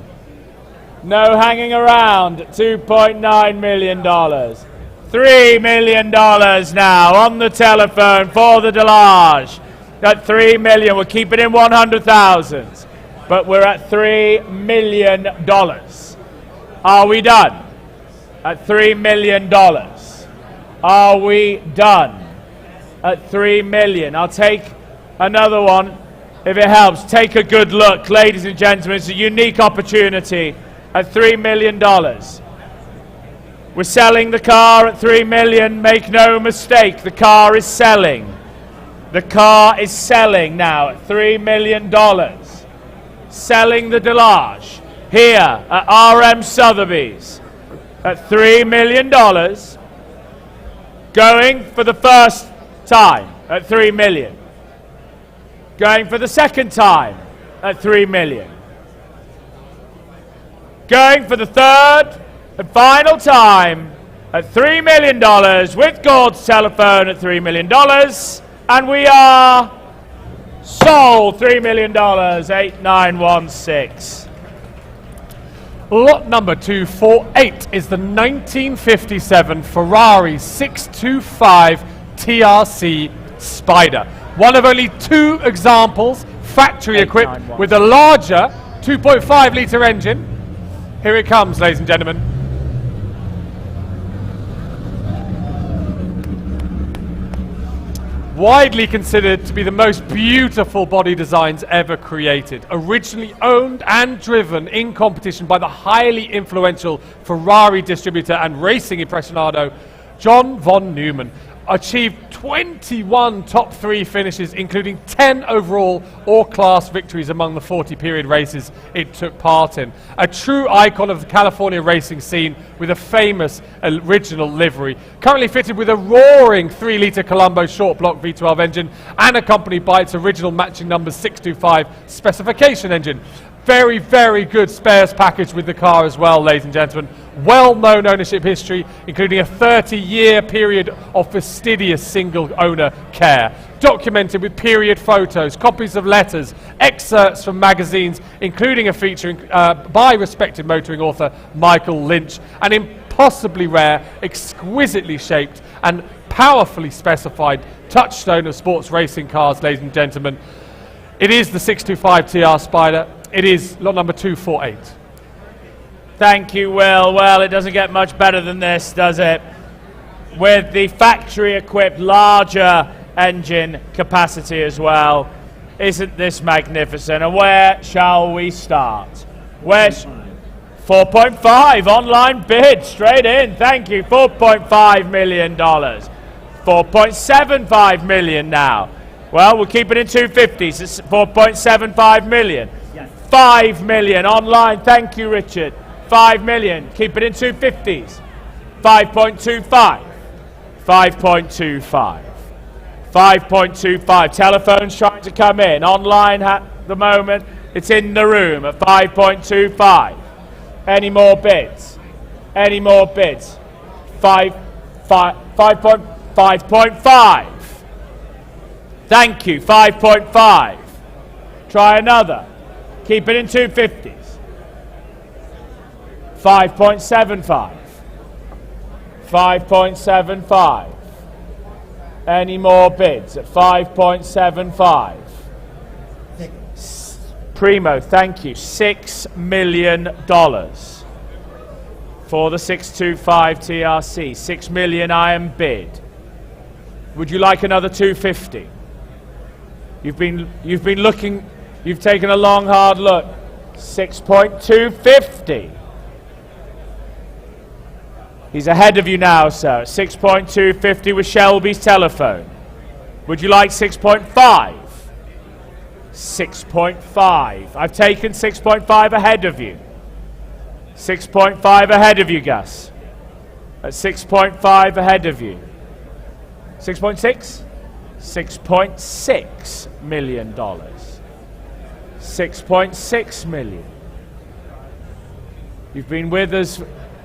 No hanging around. $2.9 million. $3 million now on the telephone for the Delage. At $3 million. We'll keep it in 100,000. But we're at $3 million. Are we done? At $3 million. Are we done? At $3 million. I'll take another one if it helps. Take a good look, ladies and gentlemen. It's a unique opportunity at $3 million. We're selling the car at $3 million. Make no mistake, the car is selling. The car is selling now at $3 million. Selling the Delage here at RM Sotheby's at $3 million. Going for the first time at $3 million. Going for the second time at $3 million. Going for the third and final time at $3 million with Gord's telephone at $3 million. And we are sold $3 million, 8916. Lot number 248 is the 1957 Ferrari 625 TRC Spider. One of only 2 examples, factory equipped with a larger 2.5 litre engine. Here it comes, ladies and gentlemen. Widely considered to be the most beautiful body designs ever created. Originally owned and driven in competition by the highly influential Ferrari distributor and racing impressionado, John von Neumann, achieved 21 top 3 finishes, including 10 overall all-class victories among the 40 period races it took part in. A true icon of the California racing scene with a famous original livery. Currently fitted with a roaring 3-litre Colombo short block V12 engine and accompanied by its original matching number 625 specification engine. Very, very good spares package with the car as well, ladies and gentlemen. Well-known ownership history, including a 30-year period of fastidious single-owner care. Documented with period photos, copies of letters, excerpts from magazines, including a feature by respected motoring author Michael Lynch. An impossibly rare, exquisitely shaped, and powerfully specified touchstone of sports racing cars, ladies and gentlemen. It is the 625 TR Spider. It is lot number 248. Thank you, Will. Well, it doesn't get much better than this, does it? With the factory-equipped larger engine capacity as well. Isn't this magnificent? And where shall we start? Where's 4.5 online bid straight in. Thank you. $4.5 million. 4.75 million now. Well, we'll keep it in 250s. It's 4.75 million. 5 million online. Thank you, Richard. 5 million. Keep it in 250s. 5.25. 5.25. 5.25. Telephone's trying to come in. Online at the moment. It's in the room at 5.25. Any more bids? Any more bids? 5.5. Thank you. 5.5. Try another. Keep it in 250s. 5.75. 5.75. Any more bids at 5.75? Primo, thank you. $6 million for the 625 TRC. 6 million I am bid. Would you like another 250? You've been looking. You've taken a long, hard look. 6.250. He's ahead of you now, sir. 6.250 with Shelby's telephone. Would you like 6.5? 6.5. I've taken 6.5 ahead of you. 6.5 ahead of you, Gus. At 6.5 ahead of you. 6.6? $6.6 million. 6.6 million. You've been with us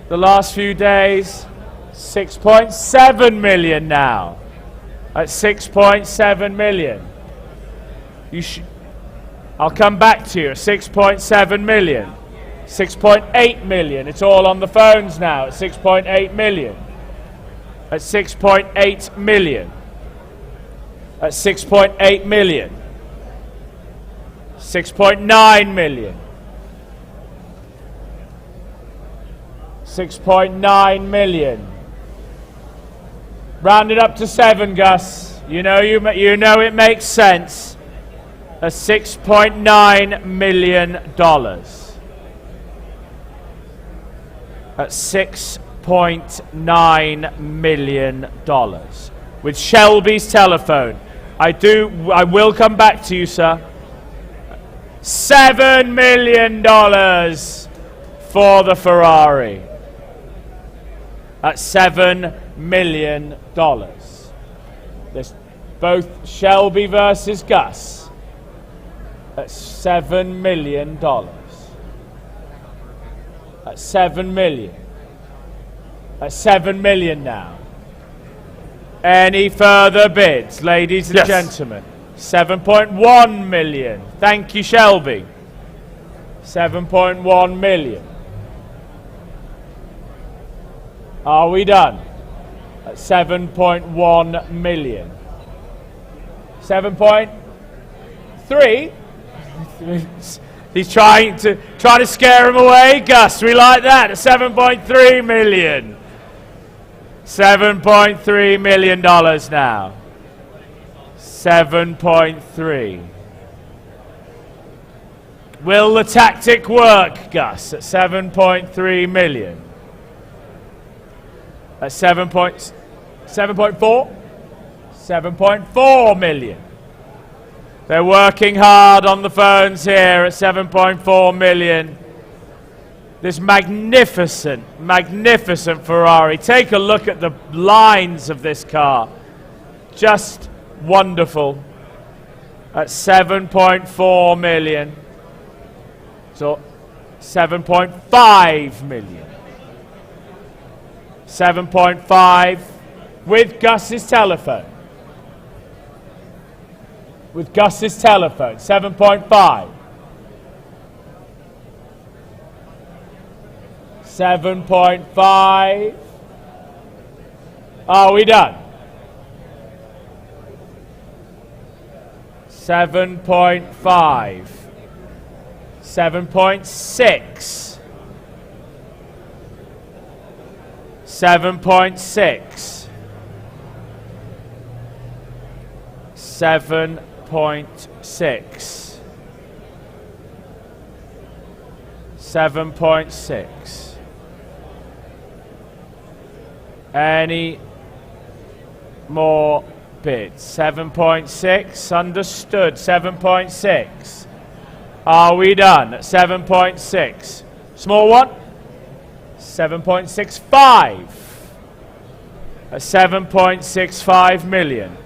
the last few days. 6.7 million now. At 6.7 million. I'll come back to you at 6.7 million. 6.8 million. It's all on the phones now at 6.8 million. At 6.8 million. At 6.8 million. 6.9 million. 6.9 million. Round it up to 7, Gus. You know it makes sense. A $6.9 million. At $6.9 million. With Shelby's telephone. I will come back to you, sir. $7 million for the Ferrari. At $7 million. There's both Shelby versus Gus. At $7 million. At 7 million. At 7 million now. Any further bids, ladies and gentlemen? 7.1 million. Thank you, Shelby. 7.1 million. Are we done? At 7.1 million. 7.3? He's trying to scare him away. Gus, we like that. At 7.3 million. $7.3 million now. 7.3. Will the tactic work, Gus, at 7.3 million? At 7.4? 7.4 million. They're working hard on the phones here at 7.4 million. This magnificent, magnificent Ferrari. Take a look at the lines of this car. Just wonderful. At 7.4 million. So 7.5 million. 7.5 with Gus's telephone. With Gus's telephone, 7.5. 7.5. Are we done? 7.5. 7.6. 7.6. 7.6. 7.6. Any more bids? 7.6. Understood. 7.6. Are we done at 7.6? Small one? 7.65. At 7.65 million.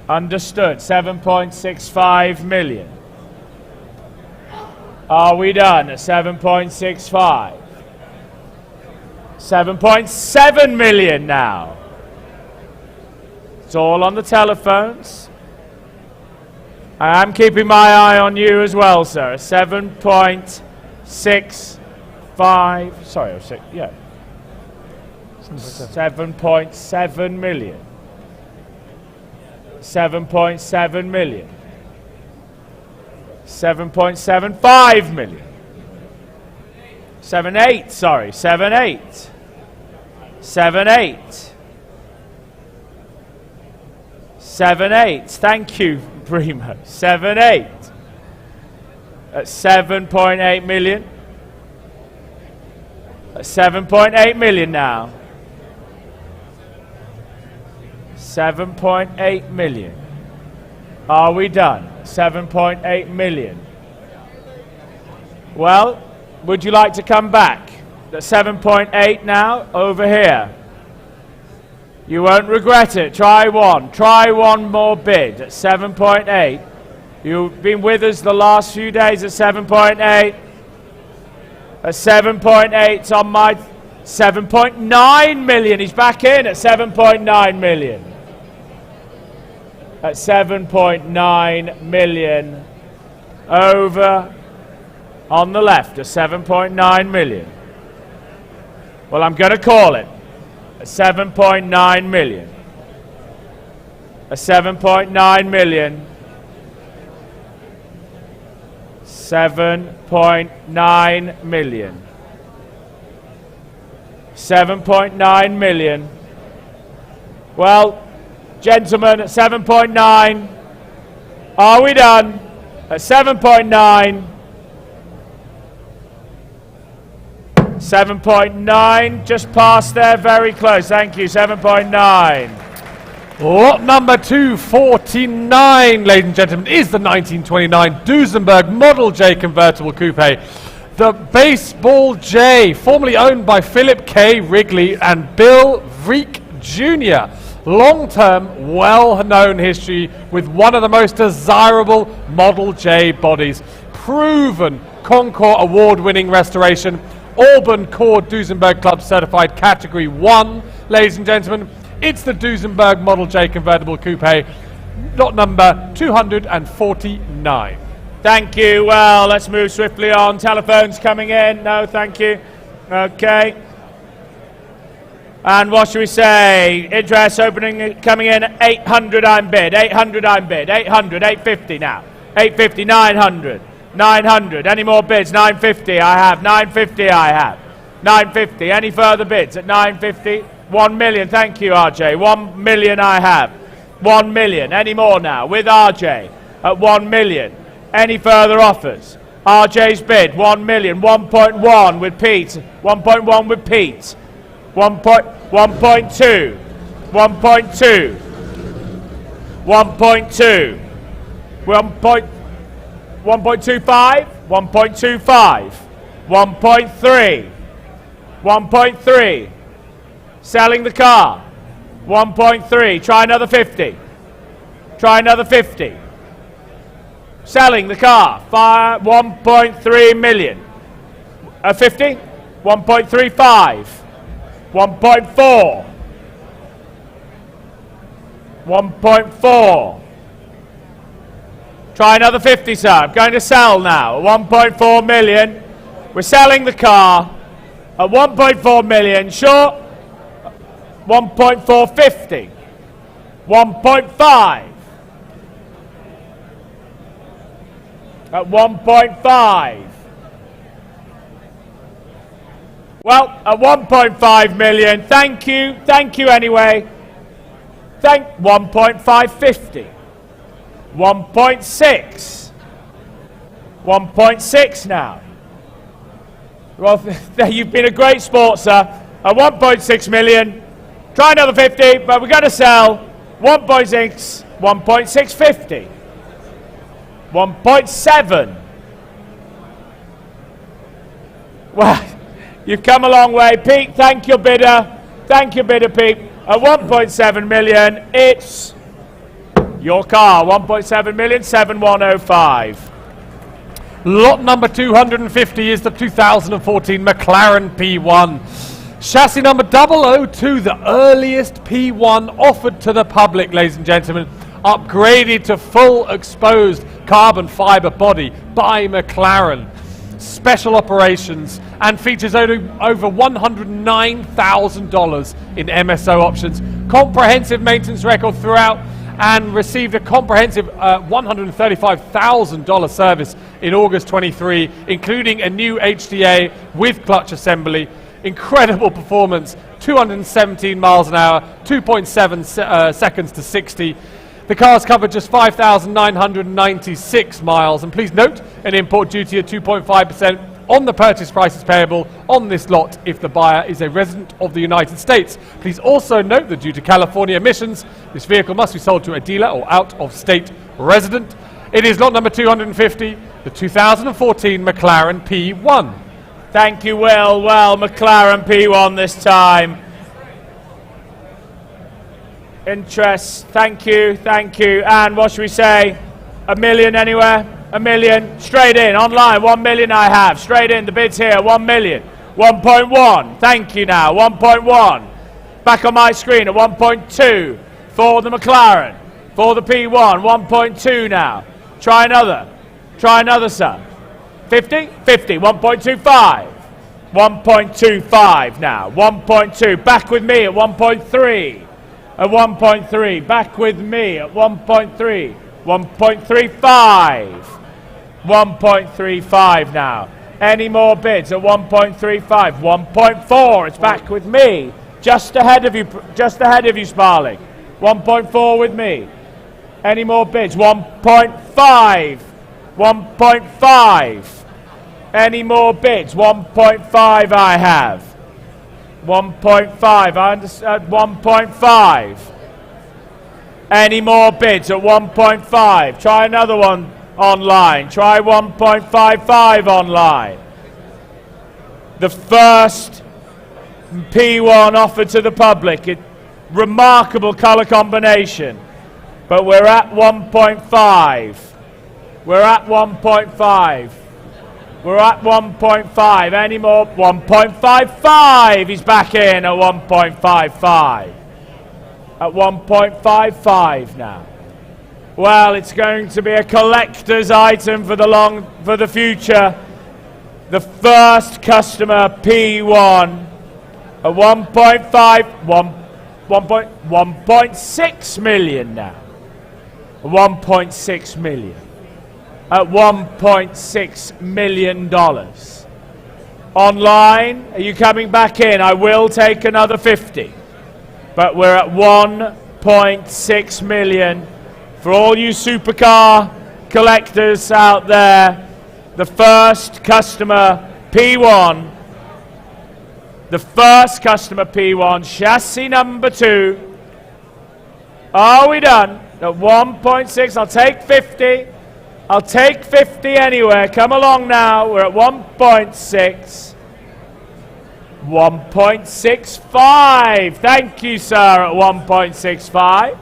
Understood. 7.65 million. Are we done at 7.65? 7.7 million now. It's all on the telephones. I'm keeping my eye on you as well, sir. 7.65. Sorry, I was sick. Yeah. 7.7 million. 7.7 million. 7.75 million. 7.8, sorry. 7.8. 7.8. 7.8. Thank you, Primo. 7.8. At 7.8 million. At 7.8 million now. 7.8 million. Are we done? 7.8 million. Well, would you like to come back? At 7.8 now, over here. You won't regret it. Try one. Try one more bid at 7.8. You've been with us the last few days at 7.8. At 7.8 on my 7.9 million. He's back in at 7.9 million. At 7.9 million. Over on the left at 7.9 million. Well, I'm going to call it. 7.9 million. A 7.9 million. 7.9 million. 7.9 million. Well, gentlemen, at 7.9. Are we done? At 7.9. 7.9, just past there, very close. Thank you, 7.9. Lot number 249, ladies and gentlemen, is the 1929 Duesenberg Model J convertible coupe. The Baseball J, formerly owned by Philip K. Wrigley and Bill Vreek Jr. Long-term, well-known history with one of the most desirable Model J bodies. Proven Concours award-winning restoration. Auburn Cord Duesenberg Club certified category 1, ladies and gentlemen. It's the Duesenberg Model J convertible coupe, lot number 249. Thank you. Well, let's move swiftly on. Telephones coming in. No, thank you. Okay. And what should we say? Interest opening, coming in at 800 I'm bid. 800 I'm bid. 800, 850 now. 850, 900. 900. Any more bids? 950 I have. 950 I have. 950. Any further bids at 950? 1 million. Thank you, RJ. 1 million I have. 1 million. Any more now? With RJ at 1 million. Any further offers? RJ's bid, 1 million. 1.1 with Pete. 1.1 with Pete. 1.2. 1.2. 1.2. 1.25. 1.25. 1.3. 1.3. Selling the car. 1.3. Try another 50. Try another 50. Selling the car. 1.3 million. 50. 1.35. 1.4. 1.4. Try another 50, sir. I'm going to sell now. 1.4 million. We're selling the car at 1.4 million. Short. 1.450. 1.5. At 1.5. Well, at 1.5 million. Thank you. Thank you anyway. 1.550. 1.6. 1.6 now. Well, you've been a great sport, sir. At 1.6 million. Try another 50, but we're going to sell 1.6, 1.650. 1.7. Well, you've come a long way. Pete, thank you, bidder. Thank you, bidder, Pete. At 1.7 million, it's your car. 1.7 million, 7105. Lot number 250 is the 2014 McLaren P1. Chassis number 002, the earliest P1 offered to the public, ladies and gentlemen, upgraded to full exposed carbon fibre body by McLaren. Special operations and features over $109,000 in MSO options. Comprehensive maintenance record throughout and received a comprehensive $135,000 service in August 23, including a new HDA with clutch assembly. Incredible performance, 217 miles an hour, 2.7 seconds to 60. The car's covered just 5,996 miles, and please note an import duty of 2.5% on the purchase price is payable on this lot if the buyer is a resident of the United States. Please also note that due to California emissions, this vehicle must be sold to a dealer or out-of-state resident. It is lot number 250, the 2014 McLaren P1. Thank you, Will. Well, McLaren P1 this time. Interest. Thank you. Thank you. And what should we say? A million anywhere? A million. Straight in. Online. 1 million I have. Straight in. The bid's here. 1 million. 1.1. Thank you now. 1.1. Back on my screen at 1.2 for the McLaren. For the P1. 1.2 now. Try another. Try another, sir. 50? 50. 1.25. 1.25 now. 1.2. Back with me at 1.3. At 1.3. Back with me at 1.3. 1.35. 1.35 now. Any more bids at 1.35? 1.4. It's back with me. Just ahead of you, Sparling. 1.4 with me. Any more bids? 1.5. 1.5. Any more bids? 1.5 I have. 1.5. I understand. 1.5. Any more bids at 1.5? Try another one online. Try 1.55 online. The first P1 offered to the public. Remarkable colour combination. But we're at 1.5. We're at 1.5. We're at 1.5. Any more? 1.55. He's back in at 1.55. At 1.55 now. Well, it's going to be a collector's item for the future. The first customer P1 at 1.6 million now. 1.6 million. At $1.6 million. Online, are you coming back in? I will take another 50. But we're at 1.6 1.6 million. For all you supercar collectors out there, the first customer P1, the first customer P1, chassis number 2. Are we done? At 1.6, I'll take 50. I'll take 50 anywhere. Come along now. We're at 1.6. 1.65. Thank you, sir, at 1.65.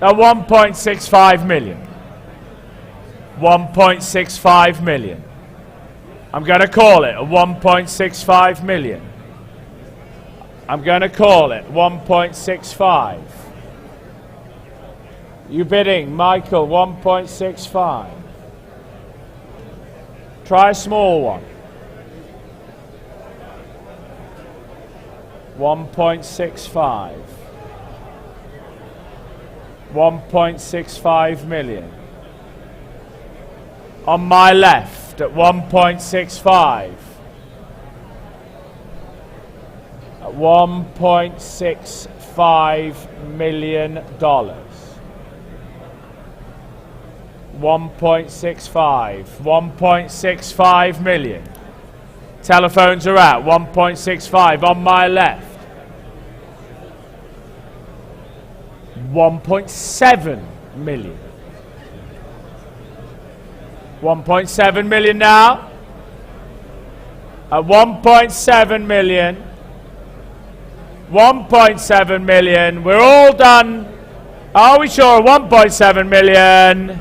At 1.65 million. 1.65 million. I'm going to call it a 1.65 million. I'm going to call it 1.65. You bidding, Michael, 1.65. Try a small one. 1.65. 1.65 million. On my left at 1.65. At $1.65 million. 1.65. 1.65 million. Telephones are out. 1.65 on my left. 1.7 million. 1.7 million now. At 1.7 million. 1.7 million. We're all done. Are we sure? 1.7 million.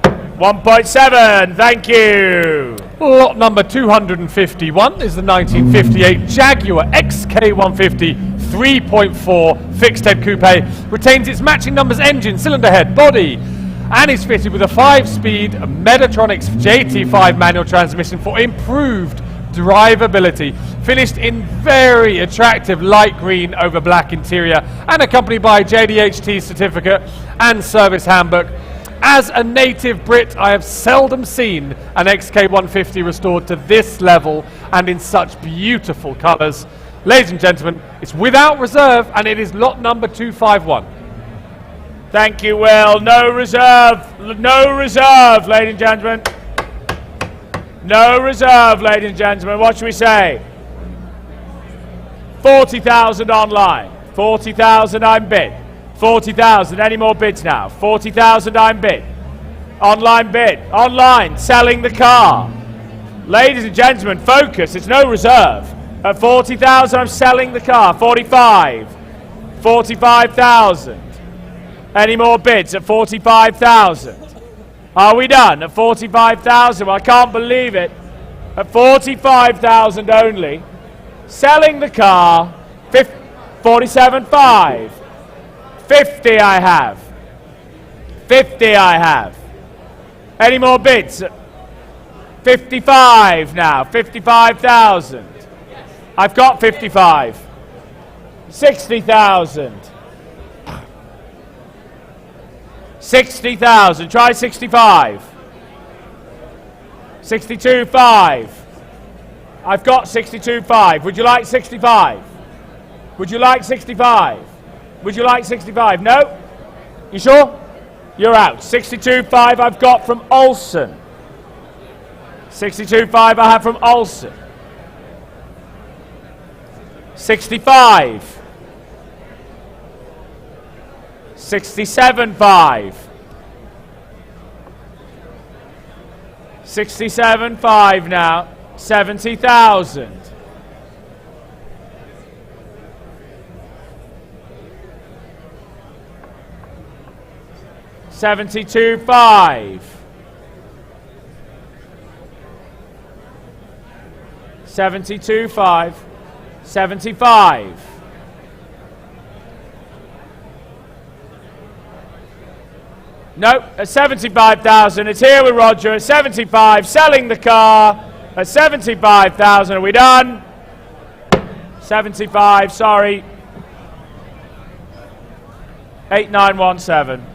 1.7. Thank you. Lot number 251 is the 1958 Jaguar XK150 3.4 fixed head coupe. Retains its matching numbers engine, cylinder head, body, and is fitted with a 5-speed Mechatronics JT5 manual transmission for improved drivability. Finished in very attractive light green over black interior and accompanied by a JDHT certificate and service handbook. As a native Brit, I have seldom seen an XK150 restored to this level and in such beautiful colours. Ladies and gentlemen, it's without reserve and it is lot number 251. Thank you, Will. No reserve, ladies and gentlemen. No reserve, ladies and gentlemen. What should we say? 40,000 online. 40,000 I'm bid. 40,000. Any more bids now? 40,000 I'm bid. Online bid. Online. Selling the car. Ladies and gentlemen, focus. It's no reserve. At 40,000 I'm selling the car. 45. 45,000. Any more bids at 45,000? Are we done at 45,000? Well, I can't believe it. At 45,000 only. Selling the car. 47.5. 50 I have. 50 I have. Any more bids? 55 now. 55,000. I've got 55. 60,000. 60,000. Try 65. 62.5. I've got 62.5. Would you like 65? Would you like 65? Would you like 65? No? You sure? You're out. 62.5 I've got from Olsen. 62.5 I have from Olsen. 65. 67.5. 67.5 now. 70,000. $72.5. 72.5. 75. No, at 75,000. It's here with Roger at 75. Selling the car at 75,000. Are we done? 75. Sorry. 8917.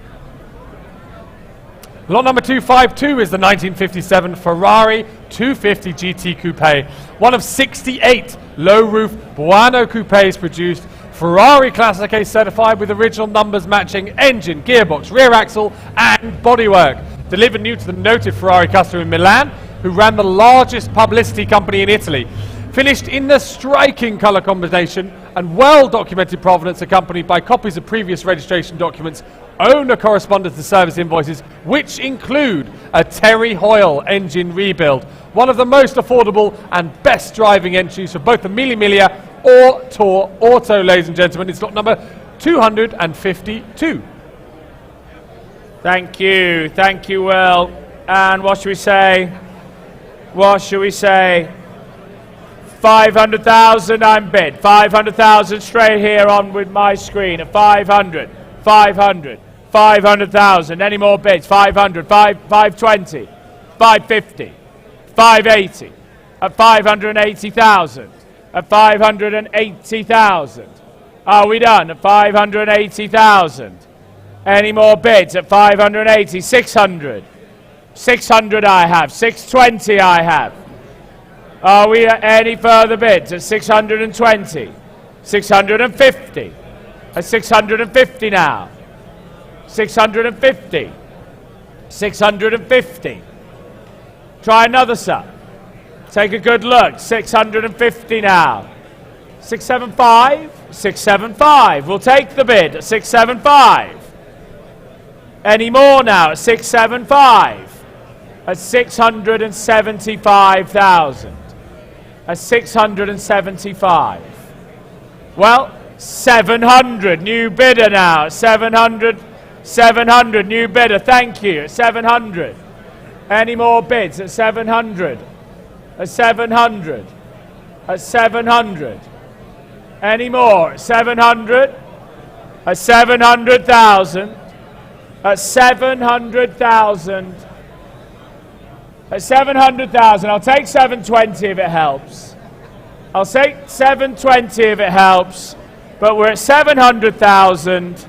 Lot number 252 is the 1957 Ferrari 250 GT Coupe, one of 68 low-roof Buono coupes produced, Ferrari Classic A certified with original numbers matching engine, gearbox, rear axle and bodywork. Delivered new to the noted Ferrari customer in Milan, who ran the largest publicity company in Italy. Finished in the striking colour combination and well-documented provenance, accompanied by copies of previous registration documents, owner correspondence and service invoices, which include a Terry Hoyle engine rebuild. One of the most affordable and best driving entries for both the Mille Miglia or Tour Auto, ladies and gentlemen. It's lot number 252. Thank you, Will. And what should we say? 500,000, I'm bid. 500,000 straight here on with my screen at 500, 500,000. Any more bids? 500, 520, 550, 580, at 580,000, at 580,000. Are we done? At 580,000. Any more bids at 580, 600, 600 I have, 620 I have. Are we at any further bids at 620, 650, at 650 now, 650, 650. Try another, sir. Take a good look, 650 now. 675, 675. We'll take the bid at 675. Any more now at 675, at 675,000. At 675. Well, 700, new bidder now. 700, 700, new bidder. Thank you. At 700. Any more bids at 700? At 700. At 700. Any more at 700? At 700,000. At 700,000. At 700,000, I'll take 720 if it helps. I'll take 720 if it helps. But we're at 700,000.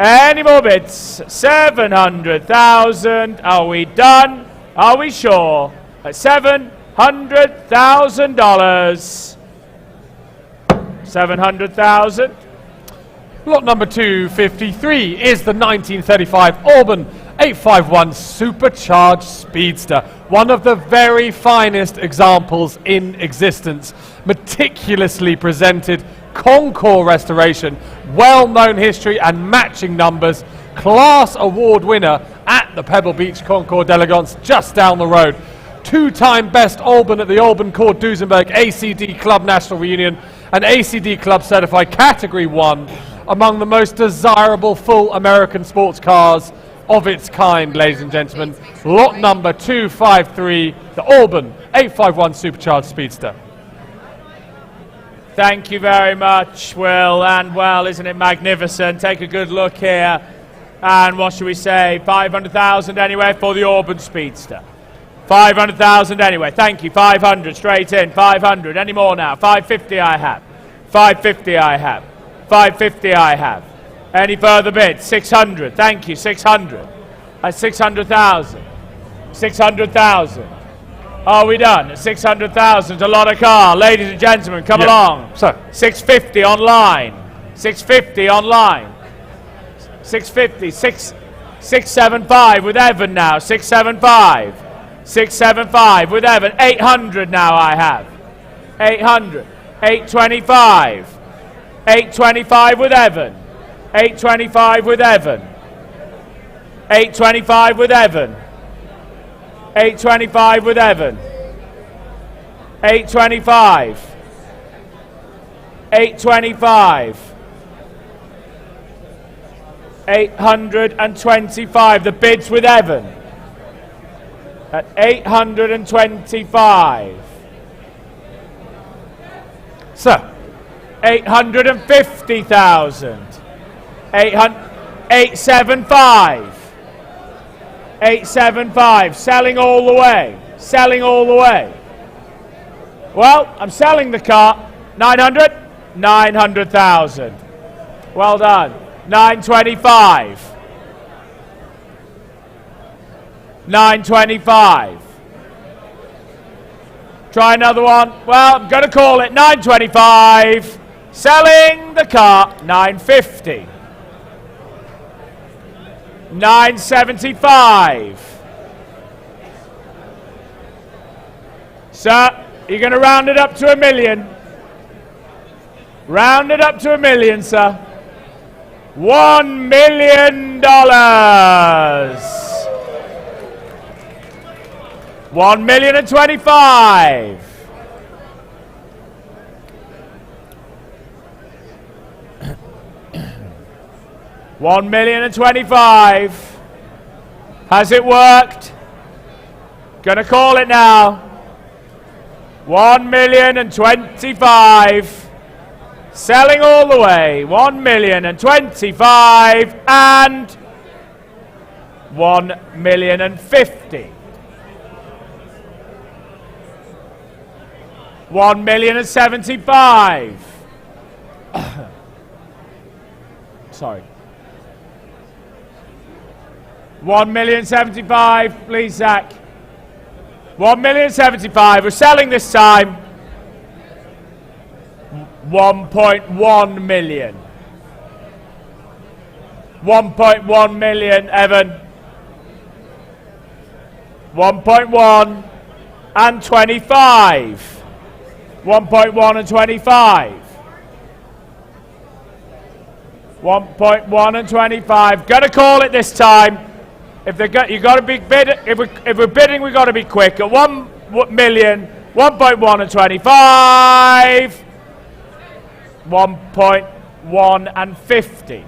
Any more bids? 700,000. Are we done? Are we sure? At $700,000. 700,000. Lot number 253 is the 1935 Auburn 851 Supercharged Speedster, one of the very finest examples in existence. Meticulously presented, Concours restoration, well-known history and matching numbers, class award winner at the Pebble Beach Concours d'Elegance just down the road. Two-time best Auburn at the Auburn Court Duesenberg ACD Club National Reunion and ACD Club Certified Category 1, among the most desirable full American sports cars of its kind, ladies and gentlemen. Lot number 253, the Auburn 851 Supercharged Speedster. Thank you very much, Will. And well, isn't it magnificent? Take a good look here. And what should we say? 500,000 anyway for the Auburn Speedster. 500,000 anyway. Thank you. 500 straight in. 500. Any more now? 550 I have. 550 I have. 550 I have. Any further bids? 600. Thank you. 600. At 600,000. 600,000. Are we done? At 600,000. A lot of car. Ladies and gentlemen, come along. Sir. 650 online. 650 online. 650. 675 with Evan now. 675. 675 with Evan. 800 now I have. 800. 825. 825 with Evan. 825 with Evan. 825 with Evan. 825 with Evan. 825. 825. 825. The bids with Evan. At 825. Sir. 850,000. 875. 875. Selling all the way. Selling all the way. Well, I'm selling the car. 900. 900,000. Well done. 925. 925. Try another one. Well, I'm going to call it 925. Selling the car, 950. 975. Sir, you're going to round it up to $1 million. Round it up to $1 million, sir. $1 million. $1,025,000. $1,025,000. Has it worked? Gonna call it now. $1,025,000. Selling all the way. $1,025,000 and $1,050,000. $1,075,000. Sorry. $1,075,000, please, Zach. $1,075,000. We're selling this time. $1.1 million. $1.1 million, Evan. 1.1 and 25. 1.1 and 25. 1.1 and 25. Gonna call it this time. If they got, you got to be bid. If we're bidding, we got to be quick. At 1 million, 1.1 and 25. 1.1 and 50.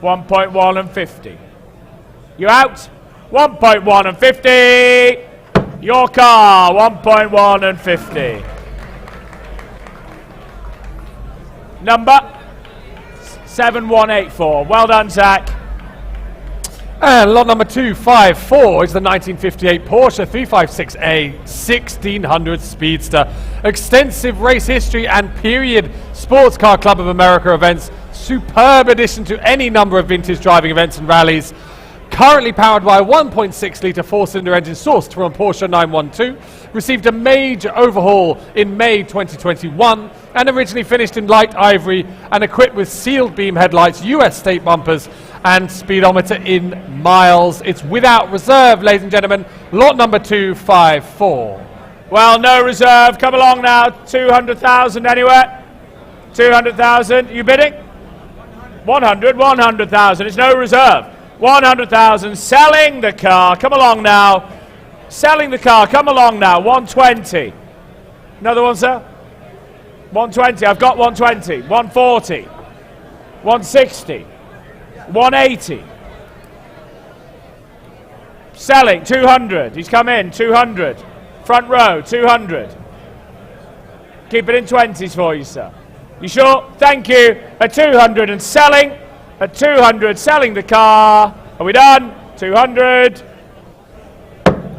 1.1 and 50. You out? 1.1 and 50. Your car, 1.1 and 50. Number 7184. Well done, Zach. And lot number 254 is the 1958 Porsche 356A 1600 Speedster. Extensive race history and period Sports Car Club of America events. Superb addition to any number of vintage driving events and rallies. Currently powered by a 1.6-litre four-cylinder engine sourced from a Porsche 912. Received a major overhaul in May 2021 and originally finished in light ivory and equipped with sealed beam headlights, US state bumpers and speedometer in miles. It's without reserve, ladies and gentlemen. Lot number 254. Well, no reserve. Come along now. 200,000 anywhere? 200,000. You bidding? 100. 100,000. It's no reserve. 100,000. Selling the car. Come along now. Selling the car. Come along now. 120. Another one, sir? 120. I've got 120. 140. 160. 180. Selling. 200. He's come in. 200. Front row. 200. Keep it in 20s for you, sir. You sure? Thank you. At 200 and selling. At 200, selling the car. Are we done? 200.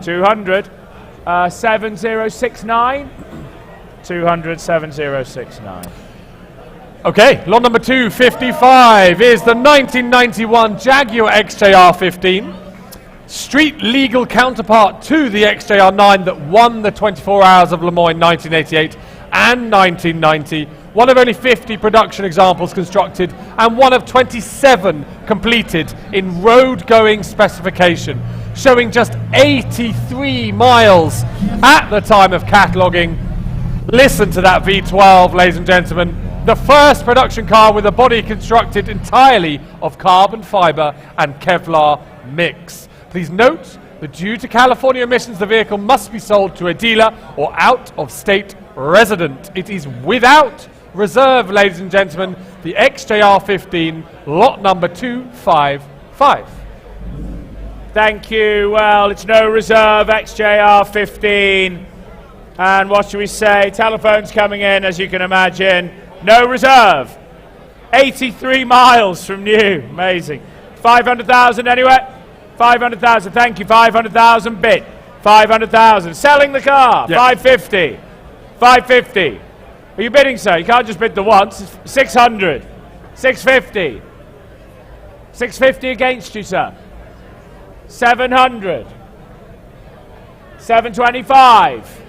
200. 7069. 200, 7069. Okay, lot number 255 is the 1991 Jaguar XJR15. Street legal counterpart to the XJR9 that won the 24 Hours of Le Mans in 1988 and 1990. One of only 50 production examples constructed and one of 27 completed in road-going specification, showing just 83 miles at the time of cataloguing. Listen to that V12, ladies and gentlemen. The first production car with a body constructed entirely of carbon fiber and Kevlar mix. Please note that due to California emissions, the vehicle must be sold to a dealer or out-of-state resident. It is without reserve, ladies and gentlemen, the XJR15, lot number 255. Thank you. Well, it's no reserve, XJR15. And what should we say? Telephones coming in, as you can imagine. No reserve. 83 miles from new. Amazing. 500,000 anyway? 500,000. Thank you. 500,000 bid. 500,000. Selling the car. Yep. 550. 550. Are you bidding, sir? You can't just bid the once. 600. 650. 650 against you, sir. 700. 725.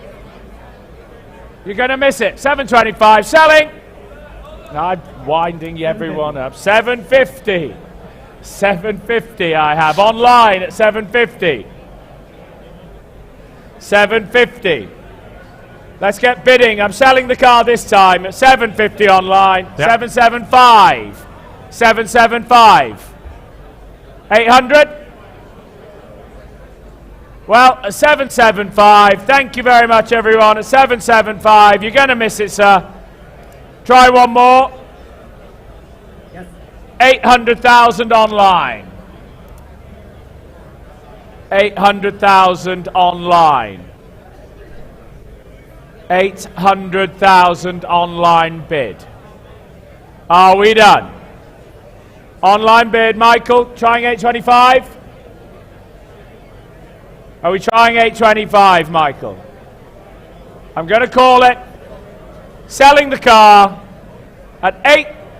You're going to miss it. 725, selling. I'm winding everyone up. 750. 750 I have online at 750. 750. Let's get bidding. I'm selling the car this time at 750 online. Yep. 775. 775. 800. Well, a 775. Thank you very much, everyone. A 775. You're going to miss it, sir. Try one more. Yes. 800,000 online. 800,000 online. 800,000 online bid. Are we done? Online bid, Michael, trying 825? Are we trying 825, Michael? I'm going to call it. Selling the car at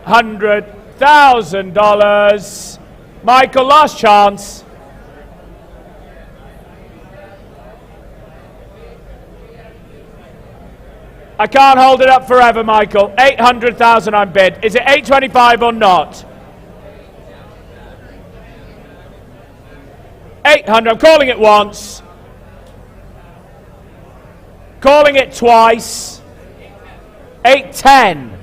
$800,000. Michael, last chance. I can't hold it up forever, Michael. 800,000 I'm bid. Is it 825 or not? 800. I'm calling it once. Calling it twice. 810.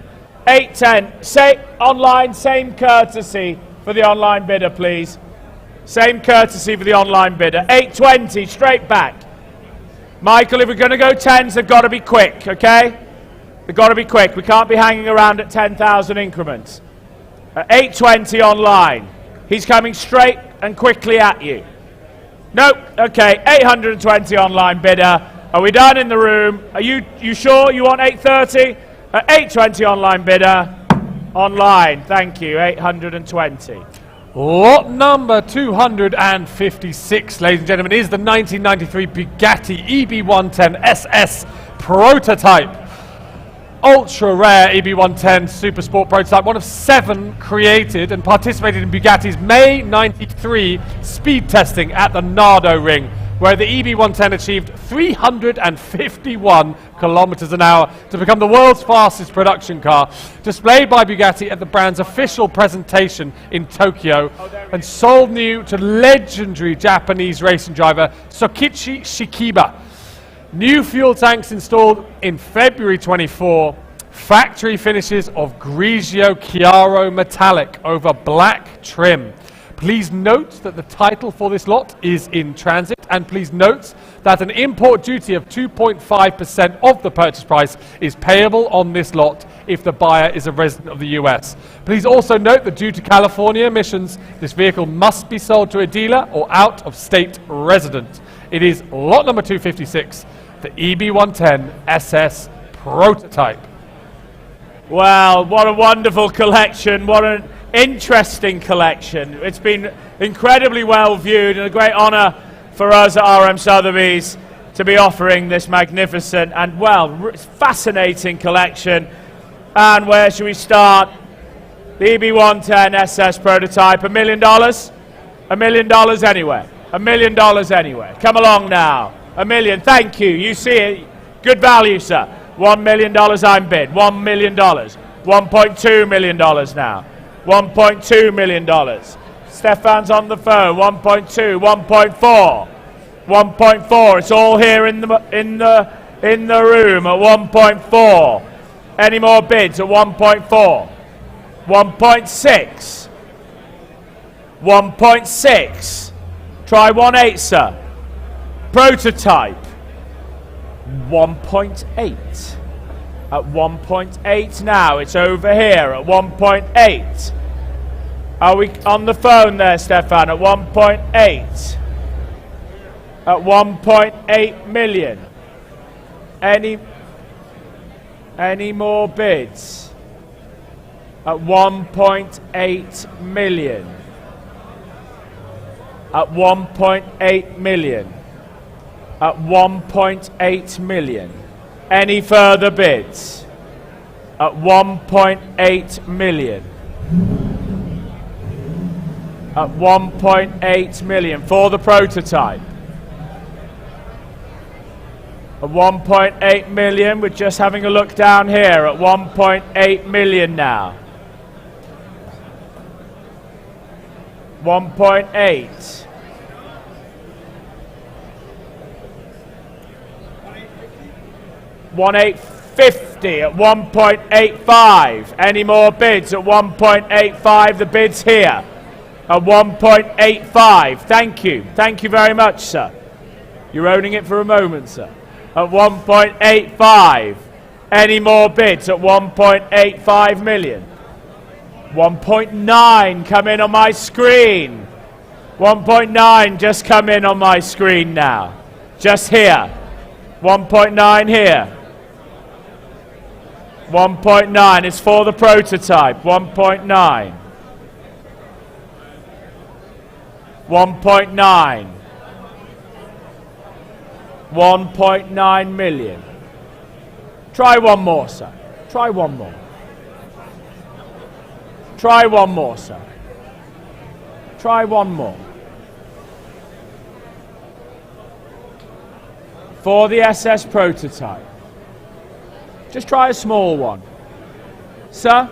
810. Say online, same courtesy for the online bidder, please. Same courtesy for the online bidder. 820, straight back. Michael, if we're going to go tens, they've got to be quick, okay? They've got to be quick. We can't be hanging around at 10,000 increments. 820 online. He's coming straight and quickly at you. Nope. Okay, 820 online bidder. Are we done in the room? Are you sure you want 830? 820 online bidder. Online. Thank you. 820. Lot number 256, ladies and gentlemen, is the 1993 Bugatti EB110 SS prototype. Ultra rare EB110 Super Sport prototype, one of 7 created and participated in Bugatti's May 93 speed testing at the Nardo Ring, where the EB110 achieved 351 kilometers an hour to become the world's fastest production car, displayed by Bugatti at the brand's official presentation in Tokyo, and sold new to legendary Japanese racing driver Sokichi Shikiba. New fuel tanks installed in February 24, factory finishes of Grigio Chiaro metallic over black trim. Please note that the title for this lot is in transit, and please note that an import duty of 2.5% of the purchase price is payable on this lot if the buyer is a resident of the US. Please also note that due to California emissions, this vehicle must be sold to a dealer or out-of-state resident. It is lot number 256, the EB110 SS prototype. Well, what a wonderful collection. What an interesting collection. It's been incredibly well viewed, and a great honour for us at RM Sotheby's to be offering this magnificent and, well, fascinating collection. And where should we start? The EB110 SS prototype, $1 million? $1 million anywhere. $1 million anywhere. Come along now. $1 million. Thank you. You see it. Good value, sir. $1 million I'm bid. $1 million. $1.2 million now. $1.2 million. Stefan's on the phone. 1.2, 1.4, 1.4. It's all here in the room at 1.4. Any more bids at 1.4? 1.6. 1.6. Try 1.8, sir. Prototype. 1.8. At 1.8 now. It's over here at 1.8. Are we on the phone there, Stefan? At 1.8. At 1.8 million. Any more bids? At 1.8 million. At 1.8 million. At 1.8 million. Any further bids? At 1.8 million. At 1.8 million for the prototype. At 1.8 million. We're just having a look down here at 1.8 million now. 1.8. 1.850 at 1.85. Any more bids at 1.85? The bid's here at 1.85. Thank you. Thank you very much, sir. You're owning it for a moment, sir. At 1.85. Any more bids at 1.85 million? 1.9 come in on my screen. 1.9 just come in on my screen now. Just here. 1.9 here. 1.9 is for the prototype. 1.9. 1.9. 1.9 million. Try one more, sir. Try one more. Try one more, sir. Try one more. For the SS prototype. Just try a small one. Sir?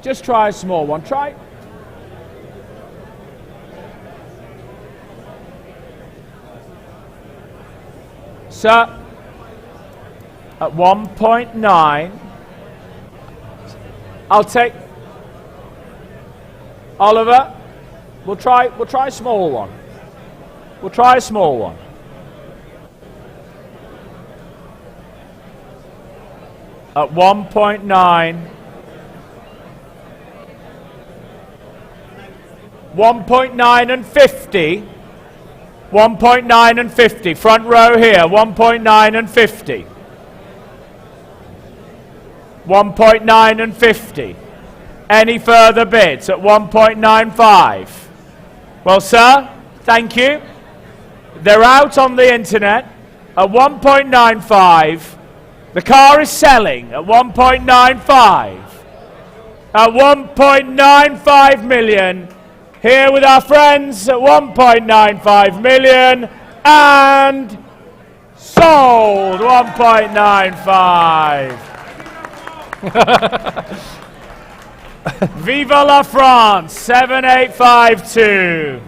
Just try a small one. Try. Sir? At 1.9. I'll take. Oliver? We'll try a small one. We'll try a small one. At 1.9. 1.9 and 50. 1.9 and 50. Front row here. 1.9 and 50. 1.9 and 50. Any further bids at 1.95? Well, sir, thank you. They're out on the internet at 1.95. The car is selling at 1.95. At 1.95 million. Here with our friends at 1.95 million. And sold 1.95. Viva la France, 7852.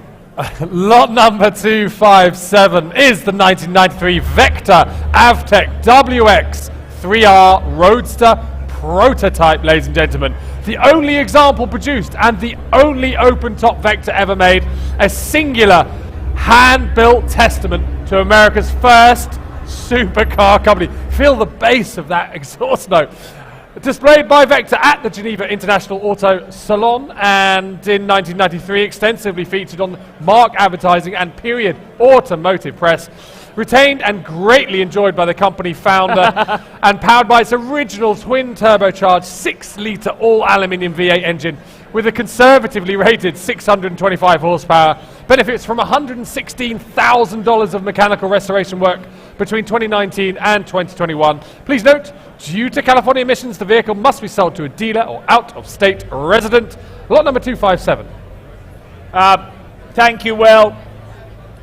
Lot number 257 is the 1993 Vector Avtec WX 3R Roadster prototype, ladies and gentlemen. The only example produced and the only open-top Vector ever made. A singular, hand-built testament to America's first supercar company. Feel the bass of that exhaust note. Displayed by Vector at the Geneva International Auto Salon, and in 1993 extensively featured on Mark Advertising and Period Automotive Press. Retained and greatly enjoyed by the company founder and powered by its original twin turbocharged 6-litre all-aluminium V8 engine with a conservatively rated 625 horsepower. Benefits from $116,000 of mechanical restoration work between 2019 and 2021. Please note, due to California emissions, the vehicle must be sold to a dealer or out-of-state resident. Lot number 257. Thank you, Will.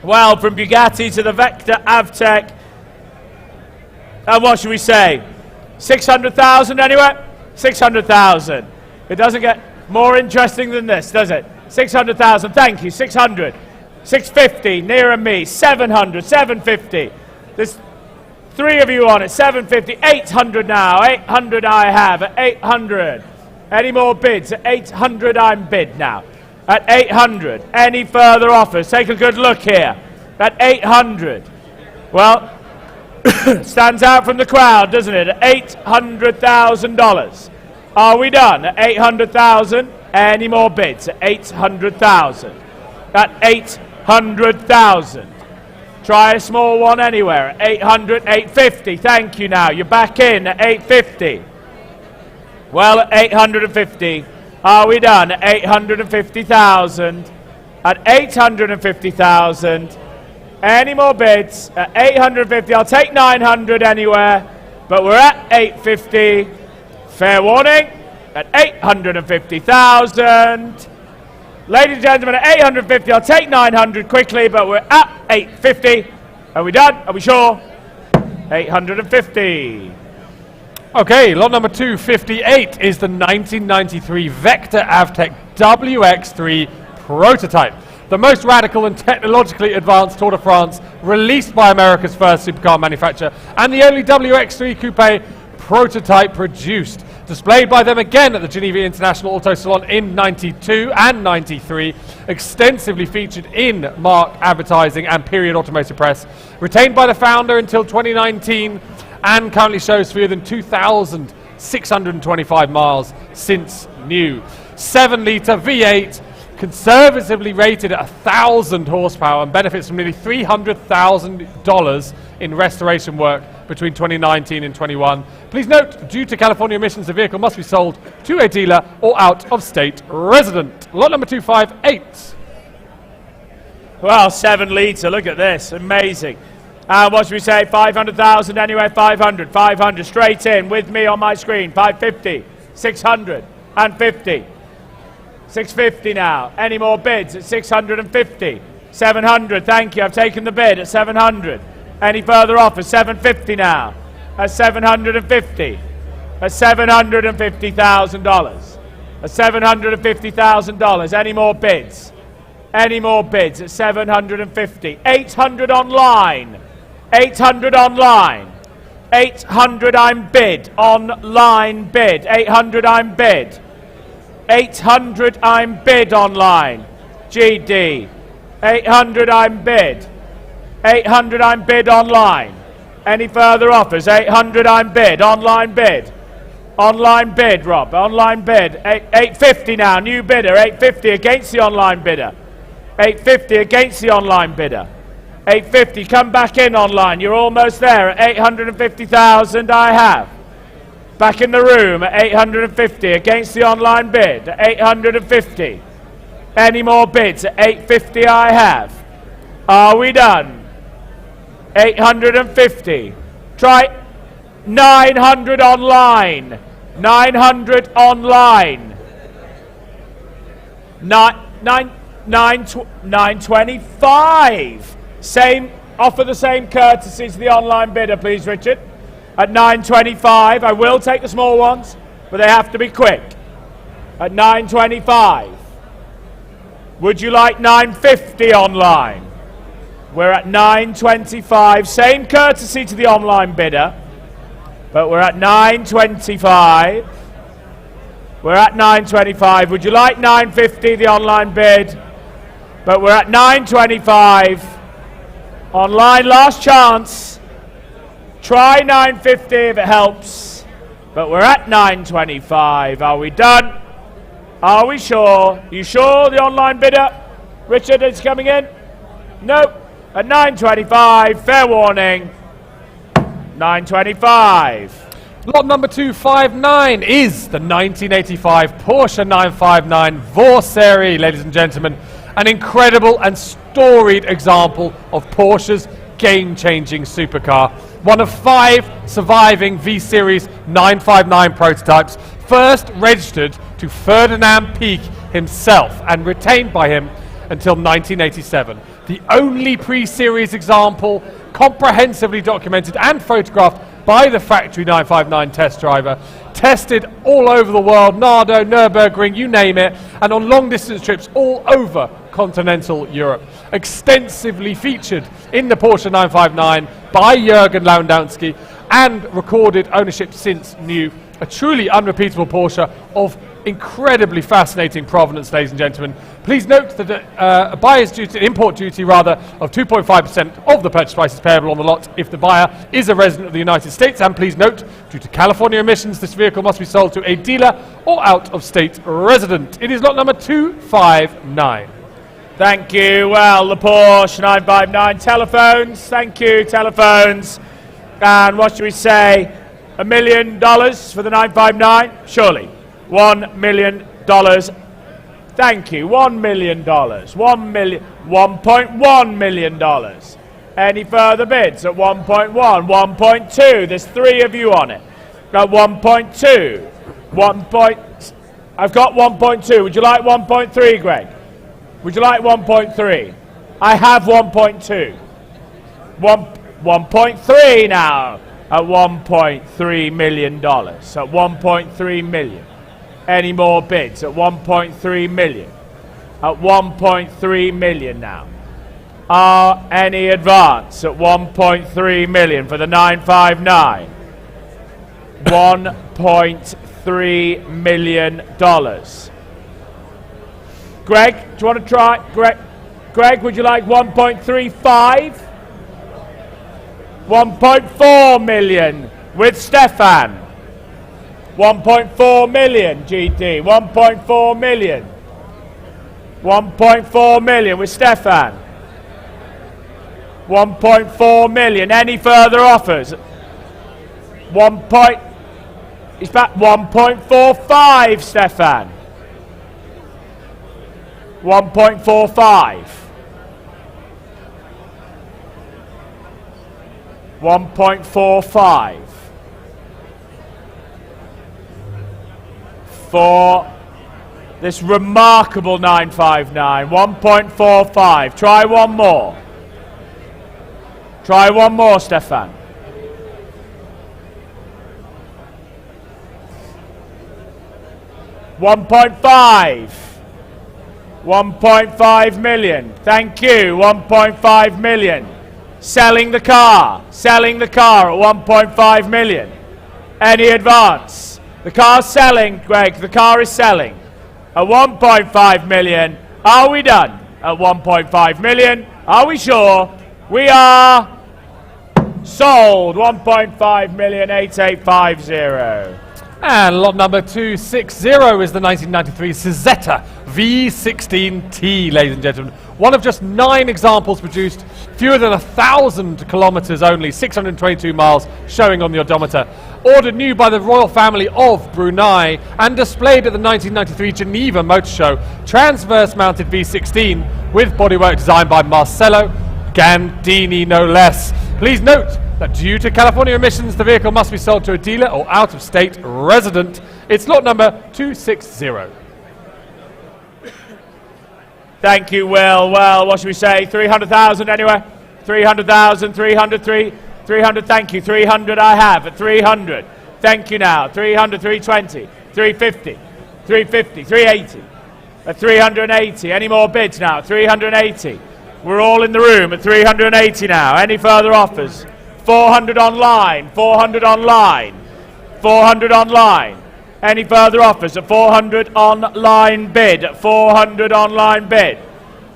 Well, from Bugatti to the Vector Avtec. And what should we say? 600,000 anyway? 600,000. It doesn't get more interesting than this, does it? 600,000. Thank you. 600. 650. Nearer me. 700. 750. There's three of you on it. 750. 800 now. 800 I have. At 800. Any more bids? At 800 I'm bid now. At 800. Any further offers? Take a good look here. At 800. Well, stands out from the crowd, doesn't it? At $800,000. Are we done? At 800,000. Any more bids? At 800,000. At 800,000. Try a small one anywhere. At 800, 850. Thank you now. You're back in at 850. Well, at 850. Are we done? At 850,000. At 850,000. Any more bids? At 850. I'll take 900 anywhere. But we're at 850. Fair warning. At 850,000. Ladies and gentlemen, at 850, I'll take 900 quickly, but we're at 850. Are we done? Are we sure? 850. Okay, lot number 258 is the 1993 Vector Avtec WX3 prototype. The most radical and technologically advanced Tour de France released by America's first supercar manufacturer, and the only WX3 coupe prototype produced. Displayed by them again at the Geneva International Auto Salon in 92 and 93, extensively featured in Mark Advertising and Period Automotive Press, retained by the founder until 2019, and currently shows fewer than 2,625 miles since new. 7-litre V8, conservatively rated at 1,000 horsepower, and benefits from nearly $300,000 in restoration work between 2019 and 21. Please note, due to California emissions, the vehicle must be sold to a dealer or out-of-state resident. Lot number 258. Well, 7-litre, look at this, amazing. What should we say, 500,000 anyway, 500, 500, straight in, with me on my screen, 550, 600, and 50. 650 now. Any more bids at 650? 700, thank you, I've taken the bid at 700. Any further offers? 750 now. At 750. At $750,000. At $750,000. Any more bids? Any more bids at 750? 800 online. 800 online. 800 I'm bid. Online bid. 800 I'm bid. 800 I'm bid online. GD. 800 I'm bid. 800 I'm bid online. Any further offers? 800 I'm bid. Online bid. Online bid, Rob. Online bid. 850 now. New bidder. 850 against the online bidder. 850 against the online bidder. 850. Come back in online. You're almost there at 850,000 I have. Back in the room at 850 against the online bid. At 850. Any more bids? At 850 I have. Are we done? 850. Try 900 online. 900 online. 925. Same offer, the same courtesy to the online bidder, please, Richard. At 925, I will take the small ones, but they have to be quick. At 925. Would you like 950 online? We're at 925, same courtesy to the online bidder, but we're at 925. We're at 925. Would you like 950, the online bid? But we're at 925. Online, last chance. Try 950 if it helps. But we're at 925. Are we done? Are we sure? You sure, the online bidder? Richard is coming in? Nope. At 925, fair warning. 925. Lot number 259 is the 1985 Porsche 959 Vorserie, ladies and gentlemen. An incredible and storied example of Porsche's game-changing supercar. One of 5 surviving V-Series 959 prototypes, first registered to Ferdinand Piech himself and retained by him until 1987. The only pre-series example comprehensively documented and photographed by the factory 959 test driver, tested all over the world, Nardo, Nürburgring, you name it, and on long distance trips all over continental Europe. Extensively featured in the Porsche 959 by Jürgen Lewandowski and recorded ownership since new. A truly unrepeatable Porsche of incredibly fascinating provenance, ladies and gentlemen. Please note that a buyer's duty, import duty rather, of 2.5% of the purchase price is payable on the lot if the buyer is a resident of the United States. And please note, due to California emissions, this vehicle must be sold to a dealer or out-of-state resident. It is lot number 259. Thank you. Well, the Porsche 959 telephones. Thank you, telephones. And what should we say? $1 million for the 959? Surely. $1 million. Thank you. $1 million. $1.1 million. Any further bids at 1.1, 1.2? There's 3 of you on it. At 1.2. I've got 1.2. Would you like 1.3, Greg? Would you like 1.3? I have 1.2. 1.3 now at $1.3 million. At 1.3 million. Any more bids at 1.3 million? At 1.3 million now. Any advance at 1.3 million for the 959? $1.3 million. Greg, do you want to try? Greg, would you like 1.35? 1.4 million with Stefan. 1.4 million, GT. 1.4 million. 1.4 million with Stefan. 1.4 million. Any further offers? He's back. 1.45, Stefan. 1.45. 1.45 for this remarkable 959. 1.45. Try one more. Try one more, Stefan. 1.5. 1.5 million. Thank you. 1.5 million. Selling the car. Selling the car at 1.5 million. Any advance? The car's selling, Greg. The car is selling. At 1.5 million. Are we done? At 1.5 million. Are we sure? We are sold. 1.5 million. 8850. And lot number 260 is the 1993 Cizetta V16T, ladies and gentlemen. One of just 9 examples produced, fewer than 1,000 kilometers only, 622 miles showing on the odometer. Ordered new by the royal family of Brunei and displayed at the 1993 Geneva Motor Show. Transverse mounted V16 with bodywork designed by Marcello Gandini, no less. Please note that due to California emissions, the vehicle must be sold to a dealer or out-of-state resident. It's lot number 260. Thank you, Will. Well, what should we say? 300,000 anyway? 300,000, 303, 300, thank you. 300 I have at 300. Thank you now. 300, 320, 350, 350, 380, at 380. Any more bids now? 380. We're all in the room at 380 now. Any further offers? 400 online, 400 online, 400 online. Any further offers at 400 online bid, 400 online bid,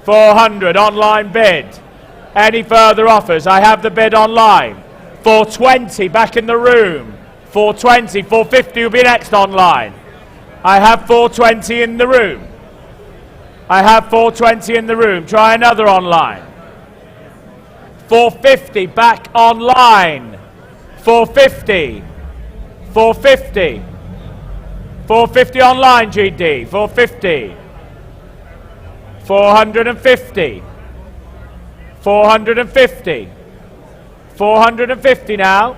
400 online bid. Any further offers? I have the bid online. 420 back in the room. 420, 450 will be next online. I have 420 in the room. I have 420 in the room. Try another online. 450 back online. 450. 450. 450 online, GD. 450. 450. 450. 450 now.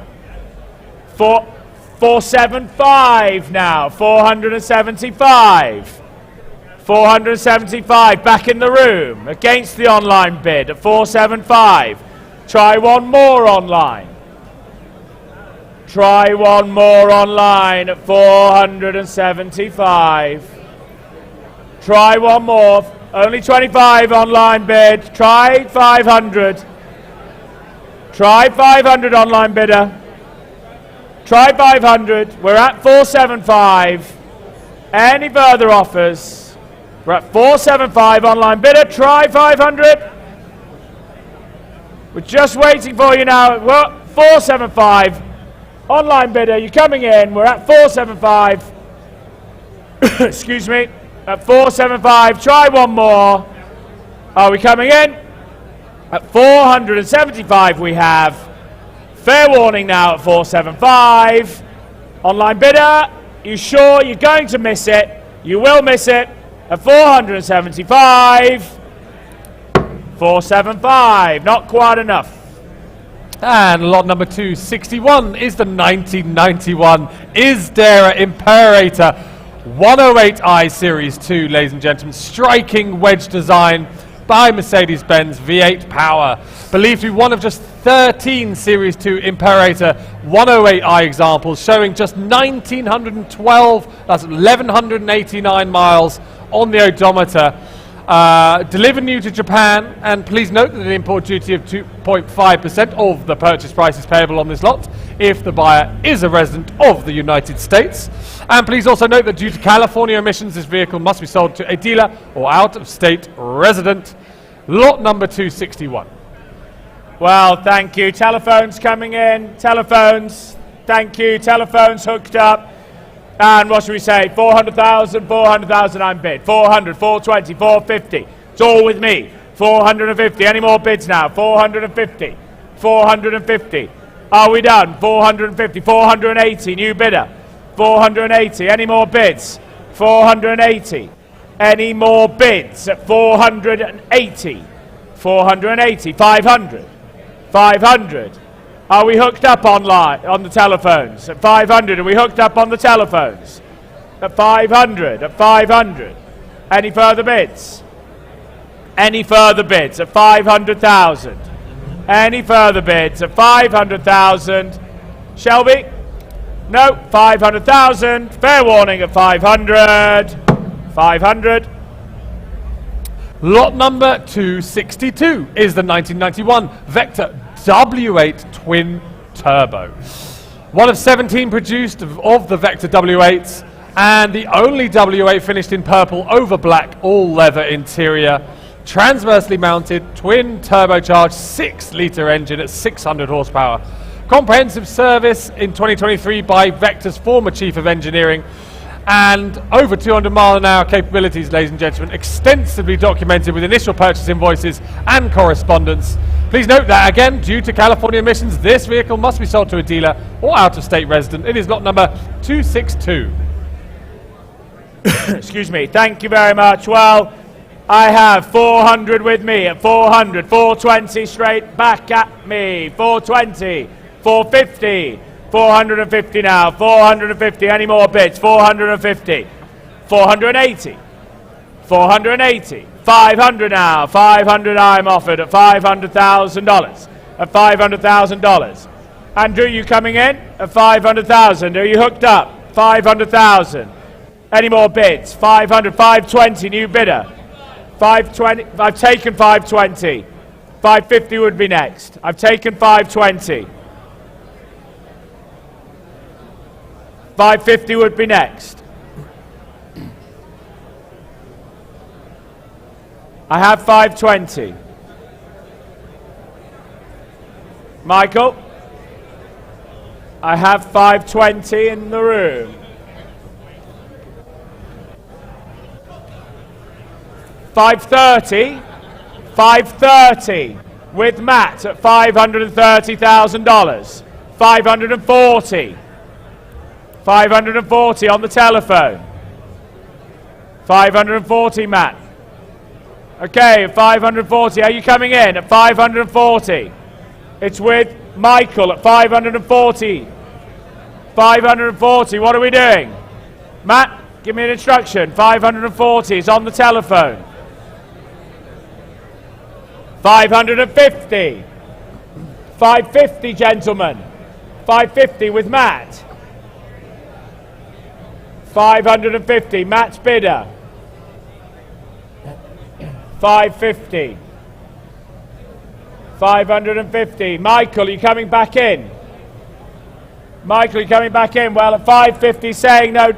475 now. 475. 475 back in the room against the online bid at 475. Try one more online. Try one more online at 475. Try one more. Only 25 online bid. Try 500. Try 500 online bidder. Try 500. We're at 475. Any further offers? We're at 475 online bidder. Try 500. We're just waiting for you now. We're at 475. Online bidder, you're coming in. We're at 475. Excuse me. At 475. Try one more. Are we coming in? At 475 we have. Fair warning now at 475. Online bidder, you sure you're going to miss it? You will miss it. At 475. 475. Not quite enough. And lot number 261 is the 1991 Isdera Imperator. 108i Series 2, ladies and gentlemen. Striking wedge design by Mercedes-Benz, V8 power. Believed to be one of just 13 Series 2 Imperator 108i examples, showing just 1,912, that's 1,189 miles on the odometer. Delivered new to Japan, and please note that an import duty of 2.5% of the purchase price is payable on this lot if the buyer is a resident of the United States. And please also note that due to California emissions, this vehicle must be sold to a dealer or out-of-state resident. Lot number 261. Well, thank you. Telephones coming in. Telephones. Thank you. Telephones hooked up. And what should we say? 400,000, 400,000 I'm bid. 400, 420, 450. It's all with me. 450. Any more bids now? 450. 450. Are we done? 450. 480. New bidder. 480. Any more bids? 480. Any more bids at 480? 480. 500. 500. Are we hooked up online, on the telephones? At 500, are we hooked up on the telephones? At 500, at 500. Any further bids? Any further bids at 500,000? Any further bids at 500,000? Shelby? No, 500,000. Fair warning at 500. 500. Lot number 262 is the 1991 Vector W8 Twin Turbo. One of 17 produced of the Vector W8s, and the only W8 finished in purple over black, all leather interior, transversely mounted, twin turbocharged 6-litre engine at 600 horsepower. Comprehensive service in 2023 by Vector's former Chief of Engineering, and over 200 mile an hour capabilities, ladies and gentlemen, extensively documented with initial purchase invoices and correspondence. Please note that, again, due to California emissions, this vehicle must be sold to a dealer or out-of-state resident. It is lot number 262. Excuse me. Thank you very much. Well, I have 400 with me at 400. 420 straight back at me. 420. 450. 450 now. 450. Any more bids? 450. 480. 480. 500 now. 500 I'm offered at $500,000. At $500,000. Andrew, you coming in? At 500,000. Are you hooked up? 500,000. Any more bids? 500. 520. New bidder. 520. I've taken 520. 550 would be next. I've taken 520. 550 would be next. I have 520. Michael? I have 520 in the room. 530. 530 with Matt at $530,000. 540. 540 on the telephone. 540, Matt. Okay, 540. Are you coming in at 540? It's with Michael at 540. 540. What are we doing? Matt, give me an instruction. 540 is on the telephone. 550. 550, gentlemen. 550 with Matt. 550, Matt's bidder. 550. 550. Michael, are you coming back in? Michael, are you coming back in? Well, at 550, saying no.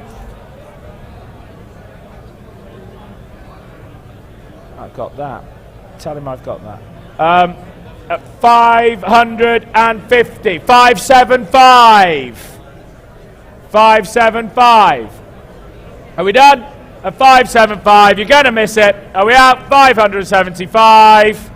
I've got that. Tell him I've got that. At 550. 575. 575. Are we done? At 575, you're going to miss it. Are we out? 575.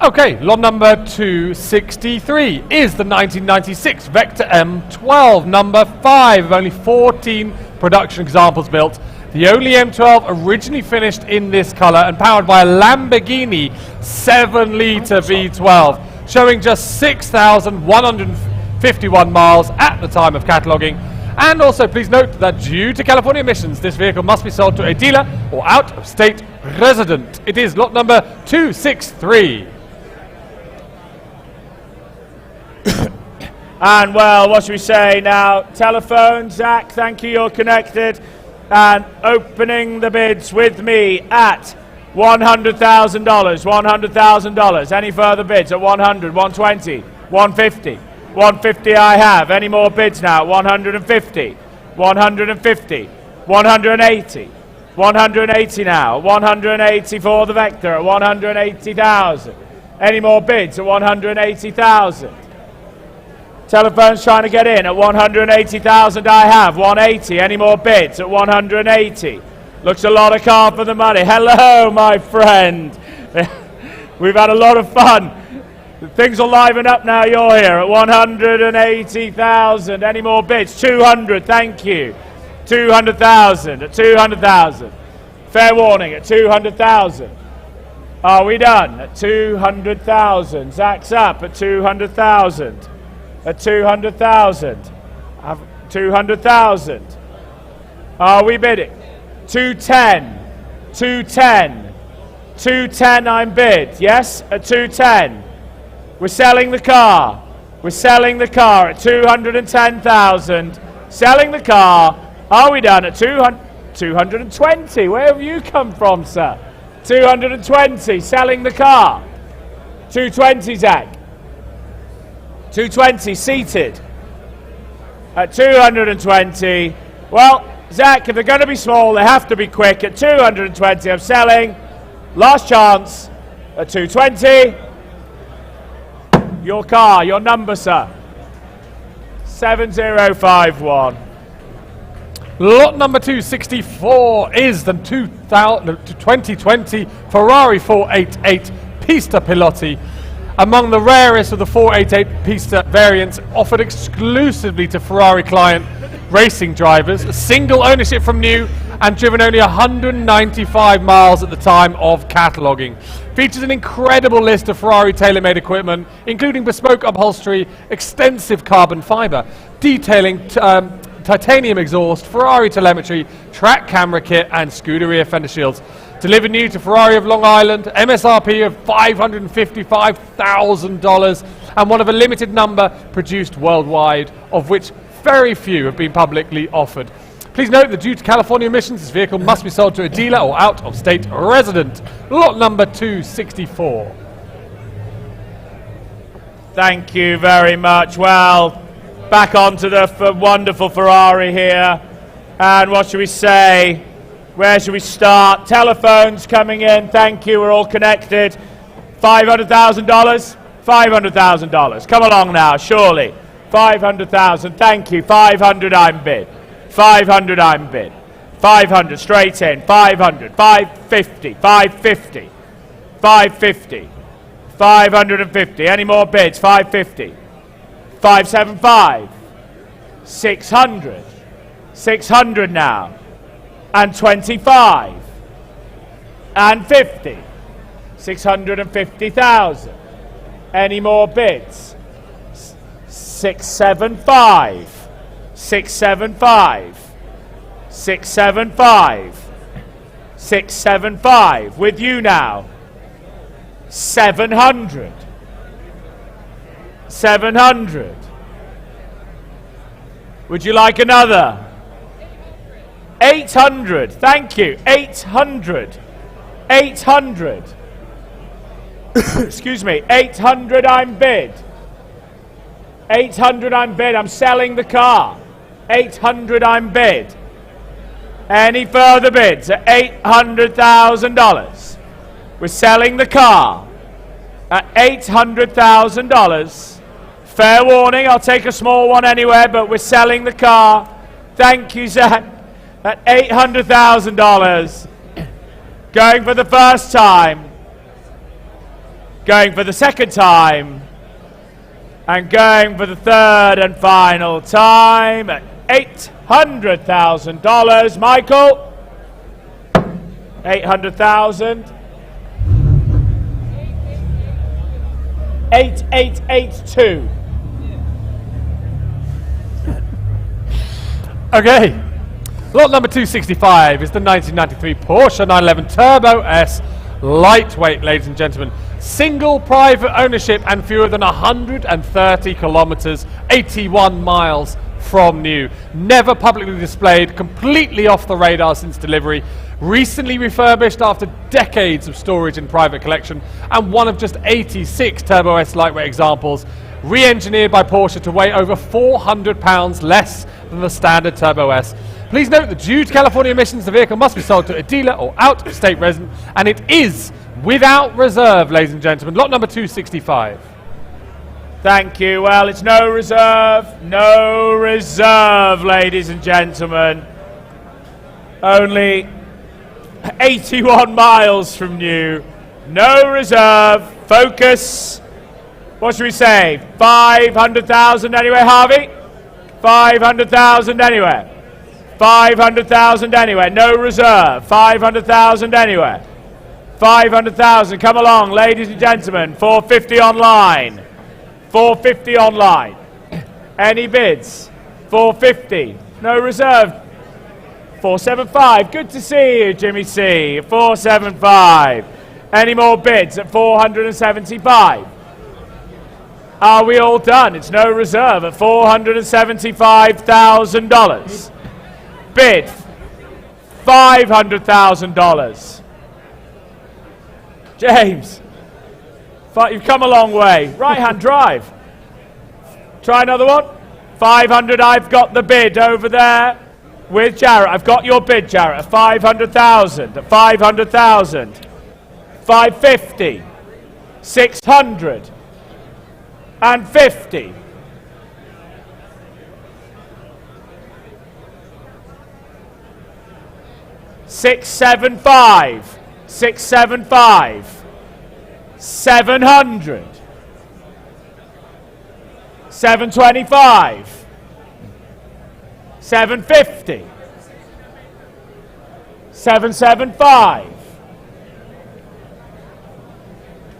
Okay, lot number 263 is the 1996 Vector M12, number 5, of only 14 production examples built. The only M12 originally finished in this colour and powered by a Lamborghini 7-litre V12, showing just 6,151 miles at the time of cataloguing. And also, please note that due to California emissions, this vehicle must be sold to a dealer or out-of-state resident. It is lot number 263. And well, what should we say now? Telephone, Zach, thank you, you're connected. And opening the bids with me at $100,000, $100,000. Any further bids at 100, 120, 150? 150 I have. Any more bids now? 150, 150, 180, 180 now. 180 for the Vector at 180,000. Any more bids at 180,000? Telephone's trying to get in at 180,000 I have. 180. Any more bids at 180? Looks a lot of car for the money. Hello, my friend. We've had a lot of fun. Things will liven up now you're here at 180,000. Any more bids? 200, thank you. 200,000 at 200,000. Fair warning at 200,000. Are we done? At 200,000. Zach's up at 200,000. At 200,000. 200,000. Are we bidding? 210. 210. 210 I'm bid. Yes? At 210. We're selling the car. We're selling the car at 210,000. Selling the car. Are we done at 220? Where have you come from, sir? 220. Selling the car. 220, Zach. 220 seated. At 220. Well, Zach, if they're going to be small, they have to be quick. At 220, I'm selling. Last chance at 220. Your car, your number, sir. 7051. Lot number 264 is the 2020 Ferrari 488 Pista Pilotti, among the rarest of the 488 Pista variants offered exclusively to Ferrari client racing drivers, single ownership from new and driven only 195 miles at the time of cataloguing. Features an incredible list of Ferrari tailor-made equipment, including bespoke upholstery, extensive carbon fibre, detailing titanium exhaust, Ferrari telemetry, track camera kit and Scuderia fender shields. Delivered new to Ferrari of Long Island, MSRP of $555,000 and one of a limited number produced worldwide, of which very few have been publicly offered. Please note that due to California emissions, this vehicle must be sold to a dealer or out-of-state resident. Lot number 264. Thank you very much. Well, back onto the wonderful Ferrari here. And what should we say? Where should we start? Telephones coming in. Thank you. We're all connected. $500,000? $500,000. Come along now, surely. 500,000. Thank you. 500 I'm bid. 500 I'm bid. 500 straight in. 500. 550. 550. 550. 550. Any more bids? 550. 575. 600. 600 now. And 25. And 50. 650,000. Any more bids? 675. 675. 675. 675. With you now. 700. 700. Would you like another? 800. Thank you. 800. 800. Excuse me. 800 I'm bid. 800 I'm bid. I'm selling the car. 800 I'm bid. Any further bids at $800,000? We're selling the car at $800,000. Fair warning, I'll take a small one anywhere, but we're selling the car. Thank you, Zach. At $800,000. Going for the first time. Going for the second time. And going for the third and final time at $800,000. Michael? 800,000. 8882. Okay. Lot number 265 is the 1993 Porsche 911 Turbo S lightweight, ladies and gentlemen. Single private ownership and fewer than 130 kilometers, 81 miles from new. Never publicly displayed, completely off the radar since delivery. Recently refurbished after decades of storage in private collection, and one of just 86 Turbo S lightweight examples, re-engineered by Porsche to weigh over 400 pounds less than the standard Turbo S. Please note that due to California emissions, the vehicle must be sold to a dealer or out-of-state resident, and it is without reserve, ladies and gentlemen. Lot number 265. Thank you. Well, it's no reserve, ladies and gentlemen. Only 81 miles from new. No reserve. Focus. What should we say? 500,000 anyway, Harvey? 500,000 anyway. 500,000 anyway. No reserve. 500,000 anyway. 500,000. Come along, ladies and gentlemen. 450 online. 450 online. Any bids? 450. No reserve. 475. Good to see you, Jimmy C. 475. Any more bids at 475? Are we all done? It's no reserve at $475,000. Bid $500,000. James, you've come a long way. Right-hand drive. Try another one. 500. I've got the bid over there with Jarrett. I've got your bid, Jarrett, at 500,000. At 500,000. 550. 600. And 50. 675. 675. 700. 725. 750. 775.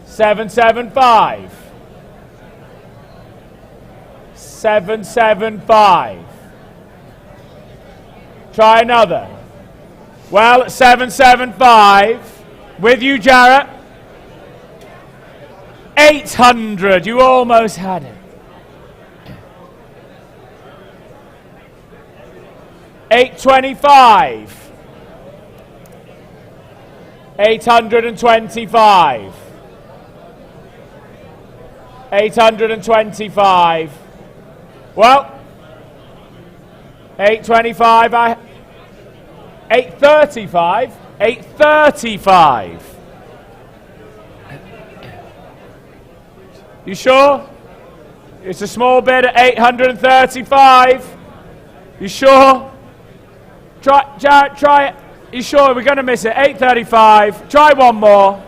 775. 775. Try another. Well, 775. With you, Jarrett. 800. You almost had it. 825. 825. 825. Well, 825. 835. 835. You sure? It's a small bid at 835. You sure? Jarrett, try it. You sure? We're going to miss it. 835. Try one more.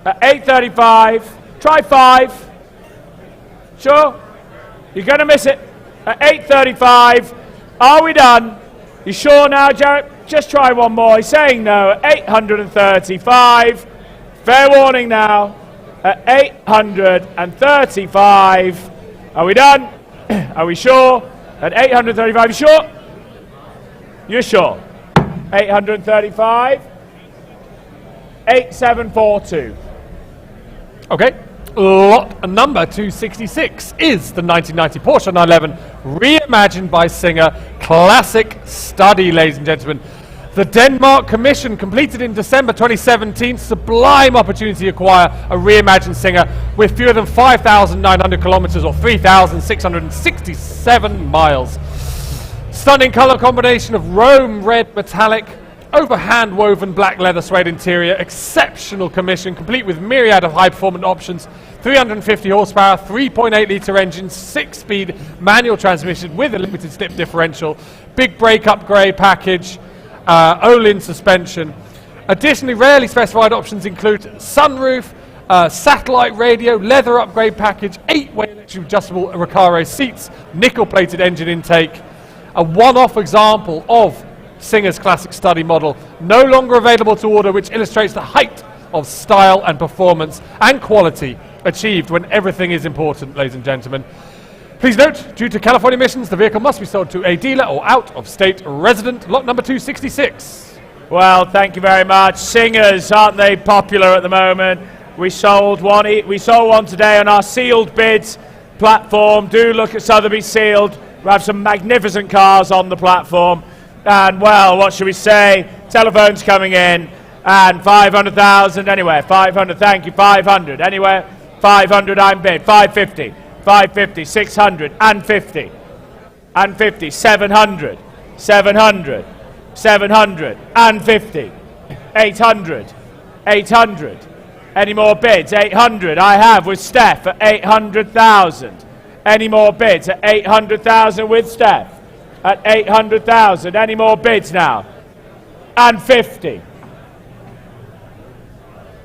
At 835. Try 5. Sure? You're going to miss it. At 835. Are we done? You sure now, Jarrett? Just try one more. He's saying no. At 835. Fair warning now. At 835. Are we done? Are we sure? At 835, you sure? You're sure. 835. 8742. Okay. Lot number 266 is the 1990 Porsche 911, reimagined by Singer. Classic study, ladies and gentlemen. The Denmark Commission completed in December 2017. Sublime opportunity to acquire a reimagined Singer with fewer than 5,900 kilometers or 3,667 miles. Stunning color combination of Rome red metallic over hand-woven black leather suede interior. Exceptional commission, complete with myriad of high-performance options. 350 horsepower, 3.8-litre engine, 6-speed manual transmission with a limited slip differential. Big brake upgrade package. Olin suspension. Additionally, rarely specified options include sunroof, satellite radio, leather upgrade package, 8-way electric adjustable Recaro seats, nickel-plated engine intake. A one-off example of Singer's classic study model, no longer available to order, which illustrates the height of style and performance and quality achieved when everything is important, ladies and gentlemen. Please note, due to California emissions, the vehicle must be sold to a dealer or out-of-state resident. Lot number 266. Well, thank you very much. Singers, aren't they popular at the moment? We sold one today on our sealed bids platform. Do look at Sotheby sealed. We have some magnificent cars on the platform. And, well, what should we say? Telephones coming in. And 500,000 anywhere. 500, thank you. 500 anywhere. 500, I'm bid. 550. 550, 600, and 50. And 50, 700. 700. 700, and 50. 800. 800. Any more bids? 800, I have with Steph at 800,000. Any more bids at 800,000 with Steph? At 800,000. Any more bids now? And 50.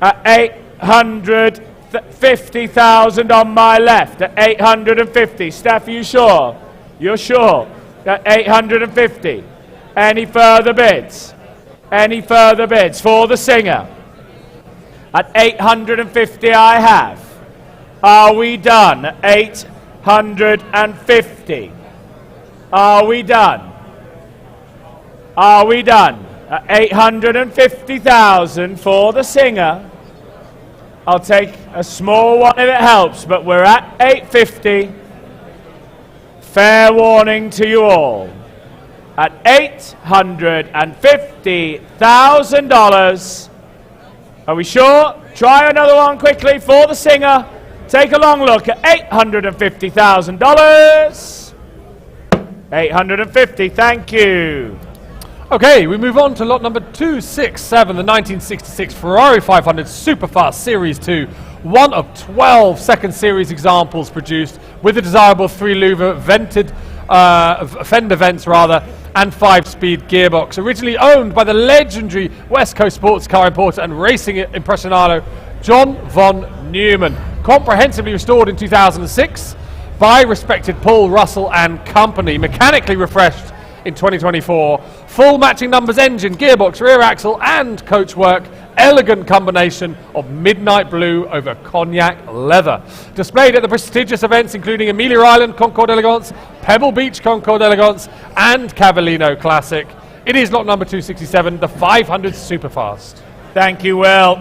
At 850,000 on my left. At 850. Steph, are you sure? You're sure? At 850. Any further bids? Any further bids for the singer? At 850 I have. Are we done? 850. Are we done? Are we done? At 850,000 for the singer. I'll take a small one if it helps, but we're at 850. Fair warning to you all. At $850,000. Are we sure? Try another one quickly for the singer. Take a long look at $850,000. 850, thank you. Okay, we move on to lot number 267, the 1966 Ferrari 500 Superfast Series 2. One of 12 second series examples produced with the desirable 3-louver fender vents and 5-speed gearbox. Originally owned by the legendary West Coast sports car importer and racing impressionado John von Neumann. Comprehensively restored in 2006 by respected Paul Russell and Company. Mechanically refreshed in 2024. Full matching numbers engine, gearbox, rear axle and coachwork. Elegant combination of midnight blue over cognac leather. Displayed at the prestigious events including Amelia Island Concorde Elegance, Pebble Beach Concorde Elegance and Cavallino Classic. It is lot number 267, the 500 Superfast. Thank you, Will.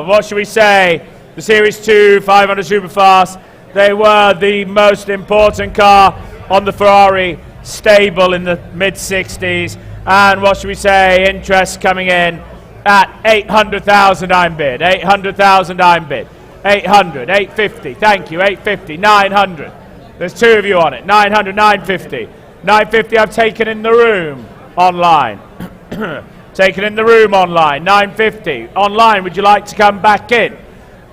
What should we say? The Series 2 500 Superfast, they were the most important car on the Ferrari stable in the mid-60s. And what should we say? Interest coming in at 800,000 I'm bid. 800,000 I'm bid. 800, 850, thank you, 850, 900. There's two of you on it. 900, 950. 950 I've taken in the room online. Taken in the room online. 950. Online, would you like to come back in?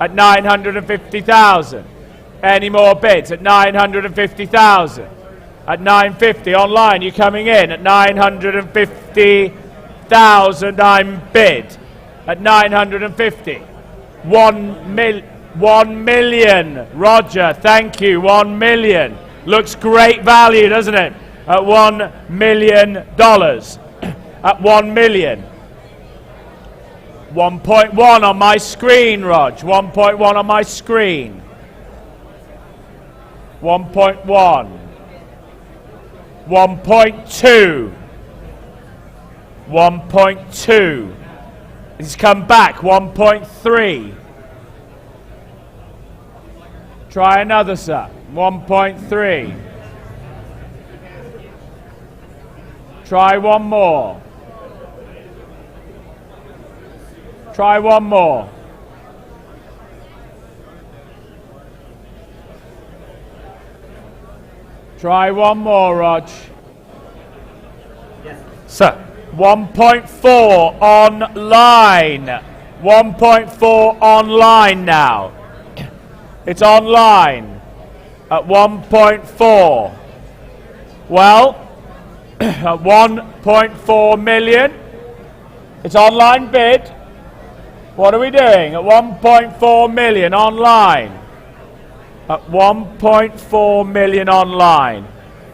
At 950,000. Any more bids? At 950,000. At 950 online, you coming in at 950,000 I'm bid. At 950. 1 million. Roger, thank you. 1 million. Looks great value, doesn't it? At $1 million. At 1 million. 1.1 on my screen, Rog. 1.1 on my screen. 1.1. 1.2. 1.2. He's come back. 1.3. Try another, sir. 1.3. Try one more. Try one more. Try one more, Rog. Yes. Sir. 1.4 online. 1.4 online now. It's online at 1.4. Well, at 1.4 million. It's online bid. What are we doing? At 1.4 million online. At 1.4 million online.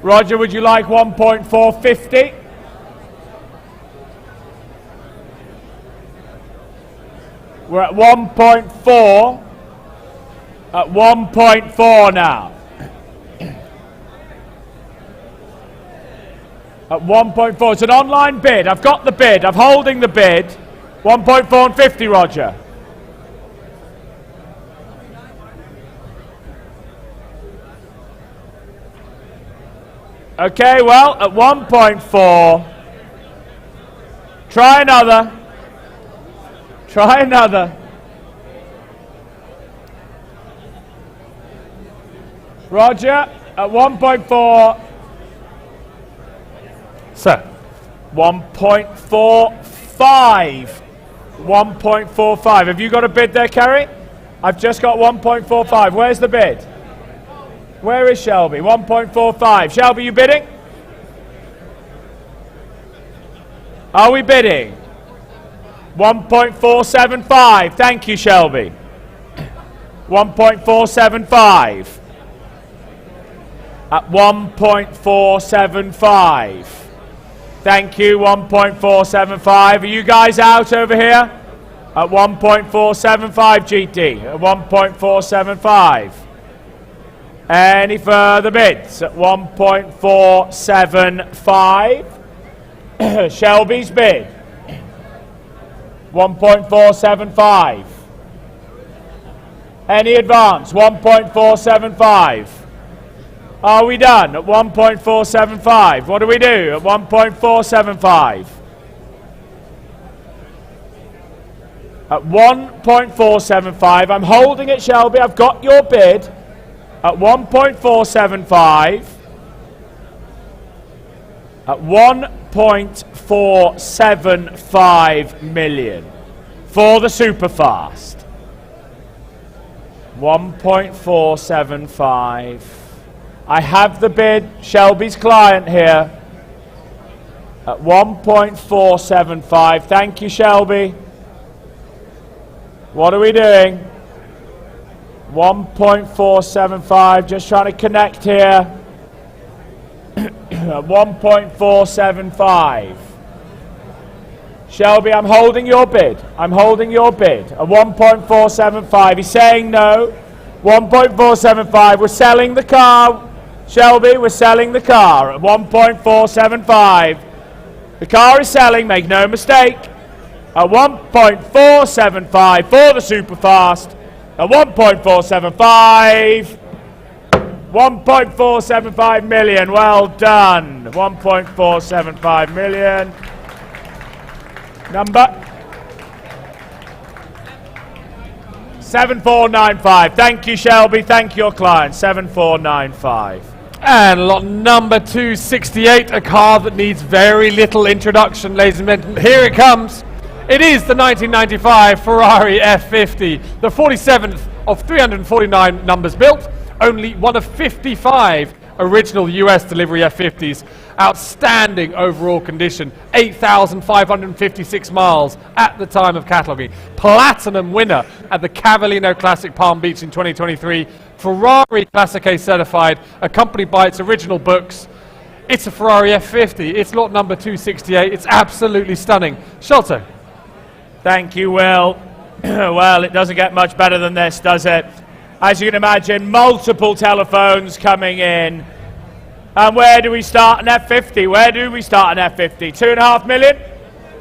Roger, would you like 1.450? We're at 1.4. At 1.4 now. At 1.4. It's an online bid. I've got the bid. I'm holding the bid. 1.4 and 50, Roger. Okay, well, at 1.4. Try another. Try another. Roger, at 1.4. Sir. 1.45. 1.45. Have you got a bid there, Kerry? I've just got 1.45. Where's the bid? Where is Shelby? 1.45. Shelby, you bidding? Are we bidding? 1.475. Thank you, Shelby. 1.475. At 1.475. Thank you, 1.475. Are you guys out over here? At 1.475, GT. At 1.475. Any further bids? At 1.475. Shelby's bid. 1.475. Any advance? 1.475. Are we done at 1.475? What do we do at 1.475? At 1.475, I'm holding it, Shelby. I've got your bid at 1.475. At 1.475 million for the Superfast. 1.475. I have the bid, Shelby's client here, at 1.475. Thank you, Shelby. What are we doing? 1.475, just trying to connect here. 1.475. Shelby, I'm holding your bid. I'm holding your bid at 1.475. He's saying no. 1.475. We're selling the car. Shelby, we're selling the car at 1.475. The car is selling, make no mistake, at 1.475 for the Superfast. At 1.475. 1.475 million. Well done. 1.475 million. Number 7495. Thank you, Shelby. Thank your client. 7495. And lot number 268, a car that needs very little introduction, ladies and gentlemen. Here it comes. It is the 1995 Ferrari F50, the 47th of 349 numbers built, only one of 55 original US delivery F50s. Outstanding overall condition, 8,556 miles at the time of cataloguing. Platinum winner at the Cavallino Classic Palm Beach in 2023. Ferrari Classic A certified, accompanied by its original books. It's a Ferrari F50. It's lot number 268. It's absolutely stunning. Sholto. Thank you, Will. Well, it doesn't get much better than this, does it? As you can imagine, multiple telephones coming in. And where do we start an F50? Where do we start an F50? 2.5 million?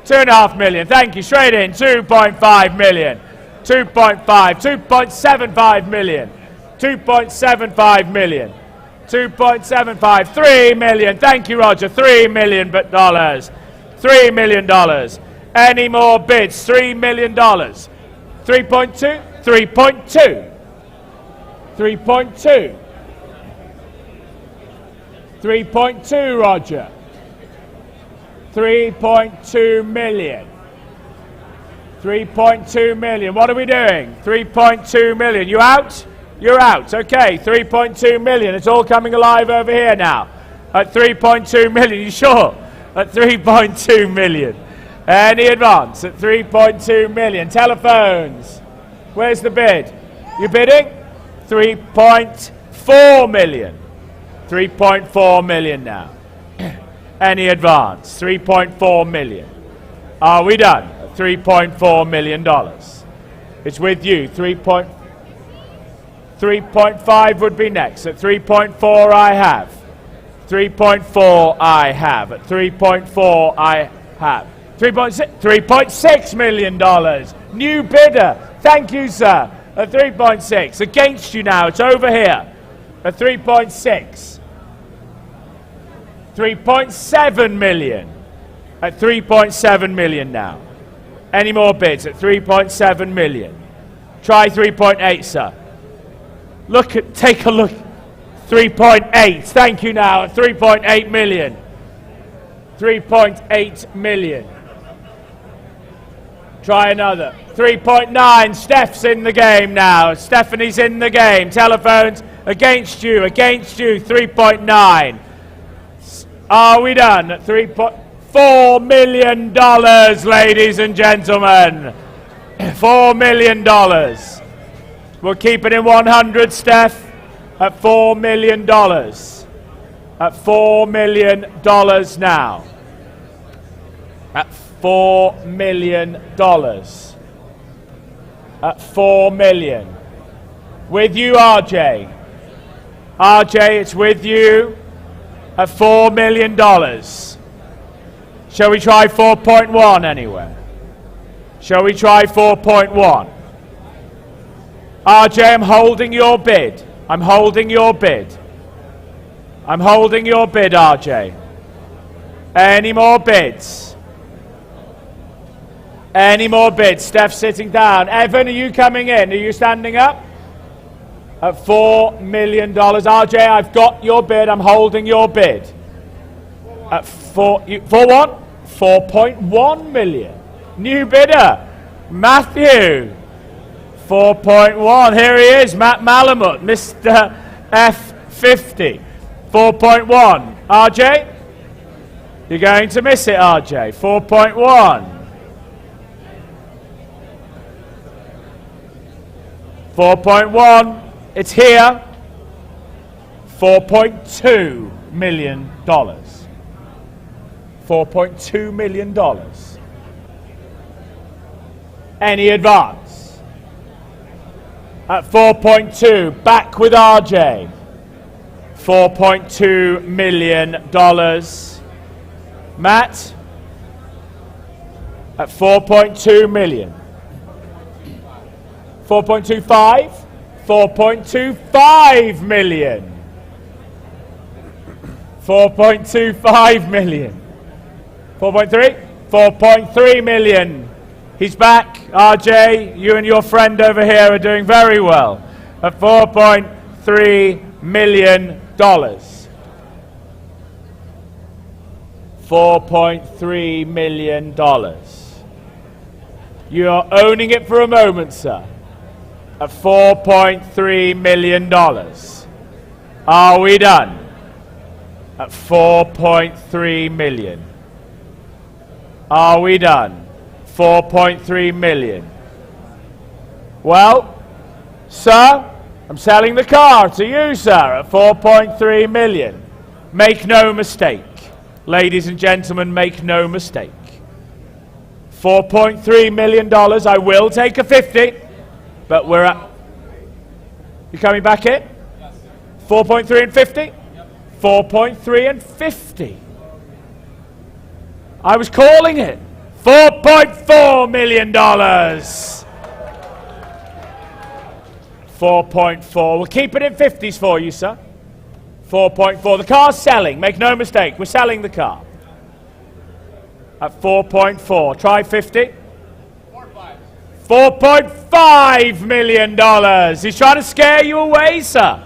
2.5 million. Thank you. Straight in. 2.5 million. 2.5. 2.75 million. 2.75 million. 2.75. 3 million. Thank you, Roger. $3 million dollars. $3 million. Any more bids? $3 million. 3.2? 3.2. 3.2. 3.2, Roger. 3.2 million. 3.2 million. What are we doing? 3.2 million. You out? You're out. Okay, 3.2 million. It's all coming alive over here now. At 3.2 million. You sure? At 3.2 million. Any advance? At 3.2 million. Telephones. Where's the bid? You bidding? 3.4 million. 3.4 million now. Any advance? 3.4 million. Are we done? $3.4 million. It's with you. 3.5 would be next. At 3.4 I have. 3.4 I have. At 3.4 I have. 3.6 million dollars. New bidder. Thank you, sir. At 3.6. Against you now. It's over here. At 3.6. 3.7 million. At 3.7 million now. Any more bids at 3.7 million? Try 3.8, sir. Take a look. 3.8. Thank you now. At 3.8 million. 3.8 million. Try another. 3.9. Steph's in the game now. Stephanie's in the game. Telephones against you. Against you. 3.9. Are we done? At $4 million, ladies and gentlemen. $4 million. We'll keep it in 100, Steph. At $4 million. At $4 million now. At $4 million. At $4 million. With you, RJ. RJ, it's with you. At $4 million. Shall we try 4.1 anywhere? Shall we try 4.1? RJ, I'm holding your bid. I'm holding your bid. I'm holding your bid, RJ. Any more bids? Any more bids? Steph sitting down. Evan, are you coming in? Are you standing up? At $4 million. RJ, I've got your bid. I'm holding your bid. At 4.1 million. New bidder. Matthew. 4.1. Here he is, Matt Malamut, Mr. F50. 4.1. RJ? You're going to miss it, RJ. 4.1. 4.1. It's here. $4.2 million. $4.2 million. Any advance? At 4.2, back with RJ. $4.2 million. Matt? At 4.2 million. 4.25? 4.25 million. 4.25 million. 4.3? 4.3 million. He's back. RJ, you and your friend over here are doing very well. At $4.3 million. $4.3 million. You are owning it for a moment, sir. At $4.3 million. Are we done? At $4.3 million. Are we done? 4.3 million. Well, sir, I'm selling the car to you, sir, at 4.3 million. Make no mistake. Ladies and gentlemen, make no mistake. $4.3 million. I will take a 50, but we're at... You coming back in? 4.3 and 50? 4.3 and 50. I was calling it. $4.4 million. 4.4. We'll keep it in 50s for you, sir. 4.4. The car's selling. Make no mistake. We're selling the car. At 4.4. Try 50. $4.5 million. He's trying to scare you away, sir.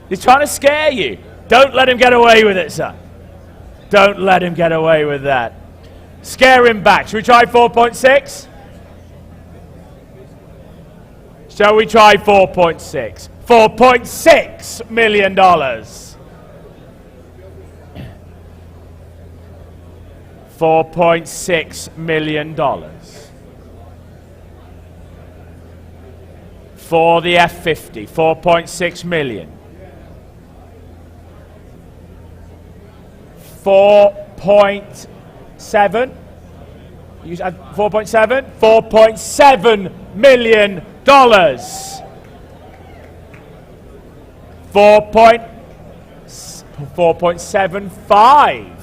He's trying to scare you. Don't let him get away with it, sir. Don't let him get away with that. Scare him back. Shall we try 4.6? Shall we try 4.6? $4.6 million. $4.6 million. For the F50, 4.6 million. 4.7. You said 4.7? $4.7 million. 4.75.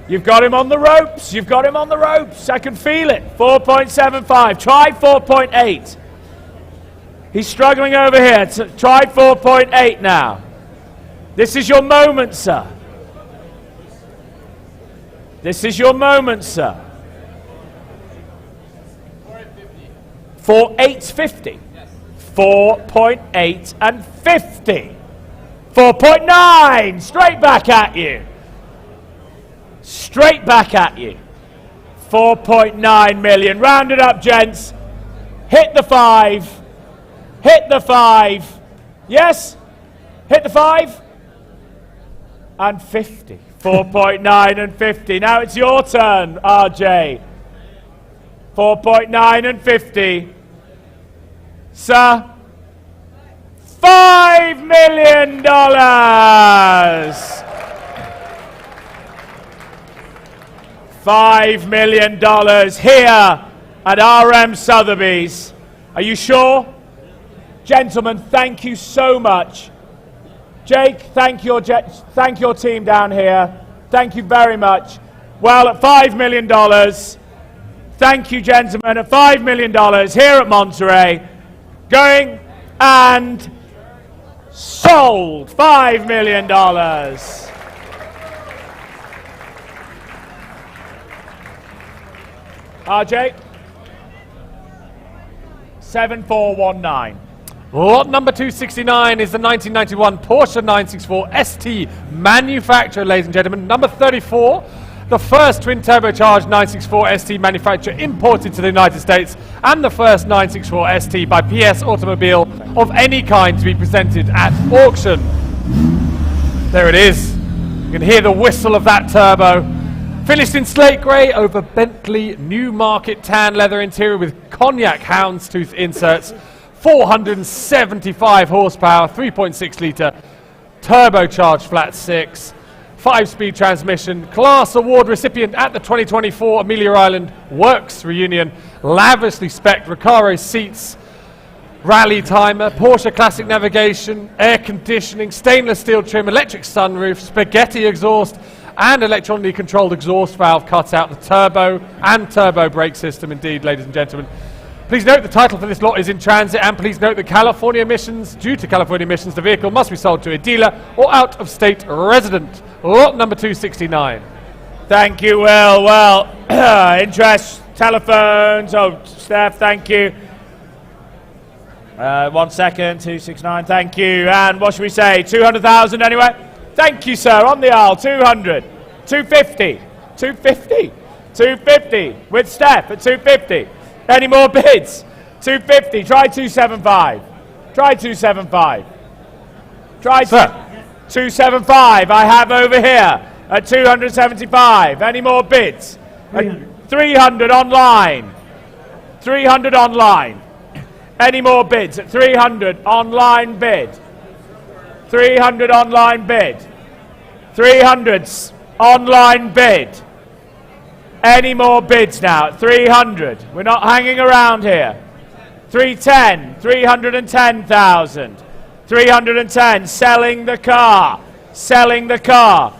You've got him on the ropes. You've got him on the ropes. I can feel it. 4.75. Try 4.8. He's struggling over here. Try 4.8 now. This is your moment, sir. This is your moment, sir. 4.850. 4.8 and 50. 4.9. Straight back at you. Straight back at you. 4.9 million. Round it up, gents. Hit the 5. Hit the 5. Yes? Hit the 5. And 50. 4.9 and 50. Now it's your turn, RJ. 4.9 and 50. Sir. $5 million. $5 million here at RM Sotheby's. Are you sure? Gentlemen, thank you so much. Jake, thank your team down here. Thank you very much. Well, at $5 million, thank you, gentlemen, at $5 million here at Monterey, going and sold. $5 million. RJ? 7419. Lot number 269 is the 1991 Porsche 964 ST manufacturer, ladies and gentlemen. Number 34, the first twin-turbocharged 964 ST manufacturer imported to the United States, and the first 964 ST by PS Automobile of any kind to be presented at auction. There it is. You can hear the whistle of that turbo. Finished in slate grey over Bentley Newmarket tan leather interior with cognac houndstooth inserts. 475 horsepower, 3.6 litre, turbocharged flat 6, 5-speed transmission, class award recipient at the 2024 Amelia Island Works Reunion, lavishly spec'd Recaro seats, rally timer, Porsche Classic navigation, air conditioning, stainless steel trim, electric sunroof, spaghetti exhaust, and electronically controlled exhaust valve cuts out the turbo and turbo brake system indeed, ladies and gentlemen. Please note the title for this lot is in transit, and please note that California emissions, due to California emissions, the vehicle must be sold to a dealer or out-of-state resident. Lot number 269. Thank you, Will. Well, interest, telephones. Oh, Steph, thank you. 1 second, 269, thank you. And what should we say, 200,000 anyway? Thank you, sir, on the aisle, 200, 250, 250, 250, with Steph at 250. Any more bids? 250, try 275. Try 275. Try 275, I have over here at 275. Any more bids? 300 online. 300 online. Any more bids at 300 online bid? 300 online bid. 300's online bid. Any more bids now at 300? We're not hanging around here. 310, 310,000. 310, selling the car. Selling the car.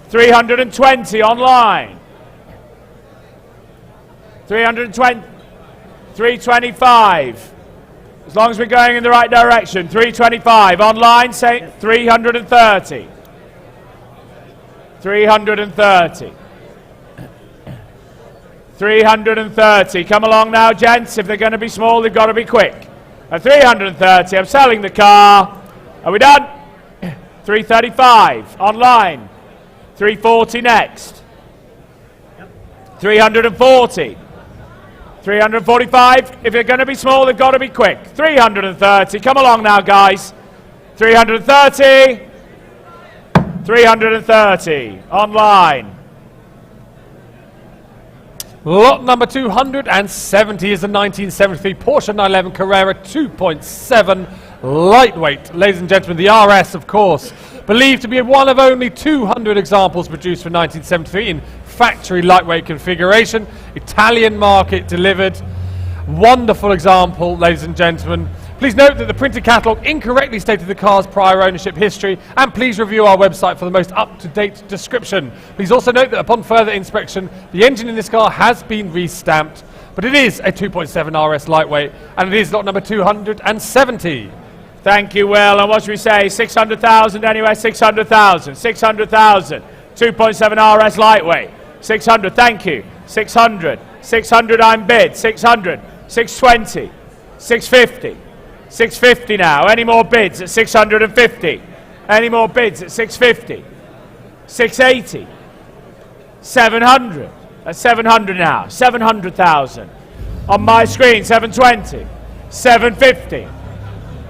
320 online. 320, 325. As long as we're going in the right direction. 325 online, say 330. 330. 330. Come along now, gents. If they're going to be small, they've got to be quick. At 330, I'm selling the car. Are we done? 335 online. 340 next. 340. 345. If they're going to be small, they've got to be quick. 330. Come along now, guys. 330. 330 online. Lot number 270 is the 1973 Porsche 911 Carrera 2.7 lightweight. Ladies and gentlemen, the RS, of course, believed to be one of only 200 examples produced for 1973 in factory lightweight configuration. Italian market delivered. Wonderful example, ladies and gentlemen. Please note that the printed catalogue incorrectly stated the car's prior ownership history, and please review our website for the most up-to-date description. Please also note that upon further inspection, the engine in this car has been re-stamped, but it is a 2.7 RS lightweight, and it is lot number 270. Thank you, Will. And what should we say? 600,000 anyway? 600,000. 600,000. 2.7 RS lightweight. 600. Thank you. 600. 600. I'm bid. 600. 620. 650. 650 now. Any more bids at 650? Any more bids at 650? 680. 700. At 700 now. 700,000. On my screen, 720. 750.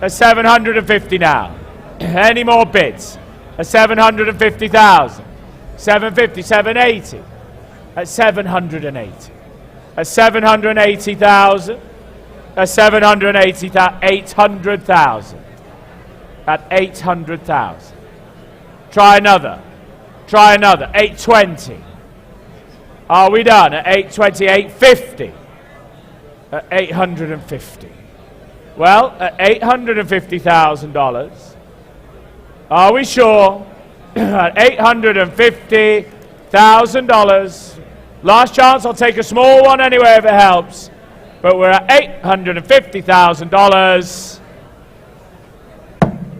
At 750 now. Any more bids? At 750,000. 750, 780. At 780. At 780,000. At 780,000. 800,000. At 800,000. Try another. Try another. 820. Are we done? At 820, 850. At 850. Well, at $850,000. Are we sure? At $850,000. Last chance, I'll take a small one anyway if it helps. But we're at $850,000.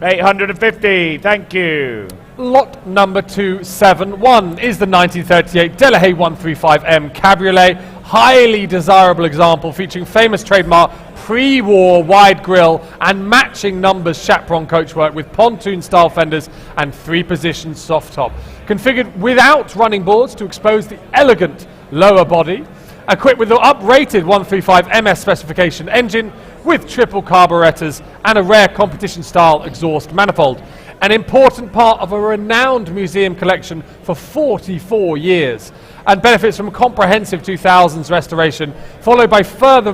850, thank you. Lot number 271 is the 1938 Delage 135M Cabriolet, highly desirable example featuring famous trademark pre-war wide grille and matching numbers chaperon coachwork with pontoon-style fenders and 3-position soft top. Configured without running boards to expose the elegant lower body, equipped with the uprated 135 MS specification engine with triple carburetors and a rare competition-style exhaust manifold. An important part of a renowned museum collection for 44 years, and benefits from comprehensive 2000s restoration, followed by further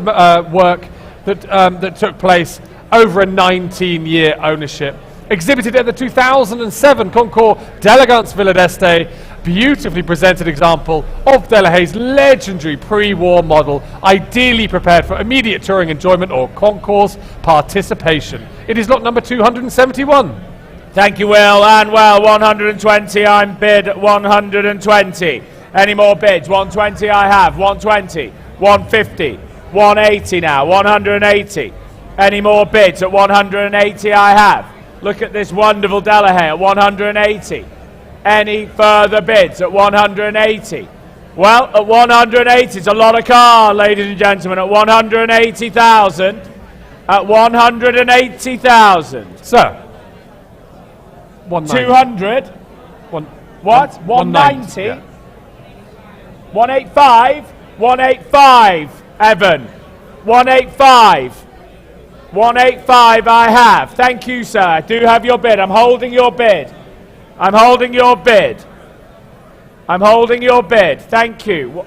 work that took place over a 19-year ownership. Exhibited at the 2007 Concours d'Elegance Villa d'Este, beautifully presented example of Delahaye's legendary pre-war model, ideally prepared for immediate touring enjoyment or concours participation. It is lot number 271. Thank you, Will. And well, 120, I'm bid at 120. Any more bids? 120 I have. 120. 150. 180 now. 180. Any more bids? At 180 I have. Look at this wonderful Delahaye at 180. Any further bids at 180? Well, at 180, it's a lot of car, ladies and gentlemen. At 180,000. At 180,000. Sir. 190. 200. What? 190? Yeah. 185? 185, Evan. 185. 185 I have. Thank you, sir. I do have your bid. I'm holding your bid. I'm holding your bid. I'm holding your bid. Thank you.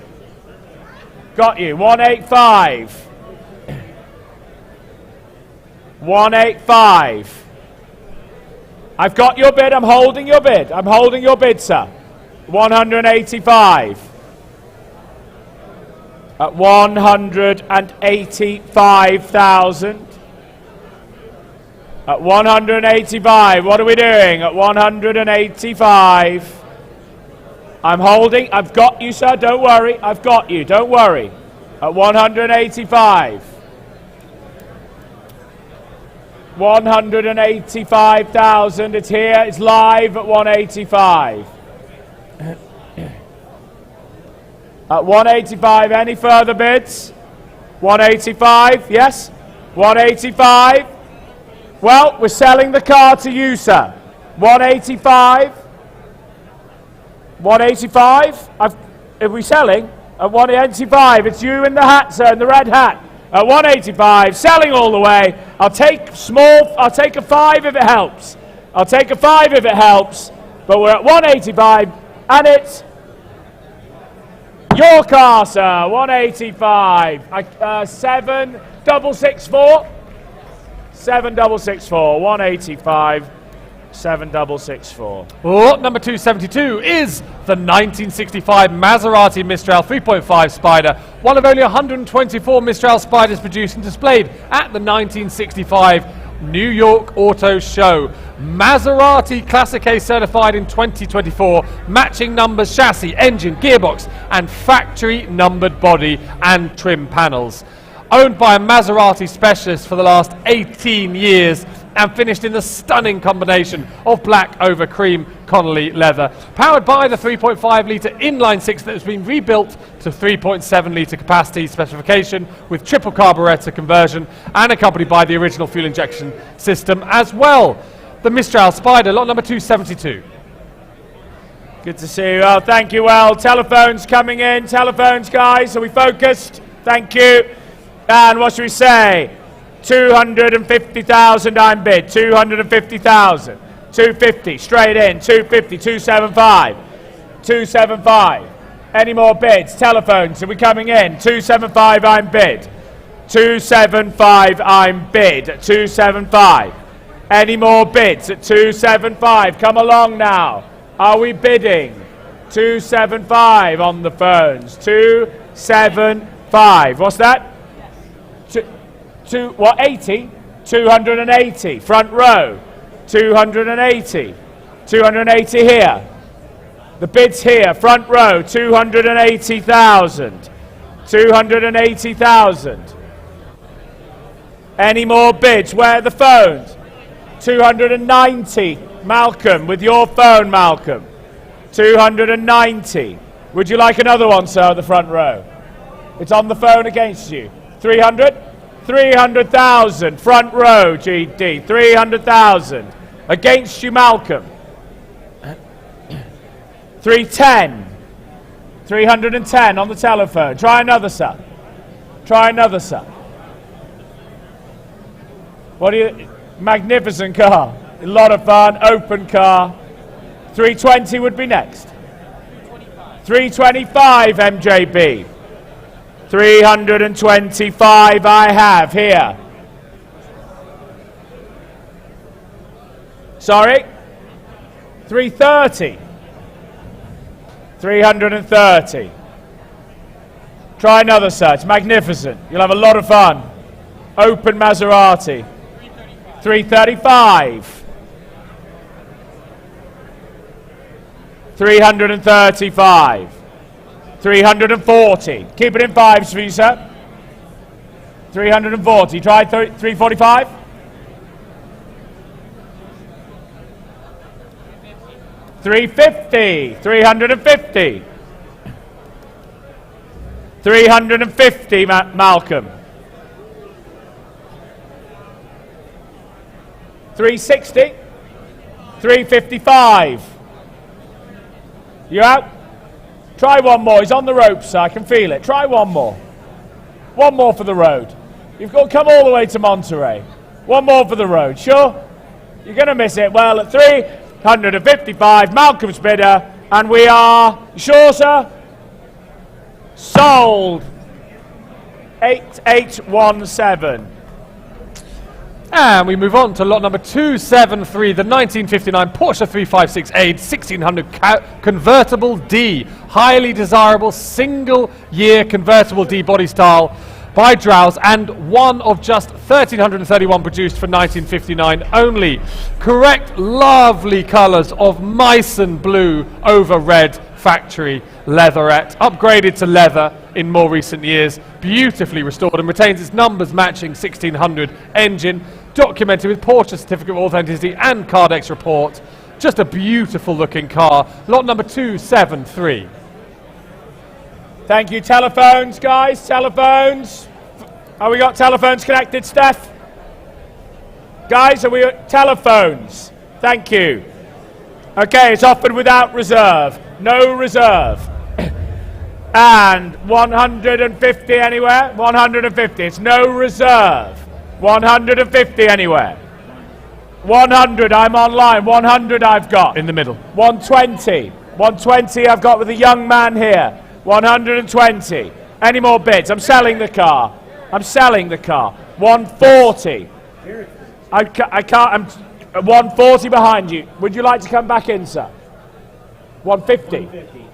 Got you. 185. 185. I've got your bid. I'm holding your bid. I'm holding your bid, sir. 185. At 185,000. At 185. What are we doing? At 185. I'm holding. I've got you, sir. Don't worry. I've got you. Don't worry. At 185. 185,000. It's here. It's live at 185. At 185. Any further bids? 185. Yes. 185. Well, we're selling the car to you, sir. 185. 185. Are we selling? At 185. It's you in the hat, sir, in the red hat. At 185. Selling all the way. I'll take a 5 if it helps. I'll take a 5 if it helps. But we're at 185. And it's your car, sir. 185. 7664. 7664. 185. 7664. Lot number 272 is the 1965 Maserati Mistral 3.5 Spider, one of only 124 Mistral Spiders produced and displayed at the 1965 New York Auto Show. Maserati Classic A certified in 2024, matching numbers chassis, engine, gearbox and factory numbered body and trim panels. Owned by a Maserati specialist for the last 18 years and finished in the stunning combination of black over cream Connolly leather. Powered by the 3.5 litre inline six that has been rebuilt to 3.7 litre capacity specification with triple carburetor conversion and accompanied by the original fuel injection system as well. The Mistral Spider, lot number 272. Good to see you. Well, thank you. Well, telephones coming in. Telephones, guys. Are we focused? Thank you. And what should we say? 250,000 I'm bid. 250,000. 250 straight in. 250. 275. 275. Any more bids? Telephones, are we coming in? 275 I'm bid. 275 I'm bid. 275. Any more bids at 275? Come along now. Are we bidding? 275 on the phones. 275. What's that? What, 80? 280. Front row. 280. 280 here. The bid's here. Front row. 280,000. 280,000. Any more bids? Where are the phones? 290. Malcolm, with your phone, Malcolm. 290. Would you like another one, sir, the front row? It's on the phone against you. 300? 300,000. Front row, GD. 300,000. Against you, Malcolm. 310. 310 on the telephone. Try another, sir. Try another, sir. What do you... Magnificent car. A lot of fun. Open car. 320 would be next. 325 MJB. 325 I have here. Sorry? 330. 330. Try another, sir. It's magnificent. You'll have a lot of fun. Open Maserati. 335. 335. 340. Keep it in fives for you, sir. 340. Try 345. 350. 350. 350, Malcolm. 360. 355. You out? Try one more. He's on the ropes, sir. I can feel it. Try one more. One more for the road. You've got to come all the way to Monterey. One more for the road. Sure? You're going to miss it. Well, at 355, Malcolm's bidder, and we are... Sure, sir? Sold. 8817. And we move on to lot number 273, the 1959 Porsche 356A 1600 convertible D. Highly desirable single-year convertible D body style by Drowse, and one of just 1,331 produced for 1959 only. Correct, lovely colours of Meissen blue over red factory leatherette, upgraded to leather in more recent years, beautifully restored and retains its numbers matching 1600 engine, documented with Porsche certificate of authenticity and Cardex report. Just a beautiful looking car. Lot number 273. Thank you. Telephones, guys. Telephones. Have we got telephones connected, Steph? Guys, are we at telephones? Thank you. Okay, it's offered without reserve. No reserve. And 150 anywhere? 150. It's no reserve. 150 anywhere. 100, I'm online. 100 I've got. In the middle. 120. 120 I've got with a young man here. 120. Any more bids? I'm selling the car. I'm selling the car. 140. I can't, At 140 behind you. Would you like to come back in, sir? 150.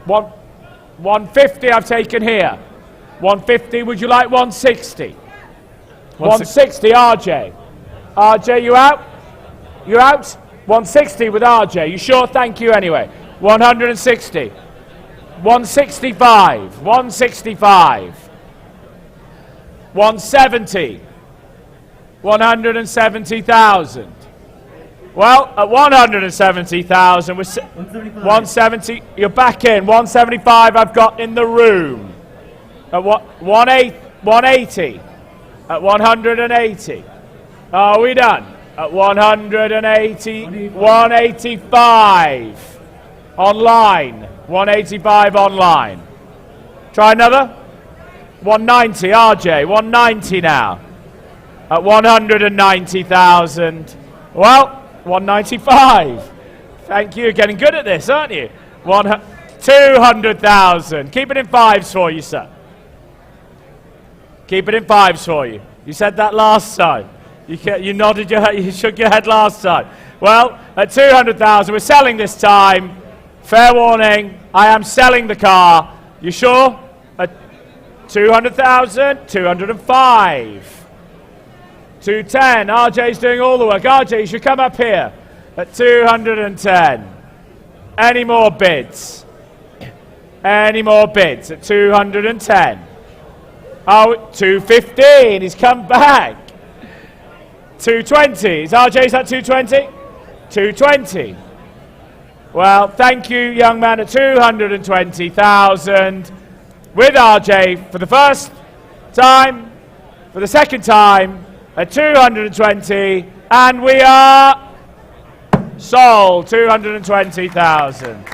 150 I've taken here. 150, would you like 160? 160, RJ. RJ, you out? You out? 160 with RJ. You sure? Thank you anyway. 160. 165. 165. 170. 170,000. Well, at 170,000, we're 170. You're back in. 175 I've got in the room. At 180. At 180. Are we done? At 180. 185. Online. 185 online. Try another. 190. RJ. 190 now. At 190,000. Well, 195. Thank you. Getting good at this, aren't you? 200,000. Keep it in fives for you, sir. Keep it in fives for you. You said that last time. You nodded your head, you shook your head last time. Well, at 200,000, we're selling this time. Fair warning, I am selling the car. You sure? At 200,000, 205. 210, RJ's doing all the work. RJ, you should come up here at 210. Any more bids? Any more bids at 210? Oh, 215, he's come back. 220, is RJ's at 220? 220. Well, thank you, young man, at 220,000 with RJ for the first time, for the second time, at 220, and we are sold 220,000.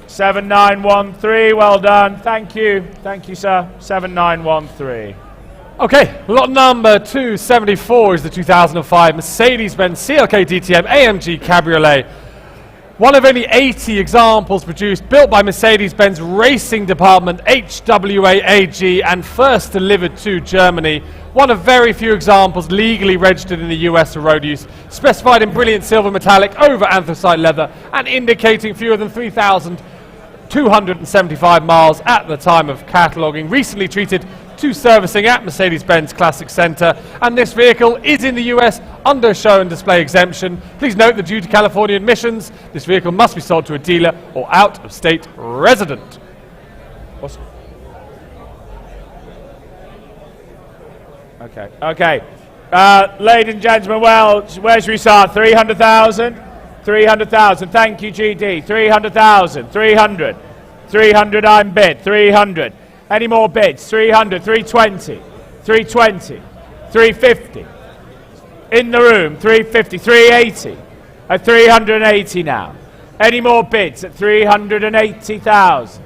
7913, well done. Thank you, sir. 7913. Okay, lot number 274 is the 2005 Mercedes-Benz CLK DTM AMG Cabriolet. One of only 80 examples produced, built by Mercedes-Benz Racing Department, HWA AG, and first delivered to Germany. One of very few examples legally registered in the US for road use, specified in brilliant silver metallic over anthracite leather, and indicating fewer than 3,275 miles at the time of cataloguing. Recently treated to servicing at Mercedes-Benz Classic Center, and this vehicle is in the US under show and display exemption. Please note that due to California admissions, this vehicle must be sold to a dealer or out-of-state resident. Okay. Ladies and gentlemen, well, where should we start? 300,000? 300,000. Thank you, GD. 300,000. 300. 300 I'm bid. 300. Any more bids? 300, 320, 320, 350. In the room, 350, 380. At 380 now. Any more bids at 380,000?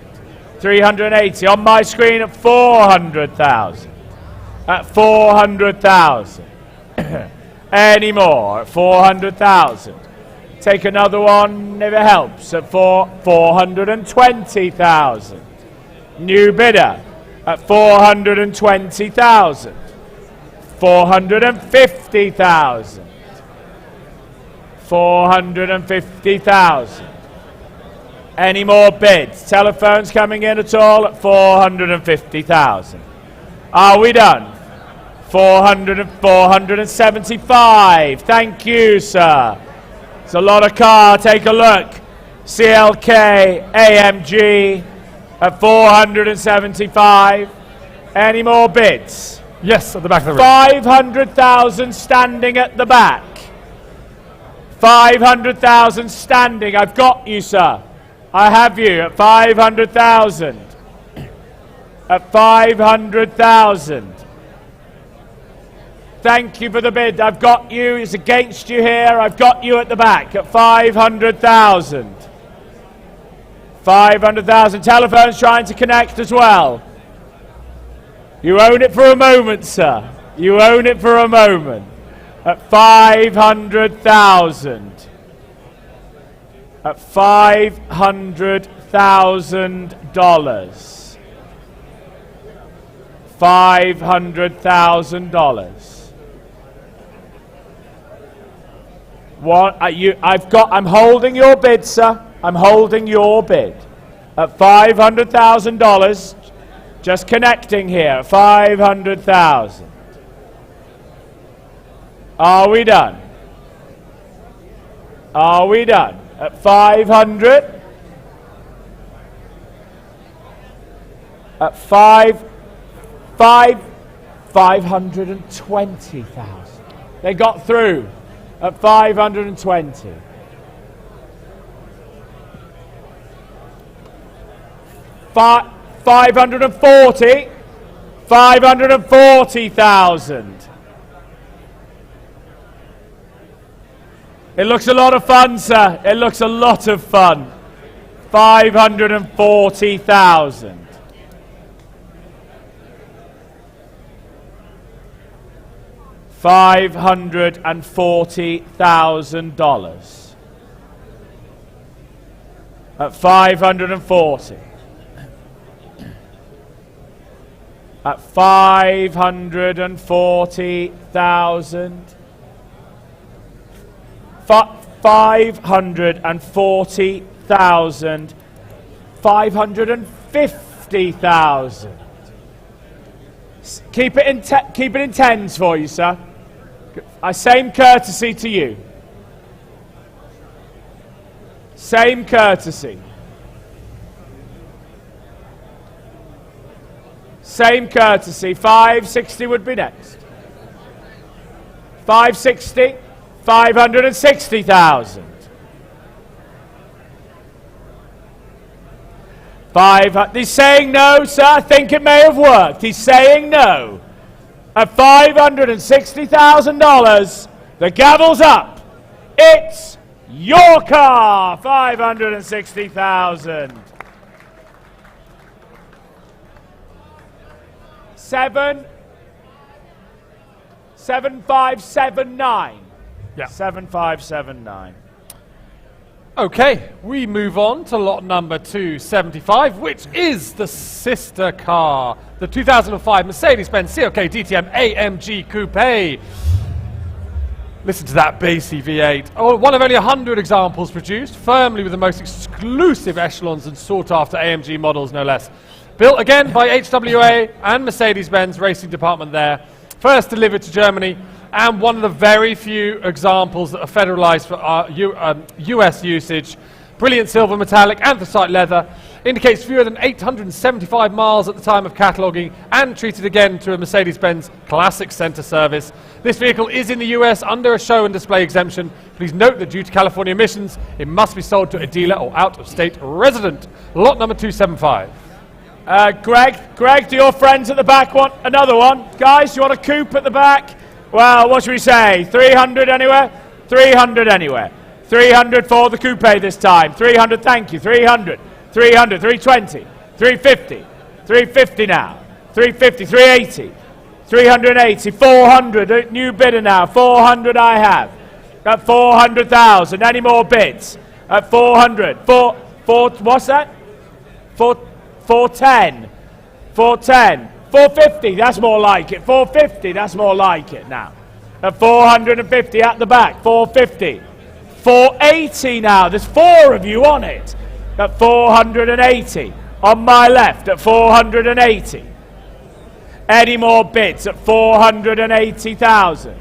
380. On my screen at 400,000. At 400,000. Any more at 400,000? Take another one if it helps at 420,000. New bidder at 420,000. 450,000. 450,000. Any more bids? Telephones coming in at all at 450,000. Are we done? 475. Thank you, sir. It's a lot of car. Take a look. CLK AMG. At 475. Any more bids? Yes, at the back of the room. 500,000 standing at the back. 500,000 standing. I've got you, sir. I have you at 500,000. At 500,000. Thank you for the bid. I've got you. It's against you here. I've got you at the back at 500,000. 500,000. Telephones trying to connect as well. You own it for a moment, sir. You own it for a moment. At 500,000. At $500,000. $500,000. What are you? I'm holding your bid, sir. I'm holding your bid at $500,000. Just connecting here. 500,000. Are we done? Are we done? At 500? At 520,000. They got through at 520. Five, 540. 540,000. It looks a lot of fun, sir. It looks a lot of fun. 540,000. 540,000 at 540. At 540,000. 540,000. 550,000. Keep it in tens for you, sir. Same courtesy to you. Same courtesy. Same courtesy. 560 would be next. 560. 560,000. He's saying no, sir. I think it may have worked. He's saying no. At $560,000, the gavel's up. It's your car. 560,000. 7579. Yeah. 7579. Okay, we move on to lot number 275, which is the sister car, the 2005 Mercedes-Benz CLK DTM AMG Coupe. Listen to that bassy V8. Oh, one of only 100 examples produced, firmly with the most exclusive echelons and sought-after AMG models, no less. Built again by HWA and Mercedes-Benz Racing Department there. First delivered to Germany, and one of the very few examples that are federalized for US usage. Brilliant silver metallic anthracite leather, indicates fewer than 875 miles at the time of cataloguing, and treated again to a Mercedes-Benz Classic Center service. This vehicle is in the US under a show and display exemption. Please note that due to California emissions, it must be sold to a dealer or out-of-state resident. Lot number 275. Greg, do your friends at the back want another one? Guys, you want a coupe at the back? Well, what should we say? 300 anywhere? 300 anywhere. 300 for the coupe this time. 300, thank you. 300, 300, 320, 350, 350 now. 350, 380, 380, 400, new bidder now. 400 I have. Got 400,000. Any more bids? At 400. What's that? 410. 410. 450, that's more like it. 450, that's more like it now. At 450 at the back. 450. 480 now. There's four of you on it. At 480. On my left at 480. Any more bids at 480,000?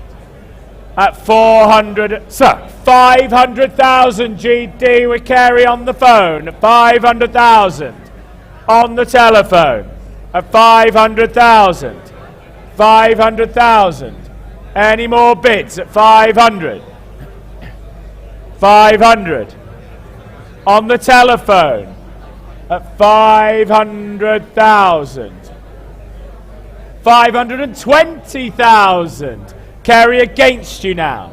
At 400. Sir, 500,000 GD. We carry on the phone. At 500,000. On the telephone. At 500,000. 500,000. Any more bids at 500? 500. On the telephone. At 500,000. 520,000. Carry against you now.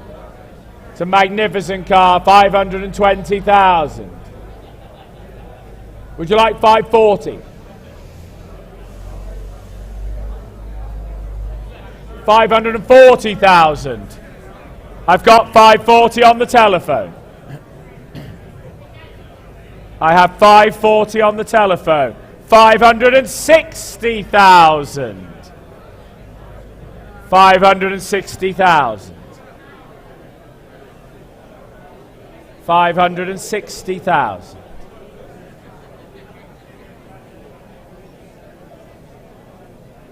It's a magnificent car. 520,000. Would you like 540? 540,000. I've got 540 on the telephone. I have 540 on the telephone. 560,000. 560,000. 560,000.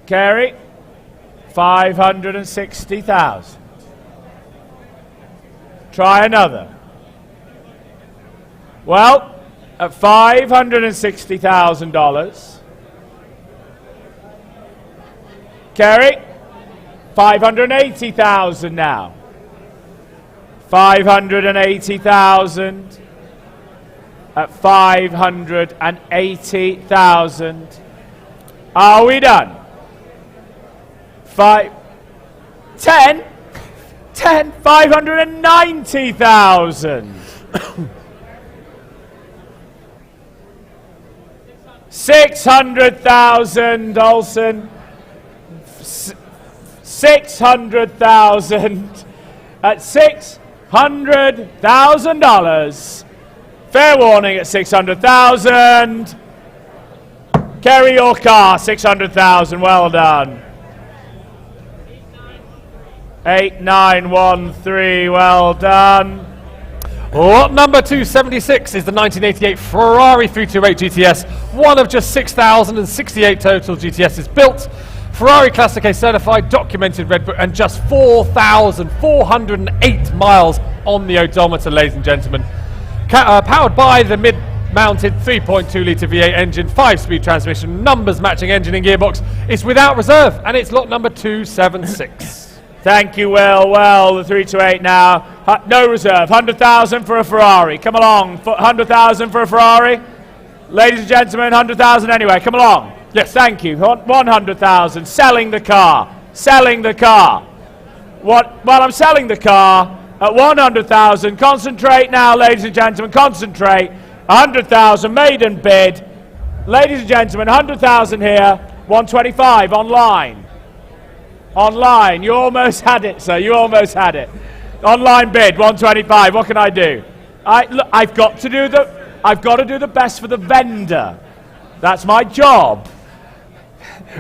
Kerry, 560,000. Try another. Well, at $560,000. Kerry, 580,000 now. 580,000 at 580,000. Are we done? 10, 590,000. 600,000, Olsen. 600,000 at $600,000. Fair warning at 600,000. Carry your car, 600,000. Well done. 8913. Well done. Lot number 276 is the 1988 Ferrari 328 GTS, one of just 6,068 total GTSs built. Ferrari Classic A certified, documented red book, and just 4,408 miles on the odometer, ladies and gentlemen. Powered by the mid-mounted 3.2 litre V8 engine, 5-speed transmission, numbers matching engine and gearbox. It's without reserve, and it's lot number 276. Thank you, Will. Well, the 328 now. No reserve. 100,000 for a Ferrari. Come along. 100,000 for a Ferrari. Ladies and gentlemen, 100,000 anyway. Come along. Yes, thank you. 100,000. Selling the car. Selling the car. Well, I'm selling the car at 100,000. Concentrate now, ladies and gentlemen. Concentrate. 100,000. Maiden bid. Ladies and gentlemen, 100,000 here. 125 online. Online. You almost had it, sir. You almost had it. Online bid. 125. What can I do? Look, I've got to do the best for the vendor. That's my job.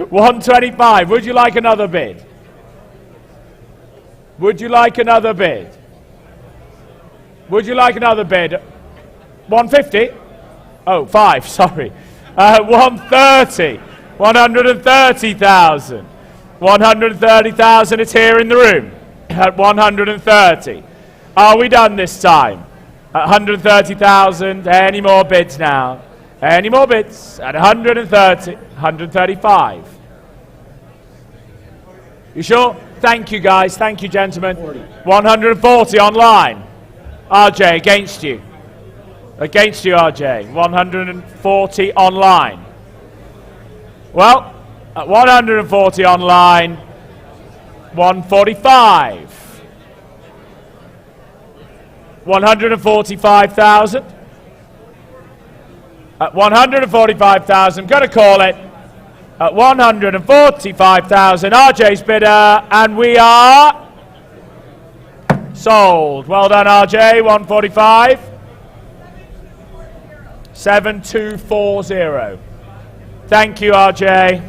125. Would you like another bid? Would you like another bid? Would you like another bid? 150? Oh, 5, sorry. 130. 130,000. 130,000. It's here in the room. At 130. Are we done this time? At 130,000. Any more bids now? Any more bids? At 130, 135. You sure? Thank you, guys. Thank you, gentlemen. 140 online. RJ, against you. Against you, RJ. 140 online. Well, at 140 online, 145. 145,000. At 145,000, gonna call it. At 145,000, RJ's bidder, and we are sold. Well done, RJ. 145. 7240. Thank you, RJ.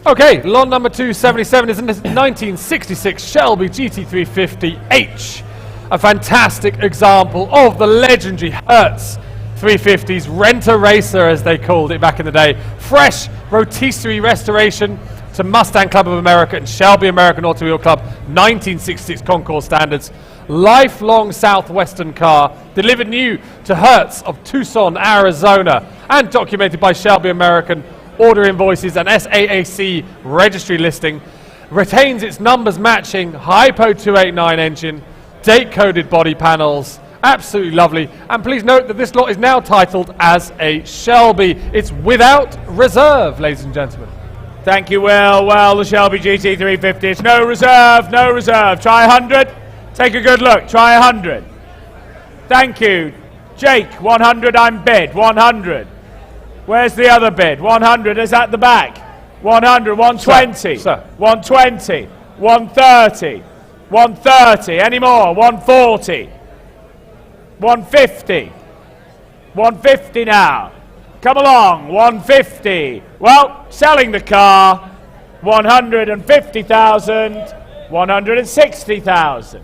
Okay, lot number 277 is in the 1966 Shelby GT350H. A fantastic example of the legendary Hertz 350s, Rent-A-Racer as they called it back in the day. Fresh rotisserie restoration to Mustang Club of America and Shelby American Auto Wheel Club 1966 Concours standards. Lifelong Southwestern car, delivered new to Hertz of Tucson, Arizona, and documented by Shelby American order invoices and SAAC registry listing. Retains its numbers matching Hypo 289 engine, date-coded body panels. Absolutely lovely. And please note that this lot is now titled as a Shelby. It's without reserve, ladies and gentlemen. Thank you, Will. Well, the Shelby GT350. It's no reserve, no reserve. Try 100. Take a good look. Try 100. Thank you. Jake, 100, I'm bid. 100. Where's the other bid? 100 is at the back. 100, 120. Sir. 120. 130. 130. Any more? 140. 150. 150 now. Come along. 150. Well, selling the car. 150,000. 160,000.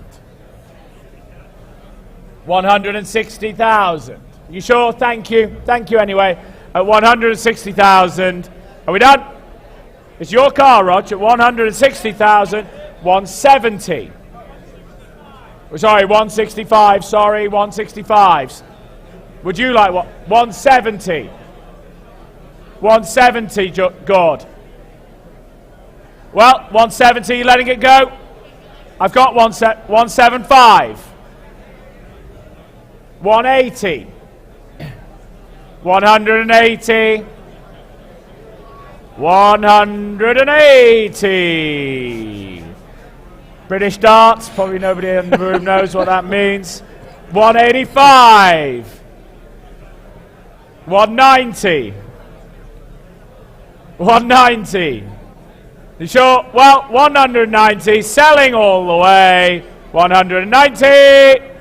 160,000. You sure? Thank you. Thank you anyway. At 160,000. Are we done? It's your car, Rog. At 160,000. 170. Sorry, 165. Sorry, 165s. Would you like what? 170. 170, God. Well, 170, letting it go. I've got 175. 180. 180. 180. British darts, probably nobody in the room knows what that means. 185. 190. 190. You sure? Well, 190, selling all the way. 190.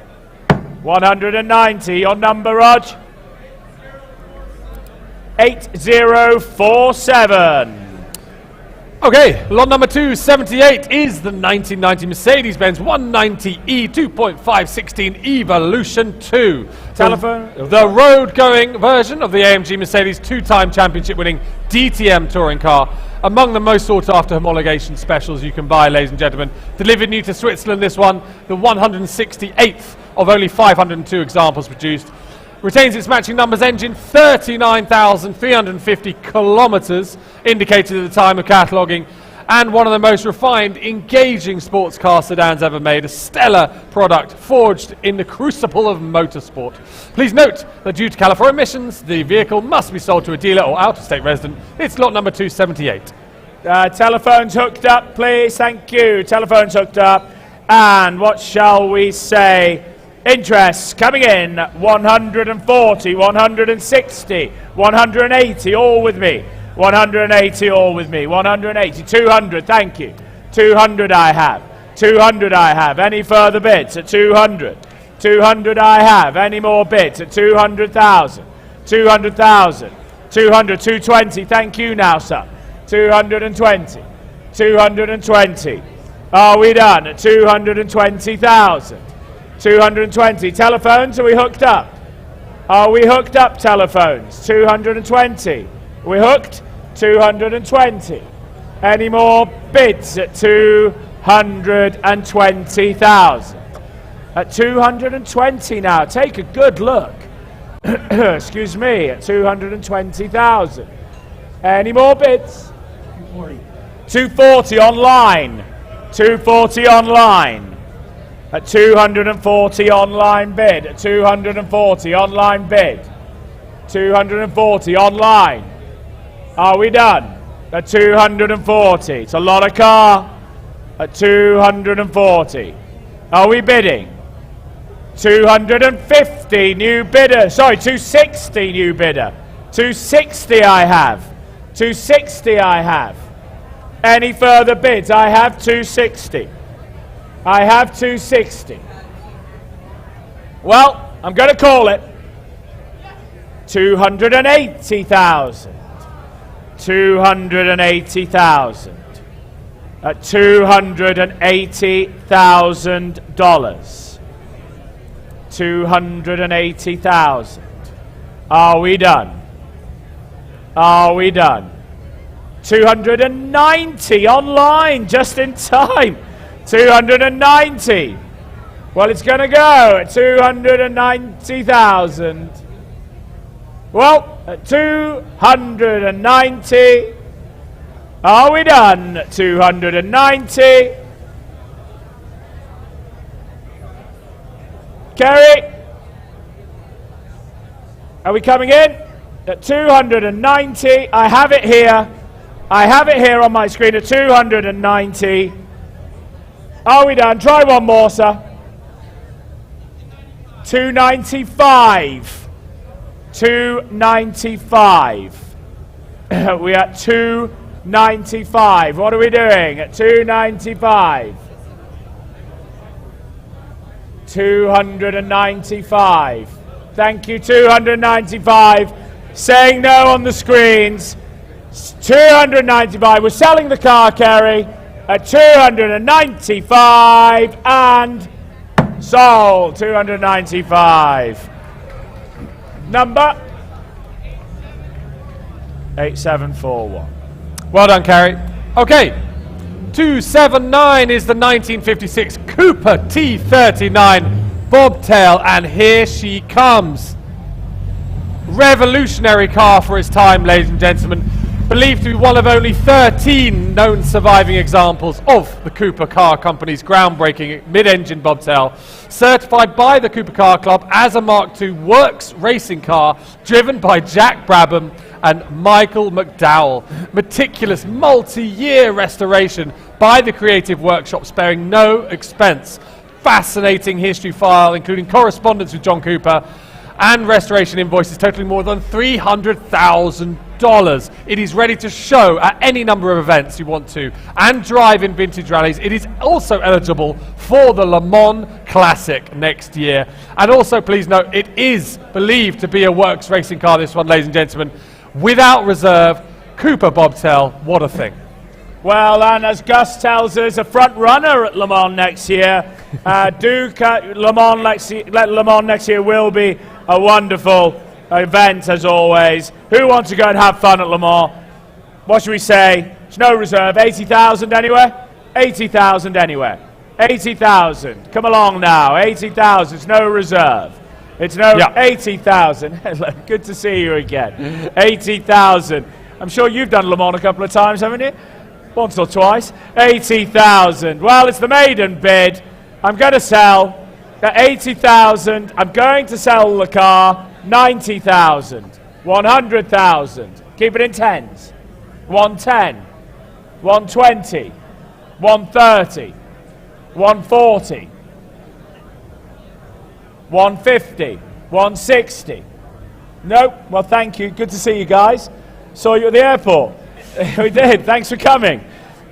190, your number, Rog? 8047. Okay, lot number 278 is the 1990 Mercedes-Benz 190E 2.516 Evolution 2. Telephone? The road-going version of the AMG Mercedes two-time championship-winning DTM touring car. Among the most sought-after homologation specials you can buy, ladies and gentlemen. Delivered new to Switzerland, this one, the 168th of only 502 examples produced. Retains its matching numbers engine, 39,350 kilometres, indicated at the time of cataloguing, and one of the most refined, engaging sports car sedans ever made, a stellar product forged in the crucible of motorsport. Please note that due to California emissions, the vehicle must be sold to a dealer or out-of-state resident. It's lot number 278. Telephone's hooked up, please. Thank you. Telephone's hooked up. And what shall we say? Interest coming in, 140, 160, 180, all with me. 180, all with me. 180, 200, thank you. 200 I have. 200 I have. Any further bids at 200? 200 I have. Any more bids at 200,000? 200,000. 200, 220, thank you now, sir. 220. 220. Are we done at 220,000? 220. Telephones, are we hooked up? Are we hooked up, telephones? 220. Are we hooked? 220. Any more bids at 220,000? At 220 now. Take a good look. Excuse me, at 220,000. Any more bids? 240. 240 online. 240 online. At 240 online bid. At 240 online bid. 240 online. Are we done? At 240. It's a lot of car. At 240. Are we bidding? 250 new bidder. Sorry, 260 new bidder. 260 I have. 260 I have. Any further bids? I have 260. I have 260. Well, I'm going to call it 280,000. 280,000. At $280,000. 280,000. Are we done? Are we done? 290 online, just in time. 290. Well, it's going to go at 290,000. Well, at 290. Are we done? At 290. Kerry? Are we coming in? At 290. I have it here. I have it here on my screen at 290. Are we done? Try one more, sir. 295. 295. We're at 295. What are we doing at 295? 295. Thank you, 295. Saying no on the screens. 295. We're selling the car, Kerry, at 295 and Sold. 295. Number 8741. Well done, Carrie. Okay, 279 is the 1956 Cooper T39 Bobtail, and here she comes. Revolutionary car for its time, ladies and gentlemen. Believed to be one of only 13 known surviving examples of the Cooper Car Company's groundbreaking mid-engine bobtail, certified by the Cooper Car Club as a Mark II works racing car, driven by Jack Brabham and Michael McDowell. Meticulous multi-year restoration by the Creative Workshop, sparing no expense. Fascinating history file, including correspondence with John Cooper and restoration invoices totaling more than $300,000. It is ready to show at any number of events you want to and drive in vintage rallies. It is also eligible for the Le Mans Classic next year. And also, please note, it is believed to be a works racing car, this one, ladies and gentlemen, without reserve. Cooper Bobtail, what a thing. Well, and as Gus tells us, a front runner at Le Mans next year. Le Mans next year will be a wonderful event, as always. Who wants to go and have fun at Le Mans? What should we say? There's no reserve. 80,000 anywhere? 80,000 anywhere. 80,000. Come along now. 80,000. It's no reserve. It's no 80,000. Good to see you again. 80,000. I'm sure you've done Le Mans a couple of times, haven't you? Once or twice. 80,000. Well, it's the maiden bid. I'm going to sell at 80,000. I'm going to sell the car. 90,000. 100,000. Keep it in tens. 110. 120. 130. 140. 150. 160. Nope. Well, thank you. Good to see you guys. Saw you at the airport. We did. Thanks for coming.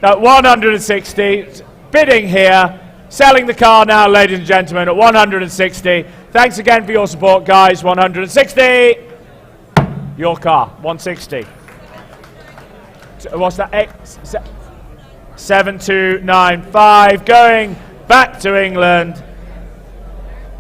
At 160. Bidding here. Selling the car now, ladies and gentlemen, at 160. Thanks again for your support, guys. 160. Your car. 160. What's that? 7295. Going back to England.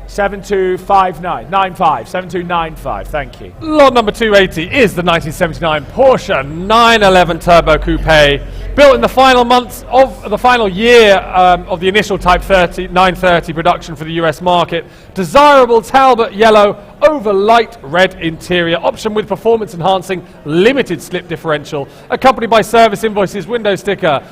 7259. 95. 7295. Thank you. Lot number 280 is the 1979 Porsche 911 Turbo Coupe, built in the final months of the final year of the initial Type 930 production for the US market. Desirable Talbot yellow over light red interior, option with performance enhancing limited slip differential, accompanied by service invoices, window sticker,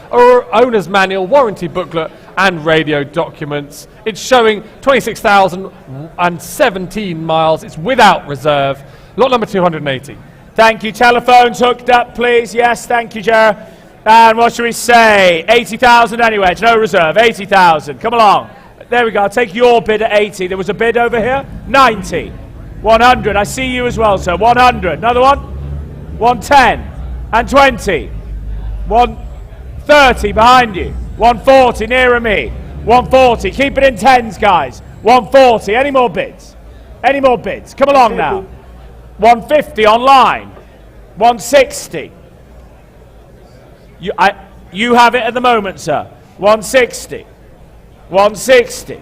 owner's manual, warranty booklet and radio documents. It's showing 26,017 miles. It's without reserve. Lot number 280. Thank you. Telephones hooked up, please. Yes, thank you, Jared. And what should we say? 80,000 anyway. It's no reserve. 80,000. Come along. There we go. I'll take your bid at 80. There was a bid over here. 90. 100. I see you as well, sir. 100. Another one. 110. And 20. 130 behind you. 140 nearer me. 140. Keep it in tens, guys. 140. Any more bids? Any more bids? Come along now. 150 online. 160. You have it at the moment, sir. 160. 160.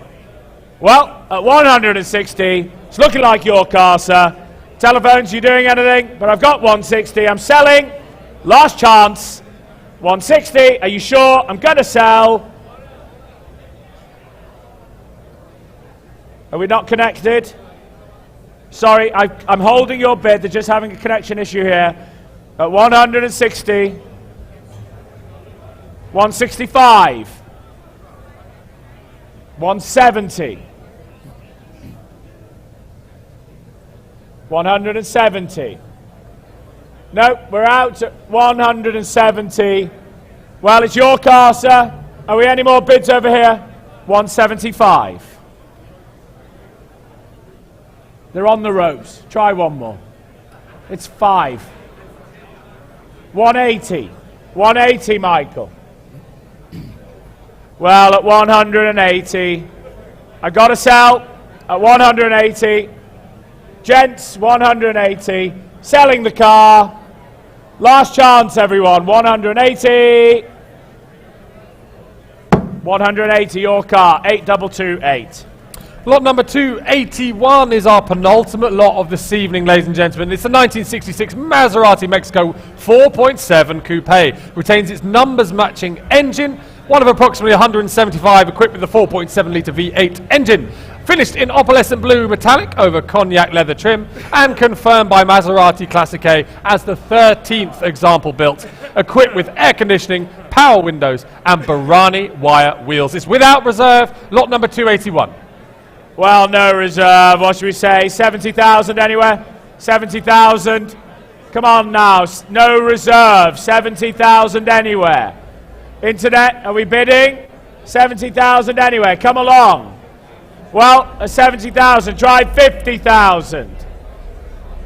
Well, at 160, it's looking like your car, sir. Telephones, you doing anything? But I've got 160. I'm selling. Last chance. 160. Are you sure? I'm going to sell. Are we not connected? Sorry, I'm holding your bid. They're just having a connection issue here. At 160. 165. 170. 170. Nope, we're out at 170. Well, it's your car, sir. Are we any more bids over here? 175. They're on the ropes. Try one more. It's 5. 180. 180, Michael. Well, at 180. I got to sell at 180. Gents, 180. Selling the car. Last chance, everyone. 180. 180, your car. 8228. Lot number 281 is our penultimate lot of this evening, ladies and gentlemen. It's a 1966 Maserati Mexico 4.7 Coupe. Retains its numbers matching engine, one of approximately 175, equipped with a 4.7 litre V8 engine. Finished in opalescent blue metallic over cognac leather trim, and confirmed by Maserati Classic A as the 13th example built, equipped with air conditioning, power windows and Barani wire wheels. It's without reserve, lot number 281. Well, no reserve. What should we say? 70,000 anywhere? 70,000. Come on now. No reserve. 70,000 anywhere. Internet, are we bidding? 70,000 anywhere. Come along. Well, a 70,000. Try 50,000.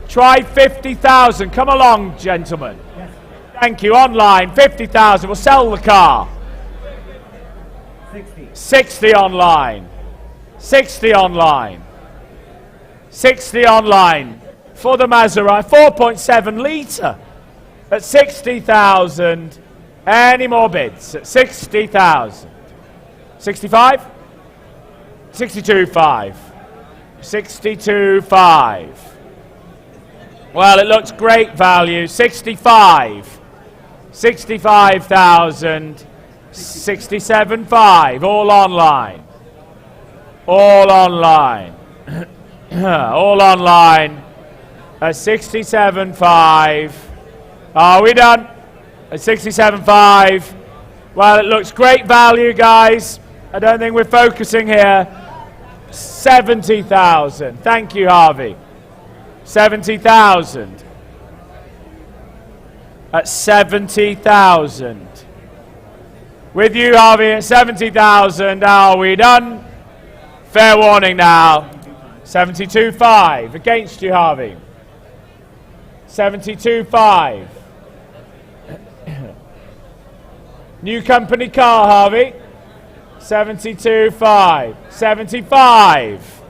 Try 50,000. Come along, gentlemen. Yes. Thank you. Online, 50,000. We'll sell the car. 60. 60 online. 60 online. 60 online for the Maserati. 4.7 litre at 60,000. Any more bids at 60,000? 65? 62.5. 62.5. Well, it looks great value. 65. 65,000. 67.5. All online. All online. All online. At 67.5. Are we done? At 67.5. Well, it looks great value, guys. I don't think we're focusing here. 70,000. Thank you, Harvey. 70,000. At 70,000. With you, Harvey, at 70,000. Are we done? Fair warning now. 72.5. Against you, Harvey. 72.5. New company car, Harvey. 72.5. 75.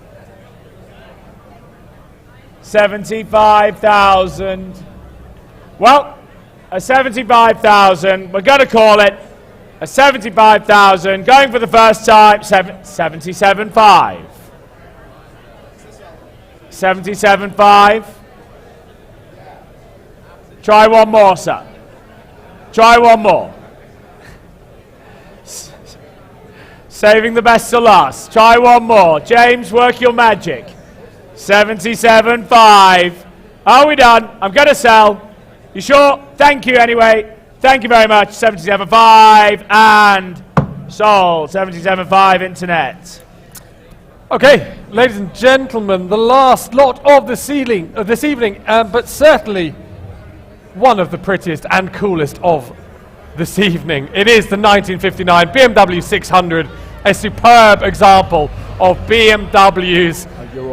75,000. Well, a 75,000. We're going to call it a 75,000. Going for the first time. 77.5. 77.5. Try one more, sir. Try one more. Saving the best to last. Try one more. James, work your magic. 77.5. Are we done? I'm going to sell. You sure? Thank you anyway. Thank you very much. 77.5 and sold. 77.5 internet. Okay, ladies and gentlemen, the last lot of this evening, but certainly one of the prettiest and coolest of this evening. It is the 1959 BMW 600, a superb example of BMW's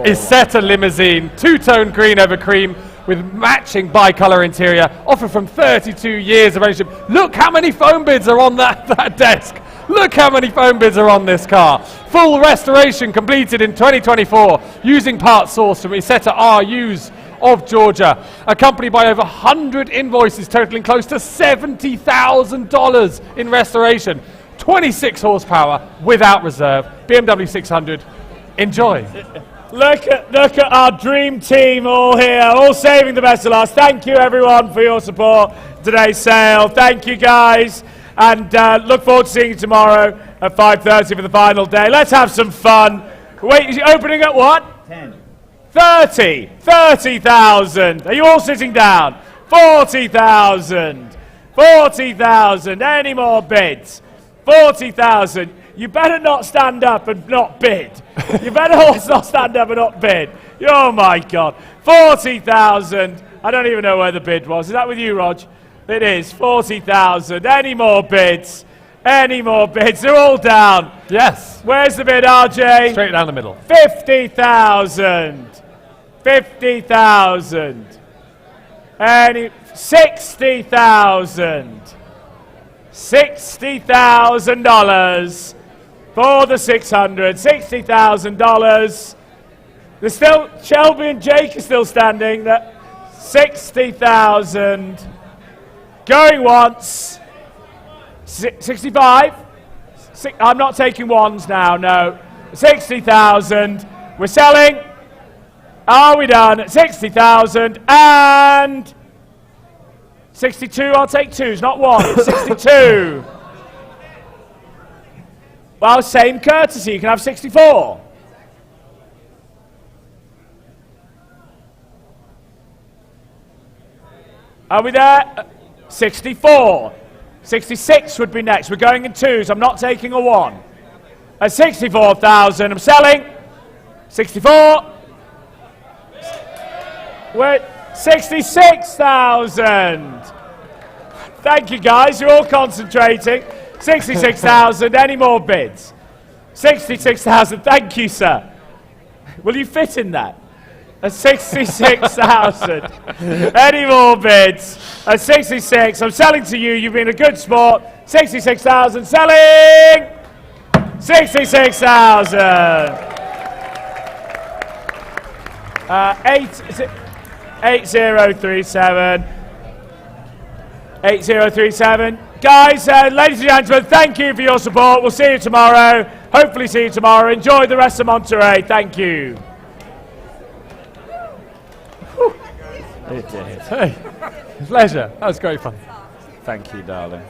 Isetta limousine, two-tone green over cream with matching bi-colour interior, offered from 32 years of ownership. Look how many phone bids are on that desk. Look how many phone bids are on this car. Full restoration completed in 2024 using parts sourced from Isetta RUs of Georgia, accompanied by over 100 invoices totaling close to $70,000 in restoration. 26 horsepower without reserve. BMW 600. Enjoy. Look at our dream team all here, all saving the best of last. Thank you everyone for your support today's sale. Thank you guys, and look forward to seeing you tomorrow at 5:30 for the final day. Let's have some fun. Wait, is it opening at what? 10. 30. 30,000. Are you all sitting down? 40,000. 40,000. Any more bids? 40,000. You better not stand up and not bid. You better not stand up and not bid. Oh my God. 40,000. I don't even know where the bid was. Is that with you, Rog? It is. 40,000. Any more bids? Any more bids? They're all down. Yes. Where's the bid, RJ? Straight down the middle. 50,000. 50,000. Any 60,000. $60,000 for the 600. $60,000. There's still Shelby and Jake are still standing. That 60,000. Going once. 65. I'm not taking ones now. No. 60,000. We're selling. Are we done? 60,000 and 62. I'll take twos, not one. 62. Well, same courtesy. You can have 64. Are we there? 64. 66 would be next. We're going in twos. I'm not taking a one. At 64,000, I'm selling. 64. We're at 66,000. Thank you, guys. You're all concentrating. 66,000. Any more bids? 66,000. Thank you, sir. Will you fit in that? At 66,000. Any more bids? At 66. I'm selling to you. You've been a good sport. 66,000. Selling. 66,000. 8037. 8037. Guys, ladies and gentlemen, thank you for your support. We'll see you tomorrow. Hopefully see you tomorrow. Enjoy the rest of Monterey. Thank you. It did. Hey, pleasure. That was great fun. Thank you, darling.